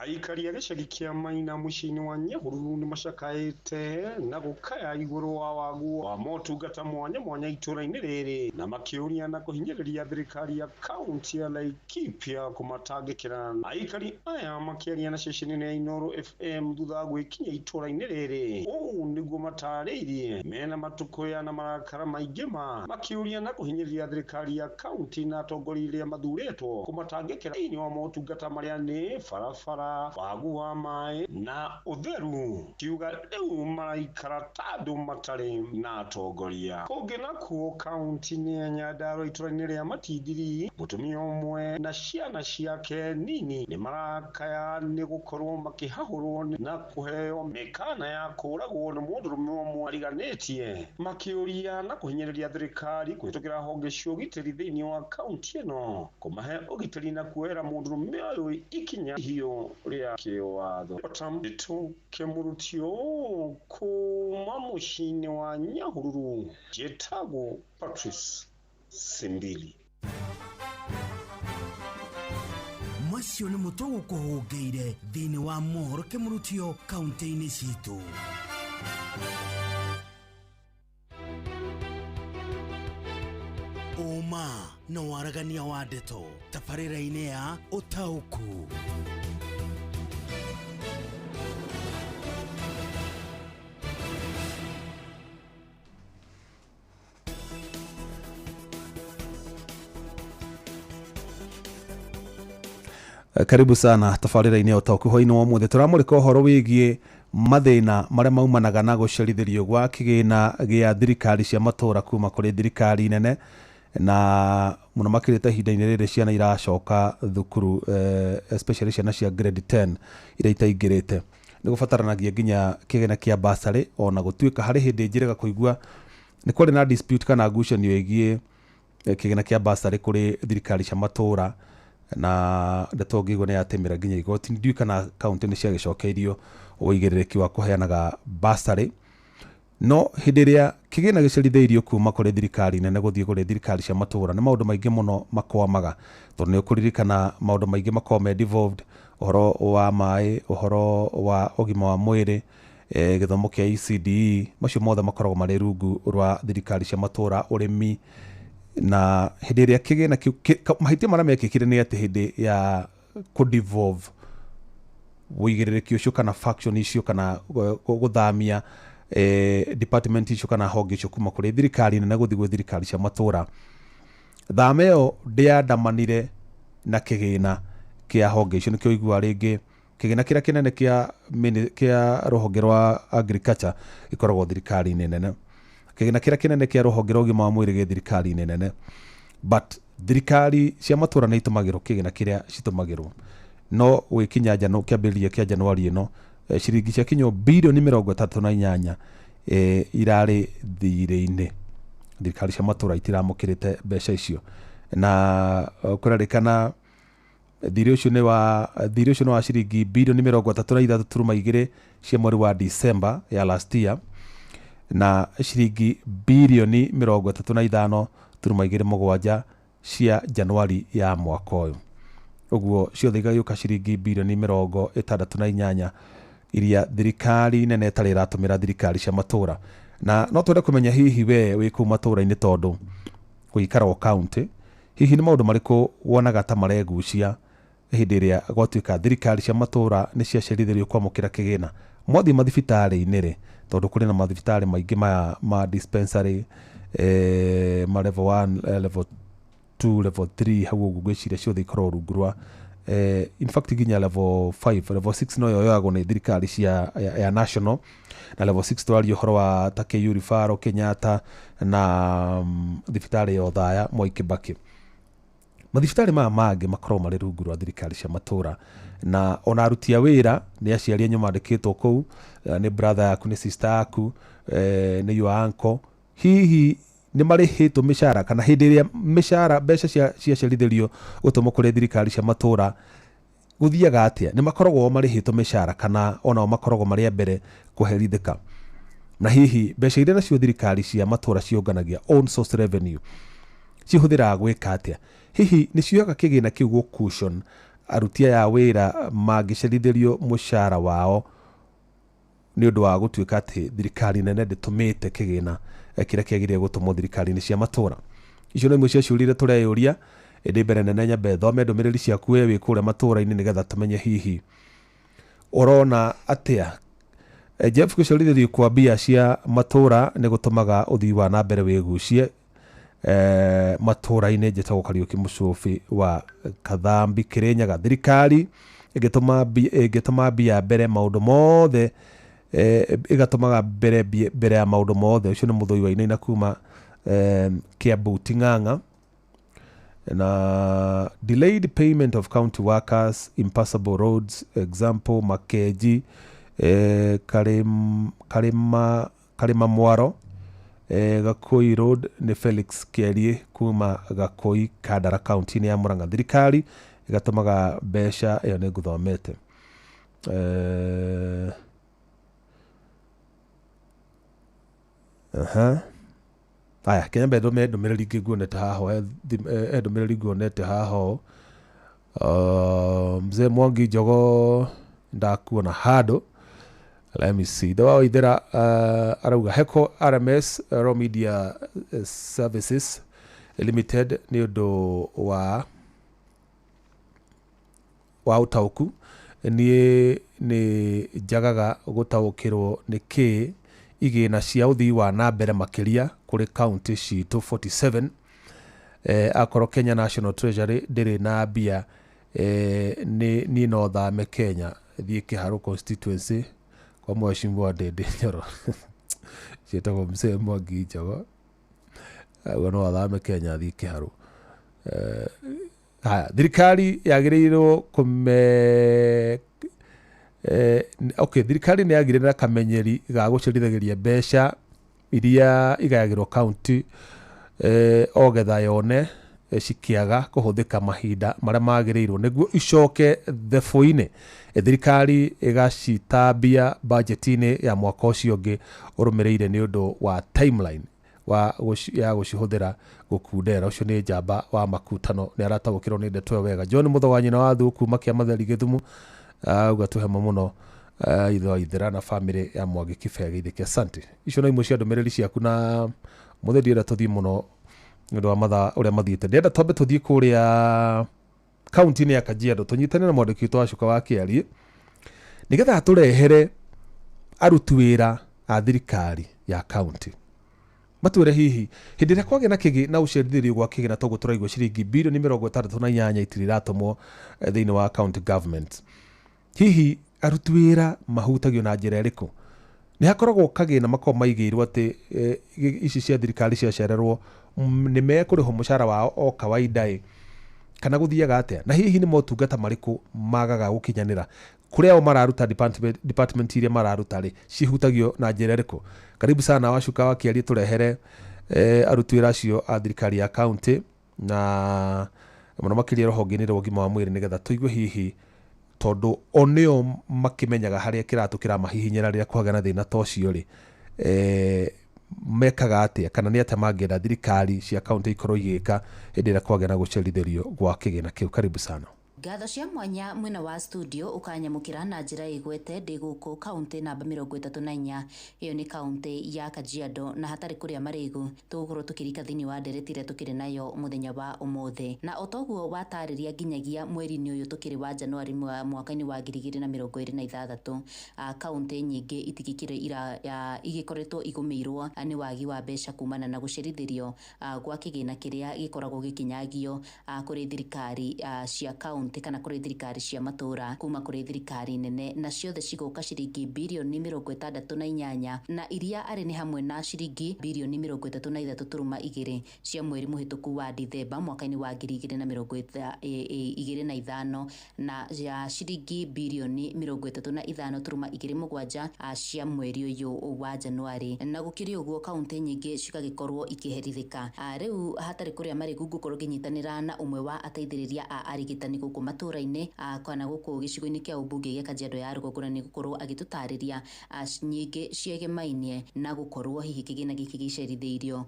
Speaker 26: Aikari ya gicagi kia Maina muciini wa Nyahururu ni macakaite na gukaya iguru wa wagu wa motungata mwanya mwanya itura-ini riri na makiuria na kuhinyiriria thirikari ya kaunti ya Laikipia kumatangikira. Aikari aya makiaria na ceceni ya Inooro FM thutha gwikinya itura-ini riri uu niguo matariirie mena matukuya na marakara maingi makiuria na kuhinyiriria thirikari ya kaunti na atongoria mathuritwo kumatangikira ini wa motungata maria ni barabara, wagu wa mai na utheru. Kiuga riu maraikara tandu matari na atongoria. Kungi nakuo kaunti-ini ya Nyandarua itura-ini ria Matindiri mutumia umwe na ciana ciake nini ni marakaya ni gukorwo makihahurwo na kuheo mikana ya kuragwo ni mundurume umwe ariganitie. Makiuria na kuhinyiriria thirikari kuhitukira honge cia ugitiri thiini wa kaunti ino kumahe ugitiri na kuera mundurume uyu ikinya hiyo ria kiwatho. Otambitu kemurutio kuma muciini wa Nyahururu jetago Patrice Simbili.
Speaker 17: Macio ni mutogo kuhungeire thiini wa mohoro kemurutio kaunti-ini citu. Uma na waragania wa ndeto tabarĩra-inĩ ya Ũtaũku.
Speaker 14: Karibu sana tabarĩra-inĩ ya Ũtaũku. Hwainĩ wa ũmũthĩ tũramũrĩka ũhoro wĩgiĩ mathĩna marĩa maumanaga na gũcerithĩrio gwa kĩgĩna gĩa thirikari cia matũũra kuma kũrĩ thirikari nene, na mũno makĩrĩte ihinda-inĩ rĩrĩ ciana iracoka thukuru, especially ciana cia grade 10 iria itaingĩrĩte. Nĩ gũbataranagia nginya kĩgĩna kĩa bursary, ona gũtuĩka harĩ hĩndĩ njĩrĩga kũigua nĩ kwarĩ na dispute kana ngucanio ĩgiĩ kĩgĩna kĩa bursary kũrĩ thirikari cia matũũra, na ndeto ngĩigua nĩ yatĩmĩra nginya igoti. Ndiũĩ kana kaunti nĩ ciagĩcokeirio ũigĩrĩrĩki wa kũheanaga bursary, no hĩndĩ ĩrĩa kĩgĩna gĩcerithĩirio kuma kũrĩ thirikari nene gũthiĩ kũrĩ thirikari cia matũũra nĩ maũndũ maingĩ mũno makwamaga, tondũ nĩ ũkũririkana maũndũ maingĩ makoragwo me devolved uhoro wa maĩ, uhoro wa ũgima wa mwĩrĩ, gĩthomo kĩa ECDE, macio mothe makoragwo marĩ rungu rwa thirikari cia matũra, ũrĩmi, na hĩndĩ ĩrĩa kĩgĩna mahĩtia marĩa mekĩkire nĩ atĩ hĩndĩ ya kũ-devolve wĩigĩrĩrĩki ũcio kana faction icio kana gũthamia department icio kana honge icio kuma kũrĩ thirikari nene gũthiĩ gwĩ thirikari cia matũra, thama ĩyo ndĩandamanire na kĩgĩna kĩa honge icio. Nĩkĩo igua rĩngĩ kĩgĩna kĩrĩa kĩnene kĩa rũhonge rwa agriculture gĩkoragwo thirikari-inĩ nene, kĩgĩna kĩrĩa kĩnene kĩa rũhonge rwa ũgima wa mwĩrĩ gĩ thirikari-inĩ nene, but thirikari cia matũra nĩ itũmagĩrwo kĩgĩna kĩrĩa citũmagĩrwo. No gwĩkinya kĩambĩrĩria kĩa Januari ĩno ciringi cia kinyo birioni 38 irarĩ thirĩ-inĩ. Thirikari cia matũra itiramũkĩrĩte mbeca icio, na kũrerĩkana thirĩ ũcio nĩ wa ciringi birioni 33.2 cia mweri wa December ya last year, na ciringi birioni 35.27 cia Januari ya mwaka ũyũ. Ũguo ciothe igagĩũka ciringi birioni 68 iria thirikari nene ĩtarĩ ĩratũmĩra thirikari cia matũra. Na no twende kũmenya hihi we wĩ kũu matũra-inĩ tondũ gũikara o kaunti, hihi nĩ maũndũ marĩkũ wonaga ta maregucia hĩndĩ ĩrĩa gwatuĩka thirikari cia matũra nĩ ciacerithĩrio kwamũkĩra kĩgĩna? Mwathiĩ mathibitarĩ-inĩ rĩ, tondũ kũrĩ na mathibitarĩ maingĩ maya ma dispensary, ma level 1, level 2, level 3, hau ũguo gwĩciria ciothe ikorwo rungu rwa in fact nginya level 5, level 6 no yoyagwo nĩ thirikari ya national, na level 6 twaria ũhoro wa ta KU Rifaro, Kenyatta na thibitarĩ ya Othaya, Mwai Kibaki. Mathibitarĩ maya mangĩ makoragwo marĩ rungu rwa thirikari cia matũra, na ona aruti a wĩra nĩ aciari anyu mandĩkĩtwo kũu, nĩ brother yaku, nĩ sister yaku, nĩ your uncle, hihi nĩ marĩhĩtwo mĩcara kana hĩndĩ ĩrĩa mĩcara mbeca ciacerithĩrio gũtũmwo kũrĩ thirikari cia matũra gũthiaga atĩa? Nĩ makoragwo marĩhĩtwo mĩcara kana onao makoragwo marĩ a mbere kũherithĩka? Na hihi mbeca iria nacio thirikari cia matũra cionganagia own source revenue cihũthĩraga gwĩka atĩa? Hihi nĩ cioyaga kĩgĩna kĩu gũ-cushion aruti aya a wĩra mangĩcerithĩrio mũcara wao nĩ ũndũ wa gũtuĩka atĩ thirikari nene ndĩtũmĩte kĩgĩna kĩrĩa kĩagĩrĩire gũtũmwo thirikari-inĩ cia matũra? Icio nĩ imwe cia ciũria iria tũreyũria. Ĩndĩ mbere nene nyambe thome ndũmĩrĩri ciaku we wĩ kũrĩa matũra-inĩ nĩgetha tũmenye hihi ũrona atĩa. Jeff, gũcerithĩrio kwa mbia cia matũra nĩ gũtũmaga ũthii wa na mbere wĩgucie matũra-inĩ. Njĩtagwo Kariuki Mũcũbi wa Kathambi, Kĩrĩnyaga. Thirikari ĩngĩtũma mbia mbere maũndũ mothe, ĩgatũmaga mbere ya maũndũ mothe. Ũcio nĩ Mũthũi wa Inaina kuma Kiambu Ting'ang'a. Na delayed payment of county workers, impassable roads, example Makeji, Karima Mwaro, Gakoi Road nĩ Felix Kĩarie kuma Gakoi, Kandara kaunti-inĩ ya Murang'a. Thirikari ĩgatũmaga mbeca ĩyo nĩ ngũthomete. Aya, Kenya mbere ndũmĩrĩri ingĩ nguonete haho, ndũmĩrĩri nguonete haho. Mzee Mwangi Njogo ndakuona handũ. Let me see. Dawa Waithera arauga Heko RMS Raw Media Services Limited nĩ ũndũ wa ũtaũku. Niĩ nĩ njagaga gũtaũkĩrwo nĩ kĩ igĩna cia ũthii wa na mbere makĩria kũrĩ kaunti citũ 47. Akorwo Kenya National Treasury ndĩrĩ na mbia, niĩ no thame Kenya thiĩ Kĩharũ constituency kwa Mheshimiwa Ndindi Nyoro. Ciĩtagwo Mzee Mwangi Njogo, no athame Kenya thiĩ Kĩharũ. Thirikari yagĩrĩirwo thirikari nĩ yagĩrĩire na kamenyeri ga gũcerithagĩria mbeca iria igayagĩrwo kaunti o getha yone cikĩaga kũhũthĩka mahinda marĩa magĩrĩirwo nĩguo icoke thebũ-inĩ. Thirikari ĩgacitambia budget-inĩ ya mwaka ũcio ũngĩ ũrũmĩrĩire nĩ ũndũ wa timeline ya gucihuthira gukundera. Ucio ni njamba wa makutano ni arataukirwo ni ndeto wega. John Muthoga nyina wa Thu kuma Kiamatheri Githumu ugatuhema muno ithira na family ya Mwangi Kibegi Thike. Asante. Icio no imwe cia ndumiriri ciaku na muthendi era tuthii muno ndu wa matha uria mathiite. Ndenda twambe tuthii kuria kaunti-ini ya Kajiado tunyitane na mwandiki witũ wa Cuka wa Kiari nigetha turehere aruti wira a thirikari ya kaunti matwire hihi hindi ria kwagĩa na kĩgĩ na ũcerithĩrio gwa kĩgĩ na toguo tũraigua ciringi birioni 68 itiratomwo thĩinĩ wa county government. Hihi aruti wĩra mahutagio na njĩra ĩrĩkũ? Nĩ hakoragwo kagĩna makorwo maigĩirwo atĩ ici cia thirikari ciacererwo nĩ mekũrĩhwo mũcara wao o kawaida kana gũthiaga atĩa? Na hihi nĩ motungata marĩkũ magaga gũkinyanĩra kũrĩa o mararuta department iria mararuta rĩ cihutagio na njĩra ĩrĩkũ? Karibu sana wa Cuka wa Kiari tũrehere aruti wĩra acio a thirikari ya county na mũno makĩria rũhonge-inĩ rwa ũgima wa mwĩrĩ nĩgetha tũigue hihi tondu onio makimenyaga haria kiratu kiramahihinyira riria kwaga na thina tocio ri mekaga atia kana ni atia mangĩenda thirikari cia kaunti ikorwo igĩka hĩndĩ ĩrĩa kwagĩa na gũcerithĩrio gwa kĩgĩna kĩu? Karibu sana.
Speaker 3: Ngatho cia mwanya mwena wa studio ukanyamukira na njira igwete ndi guku kaunti namba 34 iyo ni kaunti ya Kajiado na hatari kuria marigu tugukorwo tukirika thini wa ndereti iria tukiri nayo muthenya wa umuthi na otoguo watariria nginyagia mweri-ini uyu tukiri wa Januari mwaka-ini wa 2026 kaunti nyingi itikikire igikoretwo igumirwo ni wagi wa mbeca kumana na gucerithirio gwa kĩgĩna kĩrĩa gikoragwo gikinyagio kuri thirikari cia kaunti kana kuri thirikari cia matura kuma kuri thirikari nene na ciothe cigoka ciringi birioni 68 na iria ari ni hamwe na ciringi birioni 33.2 cia mweri muhituku wa Dithemba mwaka-ini wa 2025 na ya ciringi birioni 35.27 cia mweri uyu wa Januari na gukiri uguo kaunti nyingi cikagikorwo ikiherithika. Riu hatari kuria mari gukorwo ginyitanira na umwe wa ateithĩrĩria a arigitani guku matura-ini kana guku gicigo-ini kia ubunge gia Kajiado ya ruguru ni gukorwo agitutariria nyingi ciegemainie na gukorwo hihi kĩgĩna gĩkĩ gicerithĩirio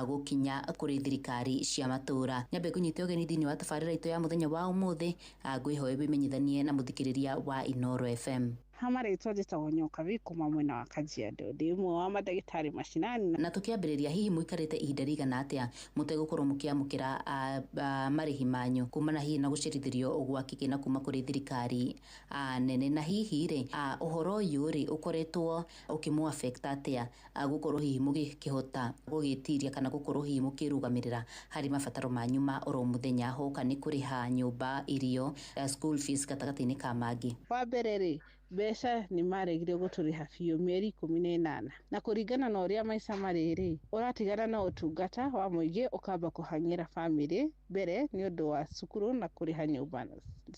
Speaker 3: gukinya kuri thirikari cia matura. Nyambe kunyita ũgeni thĩinĩ wa tabarĩra itũ ya muthenya wa umuthi ngwihoe bimenyithanie na muthikĩrĩria wa Inooro FM.
Speaker 8: Hamarĩtwo njĩtagwo Nyoka Kuma mwena wa Kajiado ndi ũmwe wa mandagĩtarĩ mashinani
Speaker 3: na tukiambĩrĩria hihi mũikarĩte ihinda rĩigana atĩa mũtegũkorwo mũkĩamũkĩra marĩhi manyu kumana hihi na gũcerithĩrio gwa kĩgĩna kuma kũrĩ thirikari nene na hihi rĩ ũhoro ũyũ rĩ ũkoretwo ũkĩmũ-affect atĩa gũkorwo hihi mũgĩkĩhota gũgĩtiria kana gũkorwo hihi mũkĩrũgamĩrĩra harĩ mabataro manyu ma oro mũthenya hoka nĩ kũrĩha nyũmba, irio, school fees gatagatĩ-inĩ ka mangĩ?
Speaker 8: Wa mbere rĩ mbeca ni maregire gũtũrĩha biũ mĩeri 18 na kũringana na ũrĩa maica marĩ rĩ ũratigana na ũtungata wa mũingĩ ũkamba kũhang'ĩra family mbere nĩ ũndũ wa cukuru na kũrĩha nyũmba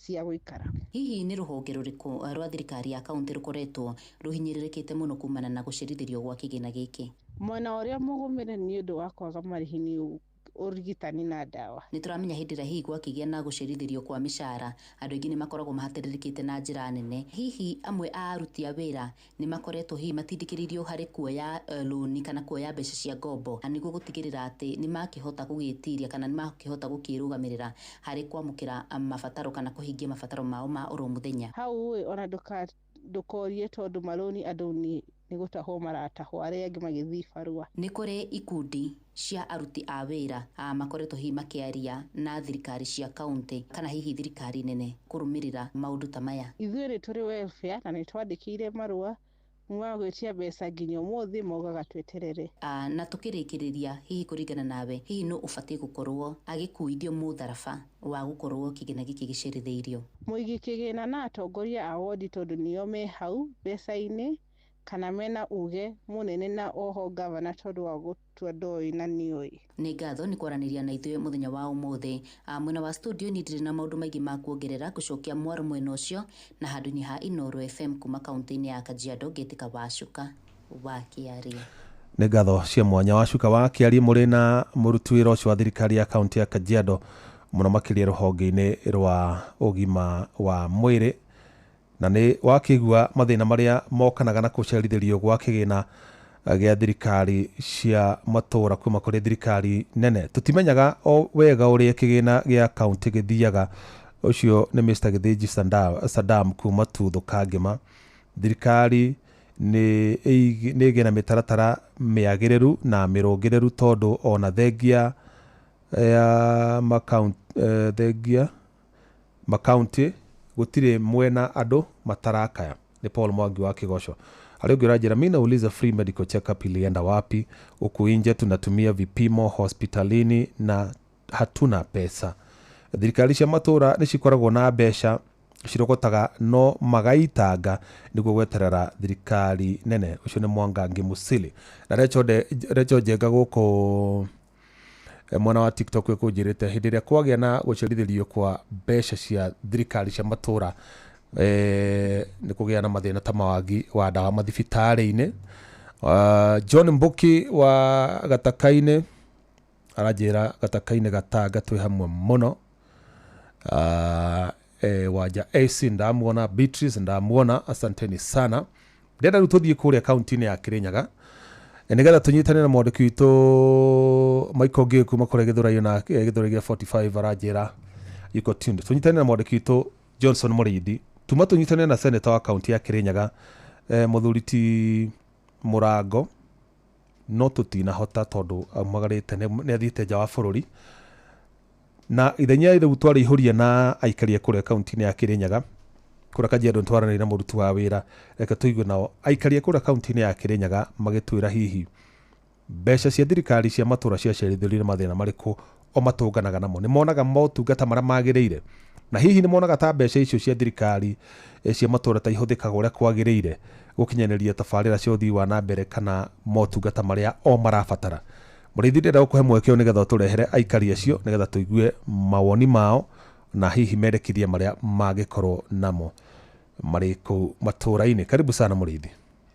Speaker 8: cia gũikara.
Speaker 3: Hihi nĩ rũhonge rũrĩkũ rwa thirikari ya kaunti rũkoretwo rũhinyĩrĩrĩkĩte mũno kumana na gũcerithĩrio gwa kĩgĩna gĩkĩ?
Speaker 8: Mwena ũrĩa mũgũmĩre nĩ ũndũ wa kwaga marĩhi nĩ urigitani na dawa.
Speaker 3: Ni turamenya hindi ĩrĩa hihi gwakĩgĩa na gũcerithĩrio kwa mĩcara andũ aingĩ nĩ makoragwo mahatĩrĩrĩkĩte na njĩra nene. Hihi amwe a aruti a wĩra nĩ makoretwo hihi matindĩkĩrĩirio harĩ kuoya loan kana kuoya mbeca cia ngombo nĩguo gũtigĩrĩra atĩ nĩ makĩhota gũgĩtiria kana nĩ makĩhota gũkĩrũgamĩrĩra harĩ kwamũkĩra mabataro kana kũhingia mabataro mao ma oro mũthenya.
Speaker 8: Hau ona ndũkorie tondũ maroni andũ nĩ gũtahwo maratahwo arĩa angĩ magĩthiĩ barua.
Speaker 3: Nĩ kũrĩ ikundi cia aruti a wĩra makoretwo hihi makĩaria na thirikari cia kaunti kana hihi thirikari nene kũrũmĩrĩra maũndũ ta maya?
Speaker 8: Ithuĩ nĩ tũrĩ welfare na nĩ twandĩkĩire marũa mwagwĩtia mbeca nginya ũmũthĩ mogaga tweterere.
Speaker 3: Na tũkĩrĩkĩrĩria hihi kũringana nawe hihi no ũbatiĩ gũkorwo agĩkuithio mũtharaba wa gũkorwo kĩgĩna gĩkĩ gĩcerithĩirio?
Speaker 8: Mũigi kĩgĩna na atongoria a wodi tondũ nĩo me hau mbeca-inĩ kana mena uge munene na oho gavana tondũ wa gũtua ndoi na nioi.
Speaker 3: Nĩ ngatho nĩ kwaranĩria na ithuĩ mũthenya wa ũmũthĩ. Mwena wa studio nĩ ndĩrĩ na maũndũ maingĩ ma kuongerera gũcokia mwaro mwena ũcio na handũ-inĩ ha Inooro FM kuma kaunti-inĩ ya Kajiado ngĩtĩka wa Cuka wa Kiari.
Speaker 14: Nĩ ngatho cia mwanya wa Cuka wa Kiari mũrĩ na mũruti wĩra ũcio wa thirikari ya kaunti ya Kajiado mũno makĩria rũhonge-inĩ rwa ũgima wa mwĩrĩ na nĩ wakĩigua mathĩna marĩa mokanaga na gũcerithĩrio gwa kĩgĩna gĩa thirikari cia matura kuma kũrĩ thirikari nene. Tutimenyaga o wega ũrĩa kĩgĩna gĩa kaunti gĩthiaga. Ũcio nĩ Mr. Githĩnji Saddam kuma Tuthu Kangema. Thirikari nĩ ĩgĩna mĩtaratara mĩagĩrĩru na mĩrũngĩrĩru tondũ ona thengia ya makaunti gũtirĩ mwena andũ matarakaya. Nĩ Paul Mwangi wa Kĩgoco. Harĩ ũngĩ ũranjĩra mimi nauliza free medical check-up ilienda wapi? Huku nje tunatumia vipimo hospitalini na hatuna pesa. Thirikari cia matura nĩ cikoragwo na mbeca cirogotaga no magaitanga nĩguo gweterera thirikari nene. Ũcio nĩ Mwangangi Musili. Na Recho Njenga gũkũ mwana wa TikTok kũnjĩrĩte hĩndĩ ĩrĩa kwagĩa na gũcerithĩrio kwa mbeca cia thirikari cia matura nĩ kũgĩa na mathĩna ta mawagi wa ndawa mathibitarĩ-inĩ. John Mbuki wa Gataka-inĩ aranjĩra Gataka-inĩ Gatanga twĩ hamwe mũno. Wanja AC ndamuona, Beatrice ndamuona, asanteni sana. Ndĩrenda rĩu tũthiĩ kũrĩa kaunti-inĩ ya Kĩrĩnyaga nĩgetha tũnyitane na mwandĩki witũ Michael Ngĩ kuma kũrĩa Gĩthũrai na Gĩthũrai gĩa 45 aranjĩra yuko tunde. Tũnyitane na mwandĩki witũ Johnson Mũrĩithi tuma tũnyitane na senator wa kaunti ya Kĩrĩnyaga Mũthuri ti Mũrango, no tũtinahota tondũ aumagarĩte nĩ athiĩte nja wa bũrũri. Na ithenya rĩu twarĩihũria na aikari kũrĩa kaunti-inĩ ya Kĩrĩnyaga kũrĩa Kajiado twaranĩire na mũruti wa wĩra. Reke tũigue nao aikari kũrĩa kaunti-inĩ ya Kĩrĩnyaga magĩtwĩra hihi mbeca cia thirikari cia matura ciacerithĩrio mathĩna marĩkũ o matũnganaga namo. Nĩ monaga motungata marĩa magĩrĩire, na hihi nĩ monaga ta mbeca icio cia thirikari cia matura ta ihũthĩkaga ũrĩa kwagĩrĩire gũkinyanĩria tabarĩra cia ũthii wa na mbere kana motungata marĩa o marabatara. Mũrĩithi ndĩrenda gũkũhe mwekeo nĩgetha tũrehere aikari acio nĩgetha tũigue mawoni mao na hihi mendekithia marĩa mangĩkorwo namo marĩ kũu matũra-inĩ. Karibu sana Mũrĩithi.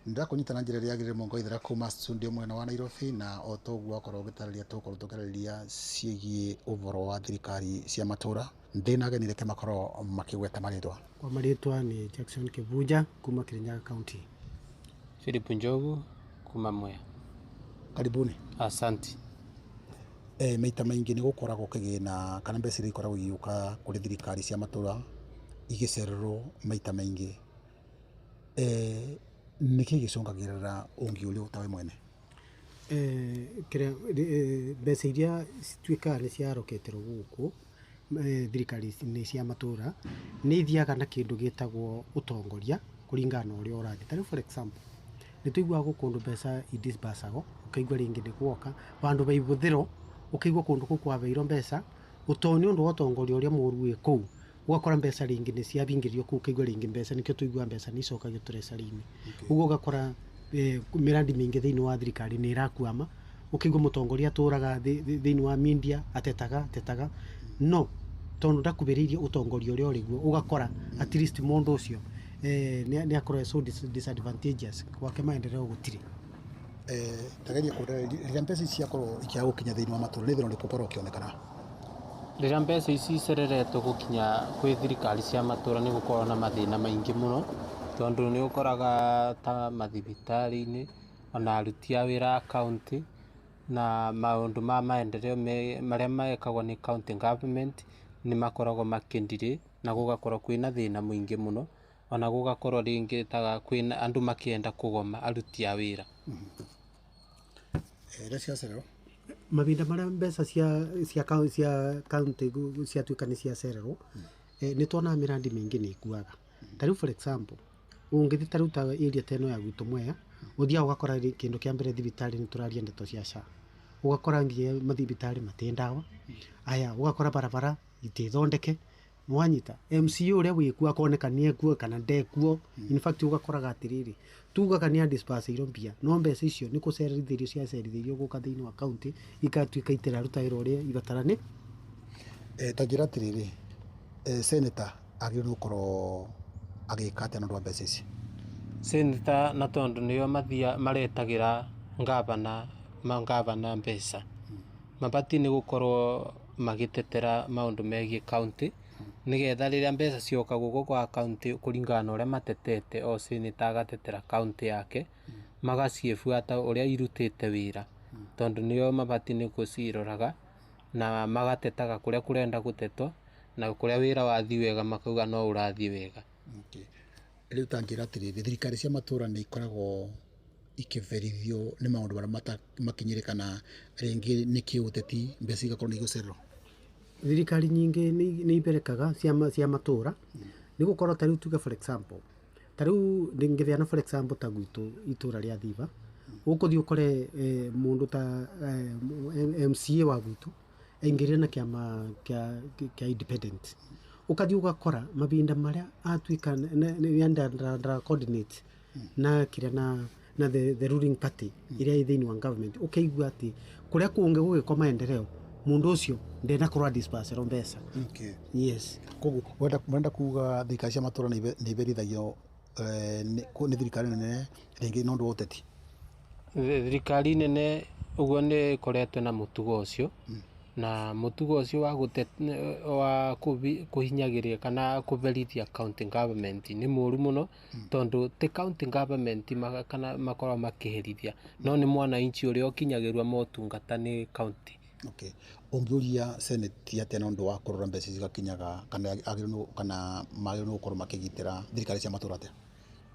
Speaker 20: Ndakũnyita na njĩra ĩrĩa yagĩrĩire mũno ithera kuma studio mwena wa Nairobi, na o toguo akorwo ũgĩtarĩria tũkorwo tũkĩarĩrĩria ciĩgiĩ ũhoro wa thirikari cia matura. Ndĩna ageni reke makorwo makĩgweta marĩtwa.
Speaker 4: Kwa marĩtwa nĩ Jackson Kĩbunja kuma Kĩrĩnyaga County.
Speaker 5: Philip Njogu kuma Mwea.
Speaker 20: Karibuni.
Speaker 5: Asante.
Speaker 20: Maita maingĩ nĩ gũkoragwo kĩgĩna kana mbeca iria ikoragwo igĩũka kũrĩ thirikari cia matura igĩcererwo maita maingĩ. Nĩkĩ gĩcũngagĩrĩra ũngĩũria ũtawe mwene?
Speaker 4: Mbeca iria cituĩkaga nĩ ciaroketerwo gũkũ thirikari-inĩ cia matura nĩ ithiaga na kĩndũ gĩtagwo ũtongoria kũringana na ũrĩa ũrathiĩ. Ta rĩu for example nĩ tũiguaga kũndũ mbeca idisbursagwo, ũkaigua rĩngĩ nĩ guoka bandũ ba ibũthĩro, ũkaigua kũndũ kũu kwabeirwo mbeca ũtonĩ ũndũ wa ũtongoria ũrĩa mũru wĩ kũu, ũgakora mbeca rĩngĩ nĩ ciabingĩrio kũu, ũkaigua rĩngĩ mbeca nĩkĩo tũigua mbeca nĩ icokagio treasury-inĩ. Ũguo ũgakora mĩrandi mĩingĩ thĩinĩ wa thirikari nĩ ĩrakuama, ũkaigua mũtongoria atũraga thĩinĩ wa media atetaga no tondũ ndakubĩrĩirie ũtongoria ũrĩa ũrĩguo, ũgakora at least mũndũ ũcio nĩ akorwo so disadvantageous gwake maendeleo gũtirĩ.
Speaker 20: Tageria kũrĩa rĩrĩa mbeca ici ciakorwo ikĩaga gũkinya thĩinĩ wa matura nĩ thĩna ũrĩkũ ũkorwo ũkĩonekana?
Speaker 5: Rĩrĩa mbeca ici icereretwo gũkinya kwĩ thirikari cia matura nĩ gũkorwo na mathĩna maingĩ mũno, tondũ nĩ ũkoraga ta mathibitarĩ-inĩ ona aruti a wĩra a kaunti na maũndũ ma maendeleo marĩa mekagwo nĩ county government nĩ makoragwo makĩndirĩ, na gũgakorwo kwĩna thĩna mũingĩ mũno, ona gũgakorwo rĩngĩ ta kwĩna andũ makĩenda kũgoma aruti a wĩra.
Speaker 4: Mabinda marĩa mbeca cia kaunti ciatuĩka nĩ ciacererwo nĩ tuonaga mĩrandi mĩingĩ nĩ ikuaga. Ta rĩu for example ũngĩthiĩ ta rĩu ta area ta ĩno ya gwitũ Mwea, ũthiaga ũgakora kĩndũ kĩa mbere thibitarĩ nĩ tũraria ndeto cia SHA, ũgakora nginya mathibitarĩ matĩ ndawa, aya ũgakora barabara itĩthondeke, mwanyita MCA ũrĩa wĩkuo akoneka nĩ ekuo kana ndekuo. In fact ũgakoraga atĩrĩrĩ tugaga nĩ disbursirwo mbia no mbeca icio nĩ kũcerithĩrio ciacerithĩrio gũka thĩinĩ wa kaunti igatuĩka itĩraruta wĩra ũrĩa ibatarani.
Speaker 20: Ta njĩra atĩrĩrĩ, senator agĩrĩirwo gũkorwo agĩka atĩa na ũndũ wa mbeca ici?
Speaker 5: Senator na tondũ nĩo maretagĩra ngavana mbeca, mabatiĩ nĩ gũkorwo magĩtetera maũndũ megiĩ kaunti, nĩgetha rĩrĩa mbeca cioka gũkũ kwa kaunti kũringana na ũrĩa matetete, o senator agatetera kaunti yake magaciĩbuata ũrĩa irutĩte wĩra tondũ nĩo mabati nĩ gũciroraga na magatetaga kũrĩa kũrenda gũtetwo na kũrĩa wĩra wathiĩ wega makauga no ũrathiĩ wega.
Speaker 20: Rĩu tangĩra atĩrĩrĩ, thirikari cia matũra nĩ ikoragwo ikĩverithio nĩ maũndũ marĩa makinyĩrĩka na rĩngĩ nĩ kĩũteti mbeca igakorwo nĩ igũcererwo.
Speaker 4: Thirikari nyingĩ nĩ iberekaga cia matũra nĩ gũkorwo ta rĩu tuge for example ta rĩu ngĩtheana for example ta gwitũ itũra rĩa Thiva ũkũthiĩ ũkore mũndũ ta MCA wa gwitũ aingĩrire na kĩama kĩa independent ukathiĩ ugakora mabinda marĩa atuĩka nĩ coordinate na kĩrĩa na the ruling party iria thĩinĩ wa government ukaigua atĩ kũrĩa kũngĩ gũgĩkoma maendeleo mundu ũcio ndenakorwo disperse mbeca. Yes,
Speaker 20: koguo wenda kuga thirikari cia matũra nĩ iberithagio nĩ thirikari nene rĩngĩ nĩ ũndũ wa ũteti.
Speaker 5: Thirikari nene ũguo nĩ koretwo na mũtugo ũcio na mũtugo ũcio wa kũhinyagĩria kana kũberithia county government nĩ mũru mũno tondũ ti county government kana makorwo makĩherithia no nĩ mwananchi ũrĩa ũkinyagĩrwo motungata nĩ county.
Speaker 20: Okay, ũngĩũria senate atĩa na ũndũ wa kũrora mbeca cigakinyaga kana magĩrĩirwo gũkorwo makĩgitĩra thirikari cia matũra atĩa?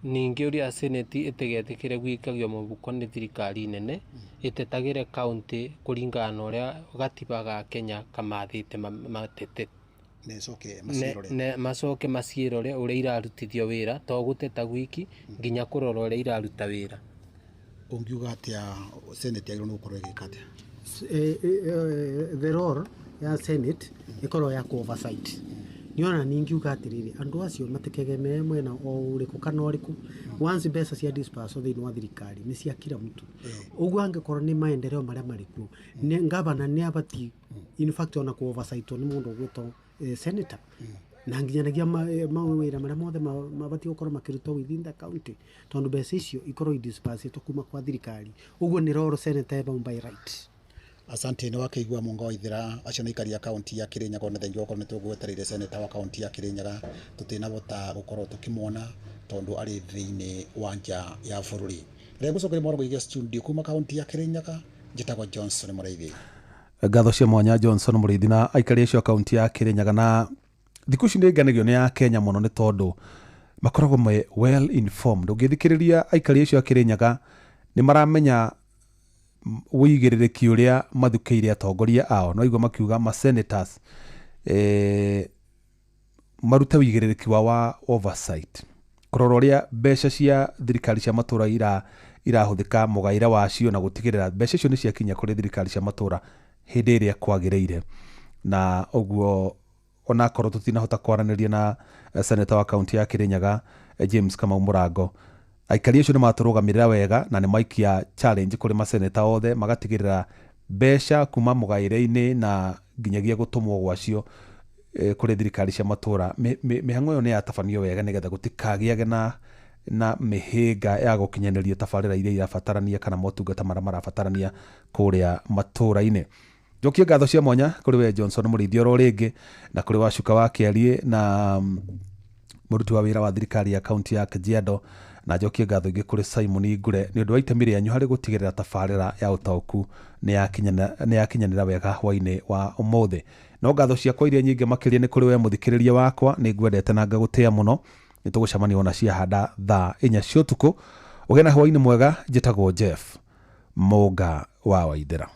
Speaker 5: Ningĩ ũrĩa senate ĩtegetĩkĩre gwĩkagio mũhuko nĩ thirikari nene ĩtetagĩre county kũringana na ũrĩa gatiba ga Kenya kamathĩte matete macoke maciĩrore ũrĩa irarutithio wĩra to gũteta gwiki nginya kũrora ũrĩa iraruta wĩra.
Speaker 20: Ũngiuga atĩa senate yagĩrĩirwo gũkorwo ĩgĩka atĩa?
Speaker 4: The role ya senate ikorwo ya oversight. Niona ningiuga atiriri andu acio matekegeme mwena o uriku kana uriku once mbeca cia disperse thĩinĩ wa thirikari ni cia kila mtu uguo angekorwo ni maendeleo maria marikuo ni ngavana ni abati in fact ona ku oversight ni mundu gwito senator na nginyanagia mawĩra maria mothe mabati gukorwo makirutwo within the county tondu mbeca icio ikorwo disperse kuma kwa thirikari uguo ni role senator by right.
Speaker 20: Asante nĩ wakĩigua Mũnga Waithĩra acio nĩ aikari a kaunti ya Kĩrĩnyaga na thengi okorwo nĩ tũgwetereire seneta wa kaunti ya Kĩrĩnyaga tũtinahota gũkorwo tũkĩmuona tondũ arĩ thĩinĩ wa nja ya bũrũri. Rĩrĩa ngũcokeria mwana gũikia studio kuma kaunti ya Kĩrĩnyaga njĩtagwo Johnson Mũrĩithi.
Speaker 14: Ngatho cia mwanya Johnson Mũrĩithi na aikari acio kaunti ya Kĩrĩnyaga na thikũ ici nĩ nganagio nĩ ya Kenya mũno nĩ tondũ makoragwo me well informed. Ũngĩthikĩrĩria aikari acio a Kĩrĩnyaga nĩ maramenya wĩigĩrĩrĩki ũrĩa mathukĩire atongoria ao no igua makiuga ma senators marute wĩigĩrĩrĩki wa oversight kũrora ũrĩa mbeca cia thirikari cia matũra irahũthĩka mũgaĩre wacio na gũtigĩrĩra mbeca icio nĩ ciakinya kũrĩ thirikari cia matũra hĩndĩ ĩrĩa kwagĩrĩire. Na ũguo onakorwo tũtinahota kwaranĩria na seneta wa kaunti ya Kĩrĩnyaga James Kamau Mũrango, aikari acio nĩ matũrũgamĩrĩra wega na nĩ maikia challenge kũrĩ maseneta othe magatigĩrĩra mbeca kuma mũgaĩre-inĩ na nginyagia gũtũmwo gwacio kũrĩ thirikari cia matũra mĩhang'o ĩyo nĩ yatabanio wega nĩgetha gũtikagĩage na mĩhĩnga ya gũkinyanĩria tabarĩra iria irabatarania kana motungata marĩa marabatarania kũrĩa matũra-inĩ. Njokie ngatho cia mwanya kũrĩ we Johnson Mũrĩithi oro rĩngĩ na kũrĩ Wacuka wa Kĩarie na mũruti wa wĩra wa thirikari ya kaunti ya Kajiado na njokie ngatho ingĩ kũrĩ Simon Ngure nĩ ũndũ wa itemi rĩanyu harĩ gũtigĩrĩra tabarĩra ya ũtaũku nĩ yakinyanĩra wega hwainĩ wa ũmũthĩ. No ngatho ciakwa iria nyingĩ makĩria nĩ kũrĩ we mũthikĩrĩria wakwa nĩ ngwendete na ngagũtĩa mũno nĩ tũgũcemania ona ciahanda thaa 4 cia ũtukũ. Ũgĩe na hwainĩ mwega. Njĩtagwo Jeff Mũnga wa Waithĩra.